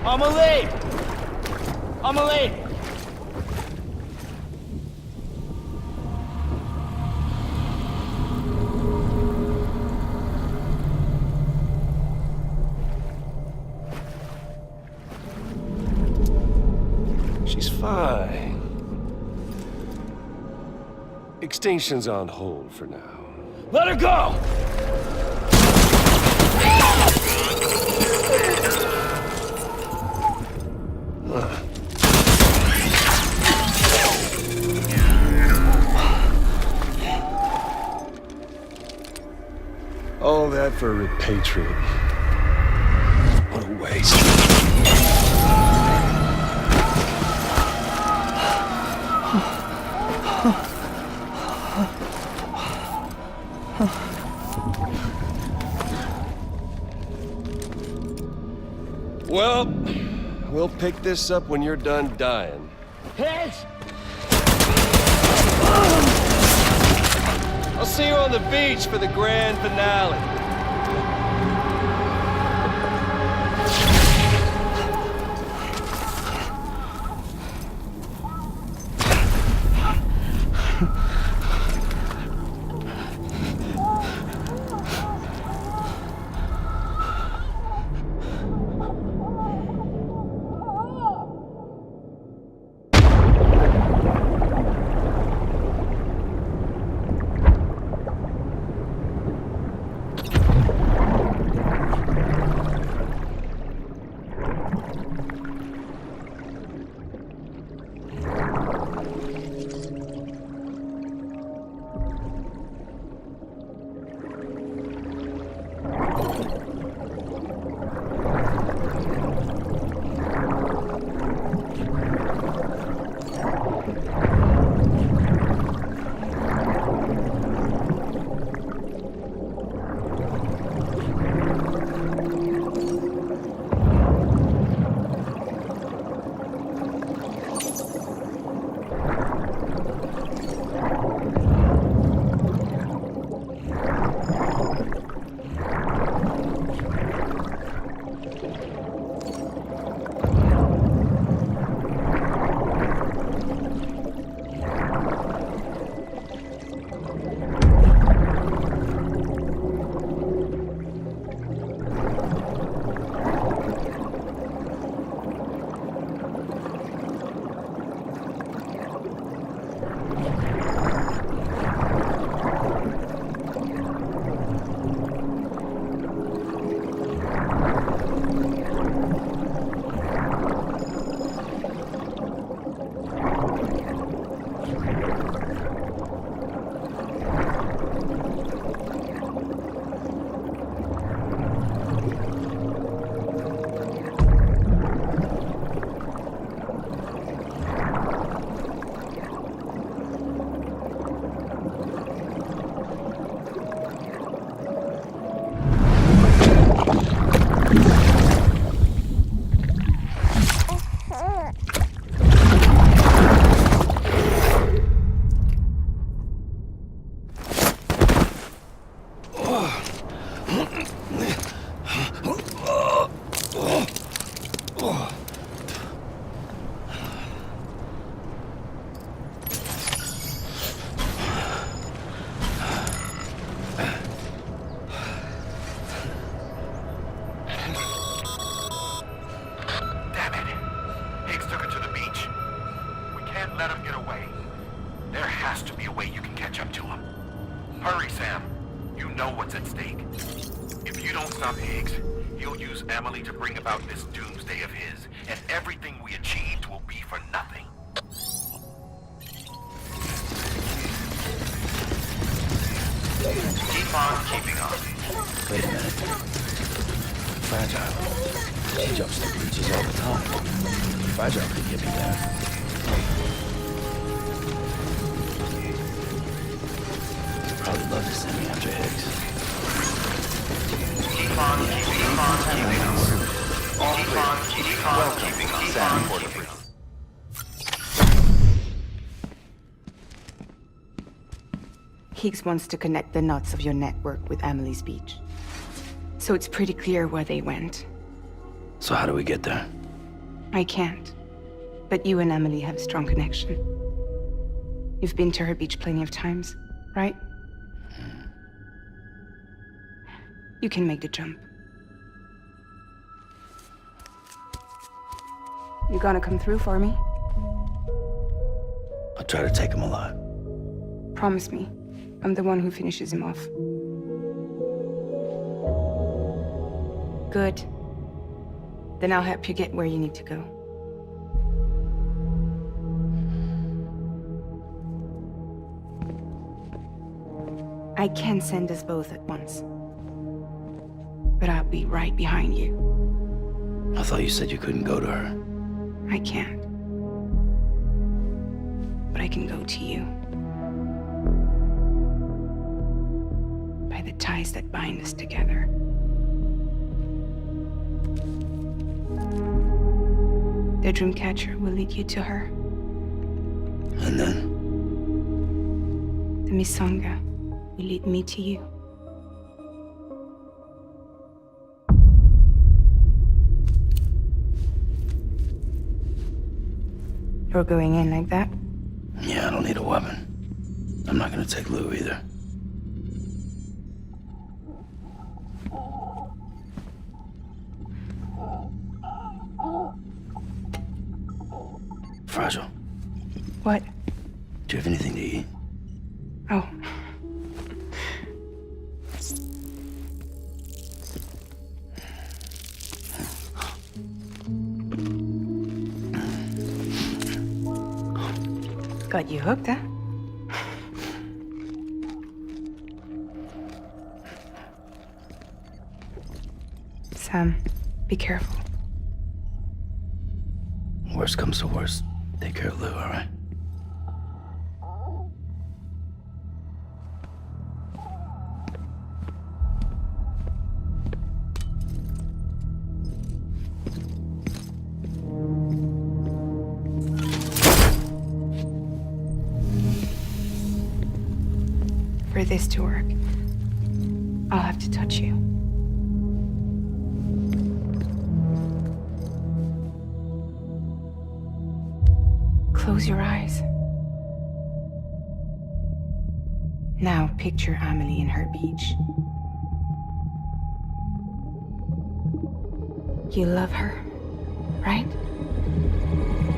C: Amelie! Amelie!
K: She's fine. Extinction's on hold for now.
C: Let her go!
K: All that for repatriate. What a waste. Well, we'll pick this up when you're done dying.
C: Heads!
K: I'll see you on the beach for the grand finale.
B: Wait a minute. Fragile. She jumps the breaches all the time. Fragile could get me there. Probably love to send me after Higgs.
D: Keep on keeping on. Sam Porter.
R: Higgs wants to connect the knots of your network with Amelie's Beach. So it's pretty clear where they went.
B: So how do we get there?
R: I can't. But you and Emily have a strong connection. You've been to her beach plenty of times, right? You can make the jump. You gonna come through for me?
B: I'll try to take him alive.
R: Promise me. I'm the one who finishes him off. Good. Then I'll help you get where you need to go. I can send us both at once. But I'll be right behind you.
B: I thought you said you couldn't go to her.
R: I can't. But I can go to you. By the ties that bind us together. The Dreamcatcher will lead you to her.
B: And then?
R: The Misanga will lead me to you. You're going in like that?
B: Yeah, I don't need a weapon. I'm not gonna take Lou either. Fragile.
R: What?
B: Do you have anything to eat?
R: Oh. Got you hooked, huh? Sam, be careful.
B: Worst comes to worst, take care of Lou, all right?
R: For this to work, I'll have to touch you. Close your eyes. Now picture Amelie in her beach. You love her, right?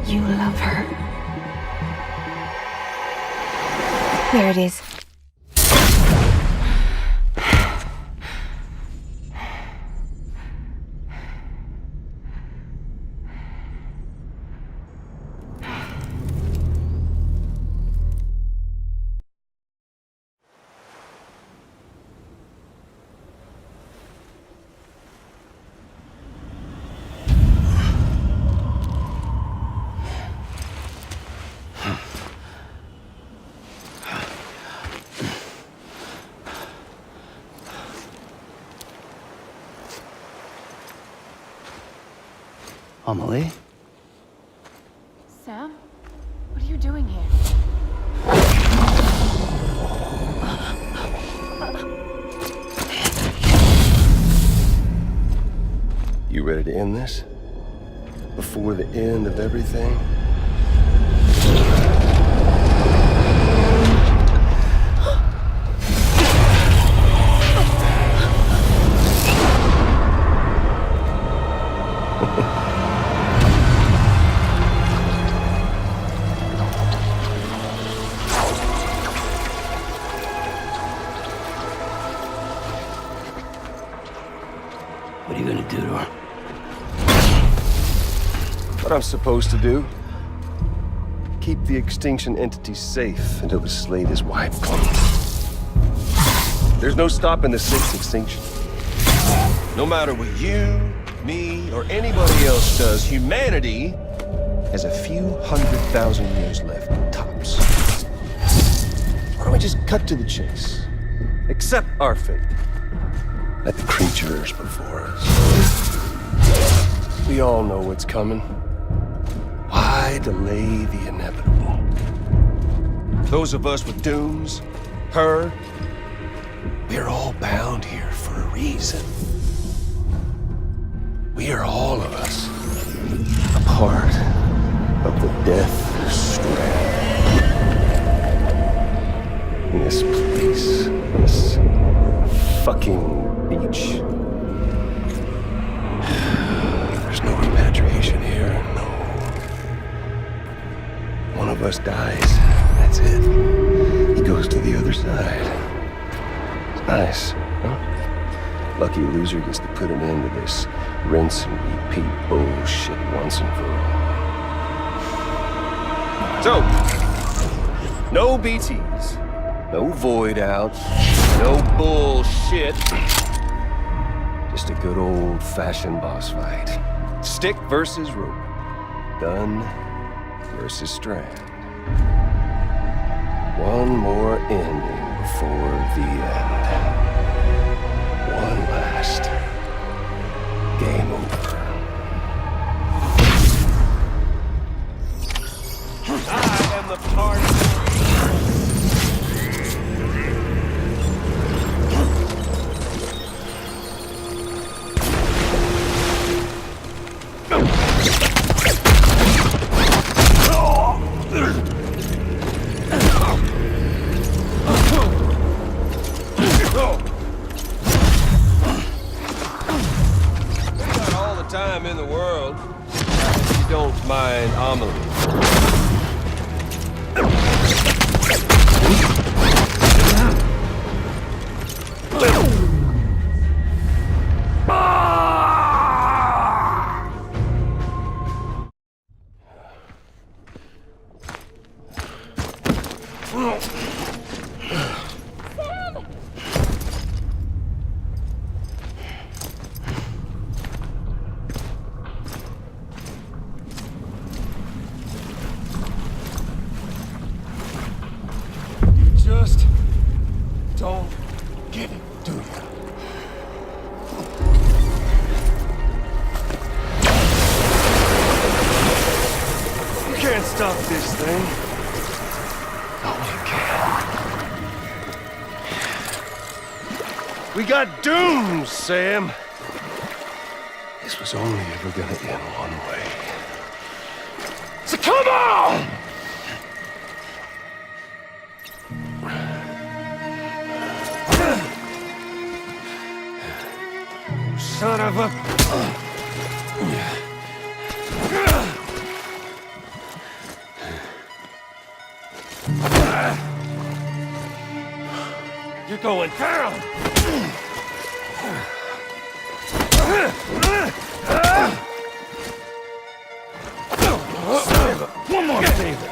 R: You love her. There it is.
B: Amelie?
G: Sam? What are you doing here?
K: You ready to end this? Before the end of everything?
B: What are you gonna do to her?
K: What I'm supposed to do? Keep the extinction entity safe until the slate is wiped clean. There's no stopping the sixth extinction. No matter what you, me, or anybody else does, humanity has a few 100,000 years left, tops. Why don't we just cut to the chase? Accept our fate. Let the creatures before us. We all know what's coming. Why delay the inevitable? Those of us with dooms, her, we're all bound here for a reason. We are all of us a
I: part of the Death Stranding. This place, this fucking beach. There's no repatriation here, no. One of us dies, that's it. He goes to the other side. It's nice, huh? Lucky loser gets to put an end to this rinse and repeat bullshit once and for all. So, no BTs, no void outs, no bullshit. Just a good old-fashioned boss fight. Stick versus rope. Gun versus strand. One more ending before the end. One last game over. I am the party. Time in the world, if you don't mind omelet. Just don't get it, do you? You can't stop this thing. No, you can't. We got doomed, Sam. This was only ever gonna end one way. So come on! Son of a... You're going down! One more favor!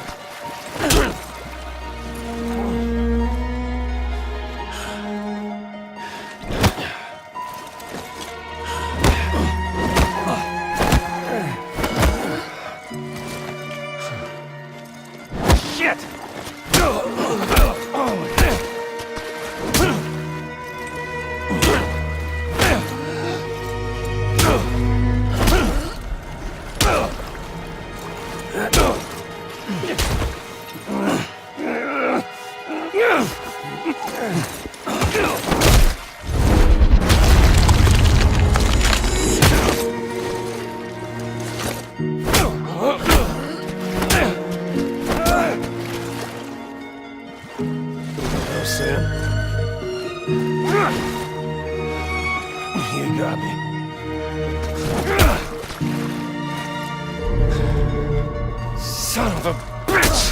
I: Son of a bitch!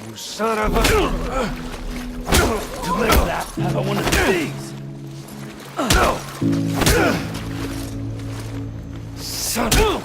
I: You son of a... To make that have one of these! Son of...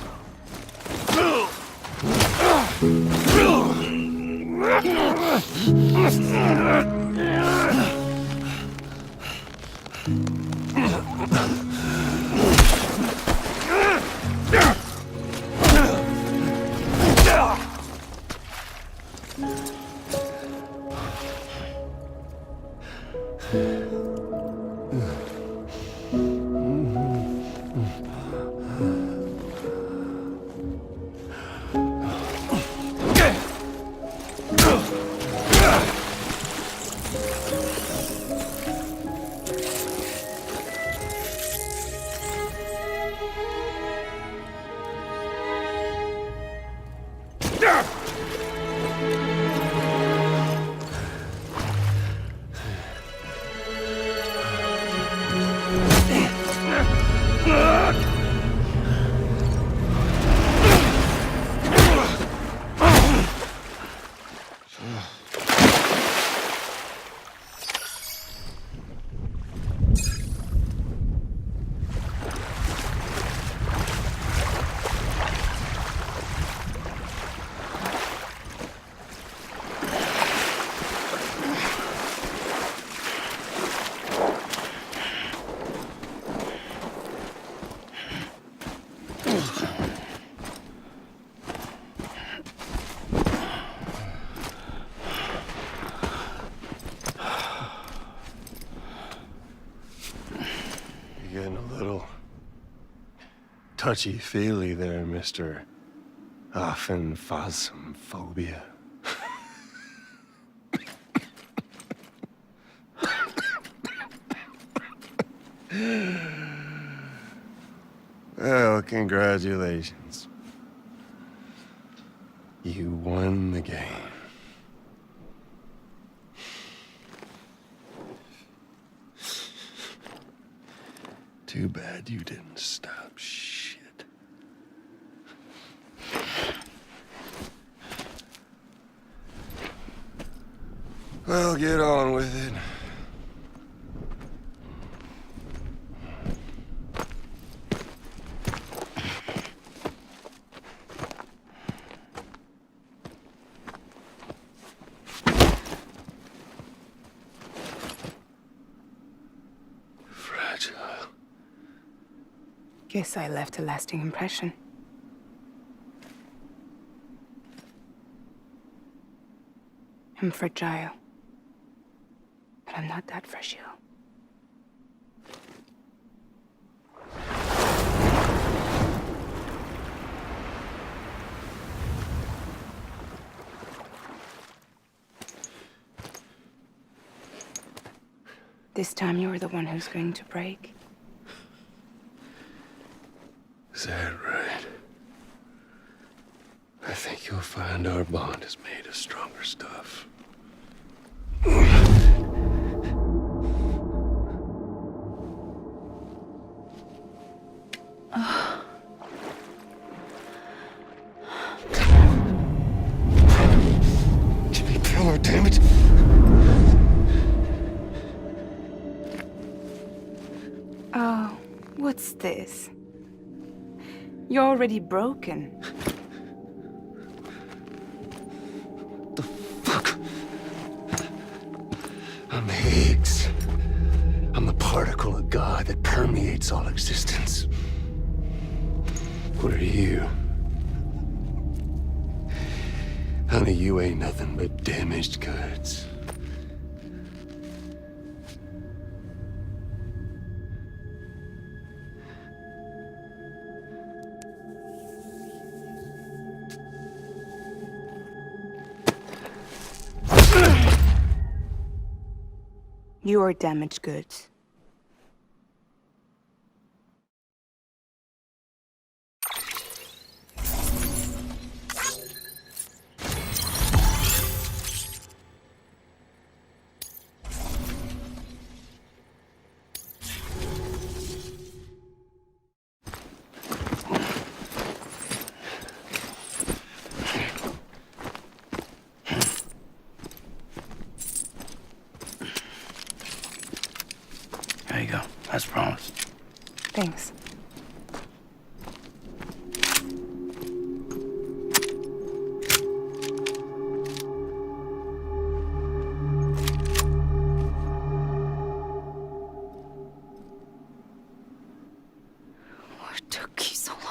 I: You're getting a little touchy-feely there, Mr. Phasmophobia. Well, congratulations. You won the game. Too bad you didn't stop shit. Well, get on with it.
R: Guess I left a lasting impression. I'm fragile. But I'm not that fragile. This time you're the one who's going to break.
I: Is that right? I think you'll find our bond is made of stronger stuff. Jimmy Pillar, damn it!
R: Oh, what's this? You're already broken.
I: The fuck? I'm Higgs. I'm the particle of God that permeates all existence. What are you? Honey, you ain't nothing but damaged goods.
R: You are damaged goods.
B: There you go, as promised.
R: Thanks.
G: What took you so long?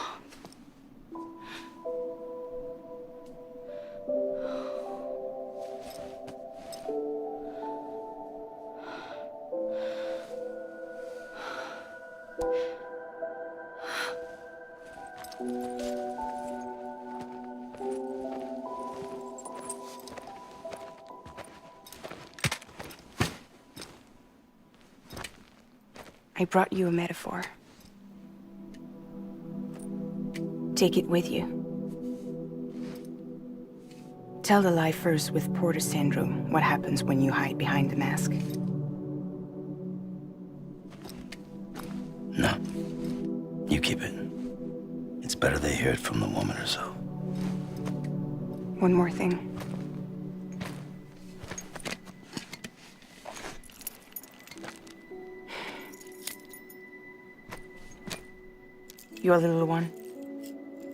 R: I brought you a metaphor. Take it with you. Tell the lie first with Porter syndrome, what happens when you hide behind the mask.
B: No. You keep it. It's better they hear it from the woman herself.
R: One more thing. Your little one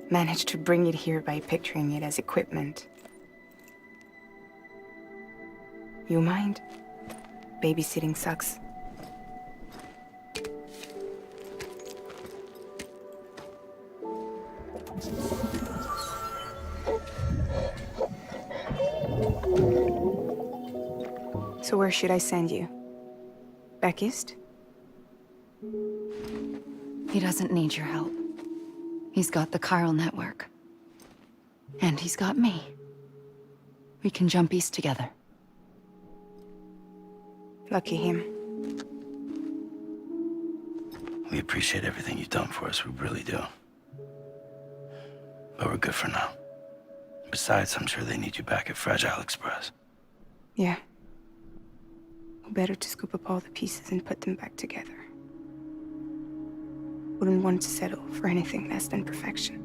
R: managed to bring it here by picturing it as equipment. You mind? Babysitting sucks. So where should I send you? Back east?
G: He doesn't need your help. He's got the chiral network. And he's got me. We can jump east together.
R: Lucky him.
B: We appreciate everything you've done for us, we really do. But we're good for now. Besides, I'm sure they need you back at Fragile Express.
R: Yeah. Better to scoop up all the pieces and put them back together. Wouldn't want to settle for anything less than perfection.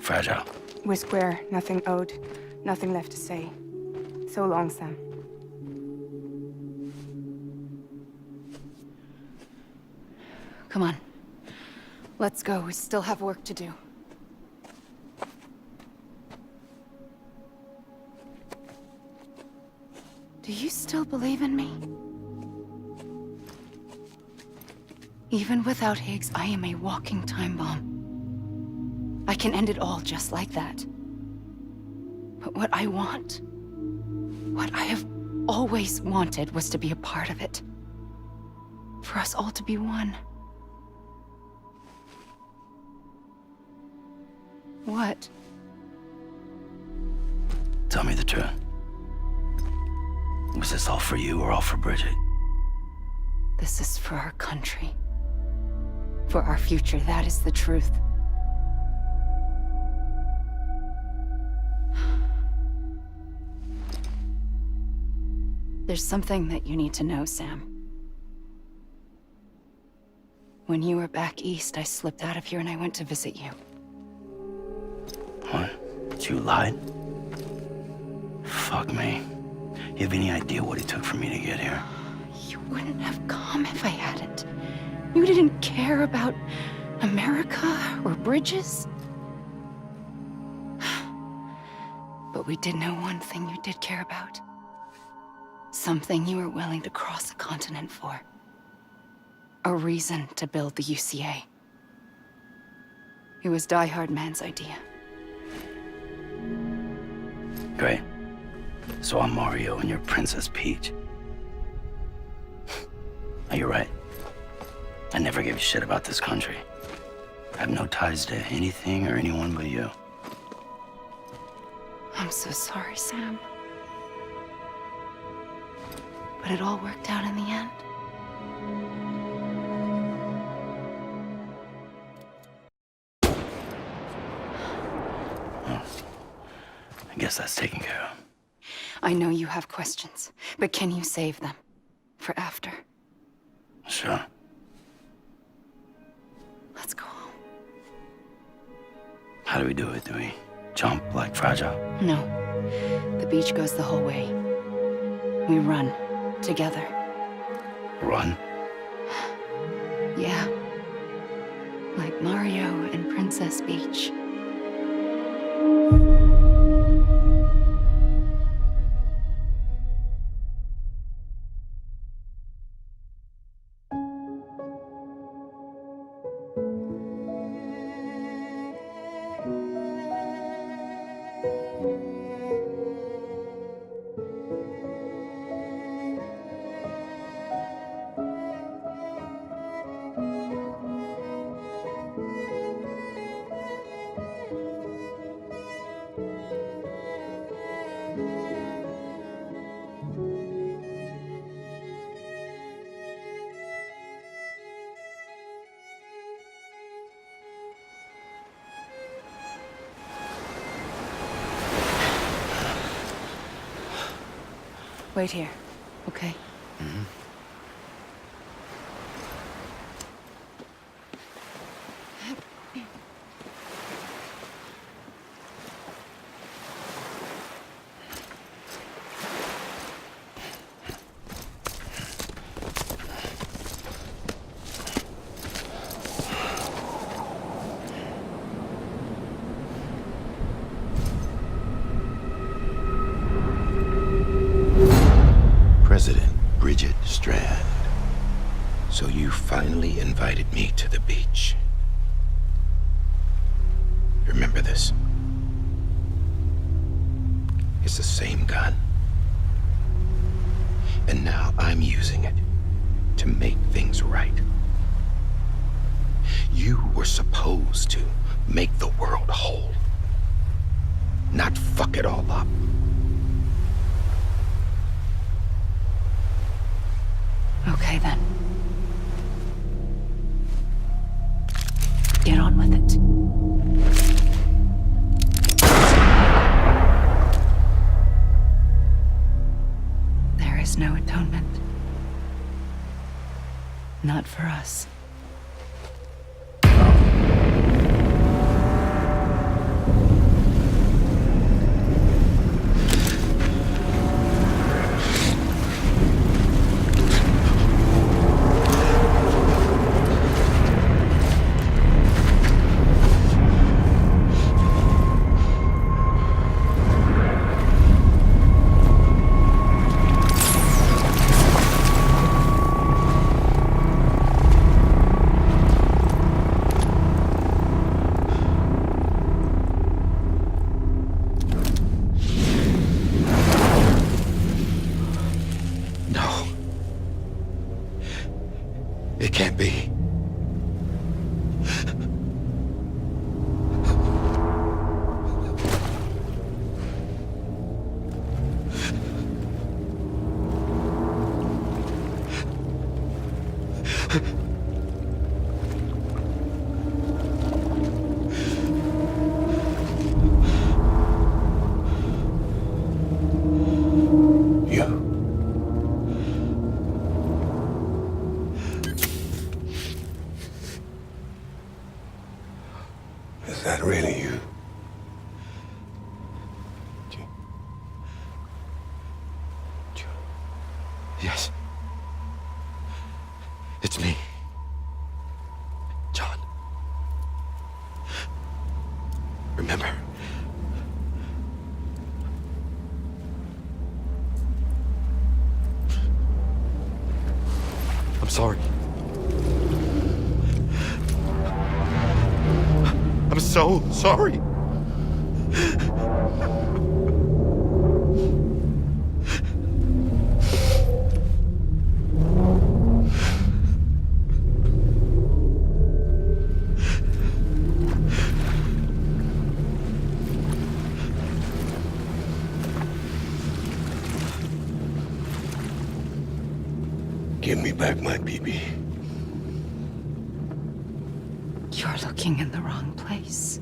B: Fragile.
R: We're square, nothing owed, nothing left to say. So long, Sam.
G: Come on. Let's go. We still have work to do. Do you still believe in me? Even without Higgs, I am a walking time bomb. I can end it all just like that. But what I want, what I have always wanted, was to be a part of it. For us all to be one. What?
B: Tell me the truth. Was this all for you or all for Bridget?
G: This is for our country. For our future, that is the truth. There's something that you need to know, Sam. When you were back east, I slipped out of here and I went to visit you.
B: What? You lied? Fuck me. You have any idea what it took for me to get here?
G: You wouldn't have come if I hadn't. You didn't care about America or bridges. But we did know one thing you did care about. Something you were willing to cross a continent for. A reason to build the UCA. It was Die Hard Man's idea.
B: Great. So I'm Mario and you're Princess Peach. Now you're right. I never gave a shit about this country. I have no ties to anything or anyone but you.
G: I'm so sorry, Sam. But it all worked out in the end.
B: Well, I guess that's taken care of.
G: I know you have questions, but can you save them? For after?
B: Sure.
G: Let's go home.
B: How do we do it? Do we jump like Fragile?
G: No. The beach goes the whole way. We run. Together.
B: Run?
G: Yeah. Like Mario and Princess Peach. Wait here, okay?
B: Mm-hmm.
L: President Bridget Strand. So you finally invited me to the beach. Remember this. It's the same gun. And now I'm using it to make things right. You were supposed to make the world whole, not fuck it all up.
G: Okay, then. Get on with it. There is no atonement. Not for us.
L: It can't be.
I: Is that really you?
L: Yes. It's me. John. Remember? I'm sorry. I'm so sorry.
I: Give me back my BB.
G: You're looking in the wrong place.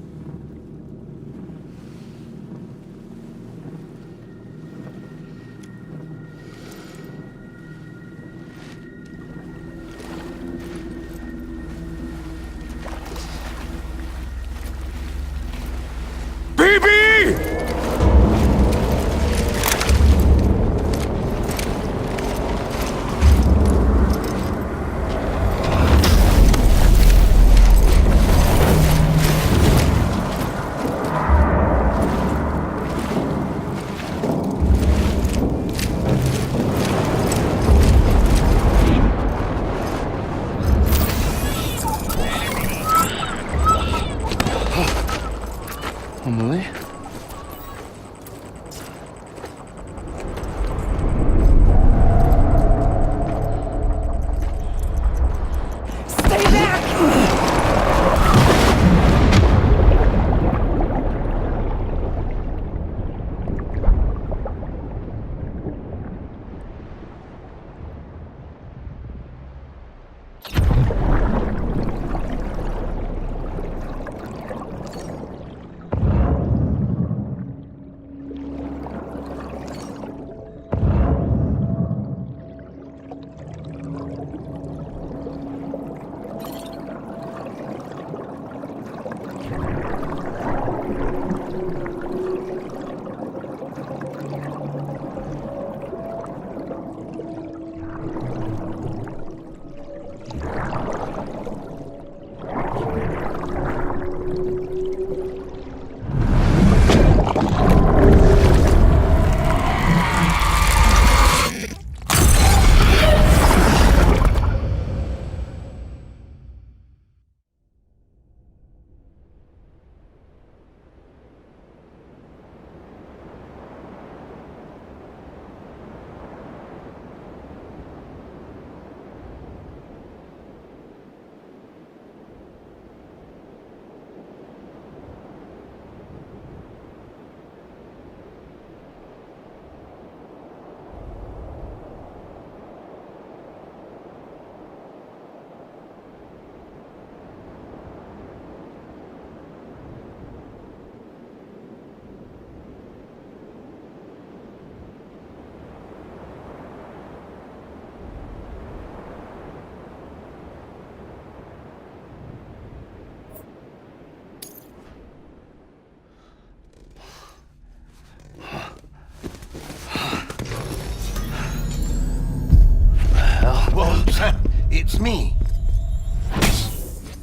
S: it's me.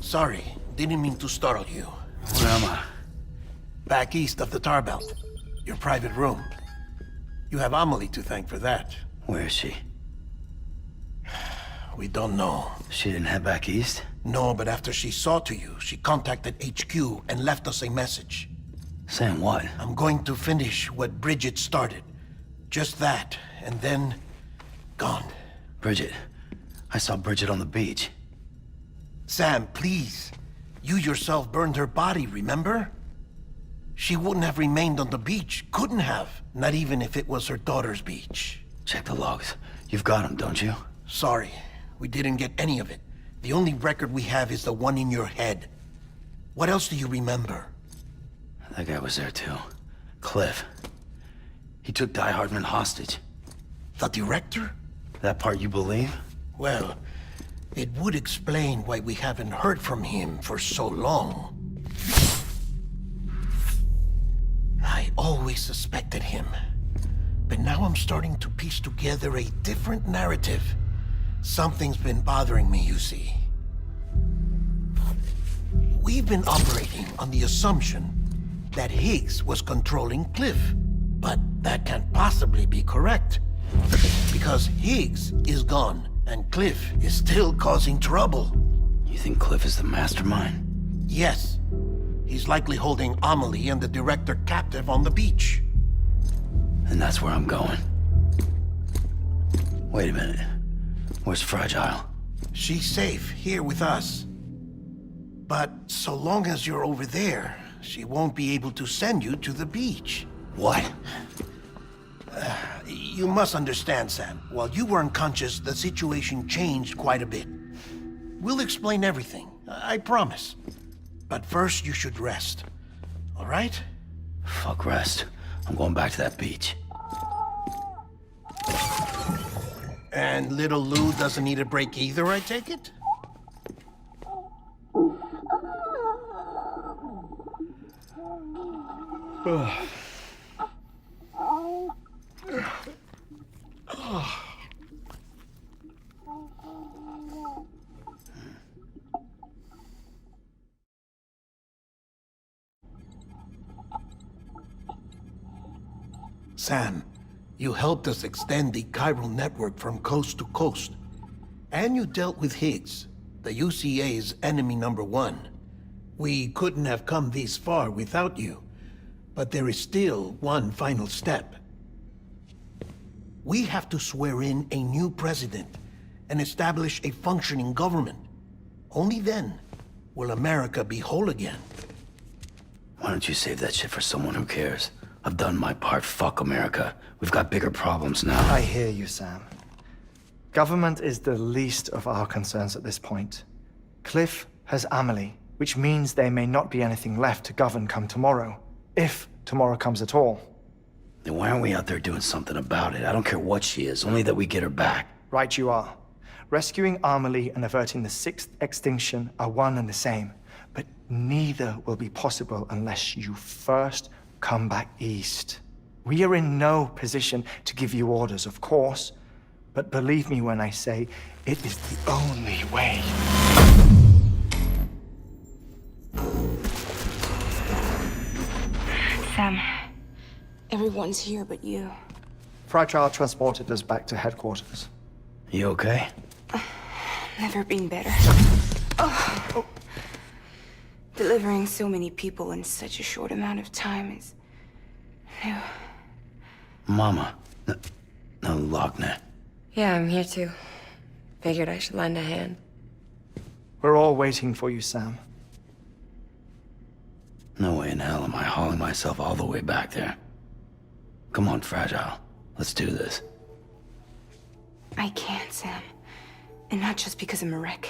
S: Sorry, didn't mean to startle you.
B: Where am I?
S: Back east of the Tar Belt. Your private room. You have Amelie to thank for that.
B: Where is she?
S: We don't know.
B: She didn't head back east?
S: No, but after she saw to you, she contacted HQ and left us a message.
B: Saying what?
S: I'm going to finish what Bridget started. Just that, and then... gone.
B: Bridget. I saw Bridget on the beach.
S: Sam, please. You yourself burned her body, remember? She wouldn't have remained on the beach. Couldn't have. Not even if it was her daughter's beach.
B: Check the logs. You've got them, don't you?
S: Sorry. We didn't get any of it. The only record we have is the one in your head. What else do you remember?
B: That guy was there too. Cliff. He took Die Hardman hostage.
S: The director?
B: That part you believe?
S: Well, it would explain why we haven't heard from him for so long. I always suspected him. But now I'm starting to piece together a different narrative. Something's been bothering me, you see. We've been operating on the assumption that Higgs was controlling Cliff. But that can't possibly be correct. Because Higgs is gone, and Cliff is still causing trouble.
B: You think Cliff is the mastermind?
S: Yes. He's likely holding Amelie and the director captive on the beach.
B: And that's where I'm going. Wait a minute. Where's Fragile?
S: She's safe, here with us. But so long as you're over there, she won't be able to send you to the beach.
B: What?
S: You must understand, Sam. While you were unconscious, the situation changed quite a bit. We'll explain everything, I promise. But first, you should rest. All right?
B: Fuck rest. I'm going back to that beach.
S: And little Lou doesn't need a break either, I take it? Sam, you helped us extend the chiral network from coast to coast. And you dealt with Higgs, the UCA's enemy #1. We couldn't have come this far without you. But there is still one final step. We have to swear in a new president and establish a functioning government. Only then will America be whole again.
B: Why don't you save that shit for someone who cares? I've done my part. Fuck America. We've got bigger problems now.
N: I hear you, Sam. Government is the least of our concerns at this point. Cliff has Amelie, which means there may not be anything left to govern come tomorrow. If tomorrow comes at all.
B: Then why aren't we out there doing something about it? I don't care what she is, only that we get her back.
N: Right you are. Rescuing Amelie and averting the 6th extinction are one and the same. But neither will be possible unless you first come back east. We are in no position to give you orders, of course. But believe me when I say, it is the only way.
O: Sam, everyone's here but you.
N: Fragile transported us back to headquarters.
B: You okay?
O: Never been better. Oh. Delivering so many people in such a short amount of time is new.
B: Mama. No, Lochner.
O: Yeah, I'm here too. Figured I should lend a hand.
N: We're all waiting for you, Sam.
B: No way in hell am I hauling myself all the way back there. Come on, Fragile. Let's do this.
O: I can't, Sam. And not just because I'm a wreck.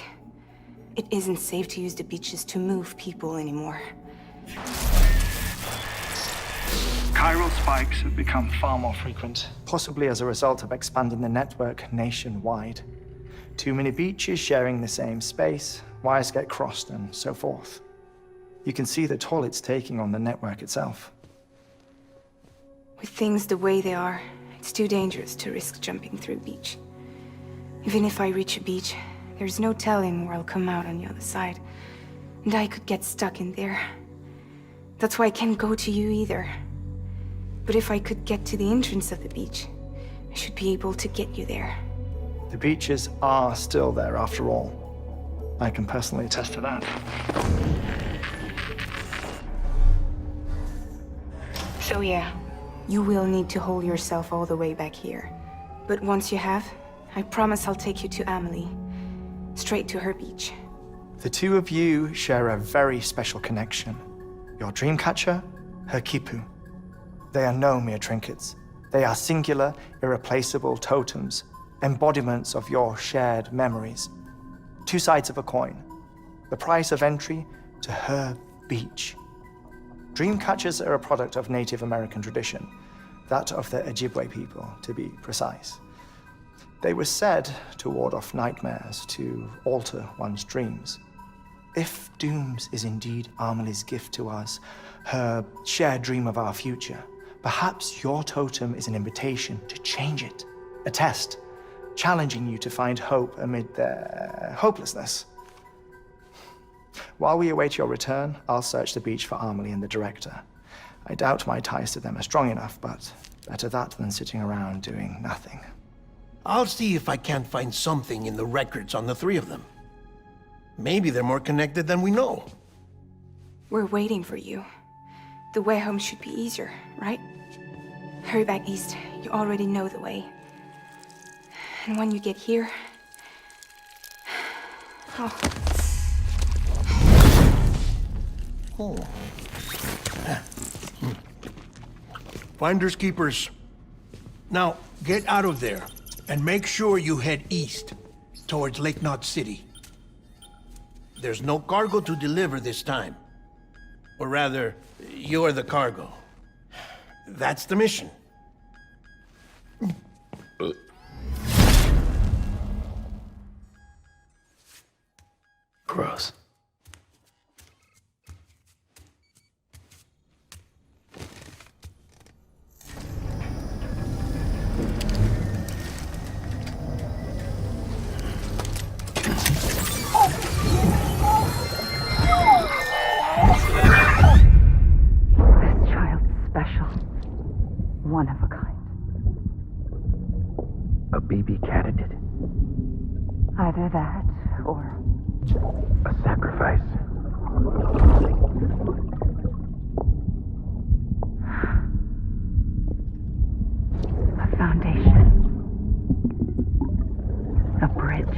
O: It isn't safe to use the beaches to move people anymore.
E: Chiral spikes have become far more frequent.
N: Possibly as a result of expanding the network nationwide. Too many beaches sharing the same space, wires get crossed, and so forth. You can see the toll it's taking on the network itself.
O: With things the way they are, it's too dangerous to risk jumping through a beach. Even if I reach a beach,
R: There's no telling where I'll come out on the other side. And I could get stuck in there. That's why I can't go to you either. But if I could get to the entrance of the beach, I should be able to get you there.
N: The beaches are still there after all. I can personally attest to that.
R: So yeah, you will need to hold yourself all the way back here. But once you have, I promise I'll take you to Amelie. Straight to her beach.
N: The two of you share a very special connection. Your dreamcatcher, her kipu. They are no mere trinkets. They are singular, irreplaceable totems, embodiments of your shared memories. Two sides of a coin. The price of entry to her beach. Dreamcatchers are a product of Native American tradition, that of the Ojibwe people, to be precise. They were said to ward off nightmares, to alter one's dreams. If Dooms is indeed Amelie's gift to us, her shared dream of our future, perhaps your totem is an invitation to change it, a test, challenging you to find hope amid their hopelessness. While we await your return, I'll search the beach for Amelie and the director. I doubt my ties to them are strong enough, but better that than sitting around doing nothing.
S: I'll see if I can't find something in the records on the three of them. Maybe they're more connected than we know.
R: We're waiting for you. The way home should be easier, right? Hurry back east. You already know the way. And when you get here...
S: Oh. Finders keepers. Now, get out of there, and make sure you head east, towards Lake Knot City. There's no cargo to deliver this time. Or rather, you're the cargo. That's the mission.
B: Gross.
G: One of a kind.
H: A BB candidate?
G: Either that, or...
H: a sacrifice?
G: A foundation. A bridge.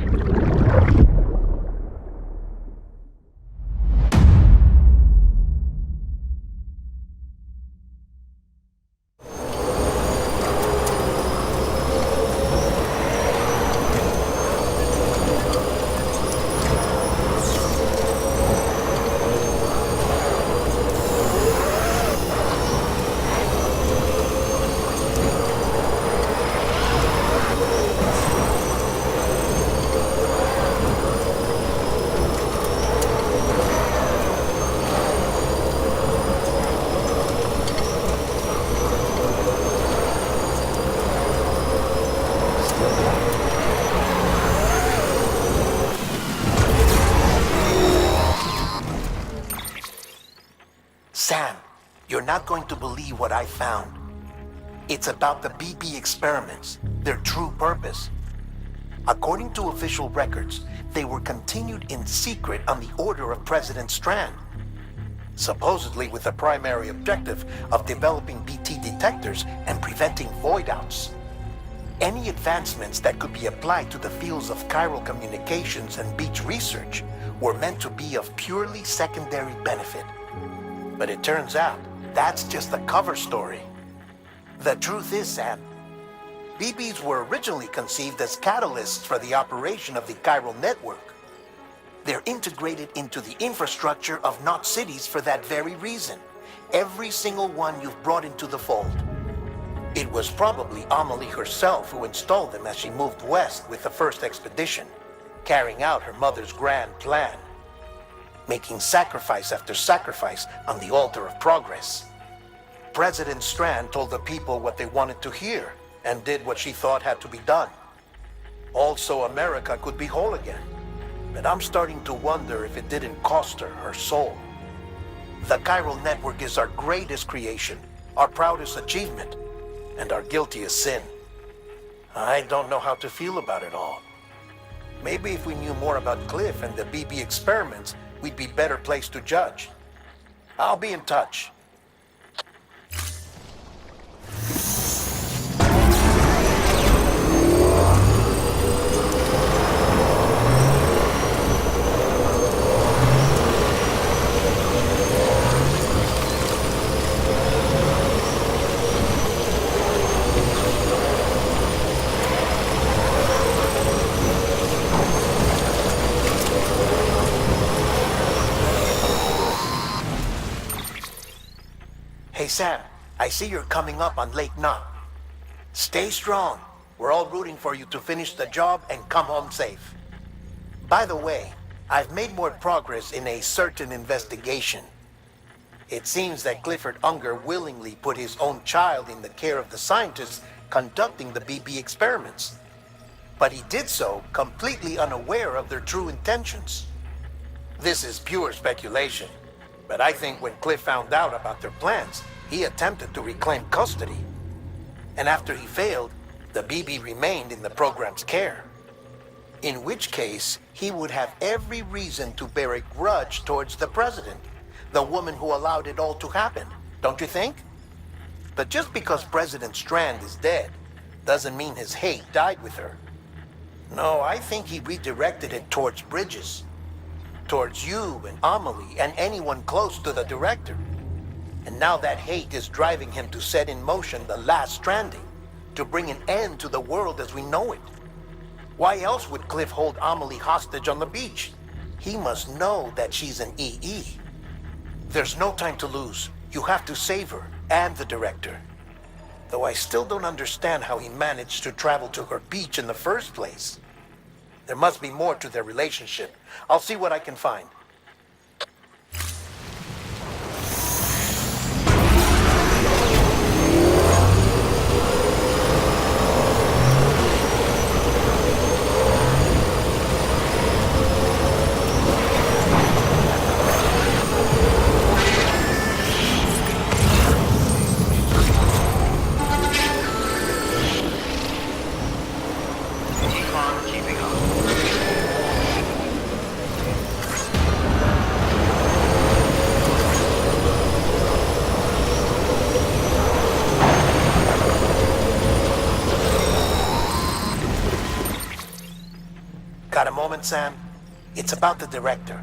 U: Sam, you're not going to believe what I found. It's about the BB experiments, their true purpose. According to official records, they were continued in secret on the order of President Strand, supposedly with the primary objective of developing BT detectors and preventing void-outs. Any advancements that could be applied to the fields of chiral communications and beach research were meant to be of purely secondary benefit. But it turns out, that's just the cover story. The truth is, Sam, BBs were originally conceived as catalysts for the operation of the chiral network. They're integrated into the infrastructure of Knot cities for that very reason. Every single one you've brought into the fold. It was probably Amelie herself who installed them as she moved west with the first expedition, carrying out her mother's grand plan, making sacrifice after sacrifice on the altar of progress. President Strand told the people what they wanted to hear and did what she thought had to be done. Also, America could be whole again, but I'm starting to wonder if it didn't cost her soul. The chiral network is our greatest creation, our proudest achievement, and our guiltiest sin. I don't know how to feel about it all. Maybe if we knew more about Cliff and the BB experiments, we'd be better placed to judge. I'll be in touch. Hey Sam, I see you're coming up on Lake Knot. Stay strong. We're all rooting for you to finish the job and come home safe. By the way, I've made more progress in a certain investigation. It seems that Clifford Unger willingly put his own child in the care of the scientists conducting the BB experiments. But he did so completely unaware of their true intentions. This is pure speculation. But I think when Cliff found out about their plans, he attempted to reclaim custody. And after he failed, the BB remained in the program's care. In which case, he would have every reason to bear a grudge towards the president, the woman who allowed it all to happen, don't you think? But just because President Strand is dead, doesn't mean his hate died with her. No, I think he redirected it towards Bridges. Towards you and Amelie and anyone close to the director. And now that hate is driving him to set in motion the last stranding, to bring an end to the world as we know it. Why else would Cliff hold Amelie hostage on the beach? He must know that she's an EE. There's no time to lose. You have to save her and the director. Though I still don't understand how he managed to travel to her beach in the first place. There must be more to their relationship. I'll see what I can find. Got a moment, Sam? It's about the director.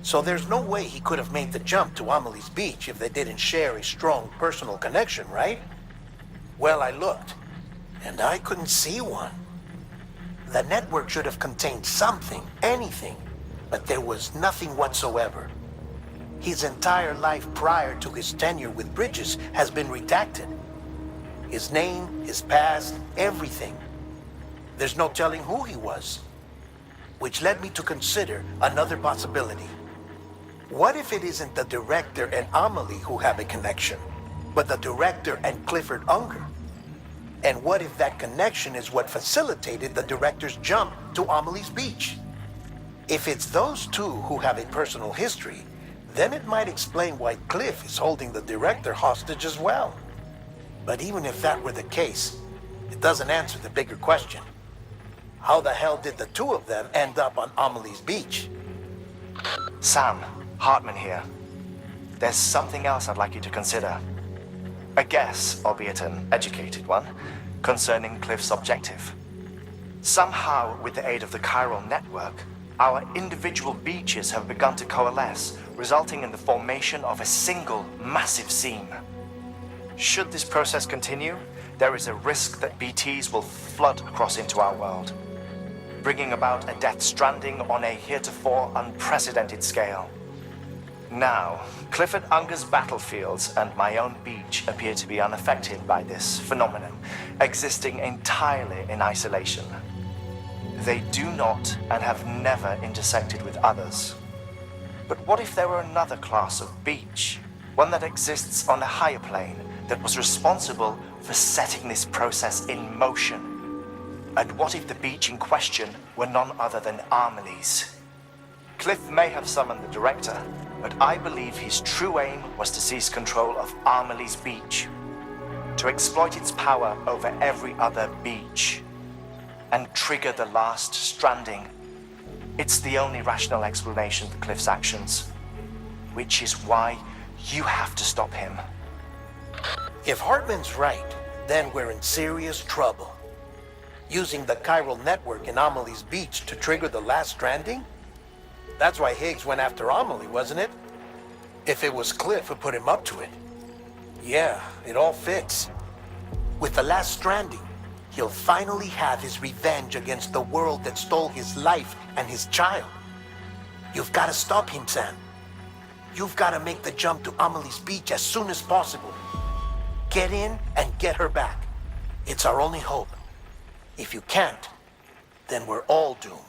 U: So there's no way he could have made the jump to Amelie's beach if they didn't share a strong personal connection, right? Well, I looked, and I couldn't see one. The network should have contained something, anything, but there was nothing whatsoever. His entire life prior to his tenure with Bridges has been redacted. His name, his past, everything. There's no telling who he was. Which led me to consider another possibility. What if it isn't the director and Amelie who have a connection, but the director and Clifford Unger? And what if that connection is what facilitated the director's jump to Amelie's beach? If it's those two who have a personal history, then it might explain why Cliff is holding the director hostage as well. But even if that were the case, it doesn't answer the bigger question. How the hell did the two of them end up on Amelie's beach?
N: Sam, Hartman here. There's something else I'd like you to consider. A guess, albeit an educated one, concerning Cliff's objective. Somehow, with the aid of the chiral network, our individual beaches have begun to coalesce, resulting in the formation of a single massive seam. Should this process continue, there is a risk that BTs will flood across into our world, bringing about a Death Stranding on a heretofore unprecedented scale. Now, Clifford Unger's battlefields and my own beach appear to be unaffected by this phenomenon, existing entirely in isolation. They do not and have never intersected with others. But what if there were another class of beach, one that exists on a higher plane, that was responsible for setting this process in motion?
F: And what if the beach in question were none other than Amelie's? Cliff may have summoned the director, but I believe his true aim was to seize control of Amelie's beach, to exploit its power over every other beach, and trigger the last stranding. It's the only rational explanation for Cliff's actions, which is why you have to stop him.
U: If Hartman's right, then we're in serious trouble. Using the chiral network in Amelie's beach to trigger the last stranding? That's why Higgs went after Amelie, wasn't it? If it was Cliff who put him up to it. Yeah, it all fits. With the last stranding, he'll finally have his revenge against the world that stole his life and his child. You've got to stop him, Sam. You've got to make the jump to Amelie's beach as soon as possible. Get in and get her back. It's our only hope. If you can't, then we're all doomed.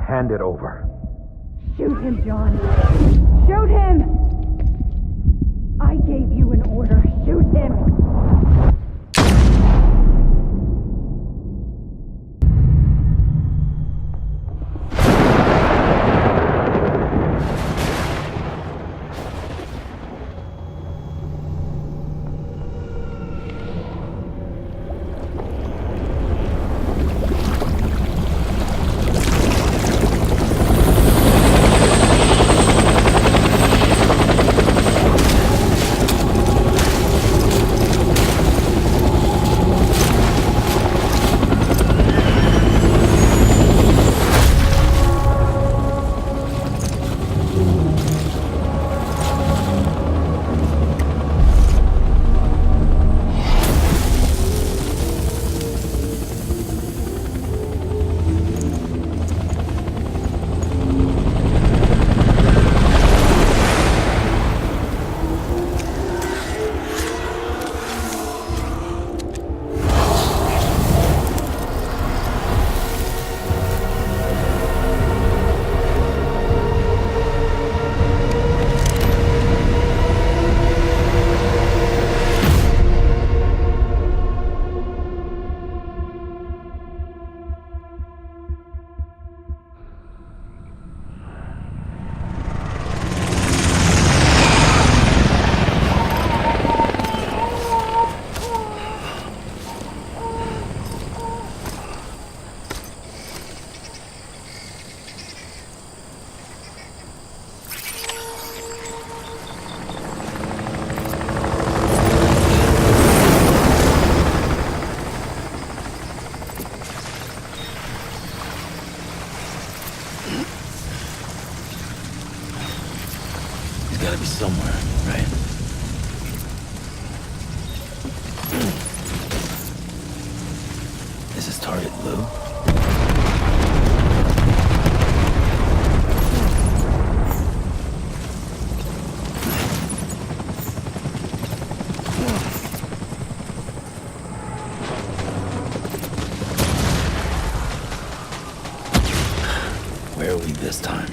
T: Hand it over.
V: Shoot him, John. Shoot him! I gave you an order. Shoot him!
B: gotta be somewhere, right? Is this target blue? Where are we this time?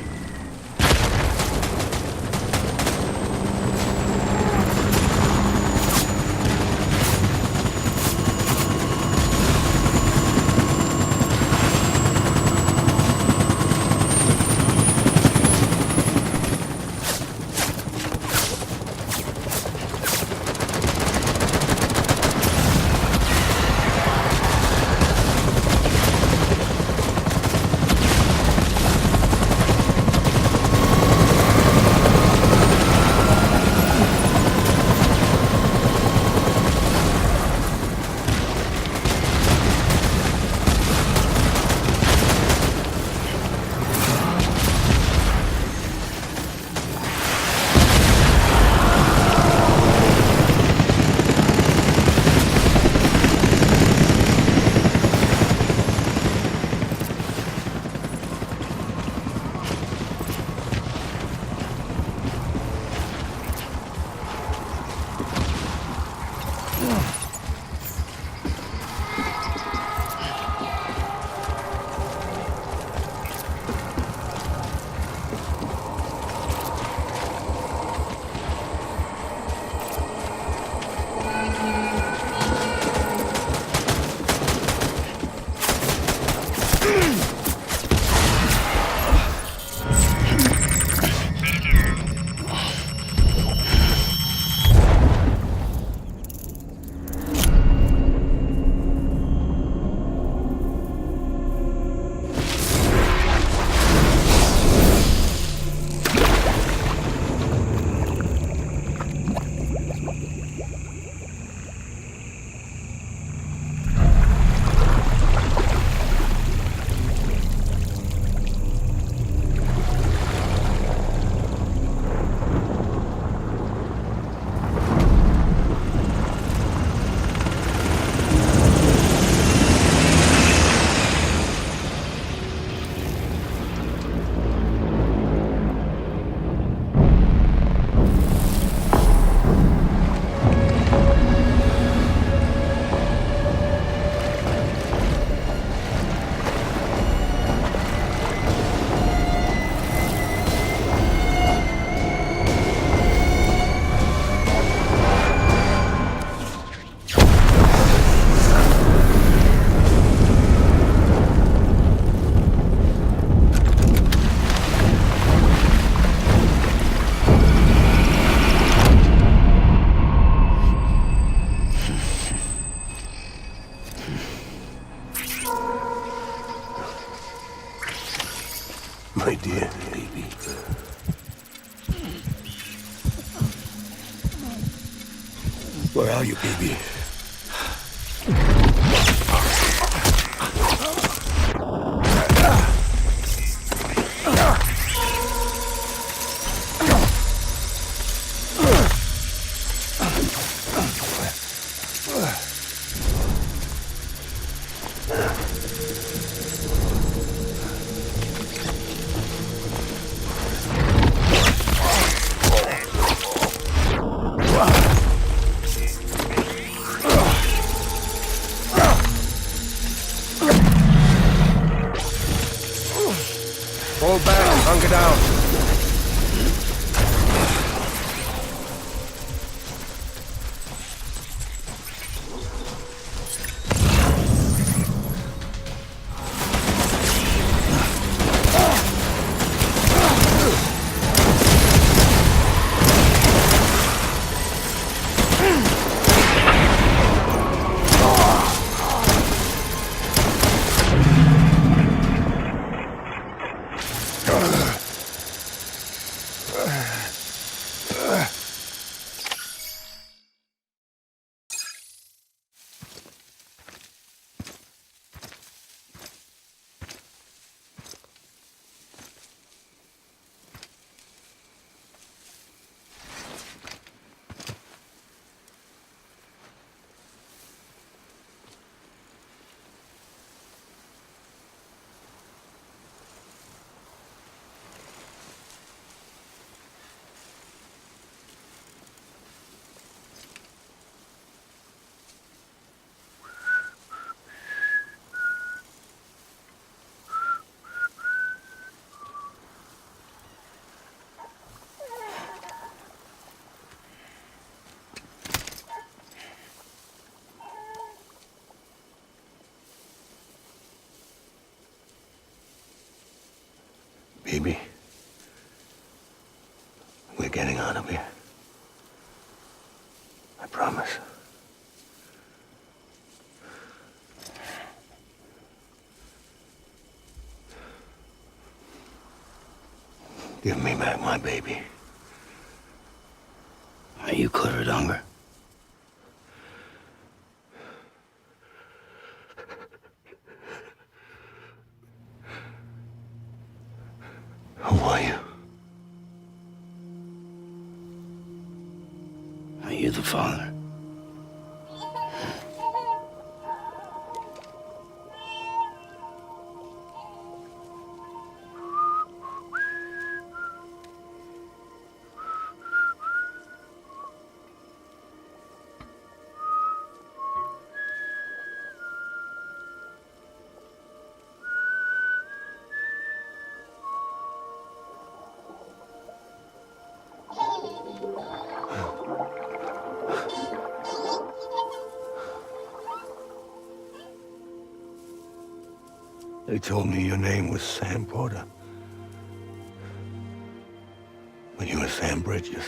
H: My dear baby. Where are you, baby?
K: Hold back, hunker down.
H: Baby, we're getting out of here. I promise. Give me back my baby.
B: Are you clear of hunger?
H: Who are you?
B: Are you the father?
H: They told me your name was Sam Porter. But you were Sam Bridges.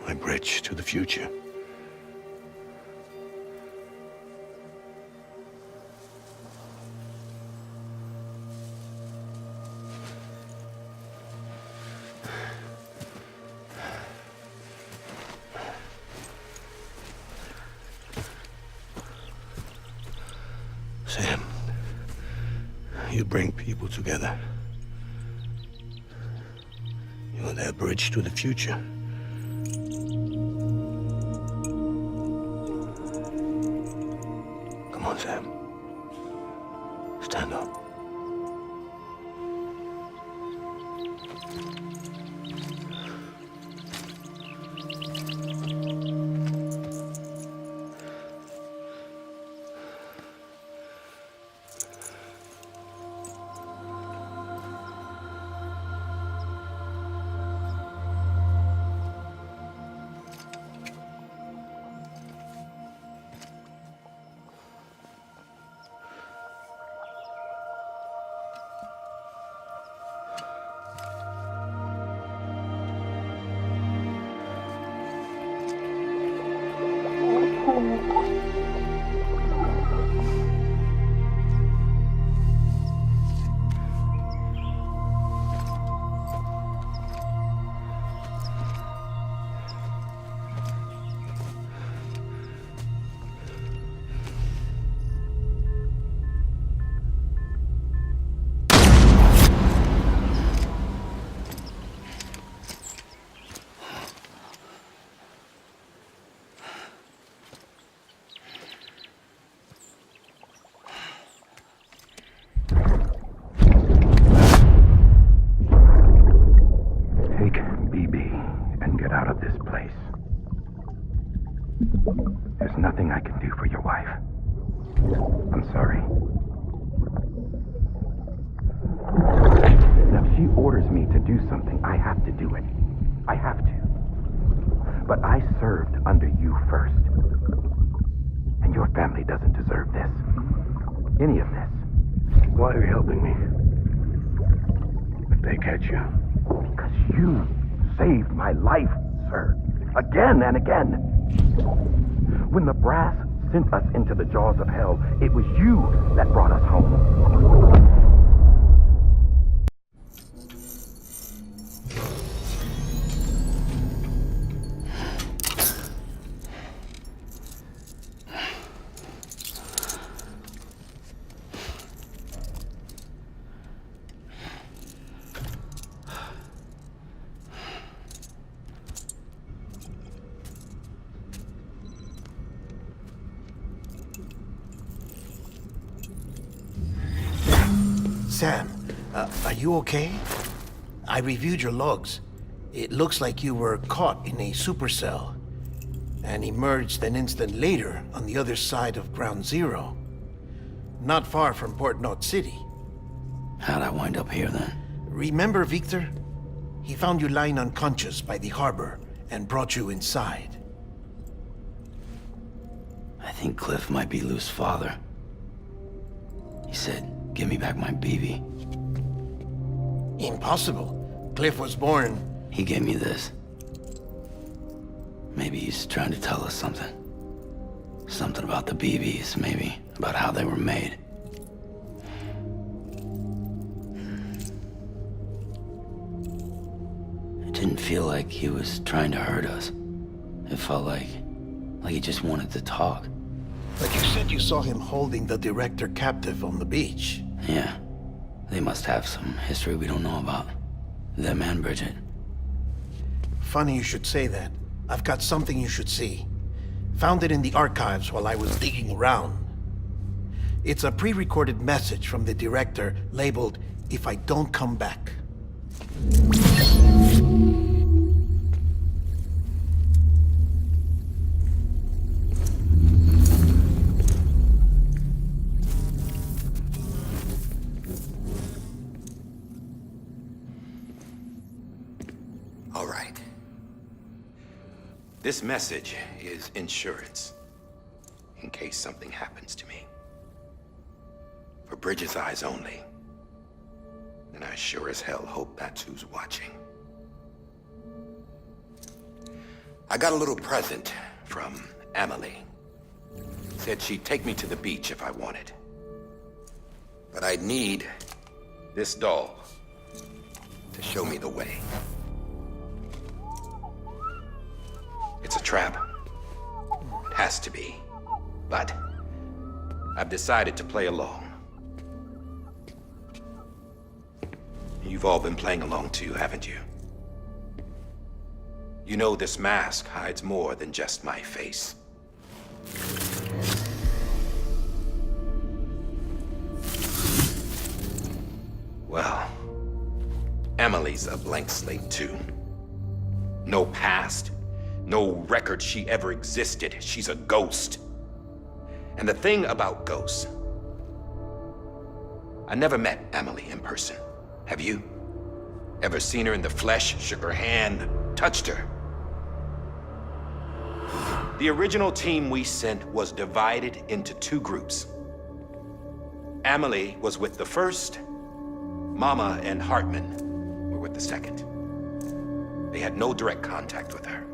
H: My bridge to the future. Sam, you bring people together. You're their bridge to the future. Come on, Sam. Stand up.
L: There's nothing I can do for your wife. I'm sorry. Now, if she orders me to do something, I have to do it. I have to. But I served under you first. And your family doesn't deserve this. Any of this.
H: Why are you helping me? If they catch you.
L: Because you saved my life, sir. Again and again. When the brass sent us into the jaws of hell, it was you that brought us home.
S: Sam, are you okay? I reviewed your logs. It looks like you were caught in a supercell and emerged an instant later on the other side of Ground Zero. Not far from Port Knot City.
B: How'd I wind up here then?
S: Remember Victor? He found you lying unconscious by the harbor and brought you inside.
B: I think Cliff might be Lou's father. He said, give me back my BB.
S: Impossible. Cliff was born.
B: He gave me this. Maybe he's trying to tell us something. Something about the BBs, maybe. About how they were made. It didn't feel like he was trying to hurt us. It felt like he just wanted to talk.
S: Like you said, you saw him holding the director captive on the beach.
B: Yeah. They must have some history we don't know about. Them and Bridget.
S: Funny you should say that. I've got something you should see. Found it in the archives while I was digging around. It's a pre-recorded message from the director labeled, "If I don't come back."
L: All right. This message is insurance, in case something happens to me. For Bridget's eyes only. And I sure as hell hope that's who's watching. I got a little present from Emily. Said she'd take me to the beach if I wanted. But I'd need this doll to show me the way. It's a trap. It has to be. But I've decided to play along. You've all been playing along too, haven't you? You know this mask hides more than just my face. Well, Emily's a blank slate too. No past, no record she ever existed. She's a ghost. And the thing about ghosts, I never met Emily in person. Have you? Ever seen her in the flesh, shook her hand, touched her? The original team we sent was divided into two groups. Emily was with the first. Mama and Hartman were with the second. They had no direct contact with her.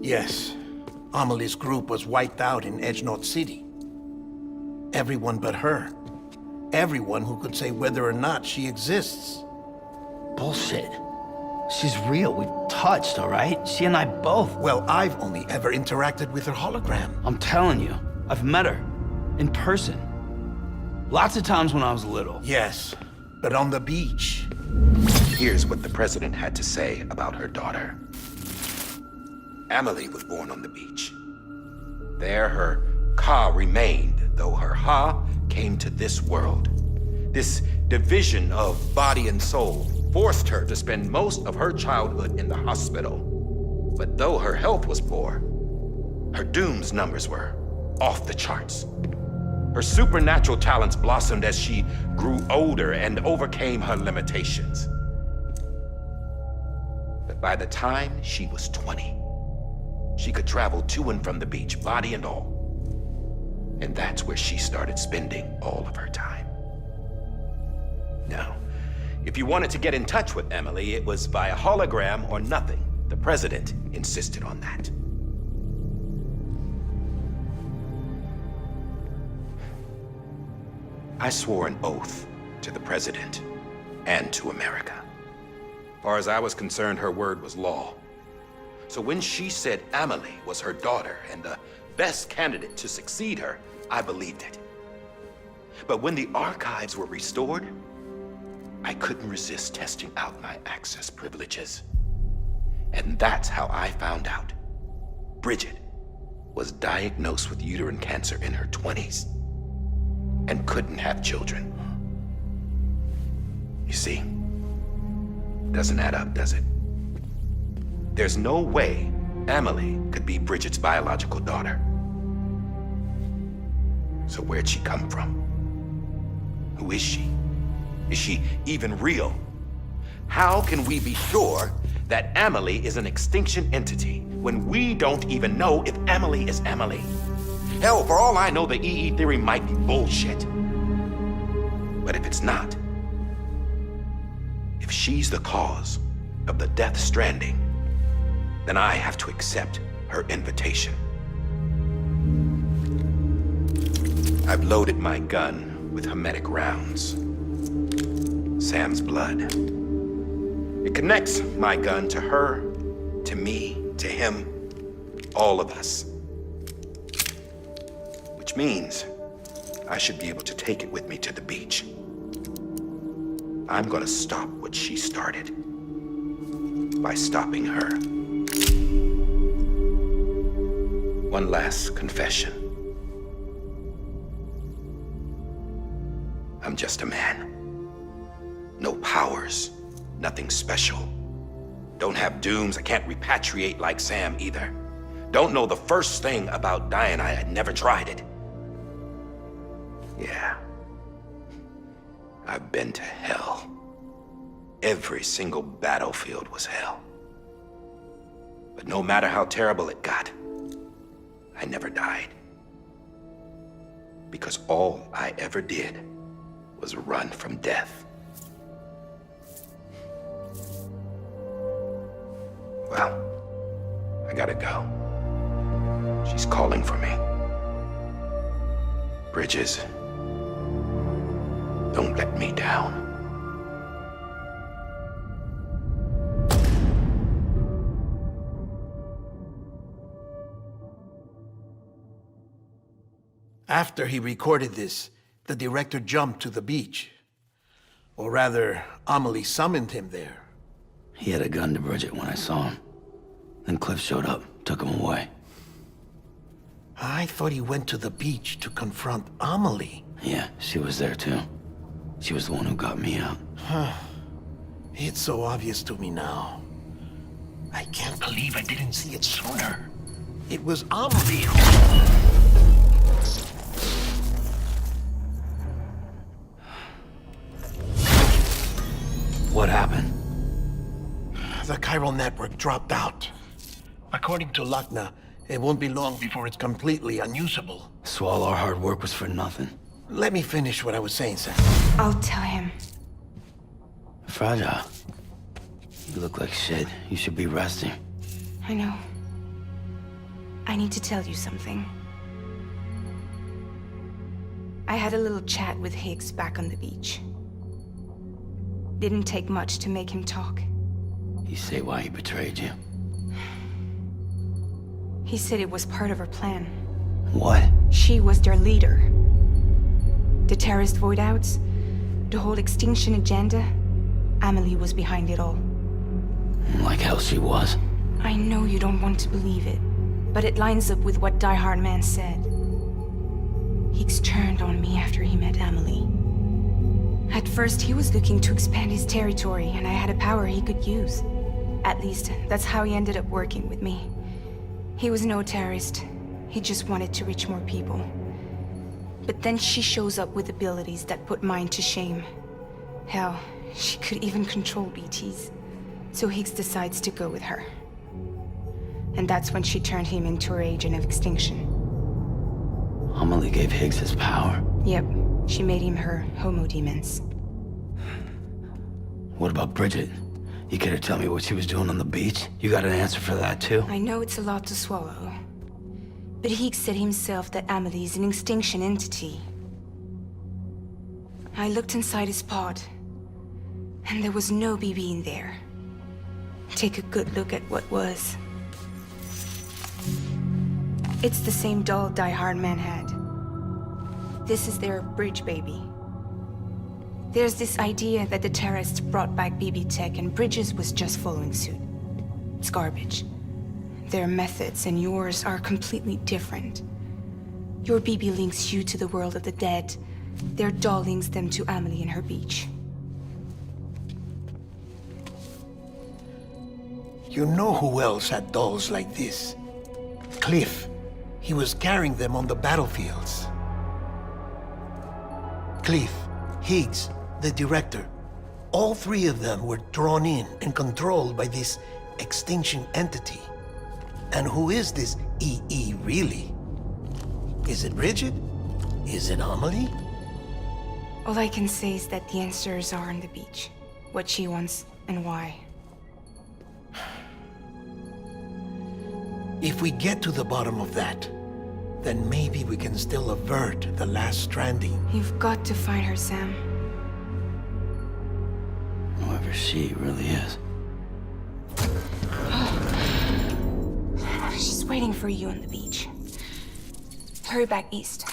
S: Yes. Amelie's group was wiped out in Edge North City. Everyone but her. Everyone who could say whether or not she exists.
B: Bullshit. She's real. We've touched, all right? She and I both.
S: Well, I've only ever interacted with her hologram.
B: I'm telling you, I've met her. In person. Lots of times when I was little.
S: Yes, but on the beach.
L: Here's what the president had to say about her daughter. Emily was born on the beach. There her Ka remained, though her Ha came to this world. This division of body and soul forced her to spend most of her childhood in the hospital. But though her health was poor, her Doom's numbers were off the charts. Her supernatural talents blossomed as she grew older and overcame her limitations. But by the time she was 20, she could travel to and from the beach, body and all. And that's where she started spending all of her time. Now, if you wanted to get in touch with Emily, it was via hologram or nothing. The president insisted on that. I swore an oath to the president and to America. As far as I was concerned, her word was law. So when she said Emily was her daughter and the best candidate to succeed her, I believed it. But when the archives were restored, I couldn't resist testing out my access privileges. And that's how I found out. Bridget was diagnosed with uterine cancer in her 20s and couldn't have children. You see, doesn't add up, does it? There's no way Emily could be Bridget's biological daughter. So where'd she come from? Who is she? Is she even real? How can we be sure that Emily is an extinction entity when we don't even know if Emily is Emily? Hell, for all I know, the EE theory might be bullshit. But if
D: it's not. If she's the cause of the Death Stranding, then I have to accept her invitation. I've loaded my gun with hermetic rounds. Sam's blood. It connects my gun to her, to me, to him, all of us. Which means I should be able to take it with me to the beach. I'm gonna stop what she started by stopping her. One last confession. I'm just a man. No powers, nothing special. Don't have dooms, I can't repatriate like Sam either. Don't know the first thing about dying, I had never tried it. Yeah. I've been to hell. Every single battlefield was hell. But no matter how terrible it got, I never died. Because all I ever did was run from death. Well, I gotta go. She's calling for me. Bridges, don't let me down.
S: After he recorded this, the director jumped to the beach. Or rather, Amelie summoned him there.
B: He had a gun to Bridget when I saw him. Then Cliff showed up, took him away.
S: I thought he went to the beach to confront Amelie.
B: Yeah, she was there too. She was the one who got me out.
S: It's so obvious to me now. I can't believe I didn't see it sooner. It was Amelie who...
B: What happened?
S: The chiral network dropped out. According to Lochner, it won't be long before it's completely unusable.
B: So all our hard work was for nothing.
S: Let me finish what I was saying, Sam.
R: I'll tell him.
B: Fragile. You look like shit. You should be resting.
R: I know. I need to tell you something. I had a little chat with Higgs back on the beach. Didn't take much to make him talk.
B: You say why he betrayed you?
R: He said it was part of her plan.
B: What?
R: She was their leader. The terrorist voidouts, the whole extinction agenda, Amelie was behind it all.
B: Like hell she was.
R: I know you don't want to believe it, but it lines up with what Die Hard Man said. Higgs turned on me after he met Amelie. At first, he was looking to expand his territory, and I had a power he could use. At least, that's how he ended up working with me. He was no terrorist. He just wanted to reach more people. But then she shows up with abilities that put mine to shame. Hell, she could even control BTs. So Higgs decides to go with her. And that's when she turned him into her agent of extinction.
B: Amelie gave Higgs his power?
R: Yep. She made him her homo demons.
B: What about Bridget? You care to tell me what she was doing on the beach? You got an answer for that too?
R: I know it's a lot to swallow. But Higgs said himself that Amelie is an extinction entity. I looked inside his pod, and there was no BB in there. Take a good look at what was. It's the same doll Die Hard Man had. This is their bridge baby. There's this idea that the terrorists brought back BB tech and Bridges was just following suit. It's garbage. Their methods and yours are completely different. Your BB links you to the world of the dead. Their doll links them to Amelie and her beach.
S: You know who else had dolls like this? Cliff. He was carrying them on the battlefields. Cliff, Higgs, the director. All three of them were drawn in and controlled by this extinction entity. And who is this EE really? Is it Bridget? Is it Amelie?
R: All I can say is that the answers are on the beach. What she wants and why.
S: If we get to the bottom of that, then maybe we can still avert the last stranding.
R: You've got to find her, Sam.
B: Whoever she really is.
R: She's waiting for you on the beach. Hurry back east.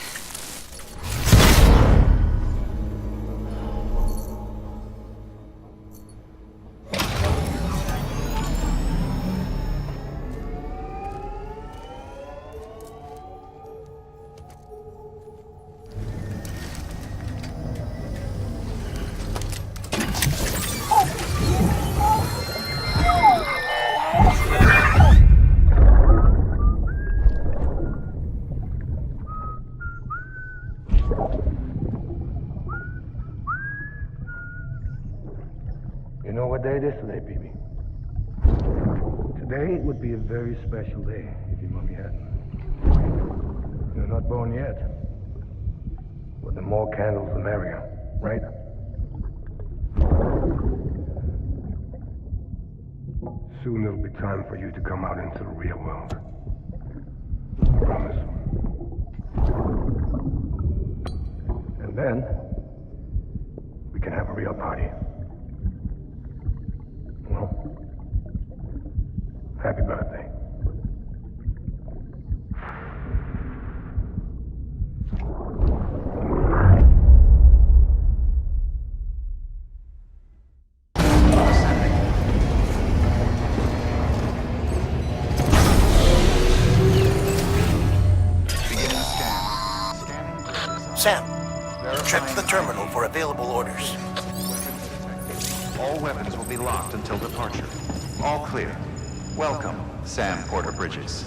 H: You know what day it is today, BB? Today would be a very special day if your mommy hadn't. You're not born yet. But the more candles, the merrier, right? Soon it'll be time for you to come out into the real world. I promise. And then, we can have a real party. Well, happy birthday.
U: Sam, check the terminal for available orders.
J: All weapons will be locked until departure. All clear. Welcome, Sam Porter Bridges.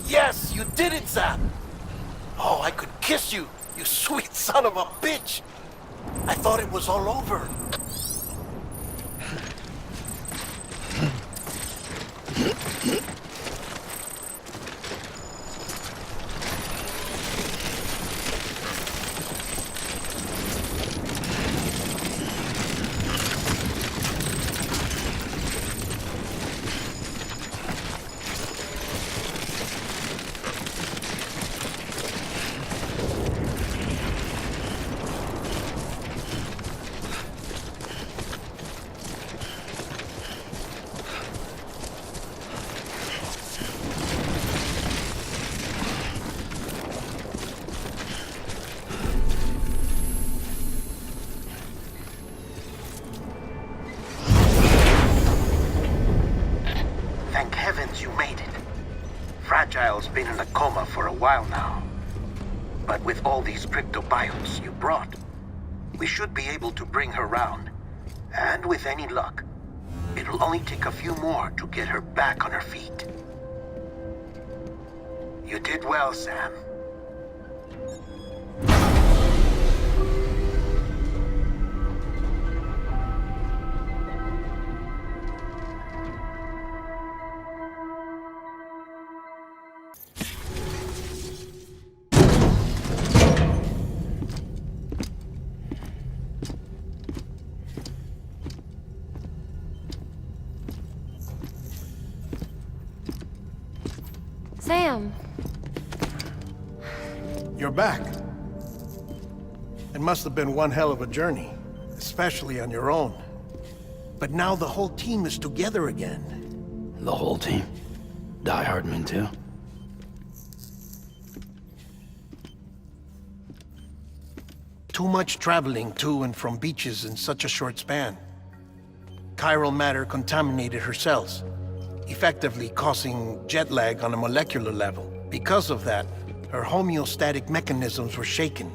U: Yes, you did it, Sam! Oh, I could kiss you, you sweet son of a bitch! I thought it was all over.
A: Thank heavens you made it. Fragile's been in a coma for a while now. But with all these cryptobiotes you brought, we should be able to bring her round. And with any luck, it'll only take a few more to get her back on her feet. You did well, Sam.
O: Sam.
S: You're back. It must have been one hell of a journey, especially on your own. But now the whole team is together again.
B: The whole team? Die Hardman too?
S: Too much traveling to and from beaches in such a short span. Chiral matter contaminated her cells, effectively causing jet lag on a molecular level. Because of that, her homeostatic mechanisms were shaken.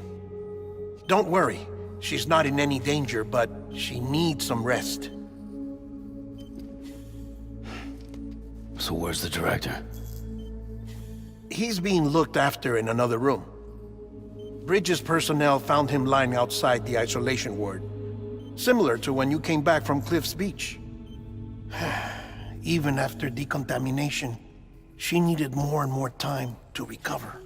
S: Don't worry, she's not in any danger, but she needs some rest.
B: So where's the director?
S: He's being looked after in another room. Bridges personnel found him lying outside the isolation ward, similar to when you came back from Cliff's Beach. Even after decontamination, she needed more and more time to recover.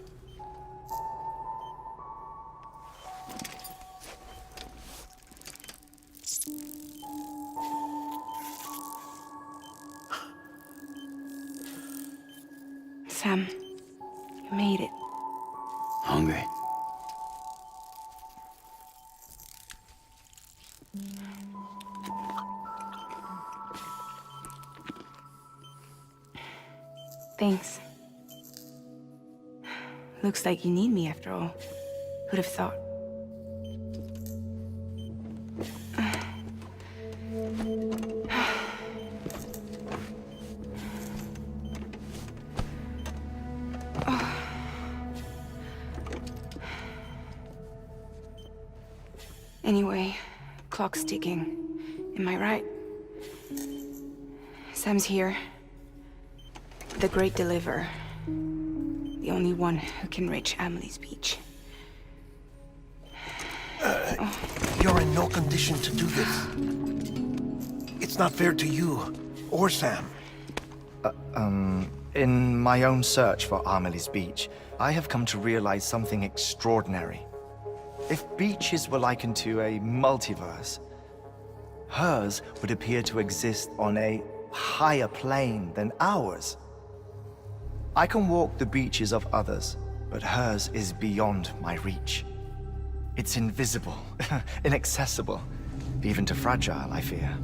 R: Sam, you made it.
B: Hungry?
R: Thanks. Looks like you need me after all. Who'd have thought? Anyway, clock's ticking. Am I right? Sam's here. The Great Deliverer. The only one who can reach Amelie's Beach.
S: You're in no condition to do this. It's not fair to you, or Sam.
N: In my own search for Amelie's Beach, I have come to realize something extraordinary. If beaches were likened to a multiverse, hers would appear to exist on a higher plane than ours. I can walk the beaches of others, but hers is beyond my reach. It's invisible, inaccessible, even to Fragile, I fear.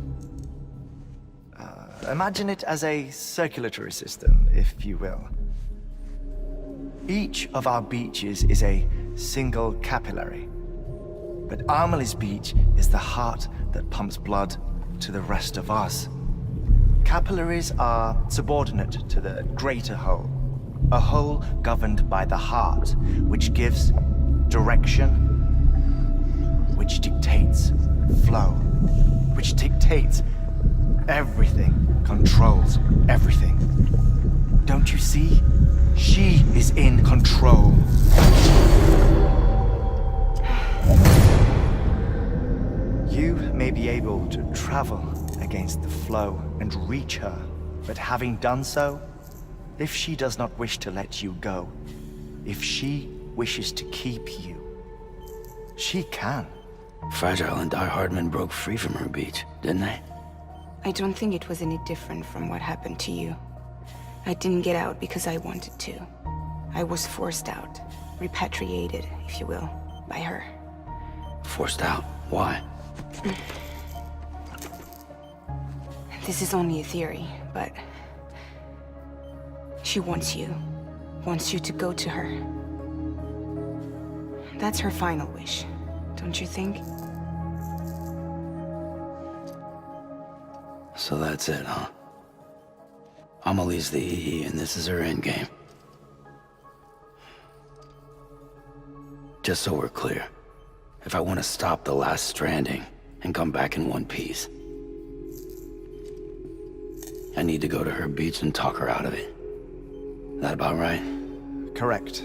N: Imagine it as a circulatory system, if you will. Each of our beaches is a single capillary, but Amelie's Beach is the heart that pumps blood to the rest of us. Capillaries are subordinate to the greater whole, a whole governed by the heart, which gives direction, which dictates flow, which dictates everything, controls everything. Don't you see? She is in control. You may be able to travel against the flow and reach her, but having done so, if she does not wish to let you go, if she wishes to keep you, she can.
B: Fragile and Die Hardman broke free from her beach, didn't they?
R: I don't think it was any different from what happened to you. I didn't get out because I wanted to. I was forced out, repatriated, if you will, by her.
B: Forced out? Why?
R: This is only a theory, but she wants you to go to her. That's her final wish, don't you think?
B: So that's it, huh? Amelie's the EE and this is her endgame. Just so we're clear, if I want to stop the last stranding and come back in one piece, I need to go to her beach and talk her out of it. That about right?
N: Correct.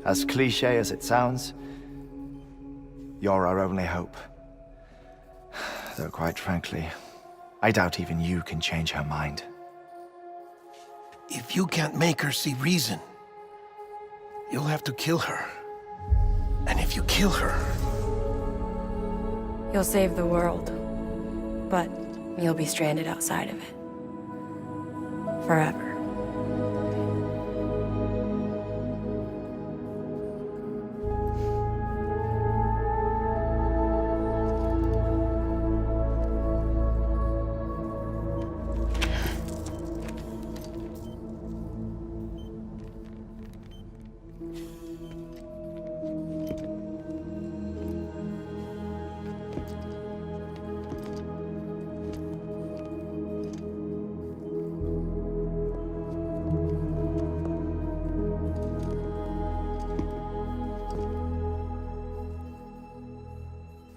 N: As cliche as it sounds, you're our only hope. Though quite frankly, I doubt even you can change her mind.
S: If you can't make her see reason, you'll have to kill her. And if you kill her...
O: You'll save the world, but you'll be stranded outside of it. Forever.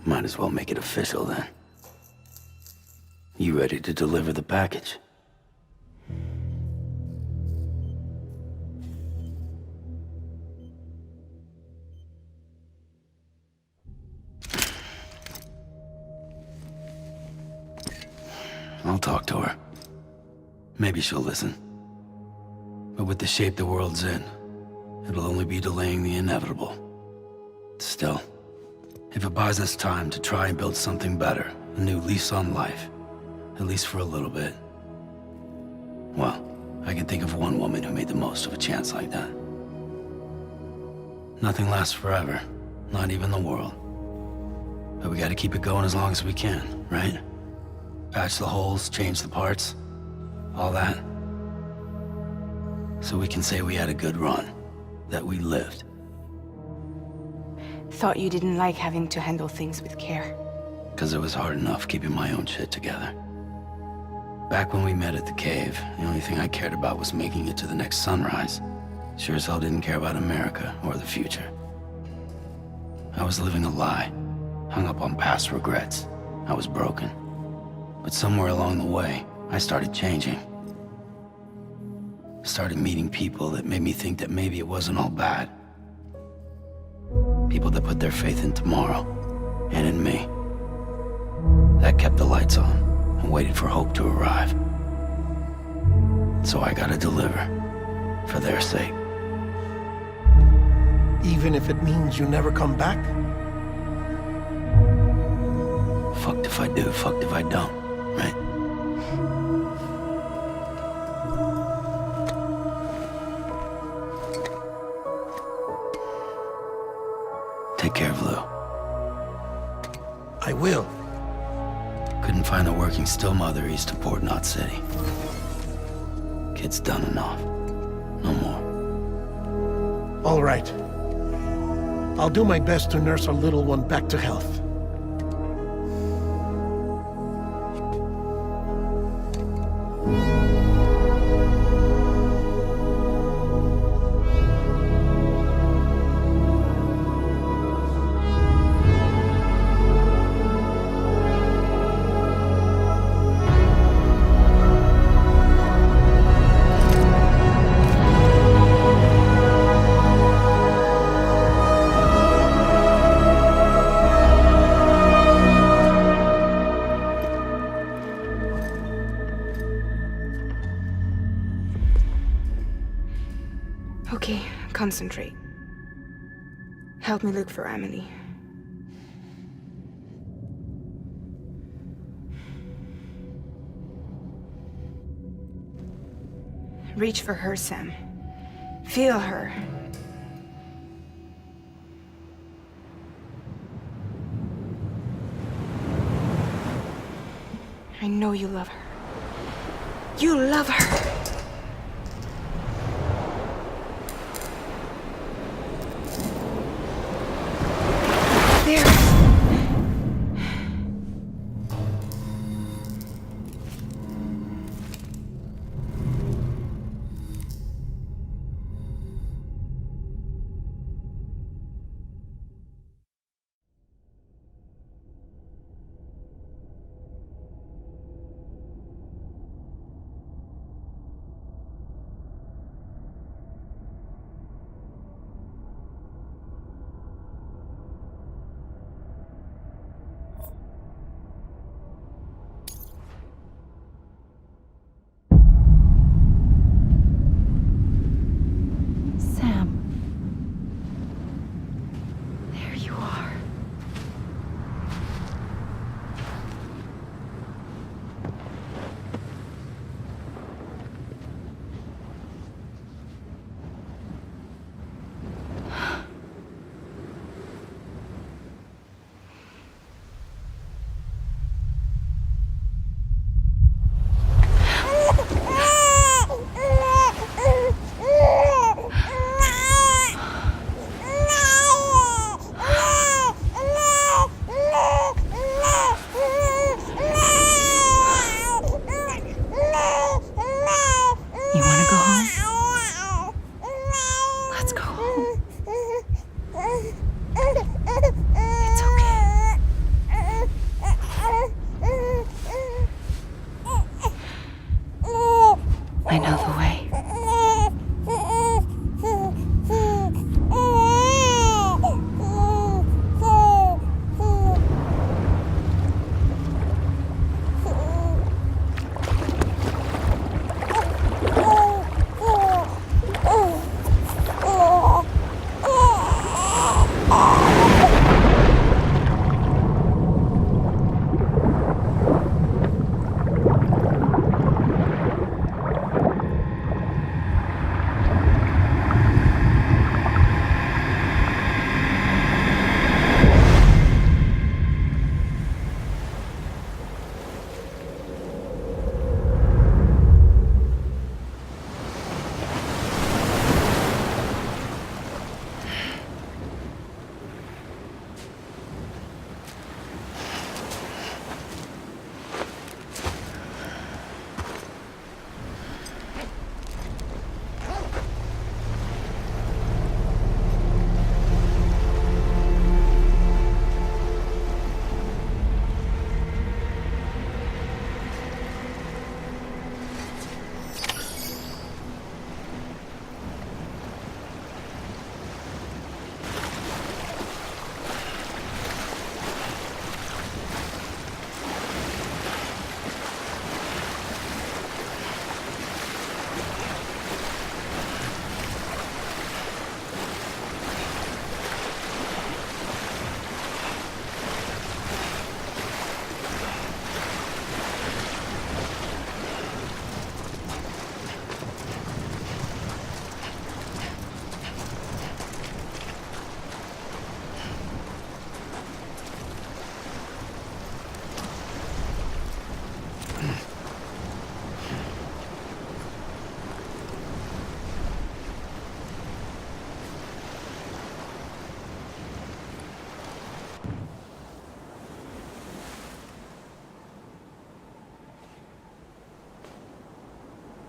B: Might as well make it official then. You ready to deliver the package? I'll talk to her. Maybe she'll listen. But with the shape the world's in, it'll only be delaying the inevitable. Still, if it buys us time to try and build something better, a new lease on life, at least for a little bit, well, I can think of one woman who made the most of a chance like that. Nothing lasts forever, not even the world. But we gotta keep it going as long as we can, right? Patch the holes, change the parts, all that. So we can say we had a good run, that we lived.
R: Thought you didn't like having to handle things with care.
B: Because it was hard enough keeping my own shit together. Back when we met at the cave, the only thing I cared about was making it to the next sunrise. Sure as hell didn't care about America or the future. I was living a lie, hung up on past regrets. I was broken. But somewhere along the way, I started changing. Started meeting people that made me think that maybe it wasn't all bad. People that put their faith in tomorrow, and in me. That kept the lights on, and waited for hope to arrive. So I gotta deliver, for their sake.
S: Even if it means you never come back?
B: Fucked if I do, fucked if I don't, right? Take care of Lou.
S: I will.
B: Couldn't find a working still mother east of Port Knot City. Kid's done enough. No more.
S: All right. I'll do my best to nurse our little one back to health.
R: Okay, concentrate. Help me look for Emily. Reach for her, Sam. Feel her. I know you love her. You love her! There.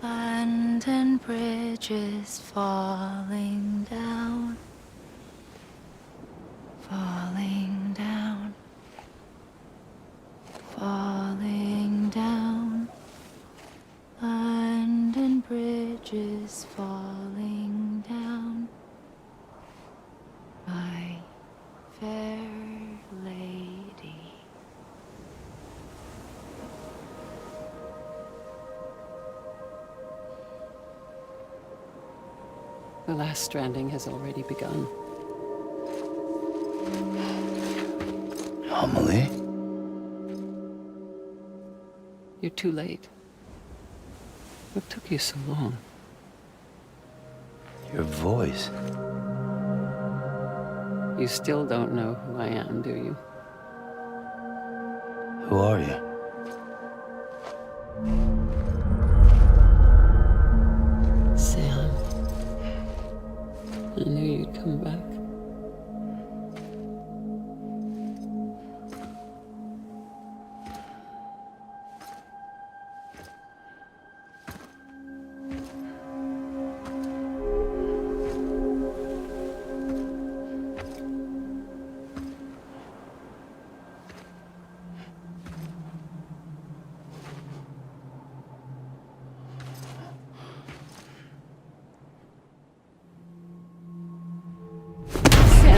P: London Bridge is falling down, falling down, falling down. London Bridge is falling down, my fair lady.
M: The last stranding has already begun.
B: Amelie?
M: You're too late. What took you so long?
B: Your voice.
M: You still don't know who I am, do you?
B: Who are you?
M: Sam. I knew you'd come back.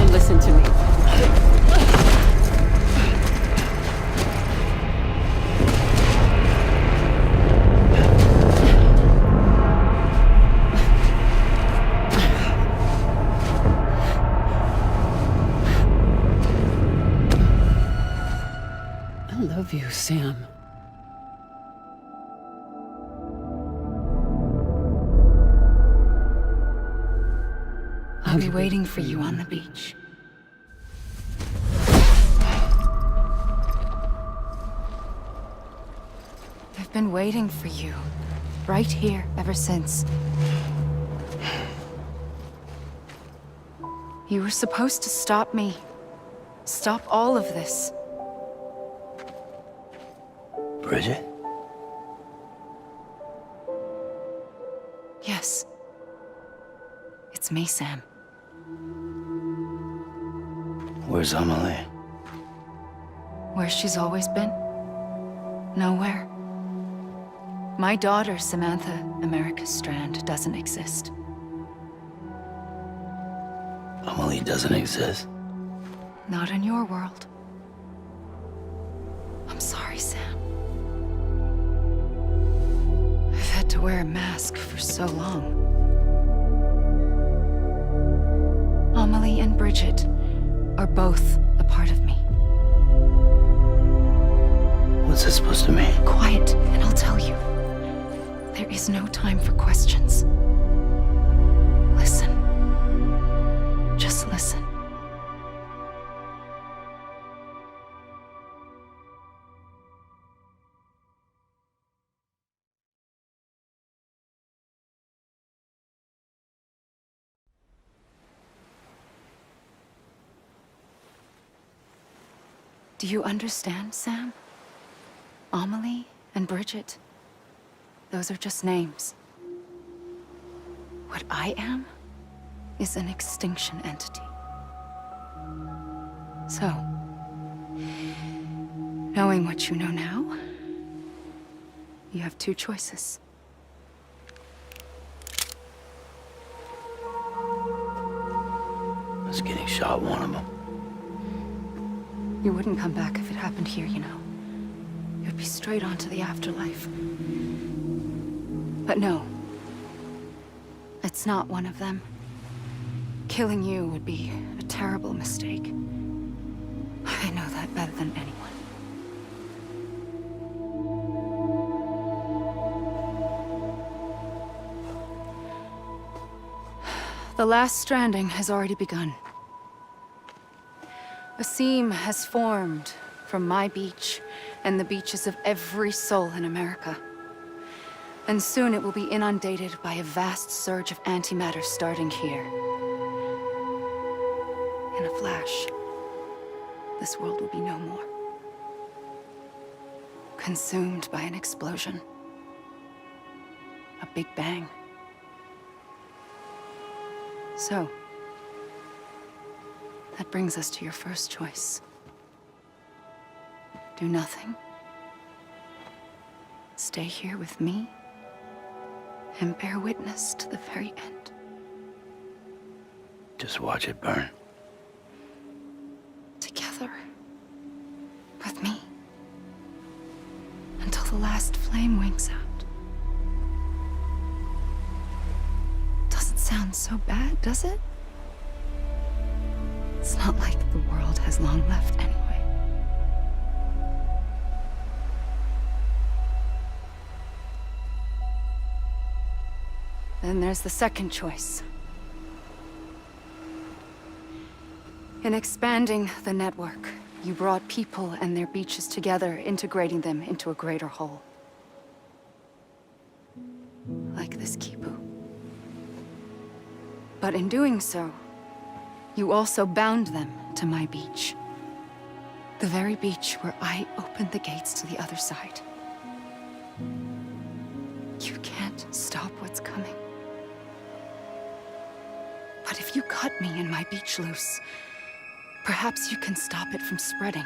M: Listen to me. I love you, Sam.
G: I'll be waiting for you on the beach. I've been waiting for you, right here, ever since. You were supposed to stop me. Stop all of this.
B: Bridget?
G: Yes. It's me, Sam.
B: Where's Amelie?
G: Where she's always been. Nowhere. My daughter, Samantha America Strand, doesn't exist.
B: Amelie doesn't exist?
G: Not in your world. I'm sorry, Sam. I've had to wear a mask for so long. Amelie and Bridget are both a part of me.
B: What's this supposed to mean?
G: Quiet, and I'll tell you. There is no time for questions. Listen. Just listen. Do you understand, Sam? Amelie and Bridget, those are just names. What I am is an extinction entity. So, knowing what you know now, you have two choices.
B: I was getting shot, one of them.
G: You wouldn't come back if it happened here, you know. You'd be straight on to the afterlife. But no. It's not one of them. Killing you would be a terrible mistake. I know that better than anyone. The last stranding has already begun. A seam has formed from my beach and the beaches of every soul in America. And soon it will be inundated by a vast surge of antimatter starting here. In a flash, this world will be no more. Consumed by an explosion. A big bang. So, that brings us to your first choice. Do nothing. Stay here with me and bear witness to the very end.
B: Just watch it burn.
G: Together. With me. Until the last flame winks out. Doesn't sound so bad, does it? It's not like the world has long left anyway. Then there's the second choice. In expanding the network, you brought people and their beaches together, integrating them into a greater whole. Like this Kipu. But in doing so, you also bound them to my beach. The very beach where I opened the gates to the other side. You can't stop what's coming. But if you cut me and my beach loose, perhaps you can stop it from spreading.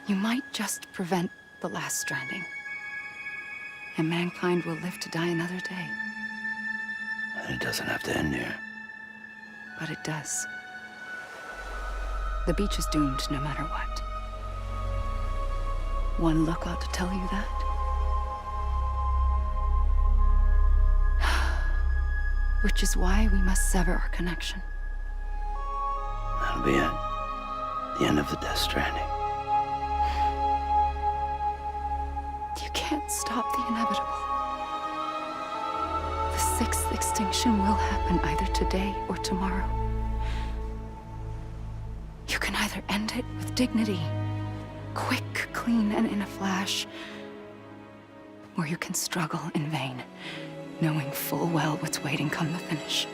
G: You might just prevent the last stranding. And mankind will live to die another day.
B: And it doesn't have to end here.
G: But it does. The beach is doomed no matter what. One look ought to tell you that. Which is why we must sever our connection.
B: That'll be it. The end of the Death Stranding.
G: You can't stop the inevitable. The sixth extinction will happen either today or tomorrow. You can either end it with dignity, quick, clean, and in a flash, or you can struggle in vain, knowing full well what's waiting come the finish.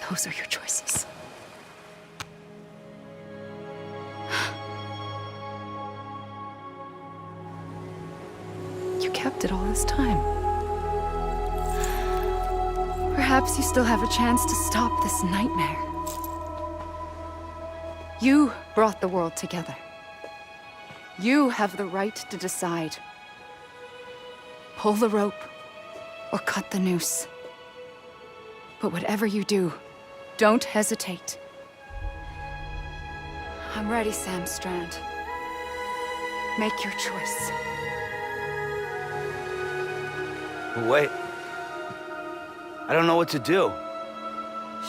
G: Those are your choices. You kept it all this time. Perhaps you still have a chance to stop this nightmare. You brought the world together. You have the right to decide. Pull the rope or cut the noose. But whatever you do, don't hesitate. I'm ready, Sam Strand. Make your choice.
B: Wait. I don't know what to do.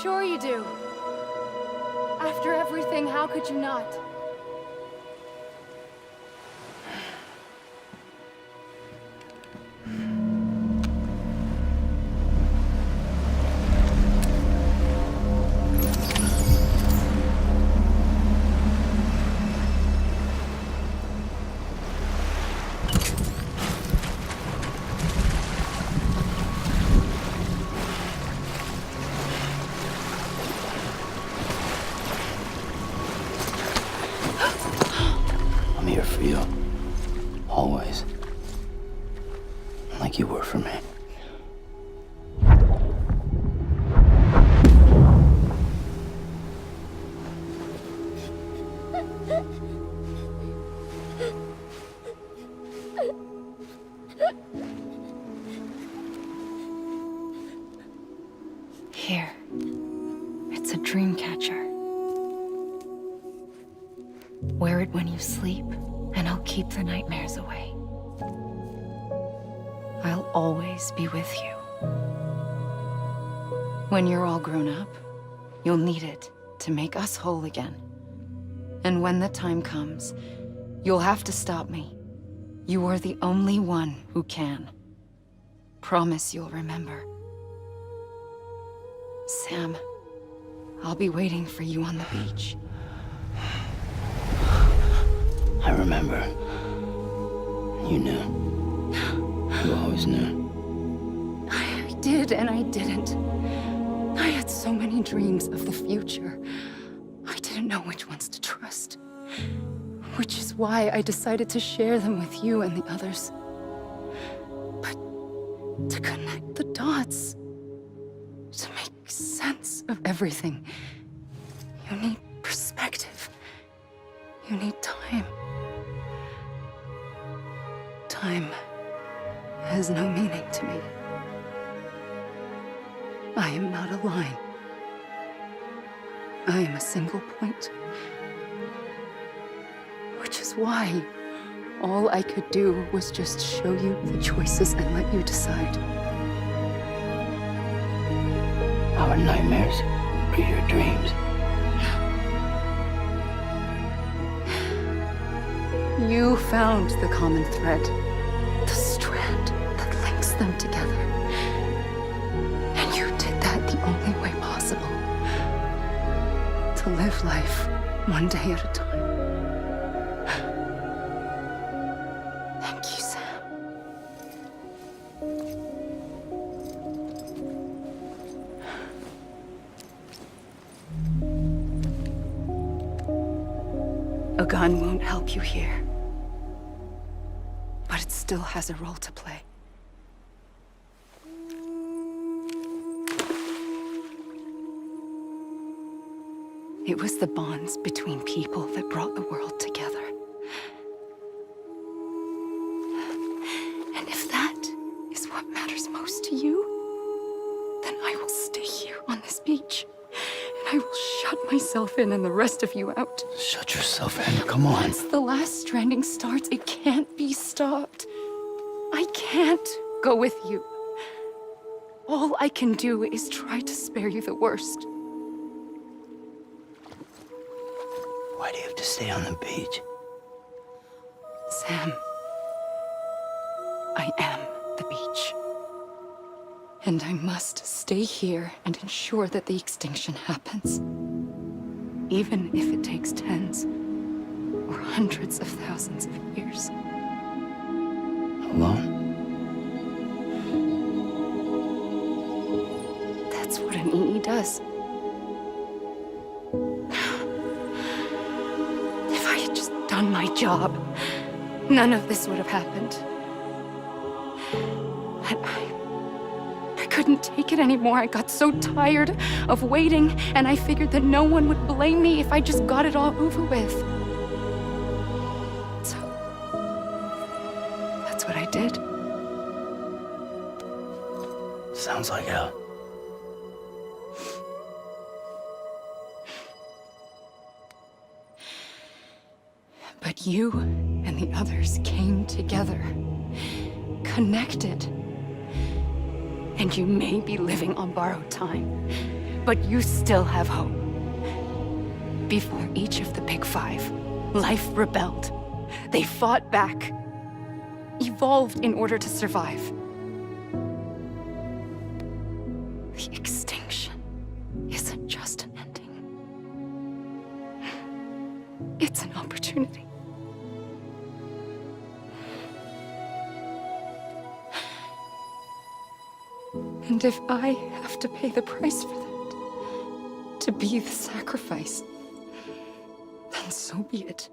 G: Sure you do. After everything, how could you not?
B: I'm here for you. Always. Like you were for me.
G: Here. It's a dream catcher. Wear it when you sleep, and I'll keep the nightmares away. I'll always be with you. When you're all grown up, you'll need it to make us whole again. And when the time comes, you'll have to stop me. You are the only one who can. Promise you'll remember. Sam, I'll be waiting for you on the beach.
B: I remember. You knew. You always knew.
G: I did and I didn't. I had so many dreams of the future. I didn't know which ones to trust. Which is why I decided to share them with you and the others. But to connect the dots, to make sense of everything, you need perspective. You need time. Time has no meaning to me. I am not a line. I am a single point. Which is why All I could do was just show you the choices and let you decide.
B: Our nightmares are your dreams.
G: You found the common thread, the strand that links them together. And you did that the only way possible. To live life one day at a time. Thank you, Sam. A gun won't help you here. But it still has a role to play. It was the bonds between people that brought the world together. And if that is what matters most to you, then I will stay here on this beach. And I will shut myself in and the rest of you out.
B: Shut yourself in, come on.
G: Once the last stranding starts, it can't be stopped. I can't go with you. All I can do is try to spare you the worst.
B: Why do you have to stay on the beach?
G: Sam, I am the beach. And I must stay here and ensure that the extinction happens. Even if it takes tens or hundreds of thousands of years.
B: Alone?
G: That's what an EE does. If I had just done my job, none of this would have happened. But I couldn't take it anymore. I got so tired of waiting, and I figured that no one would blame me if I just got it all over with. So, that's what I did.
B: Sounds like hell.
G: But you and the others came together, connected. And you may be living on borrowed time, but you still have hope. Before each of the Big Five, life rebelled. They fought back, evolved in order to survive. The extinction isn't just an ending. It's an opportunity. And if I have to pay the price for that, to be the sacrifice, then so be it.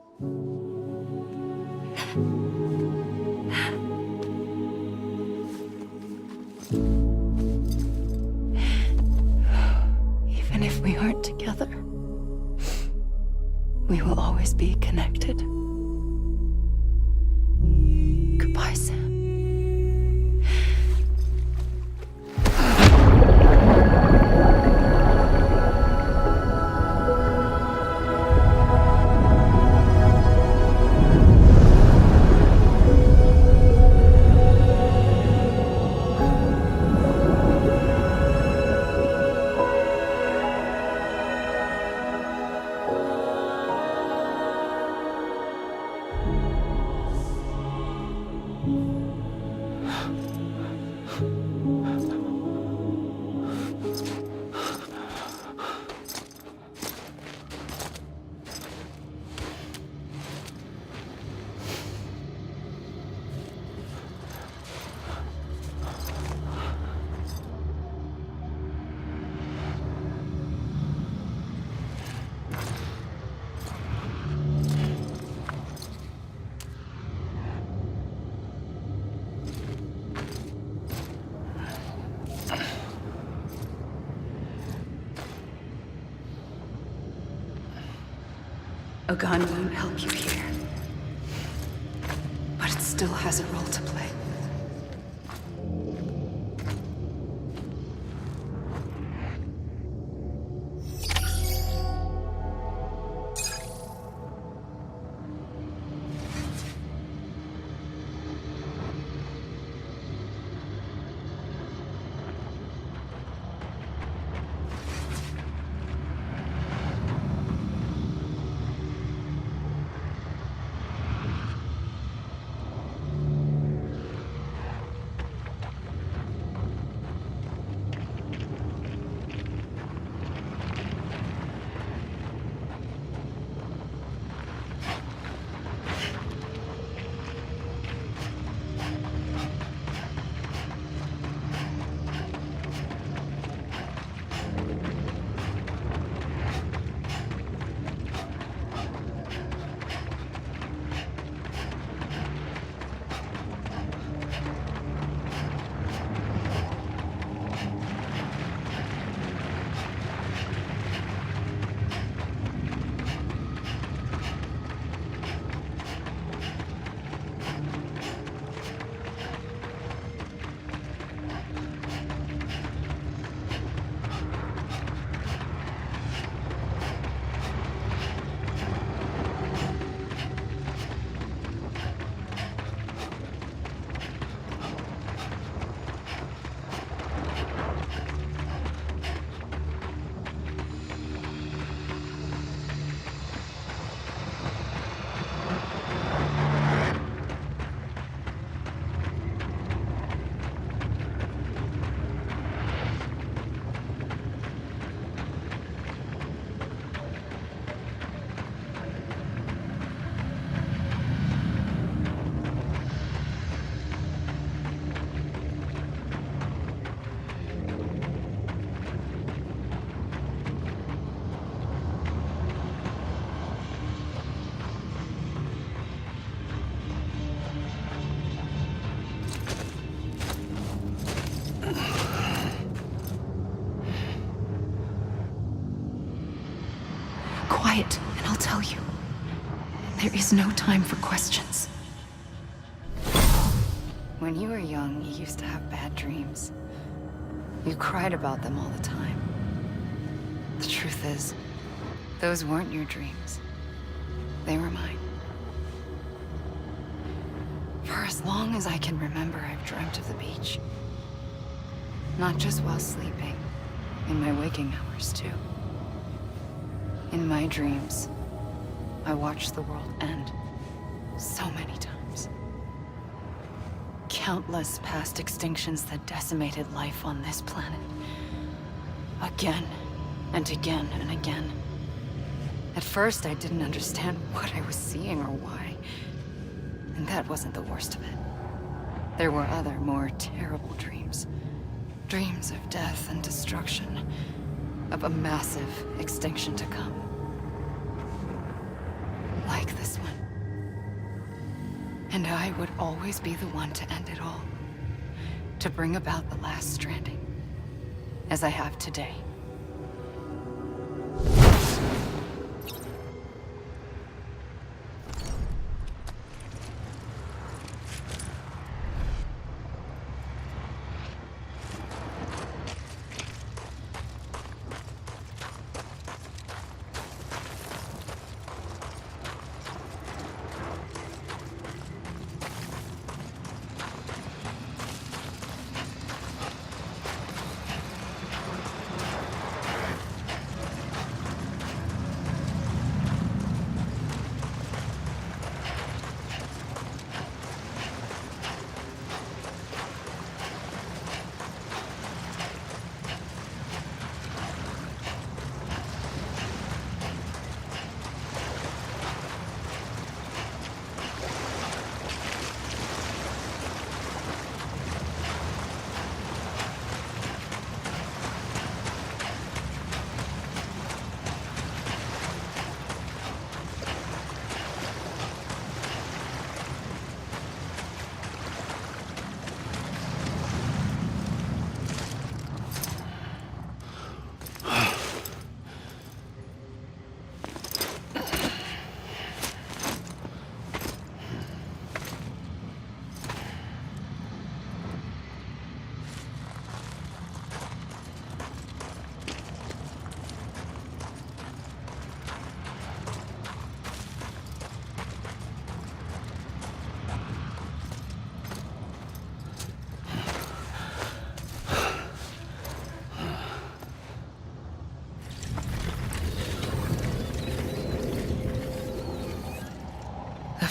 G: Even if we aren't together, we will always be connected. Goodbye, Sam. A gun won't help you here, but it still has a role to play. quiet, and I'll tell you. There is no time for questions. When you were young, you used to have bad dreams. You cried about them all the time. The truth is, those weren't your dreams. They were mine. For as long as I can remember, I've dreamt of the beach. Not just while sleeping, in my waking hours too. In my dreams, I watched the world end so many times. Countless past extinctions that decimated life on this planet. Again and again and again. At first, I didn't understand what I was seeing or why. And that wasn't the worst of it. There were other, more terrible dreams. Dreams of death and destruction. Of a massive extinction to come. Like this one. And I would always be the one to end it all. To bring about the last stranding. As I have today.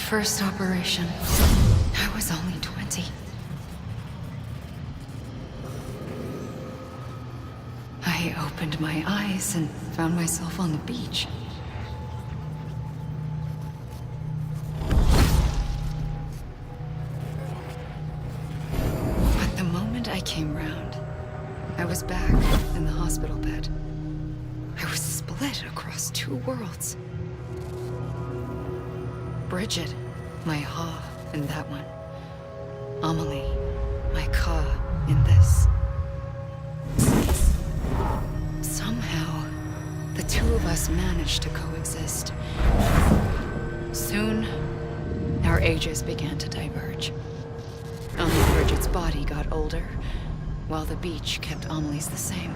G: First operation, I was only 20. I opened my eyes and found myself on the beach. But the moment I came round, I was back in the hospital bed. I was split across two worlds. Bridget, my Ha in that one. Amelie, my Ka in this. Somehow, the two of us managed to coexist. Soon, our ages began to diverge. Only Bridget's body got older, while the beach kept Amelie's the same.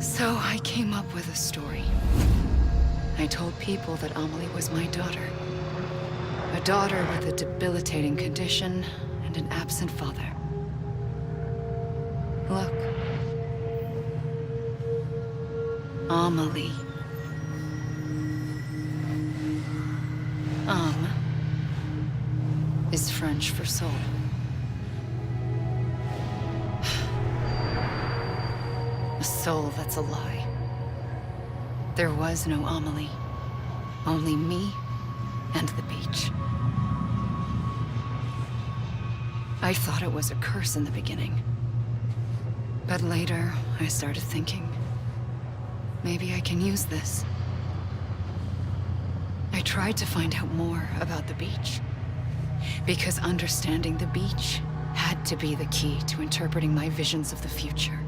G: So I came up with a story. I told people that Amelie was my daughter. A daughter with a debilitating condition and an absent father. Look. Amelie. Is French for soul. A soul that's a lie. There was no Amelie. Only me and the beach. I thought it was a curse in the beginning. But later, I started thinking, maybe I can use this. I tried to find out more about the beach. Because understanding the beach had to be the key to interpreting my visions of the future.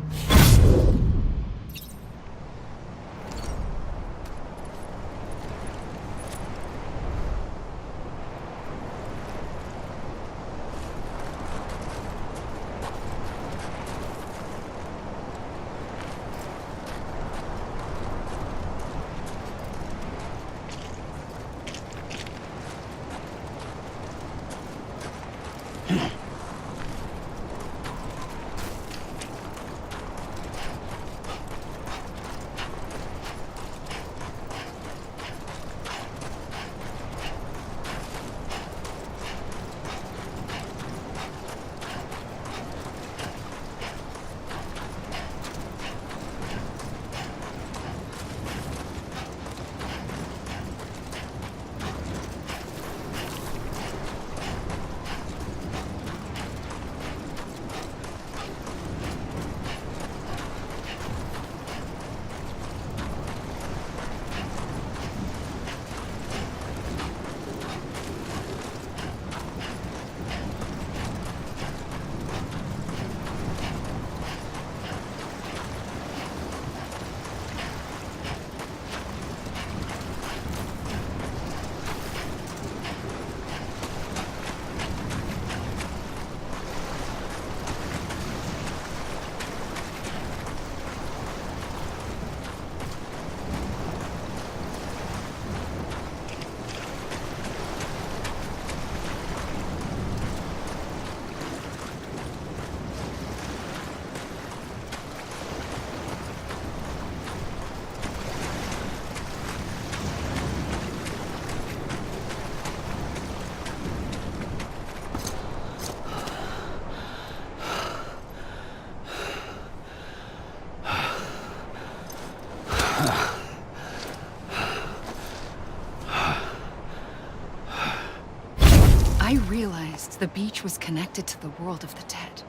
G: The beach was connected to the world of the dead,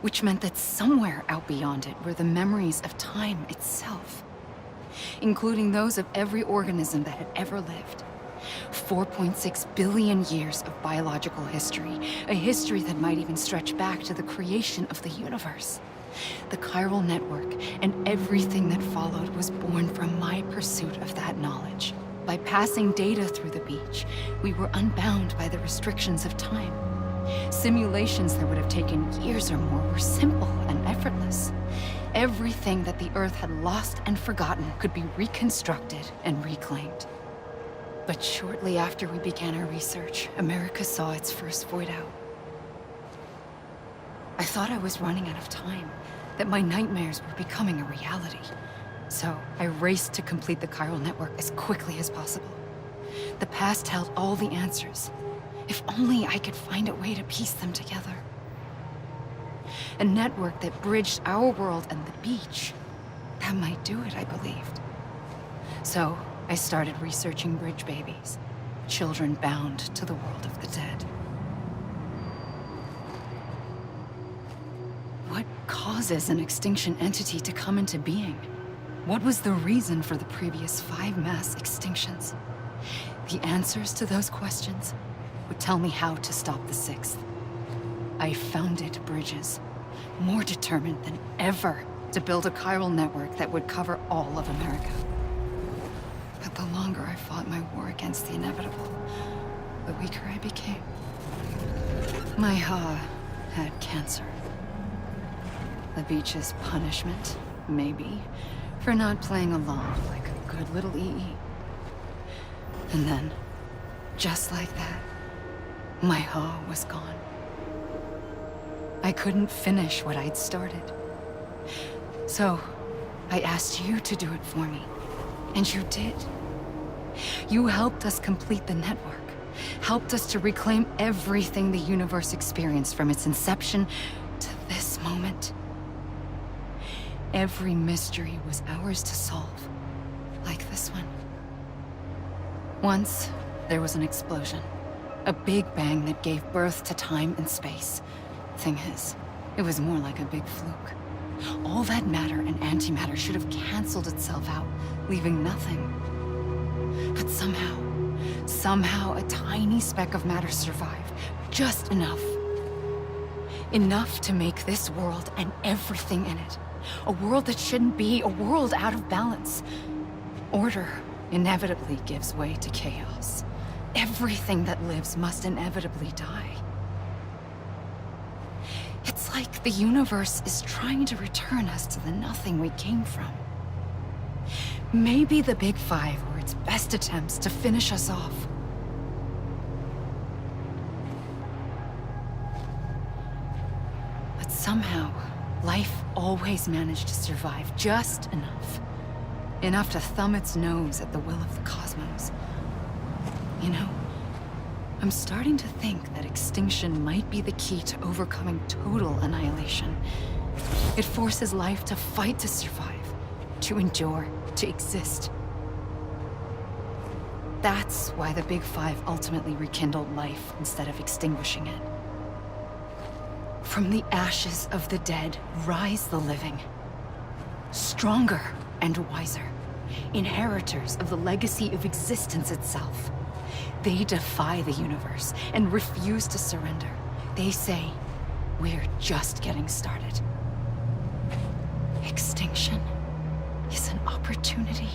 G: which meant that somewhere out beyond it were the memories of time itself, including those of every organism that had ever lived. 4.6 billion years of biological history, a history that might even stretch back to the creation of the universe. The chiral network and everything that followed was born from my pursuit of that knowledge. By passing data through the beach, we were unbound by the restrictions of time. Simulations that would have taken years or more were simple and effortless. Everything that the Earth had lost and forgotten could be reconstructed and reclaimed. But shortly after we began our research, America saw its first void out. I thought I was running out of time, that my nightmares were becoming a reality. So I raced to complete the chiral network as quickly as possible. The past held all the answers. If only I could find a way to piece them together. A network that bridged our world and the beach. That might do it, I believed. So I started researching bridge babies, children bound to the world of the dead. What causes an extinction entity to come into being? What was the reason for the previous 5 mass extinctions? The answers to those questions would tell me how to stop the 6th. I founded bridges, more determined than ever to build a chiral network that would cover all of America. But the longer I fought my war against the inevitable, the weaker I became. My Ha had cancer. The beach's punishment, maybe, for not playing along like a good little EE. And then, just like that, my Ha was gone. I couldn't finish what I'd started. So, I asked you to do it for me. And you did. You helped us complete the network. Helped us to reclaim everything the universe experienced from its inception to this moment. Every mystery was ours to solve. Like this one. Once, there was an explosion. A big bang that gave birth to time and space. Thing is, it was more like a big fluke. All that matter and antimatter should have canceled itself out, leaving nothing. But somehow a tiny speck of matter survived. Just enough. Enough to make this world and everything in it. A world that shouldn't be, a world out of balance. Order inevitably gives way to chaos. Everything that lives must inevitably die. It's like the universe is trying to return us to the nothing we came from. Maybe the Big Five were its best attempts to finish us off. But somehow, life always managed to survive just enough. Enough to thumb its nose at the will of the cosmos. You know, I'm starting to think that extinction might be the key to overcoming total annihilation. It forces life to fight to survive, to endure, to exist. That's why the Big Five ultimately rekindled life instead of extinguishing it. From the ashes of the dead rise the living. Stronger and wiser. Inheritors of the legacy of existence itself. They defy the universe and refuse to surrender. They say, we're just getting started. Extinction is an opportunity.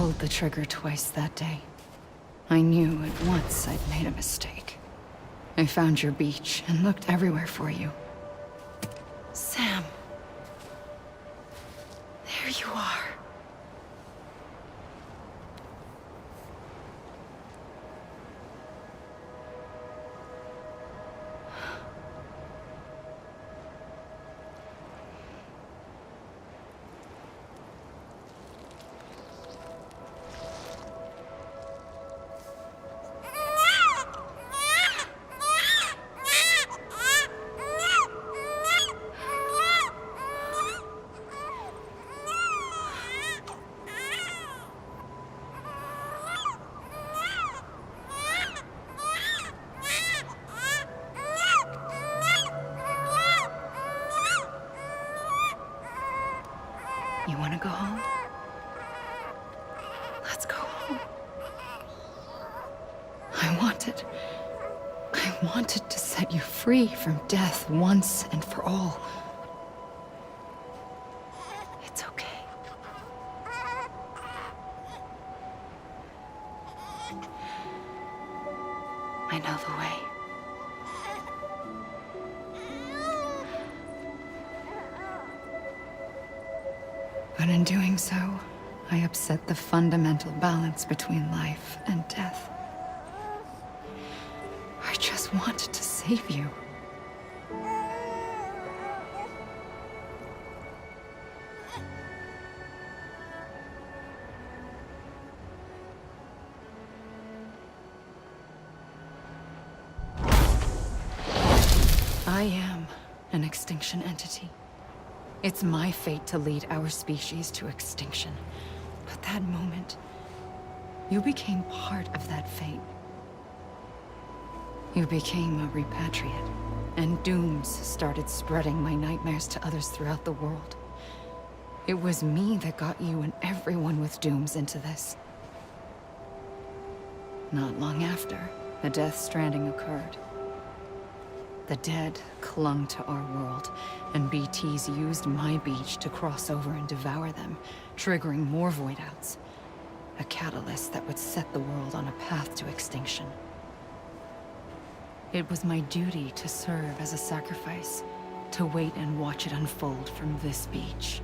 G: pulled the trigger twice that day. I knew at once I'd made a mistake. I found your beach and looked everywhere for you. Sam. There you are. You want to go home? Let's go home. I wanted to set you free from death once and for all. It's okay. I know the way. But in doing so, I upset the fundamental balance between life and death. I just wanted to save you. I am an extinction entity. It's my fate to lead our species to extinction. But that moment, you became part of that fate. You became a repatriate, and dooms started spreading my nightmares to others throughout the world. It was me that got you and everyone with dooms into this. Not long after, the Death Stranding occurred. The dead clung to our world, and BTs used my beach to cross over and devour them, triggering more void outs. A catalyst that would set the world on a path to extinction. It was my duty to serve as a sacrifice, to wait and watch it unfold from this beach.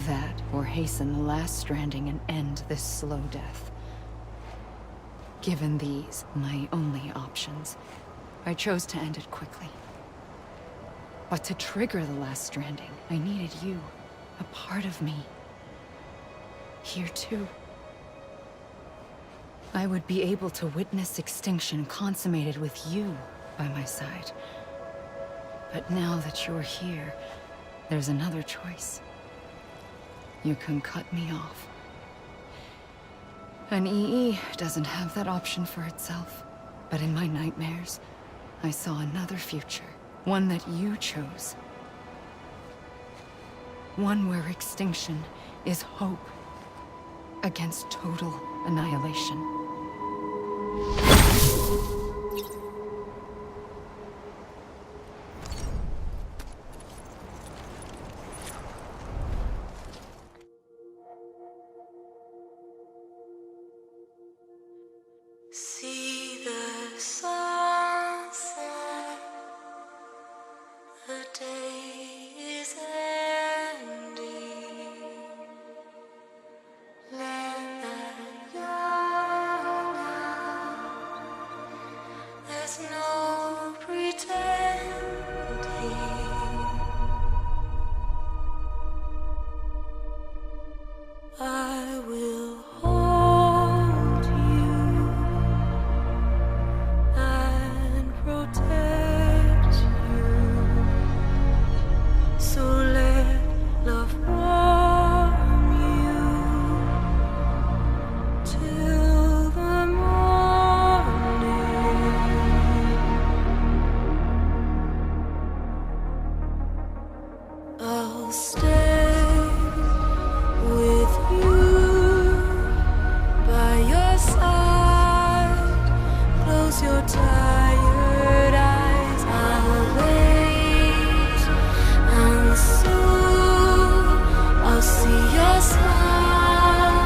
G: That, or hasten the last stranding and end this slow death. Given these, my only options, I chose to end it quickly. But to trigger the last stranding, I needed you, a part of me. Here too. I would be able to witness extinction consummated with you by my side. But now that you're here, there's another choice. You can cut me off. An EE doesn't have that option for itself. But in my nightmares, I saw another future. One that you chose. One where extinction is hope against total annihilation.
P: See the sunset, the day is ending. Let that yawn out. There's no pretending. I will hold you and protect you. So let love warm you till the morning. I'll stay with you by your side. Close your tired eyes. I'll wait, and soon I'll see your smile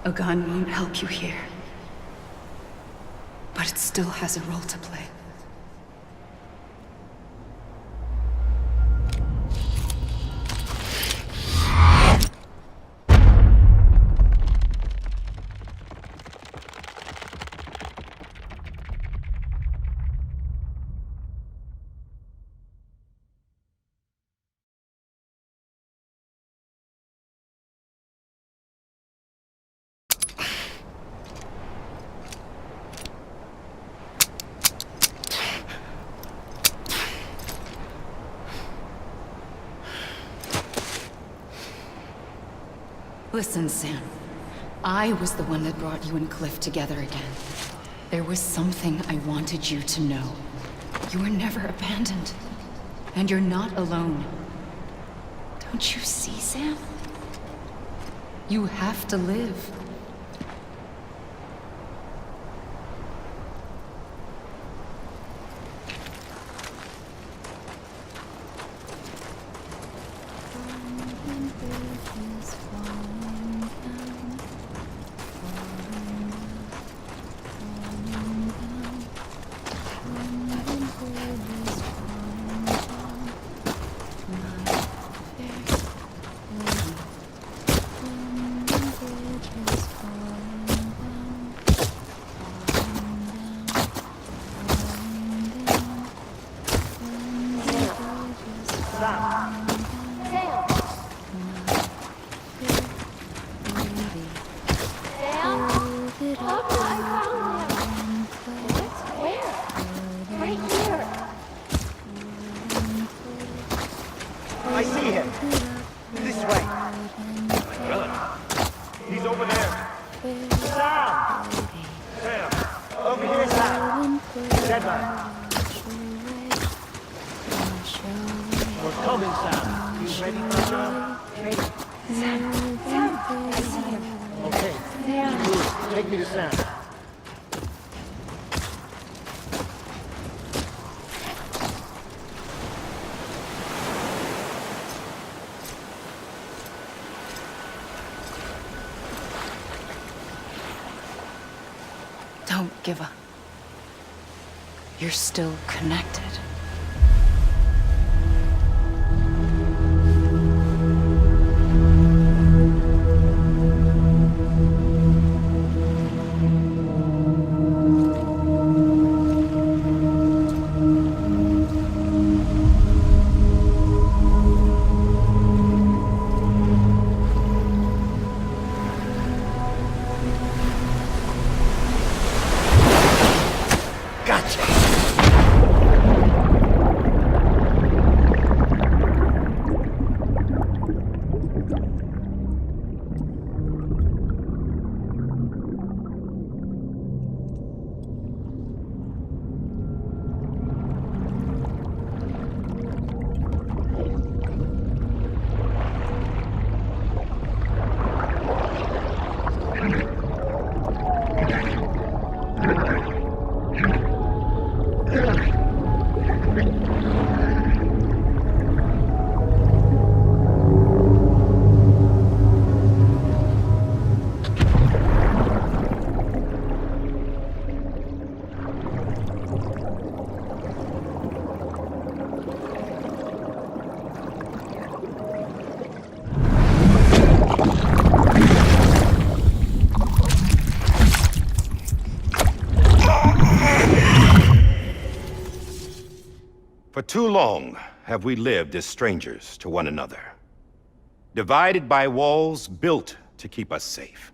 G: A gun won't help you here. But it still has a role to play. Listen, Sam. I was the one that brought you and Cliff together again. There was something I wanted you to know. You were never abandoned. And you're not alone. Don't you see, Sam? You have to live.
F: I see him. This way. He's over there. Sam! Sam! Over here, Sam! Deadman! We're coming, Sam. You ready for the job?
R: Sam, I see him.
F: Okay. Good. Take me to Sam.
G: Don't give up. You're still connected.
D: For too long have we lived as strangers to one another, divided by walls built to keep us safe.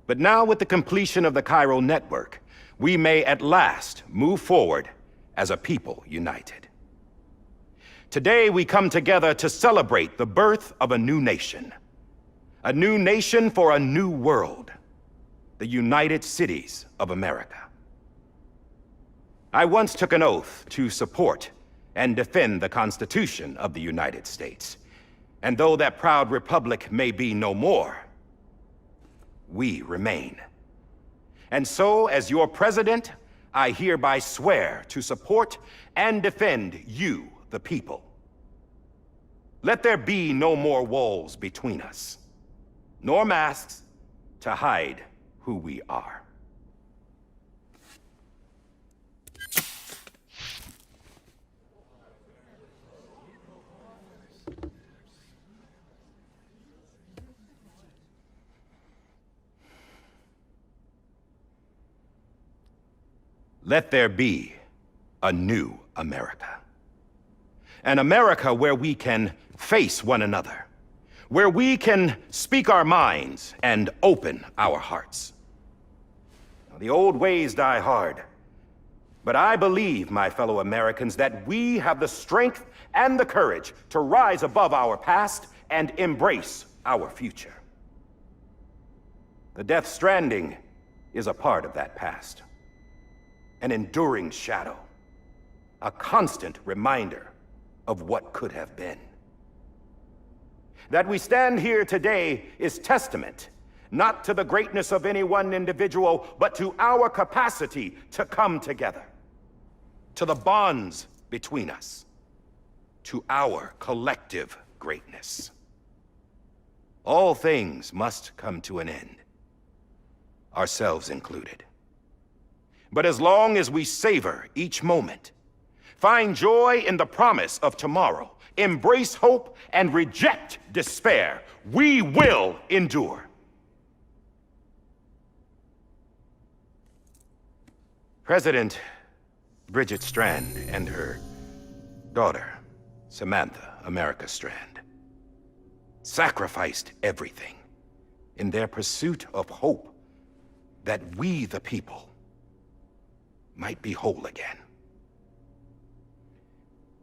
D: But now, with the completion of the chiral network, we may at last move forward as a people united. Today we come together to celebrate the birth of a new nation for a new world, the United Cities of America. I once took an oath to support and defend the Constitution of the United States. And though that proud republic may be no more, we remain. And so, as your president, I hereby swear to support and defend you, the people. Let there be no more walls between us, nor masks to hide who we are. Let there be a new America. An America where we can face one another, where we can speak our minds and open our hearts. Now, the old ways die hard, but I believe, my fellow Americans, that we have the strength and the courage to rise above our past and embrace our future. The Death Stranding is a part of that past. An enduring shadow. A constant reminder of what could have been. That we stand here today is testament, not to the greatness of any one individual, but to our capacity to come together. To the bonds between us. To our collective greatness. All things must come to an end. Ourselves included. But as long as we savor each moment, find joy in the promise of tomorrow, embrace hope, and reject despair, we will endure. President Bridget Strand and her daughter, Samantha America Strand, sacrificed everything in their pursuit of hope that we, the people, might be whole again.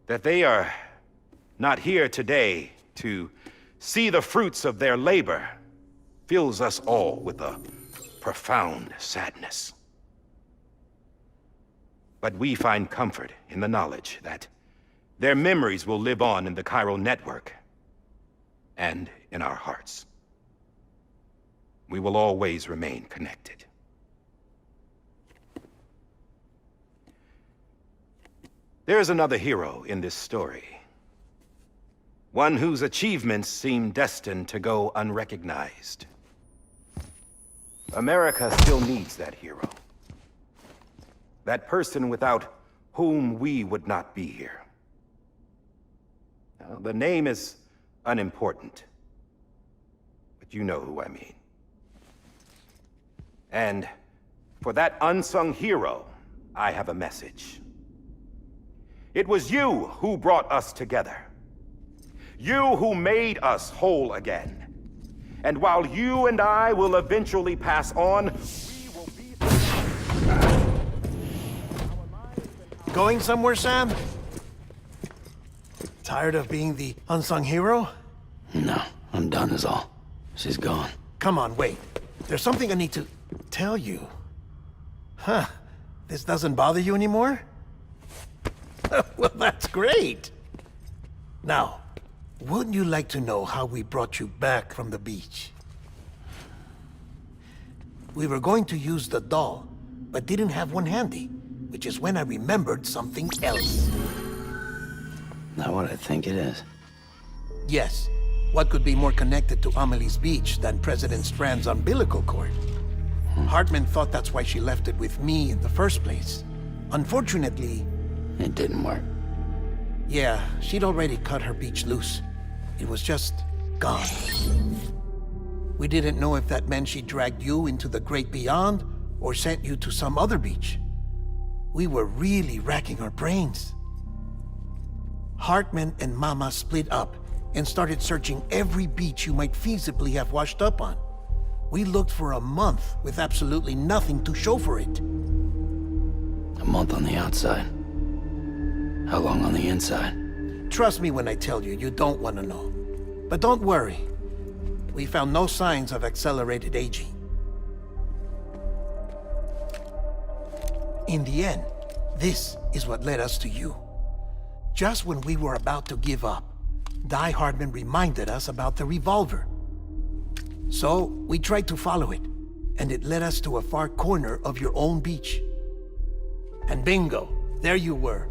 D: That they are not here today to see the fruits of their labor fills us all with a profound sadness. But we find comfort in the knowledge that their memories will live on in the chiral network and in our hearts. We will always remain connected. There is another hero in this story. One whose achievements seem destined to go unrecognized. America still needs that hero. That person without whom we would not be here. Now, the name is unimportant, but you know who I mean. And for that unsung hero, I have a message. It was you who brought us together. You who made us whole again. And while you and I will eventually pass on, we will be...
S: Going somewhere, Sam? Tired of being the unsung hero?
B: No, I'm done is all. She's gone.
S: Come on, wait. There's something I need to tell you. Huh. This doesn't bother you anymore? Well, that's great. Now, wouldn't you like to know how we brought you back from the beach? We were going to use the doll, but didn't have one handy, which is when I remembered something else.
B: Not what I think it is.
S: Yes. What could be more connected to Amelie's beach than President Strand's umbilical cord? Hartman thought that's why she left it with me in the first place. Unfortunately...
B: It didn't work.
S: Yeah, she'd already cut her beach loose. It was just gone. We didn't know if that meant she dragged you into the great beyond or sent you to some other beach. We were really racking our brains. Hartman and Mama split up and started searching every beach you might feasibly have washed up on. We looked for a month with absolutely nothing to show for it.
B: A month on the outside. How long on the inside?
S: Trust me when I tell you, you don't want to know. But don't worry. We found no signs of accelerated aging. In the end, this is what led us to you. Just when we were about to give up, Die Hardman reminded us about the revolver. So, we tried to follow it, and it led us to a far corner of your own beach. And bingo, there you were.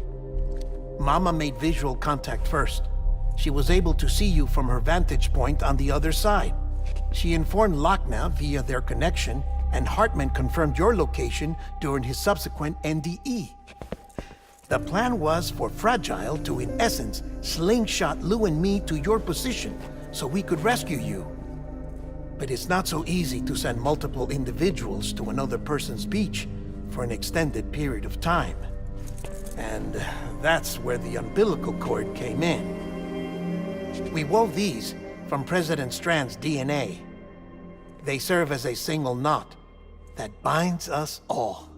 S: Mama made visual contact first. She was able to see you from her vantage point on the other side. She informed Lochner via their connection, and Hartman confirmed your location during his subsequent NDE. The plan was for Fragile to, in essence, slingshot Lou and me to your position so we could rescue you. But it's not so easy to send multiple individuals to another person's beach for an extended period of time. And that's where the umbilical cord came in. We wove these from President Strand's DNA. They serve as a single knot that binds us all.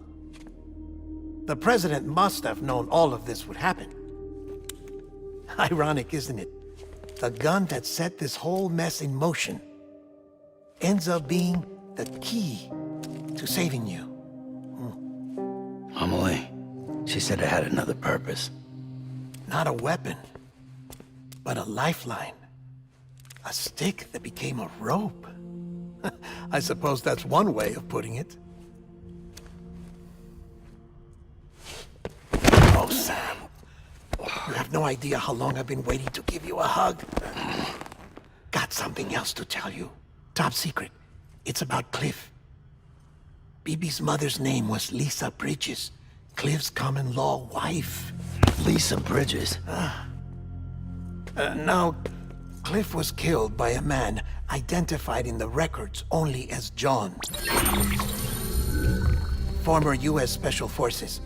S: The President must have known all of this would happen. Ironic, isn't it? The gun that set this whole mess in motion ends up being the key to saving you.
B: Amelie, she said it had another purpose.
S: Not a weapon, but a lifeline. A stick that became a rope. I suppose that's one way of putting it. Oh, Sam. You have no idea how long I've been waiting to give you a hug. Got something else to tell you. Top secret. It's about Cliff. BB's mother's name was Lisa Bridges, Cliff's common-law wife.
B: Lisa Bridges?
S: Now, Cliff was killed by a man identified in the records only as John. Former U.S. Special Forces.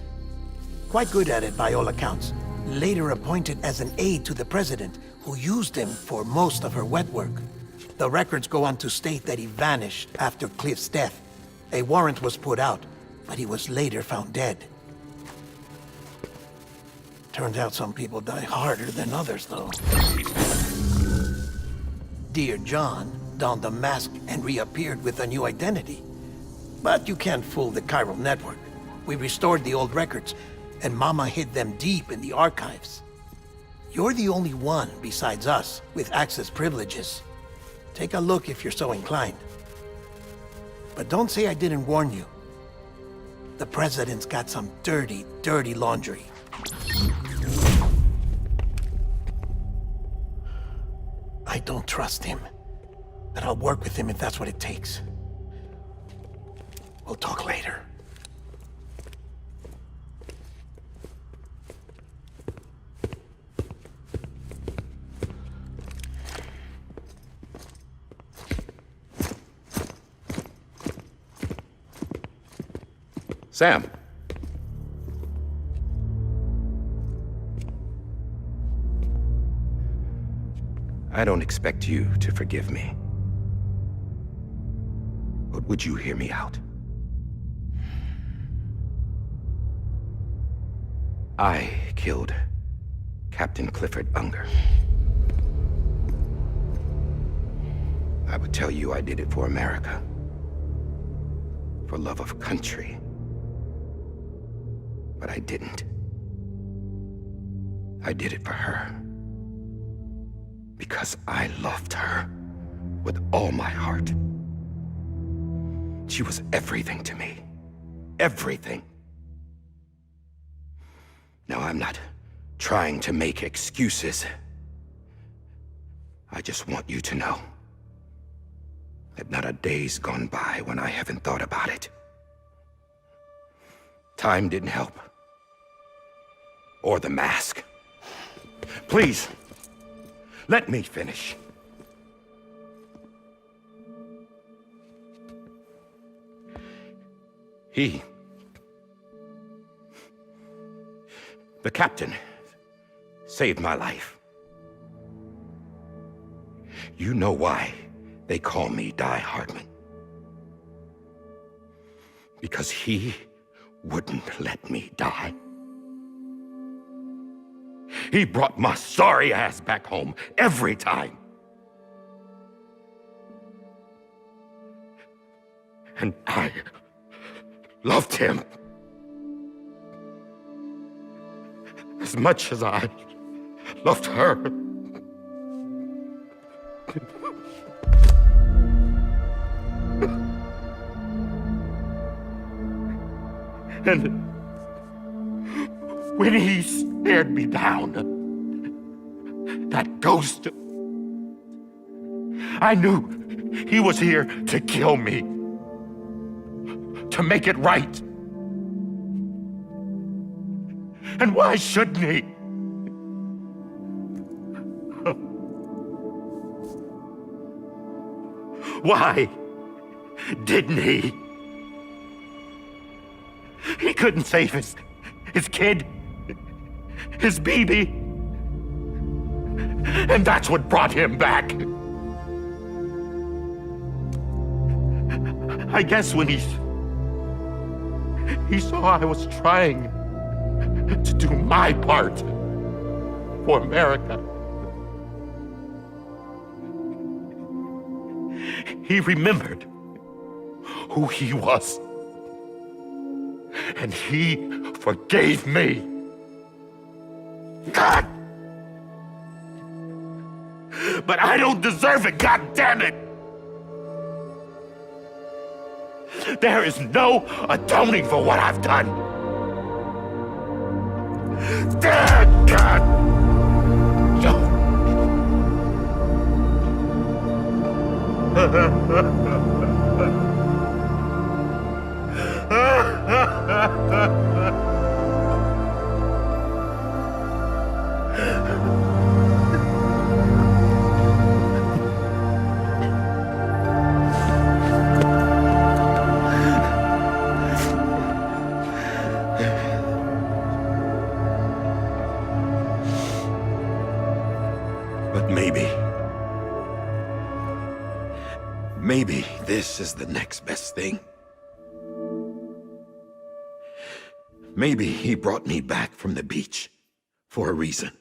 S: Quite good at it by all accounts. Later appointed as an aide to the president, who used him for most of her wet work. The records go on to state that he vanished after Cliff's death. A warrant was put out, but he was later found dead. Turns out some people die harder than others, though. Dear John donned a mask and reappeared with a new identity. But you can't fool the chiral network. We restored the old records, and Mama hid them deep in the archives. You're the only one, besides us, with access privileges. Take a look if you're so inclined. But don't say I didn't warn you. The president's got some dirty, dirty laundry. I don't trust him, but I'll work with him if that's what it takes. We'll talk later.
L: Sam. I don't expect you to forgive me. But would you hear me out? I killed Captain Clifford Unger. I would tell you I did it for America. For love of country. But I didn't. I did it for her. Because I loved her with all my heart. She was everything to me. Everything. Now, I'm not trying to make excuses. I just want you to know that not a day's gone by when I haven't thought about it. Time didn't help. Or the mask. Please, let me finish. The captain, saved my life. You know why they call me Die Hardman. Because he wouldn't let me die. He brought my sorry ass back home every time. And I loved him as much as I loved her. And when he stared me down, that ghost, I knew he was here to kill me, to make it right. And why shouldn't he? Why didn't he? He couldn't save his kid, his baby. And that's what brought him back. I guess when he saw I was trying to do my part for America, he remembered
Q: who he was. And he forgave me. God! But I don't deserve it, God damn it! There is no atoning for what I've done. Dad, God! But maybe this is the next best thing. Maybe he brought me back from the beach for a reason.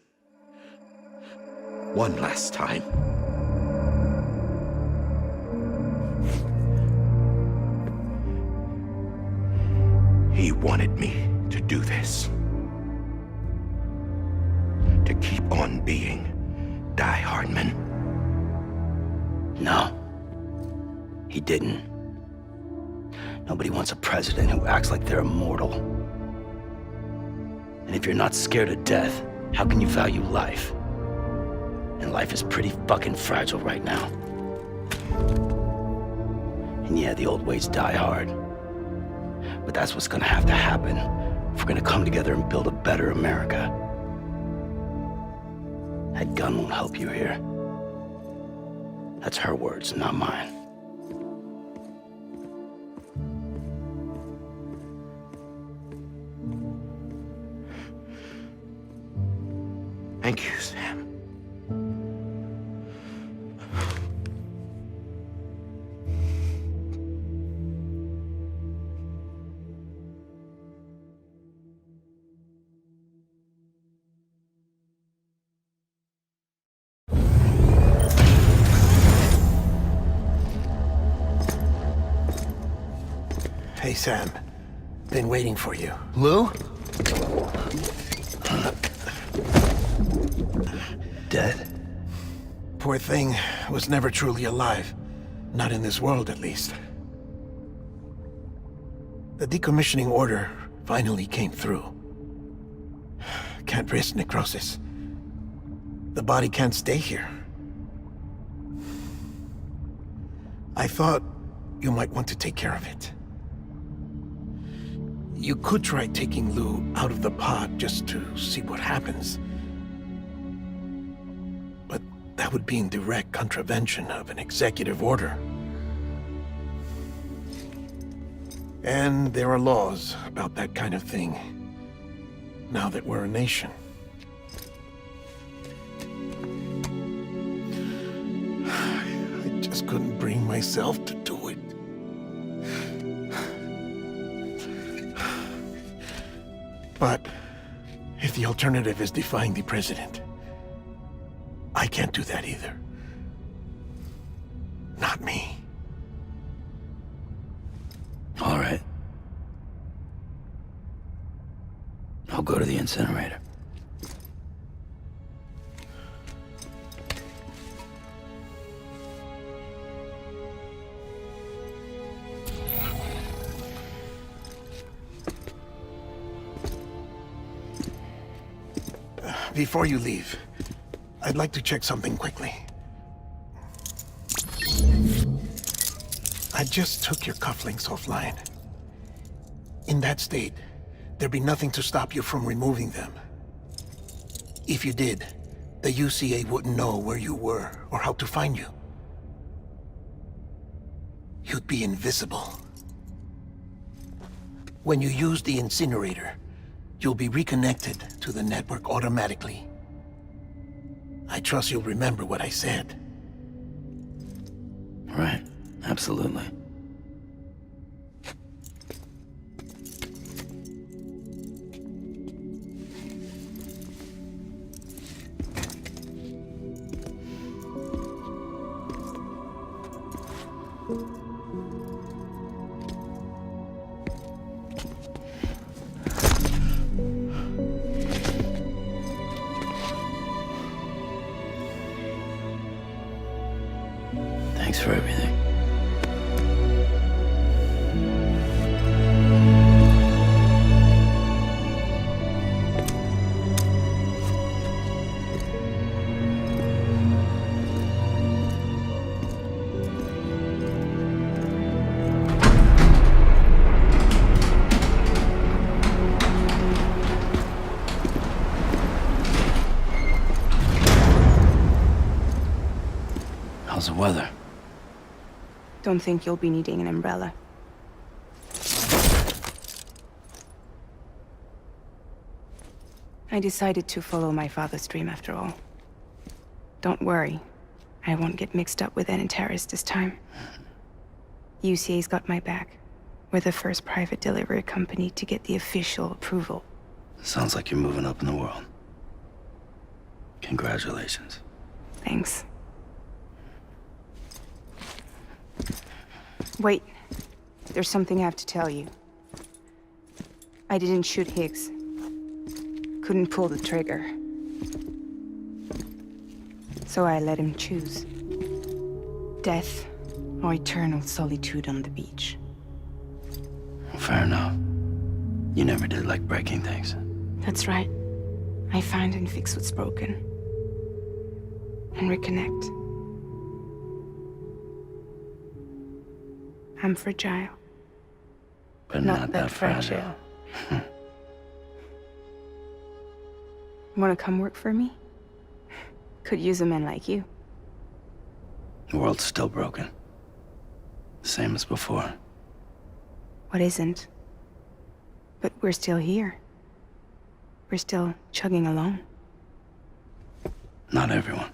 Q: One last time. He wanted me to do this. To keep on being Die Hardman.
B: No. He didn't. Nobody wants a president who acts like they're immortal. And if you're not scared of death, how can you value life? And life is pretty fucking fragile right now. And yeah, the old ways die hard. But that's what's gonna have to happen if we're gonna come together and build a better America. That gun won't help you here. That's her words, not mine.
Q: Thank you, Sam.
S: Hey, Sam. Been waiting for you.
B: Lou? Dead?
S: Poor thing was never truly alive. Not in this world, at least. The decommissioning order finally came through. Can't risk necrosis. The body can't stay here. I thought you might want to take care of it. You could try taking Lou out of the pod just to see what happens. But that would be in direct contravention of an executive order. And there are laws about that kind of thing, now that we're a nation. I just couldn't bring myself to do it. But if the alternative is defying the president, I can't do that either. Not me.
B: All right. I'll go to the incinerator.
S: Before you leave, I'd like to check something quickly. I just took your cufflinks offline. In that state, there'd be nothing to stop you from removing them. If you did, the UCA wouldn't know where you were or how to find you. You'd be invisible. When you use the incinerator, you'll be reconnected to the network automatically. I trust you'll remember what I said.
B: Right, absolutely. Thanks for everything. How's the weather?
R: Don't think you'll be needing an umbrella. I decided to follow my father's dream after all. Don't worry. I won't get mixed up with any terrorists this time. UCA's got my back. We're the first private delivery company to get the official approval.
B: Sounds like you're moving up in the world. Congratulations.
R: Thanks. Wait. There's something I have to tell you. I didn't shoot Higgs. Couldn't pull the trigger. So I let him choose. Death or eternal solitude on the beach.
B: Fair enough. You never did like breaking things.
R: That's right. I find and fix what's broken. And reconnect. I'm fragile.
B: But not that fragile.
R: Wanna come work for me? Could use a man like you.
B: The world's still broken. Same as before.
R: What isn't? But we're still here. We're still chugging along.
B: Not everyone.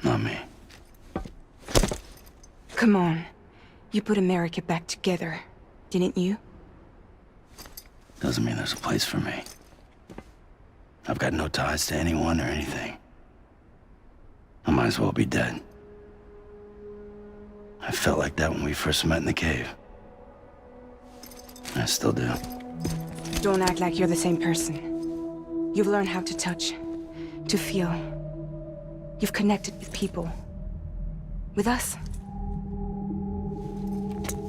B: Not me.
R: Come on. You put America back together, didn't you?
B: Doesn't mean there's a place for me. I've got no ties to anyone or anything. I might as well be dead. I felt like that when we first met in the cave. I still do.
R: Don't act like you're the same person. You've learned how to touch, to feel. You've connected with people. With us.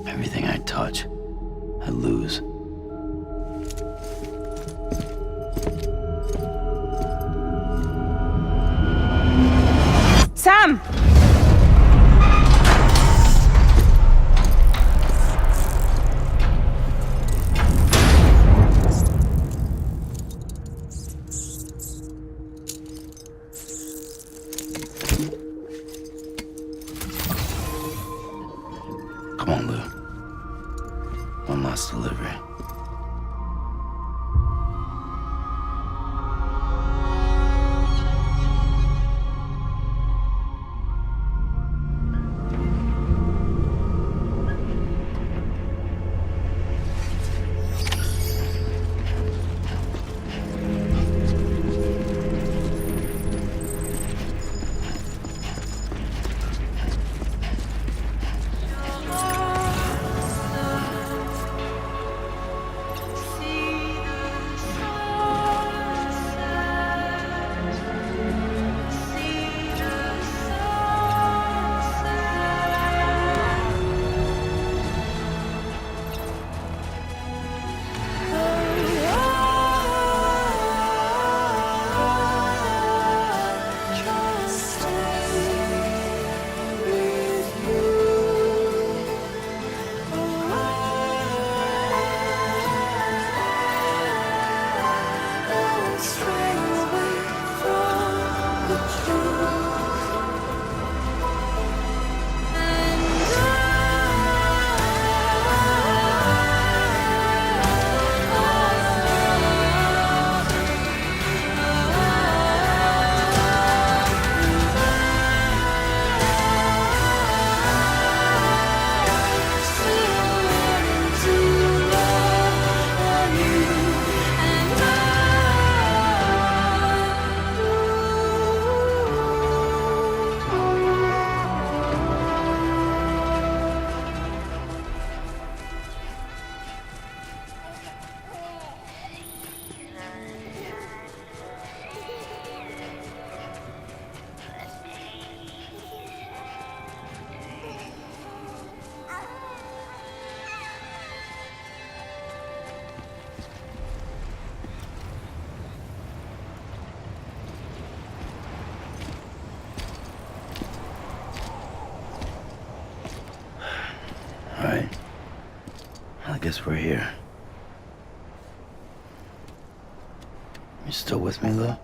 B: Everything I touch, I lose.
R: Sam!
B: Come on, Lou. One last delivery. guess we're here. You still with me, though?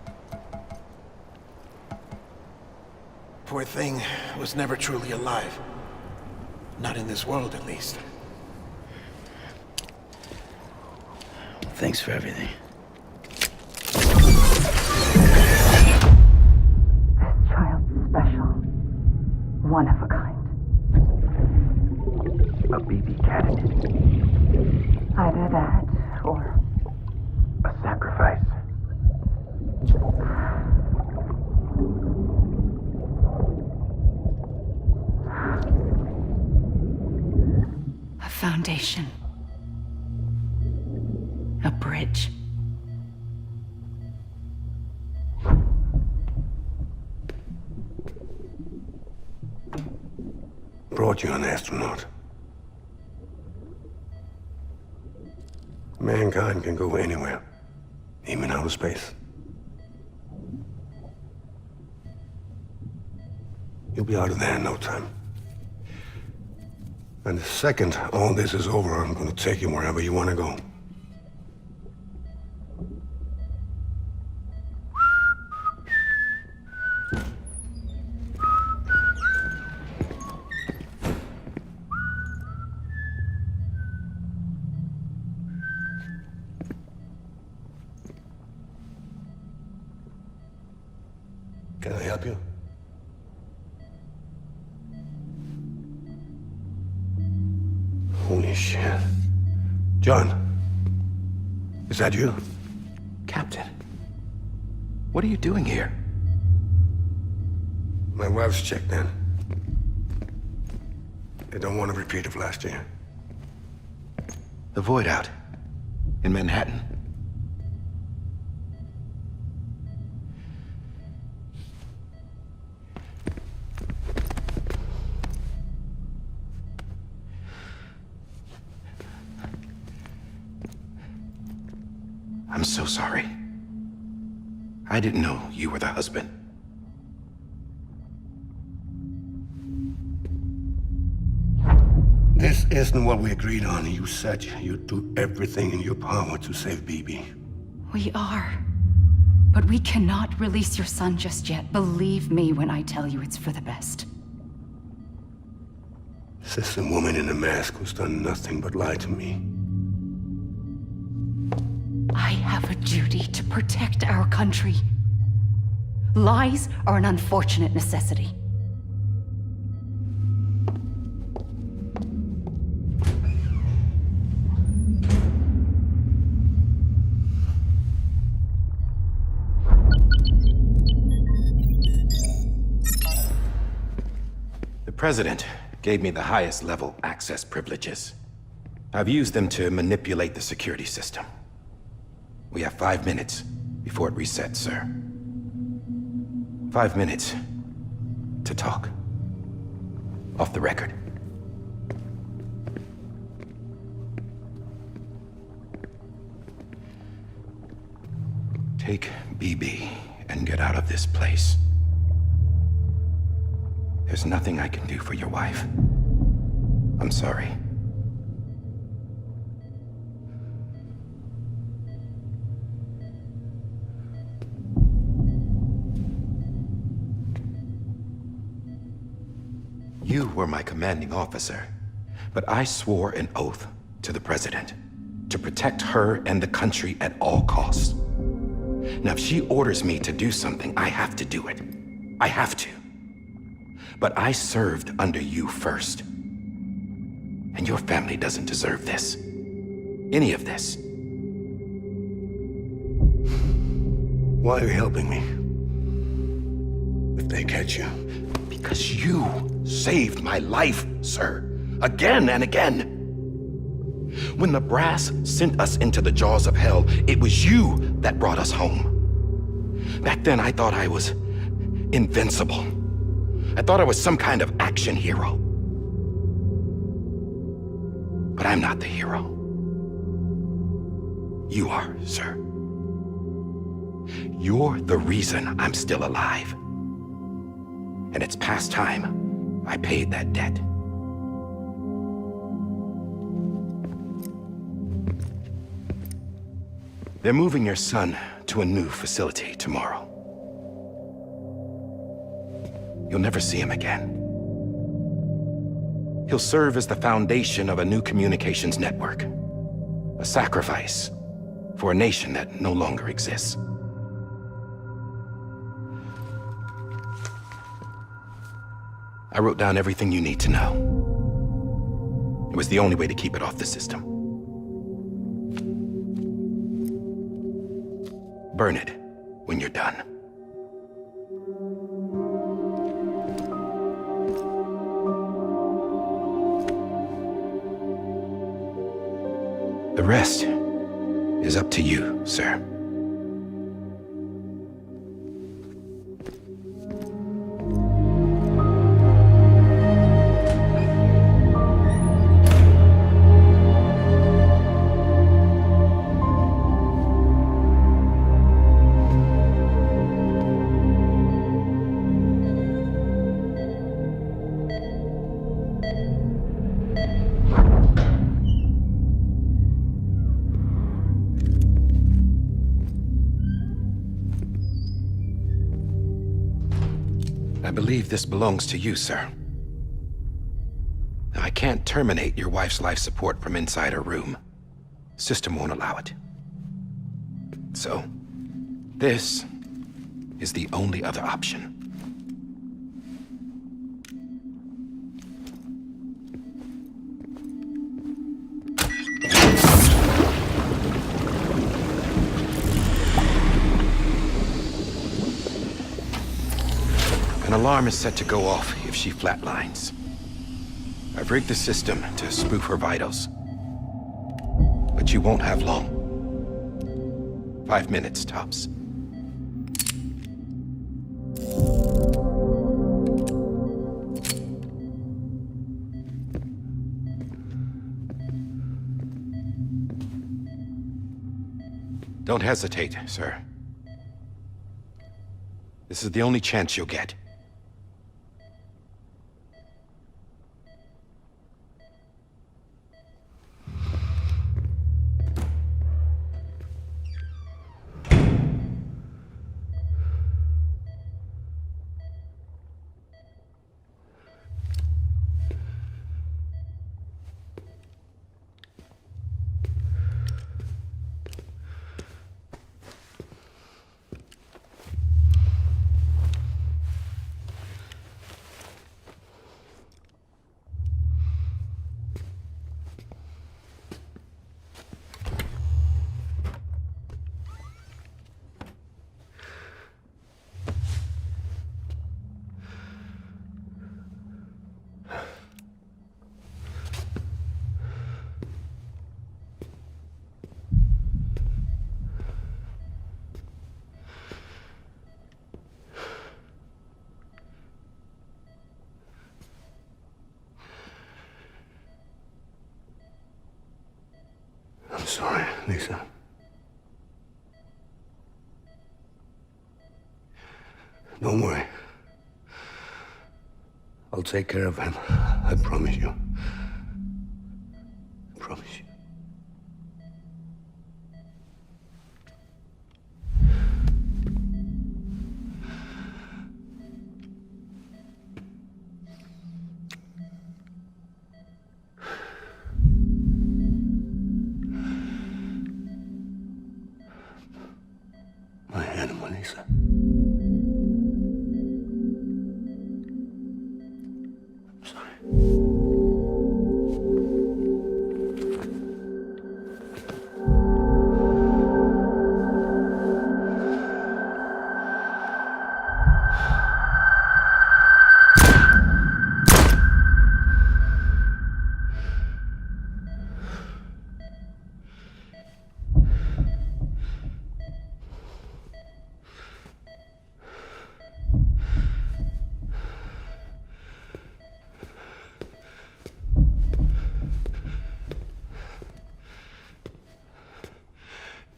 S: Poor thing was never truly alive. Not in this world, at least.
B: Thanks for everything.
V: This child's special. One of a kind.
H: A BB candidate.
V: Either that, or...
H: a sacrifice.
G: A foundation. A bridge.
I: Brought you an astronaut. Mankind can go anywhere, even outer space. You'll be out of there in no time. And the second all this is over, I'm gonna take you wherever you wanna go. Can I help you? Holy shit. John, is that you?
L: Captain, what are you doing here?
I: My wife's checked in. They don't want a repeat of last year.
L: The Void out in Manhattan. I'm so sorry. I didn't know you were the husband.
I: This isn't what we agreed on. You said you'd do everything in your power to save BB.
G: We are. But we cannot release your son just yet. Believe me when I tell you it's for the best.
I: This is a woman in a mask who's done nothing but lie to me.
G: I have a duty to protect our country. Lies are an unfortunate necessity.
L: The President gave me the highest level access privileges. I've used them to manipulate the security system. We have 5 minutes before it resets, sir. 5 minutes to talk. Off the record. Take BB and get out of this place. There's nothing I can do for your wife. I'm sorry. You were my commanding officer, but I swore an oath to the President to protect her and the country at all costs. Now, if she orders me to do something, I have to do it. I have to. But I served under you first. And your family doesn't deserve this. Any of this.
I: Why are you helping me? If they catch you.
L: Because you saved my life, sir. Again and again. When the brass sent us into the jaws of hell, it was you that brought us home. Back then, I thought I was invincible. I thought I was some kind of action hero. But I'm not the hero. You are, sir. You're the reason I'm still alive. And it's past time I paid that debt. They're moving your son to a new facility tomorrow. You'll never see him again. He'll serve as the foundation of a new communications network. A sacrifice for a nation that no longer exists. I wrote down everything you need to know. It was the only way to keep it off the system. Burn it when you're done. The rest is up to you, sir. I believe this belongs to you, sir. I can't terminate your wife's life support from inside her room. System won't allow it. So, this is the only other option. An alarm is set to go off if she flatlines. I've rigged the system to spoof her vitals. But you won't have long. 5 minutes, tops. Don't hesitate, sir. This is the only chance you'll get.
H: I'm sorry, Lisa. Don't worry. I'll take care of him. I promise you. I promise you. My animal, Lisa. I'm sorry.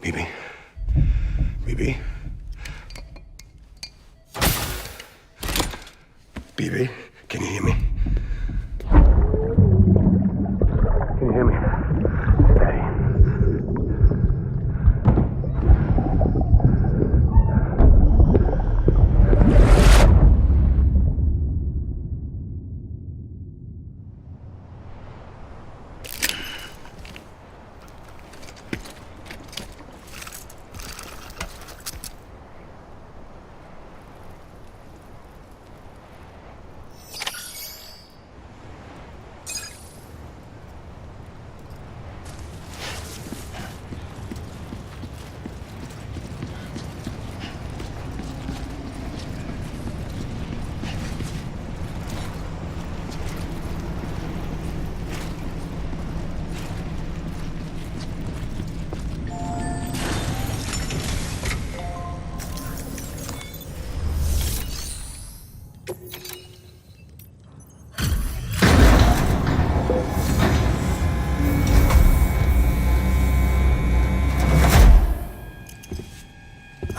H: BB. BB. BB, can you hear me? Can you hear me? Steady.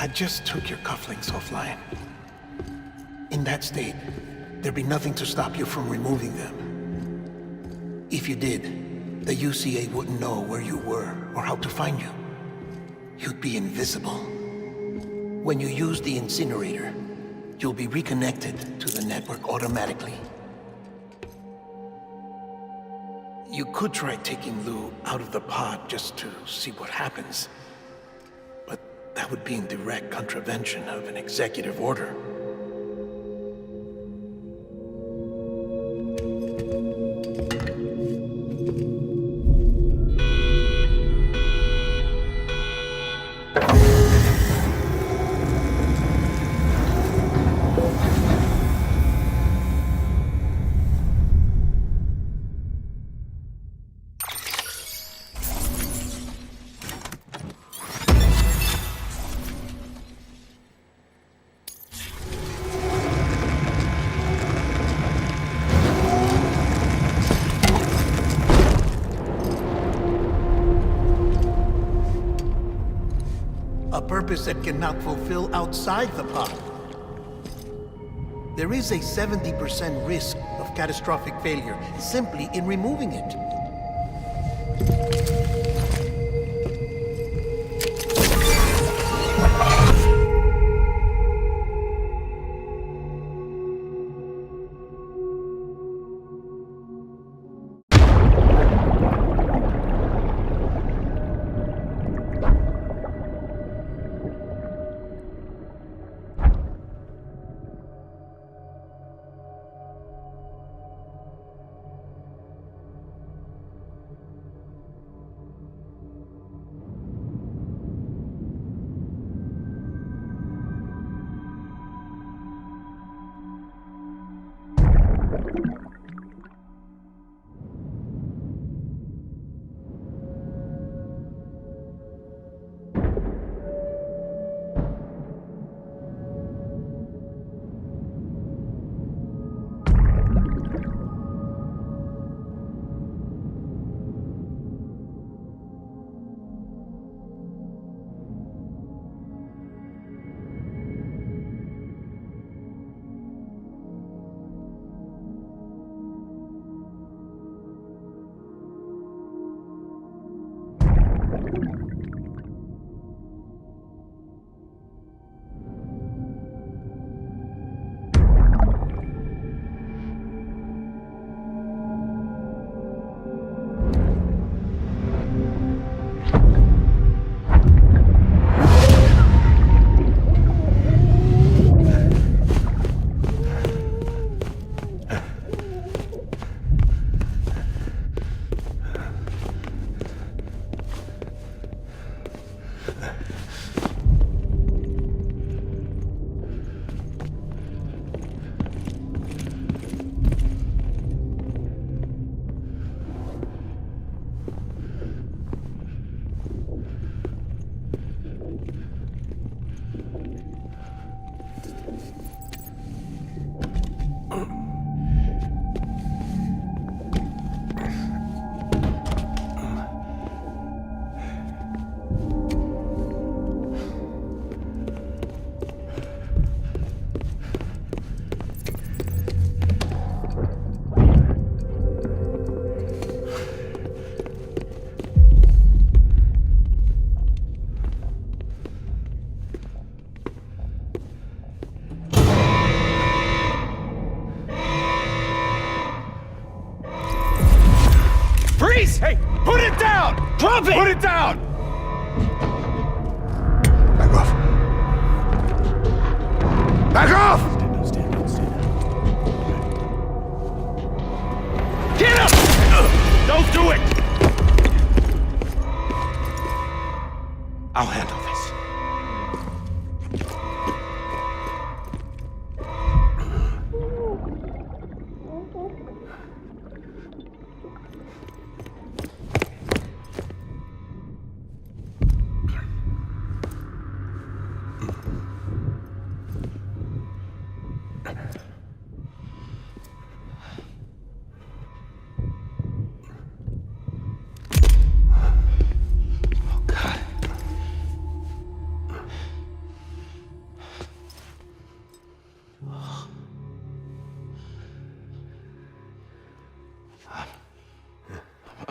S: I just took your cufflinks offline. In that state, there'd be nothing to stop you from removing them. If you did, the UCA wouldn't know where you were or how to find you. You'd be invisible. When you use the incinerator, you'll be reconnected to the network automatically. You could try taking Lou out of the pod just to see what happens. But that would be in direct contravention of an executive order. That cannot fulfill outside the pod. There is a 70% risk of catastrophic failure simply in removing it.
K: Hey, put it down! Drop it! Put it down!
Q: Back off. Back off!
K: Get up! Don't do it!
Q: I'll handle this.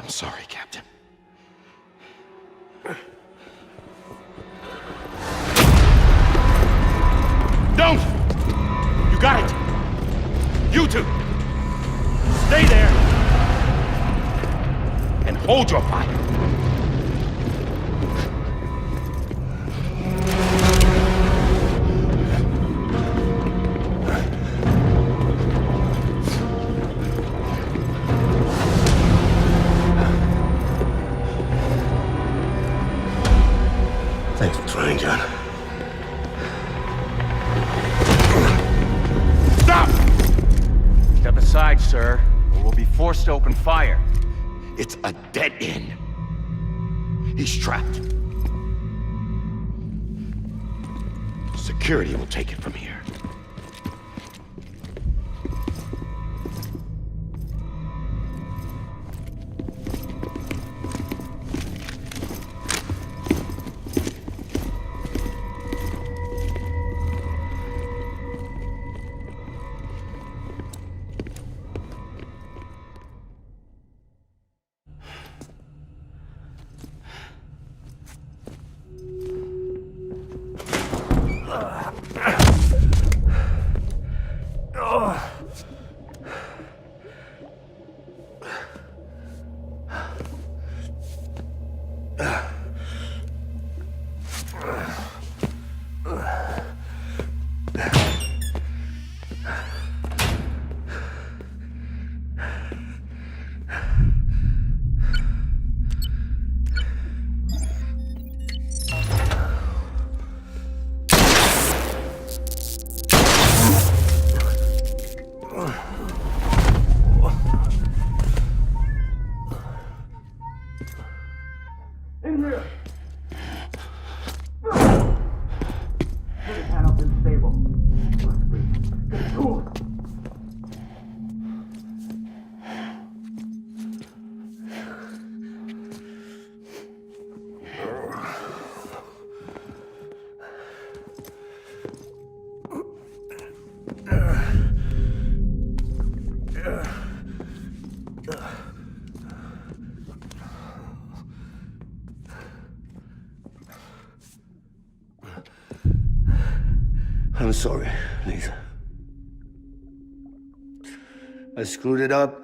Q: I'm sorry, Captain.
C: Don't! You got it! You two! Stay there! And hold your fire!
Q: Thanks for trying, John.
C: Stop! Step aside, sir, or we'll be forced to open fire.
Q: It's a dead end. He's trapped. Security will take it from here.
H: I'm sorry, Lisa. I screwed it up.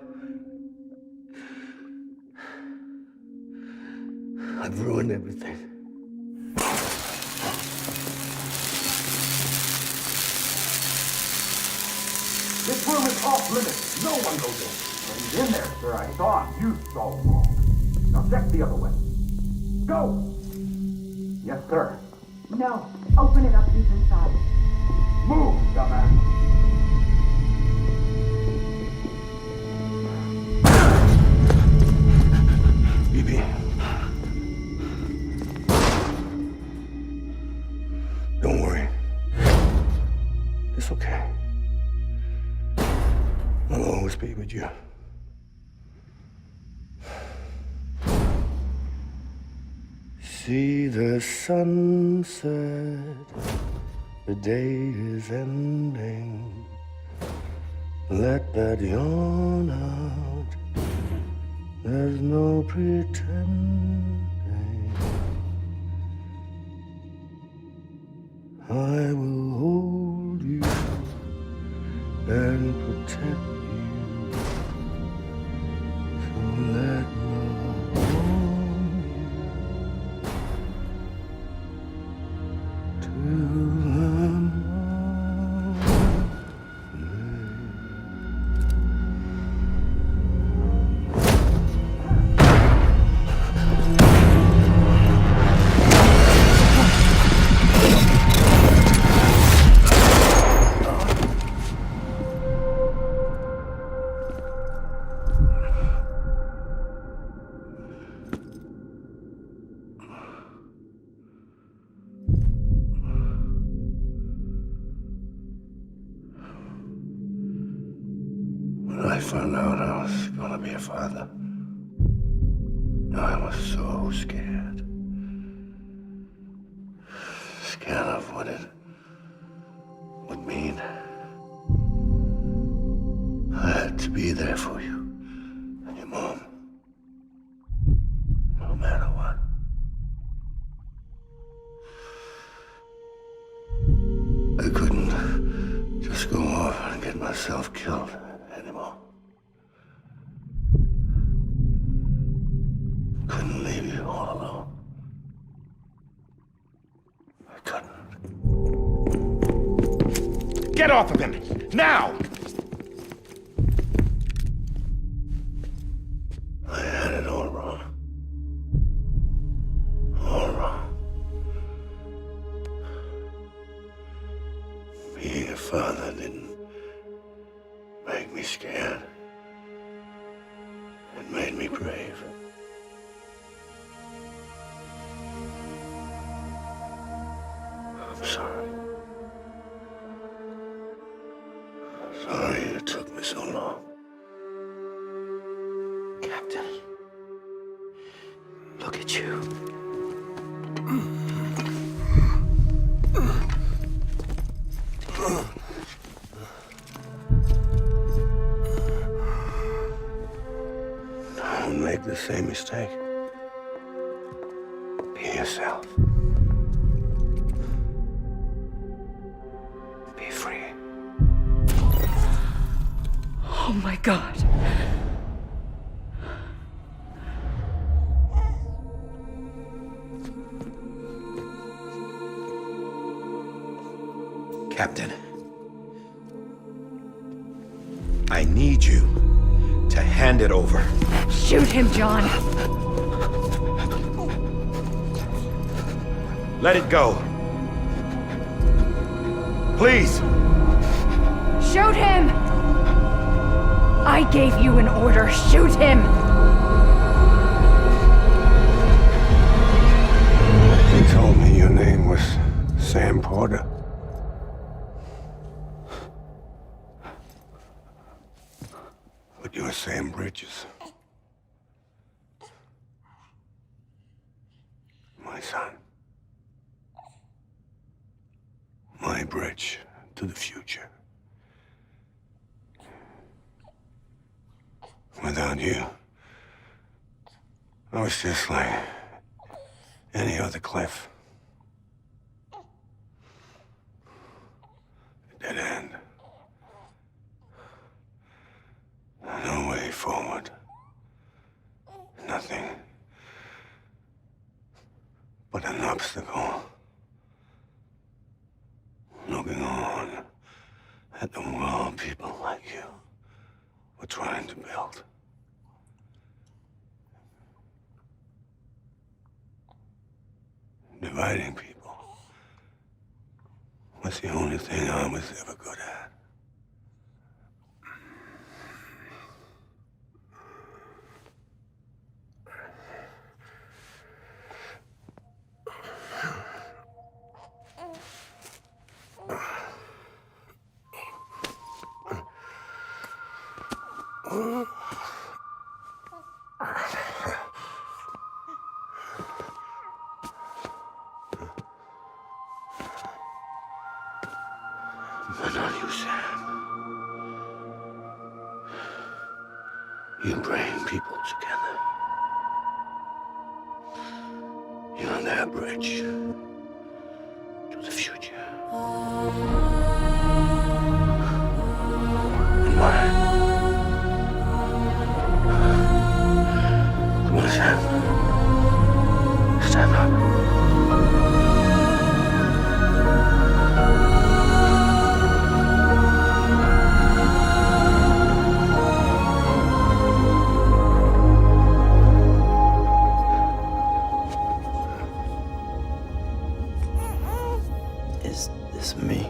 H: I've ruined everything.
C: This room is off limits. No one goes in. But he's in there, sir. I saw him. You saw him wrong. Now check the other way. Go! Yes, sir.
V: No. Open it up. He's inside.
C: Move, dumbass.
H: BB. Don't worry. It's okay. I'll always be with you. See the sunset. The day is ending. Let that yawn out. There's no pretending. I will hold you and protect you. So let love warm you till I found out I was gonna be a father, I was so scared. Scared of what it would mean. I had to be there for you and your mom.
Q: myself killed anymore. Couldn't leave you all alone. I couldn't.
K: Get off of him! Now!
Q: I had it all wrong. All wrong. Being a father didn't make me scared. It made me brave. I'm sorry. Sorry it took me so long.
B: Captain, look at you.
Q: Don't make the same mistake. Be yourself. Be free.
G: Oh my God.
L: Captain, I need you to hand it over.
G: Shoot him, John.
L: Let it go. Please.
G: Shoot him! I gave you an order. Shoot him!
Q: He told me your name was Sam Porter. But you're Sam Bridges. My son. My bridge to the future. Without you, I was just like any other Cliff. A dead end. No way forward. Nothing but an obstacle. Looking on at the world people like you were trying to build. Dividing people was the only thing I was ever good at. But not you, Sam. You bring people together. You're their bridge to the future. And mine. Come on, Sam. Stand up.
B: Is this me?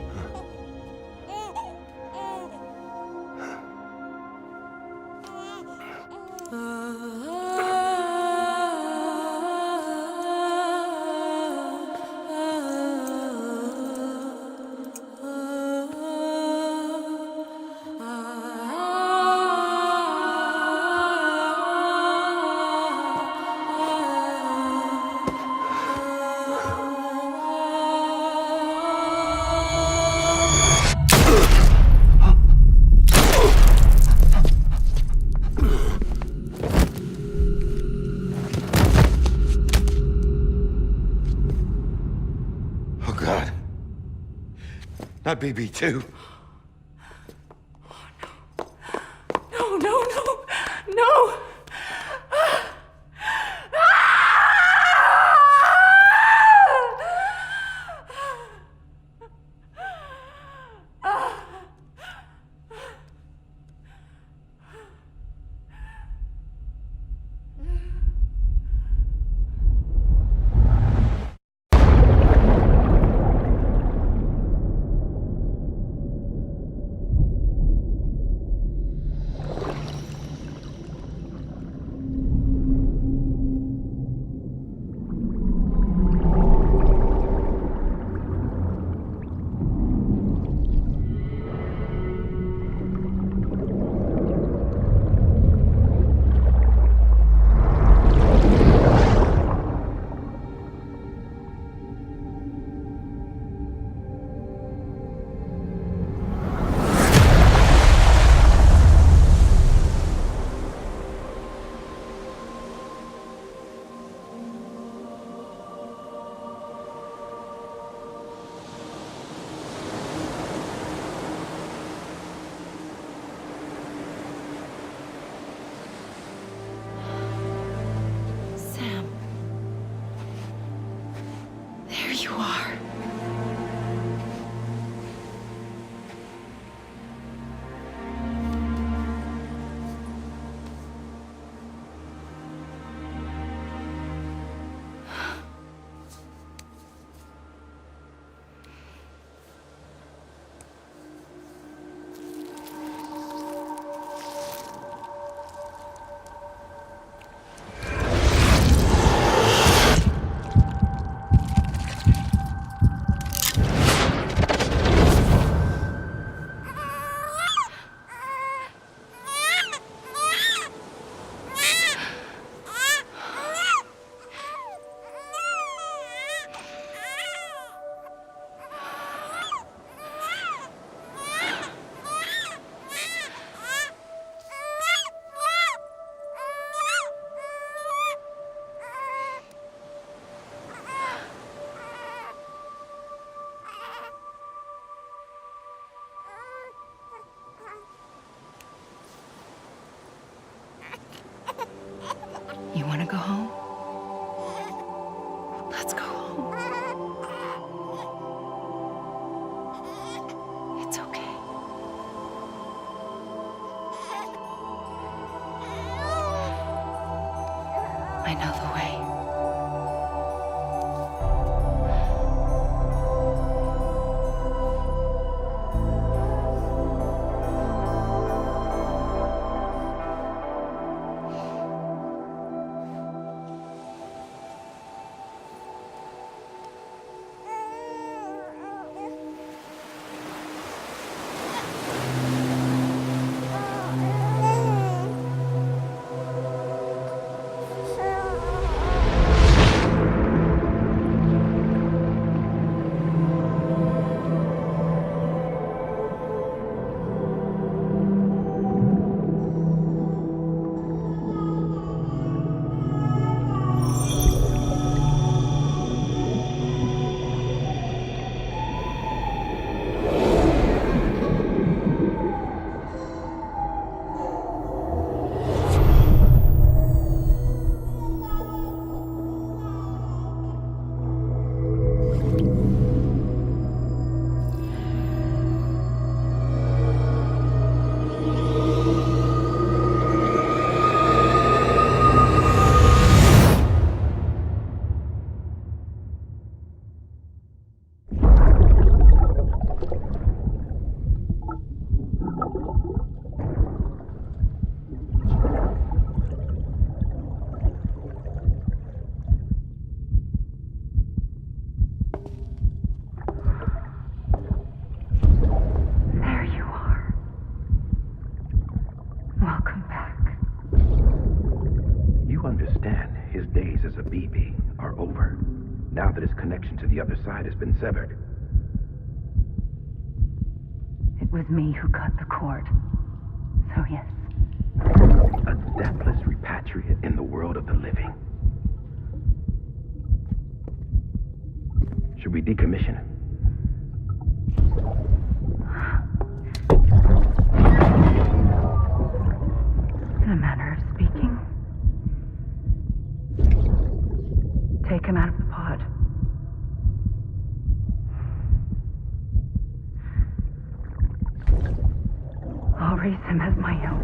Q: Not BB2.
V: It was me who cut the cord. So yes.
L: A deathless repatriate in the world of the living. Should we decommission it?
V: In a manner of speaking. Take him out of the pod. I'll raise him as my own.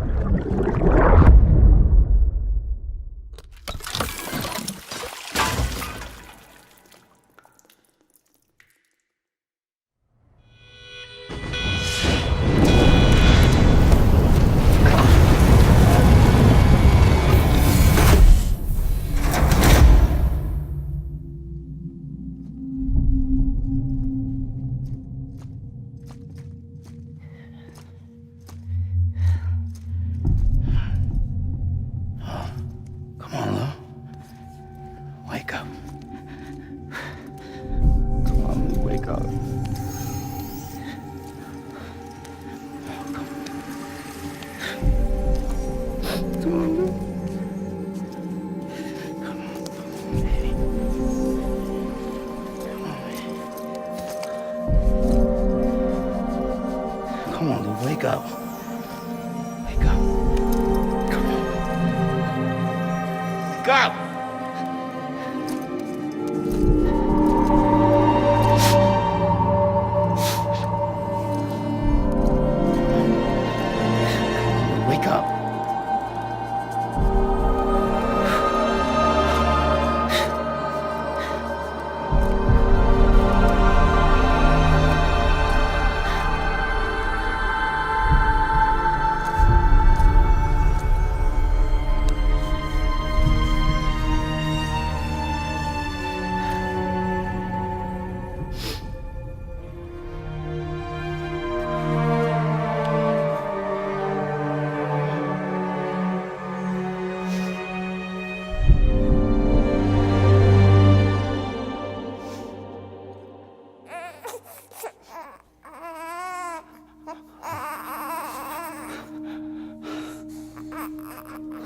B: Come on, Lou, wake up. Wake up. Come on. Wake up! Wake up.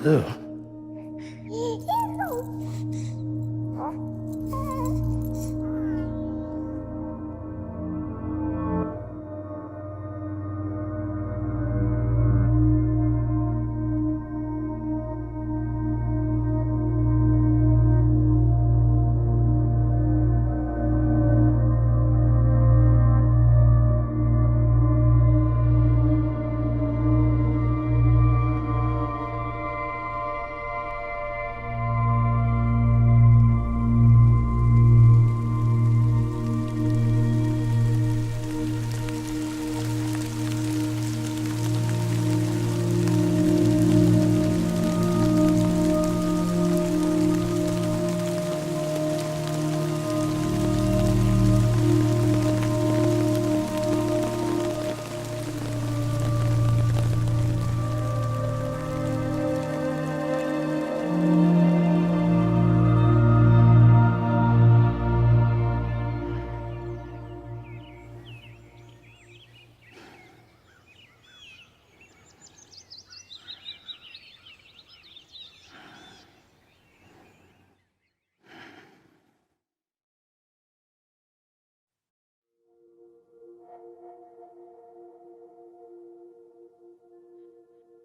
B: Lou.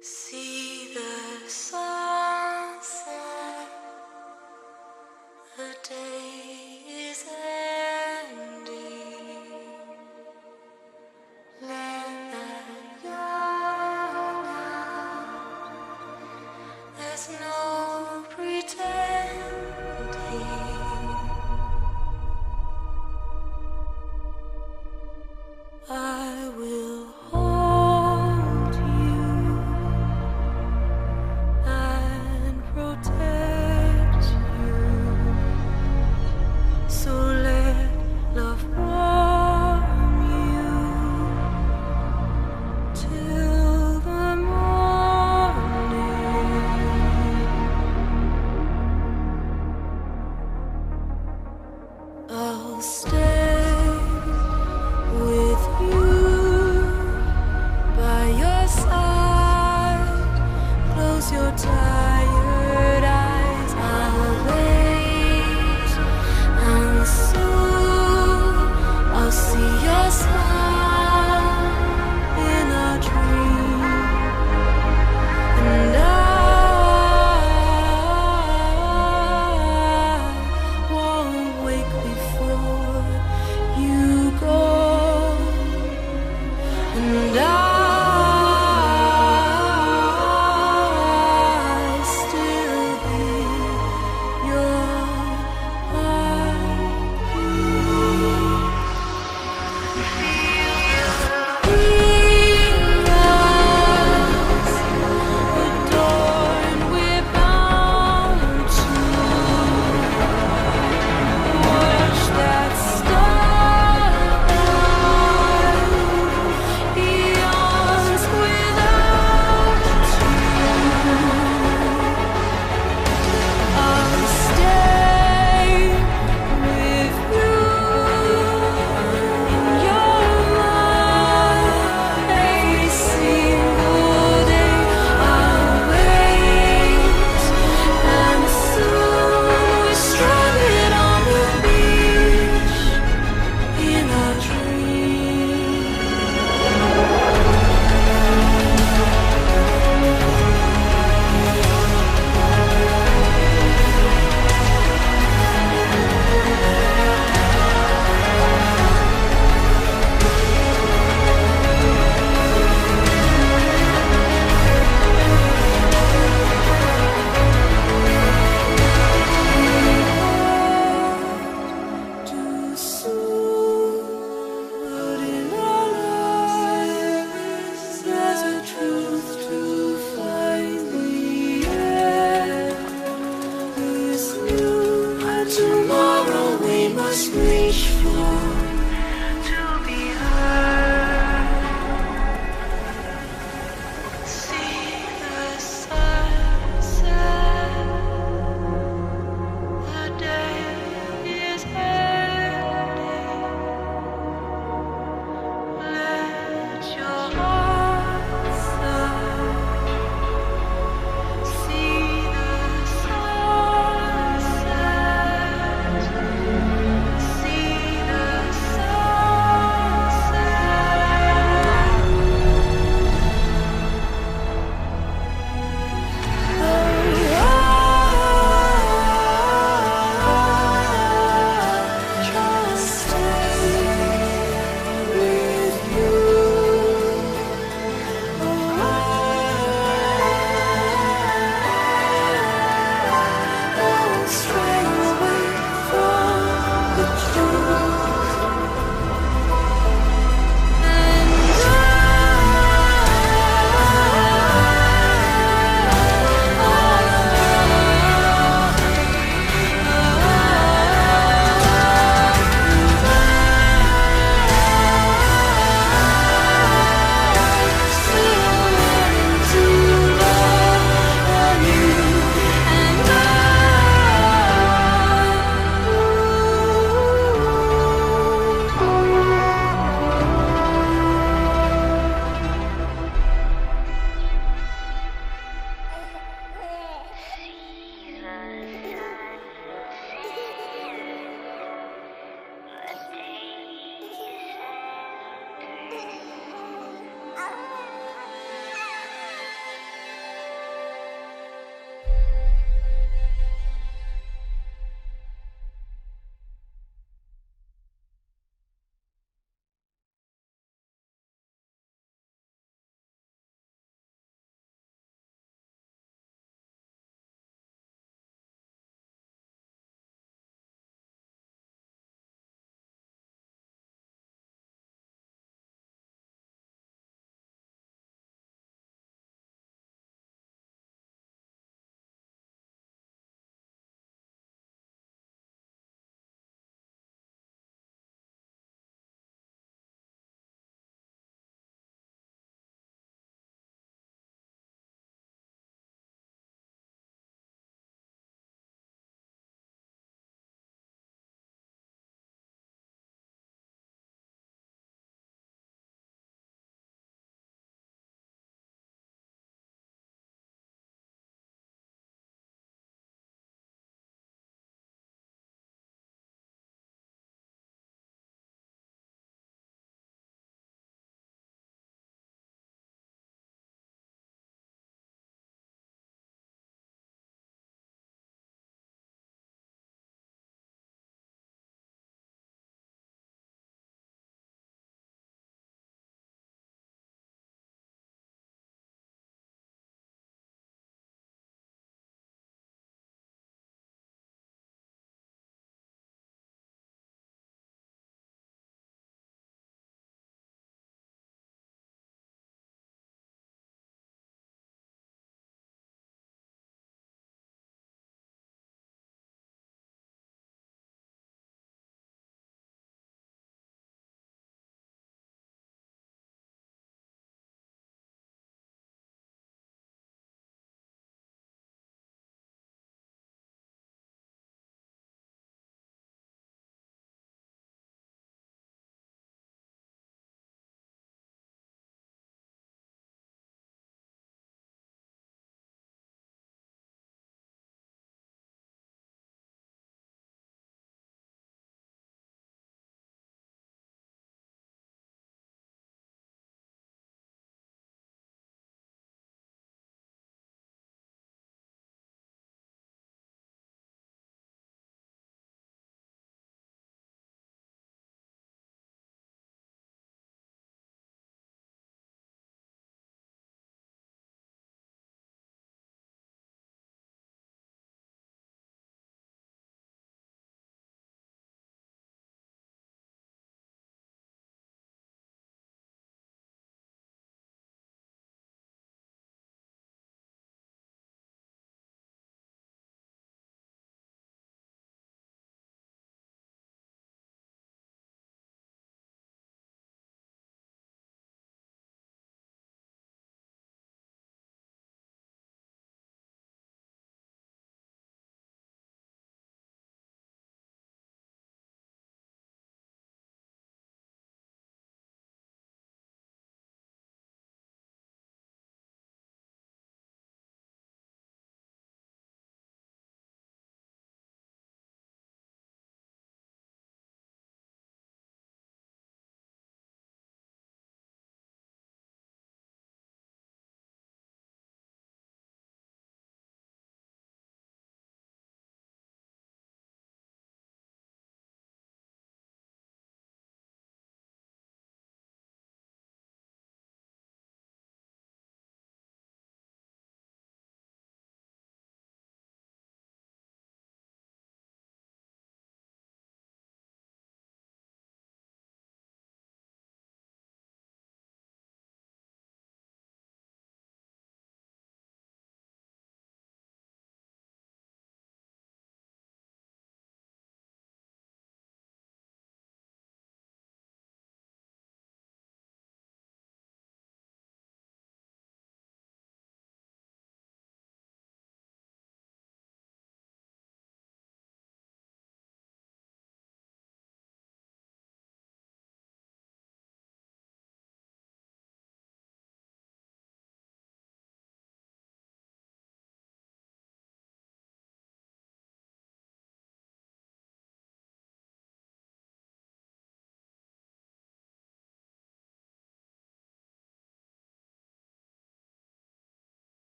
P: See the sunset, the day is ending. Let that yawn out. There's no pretending. I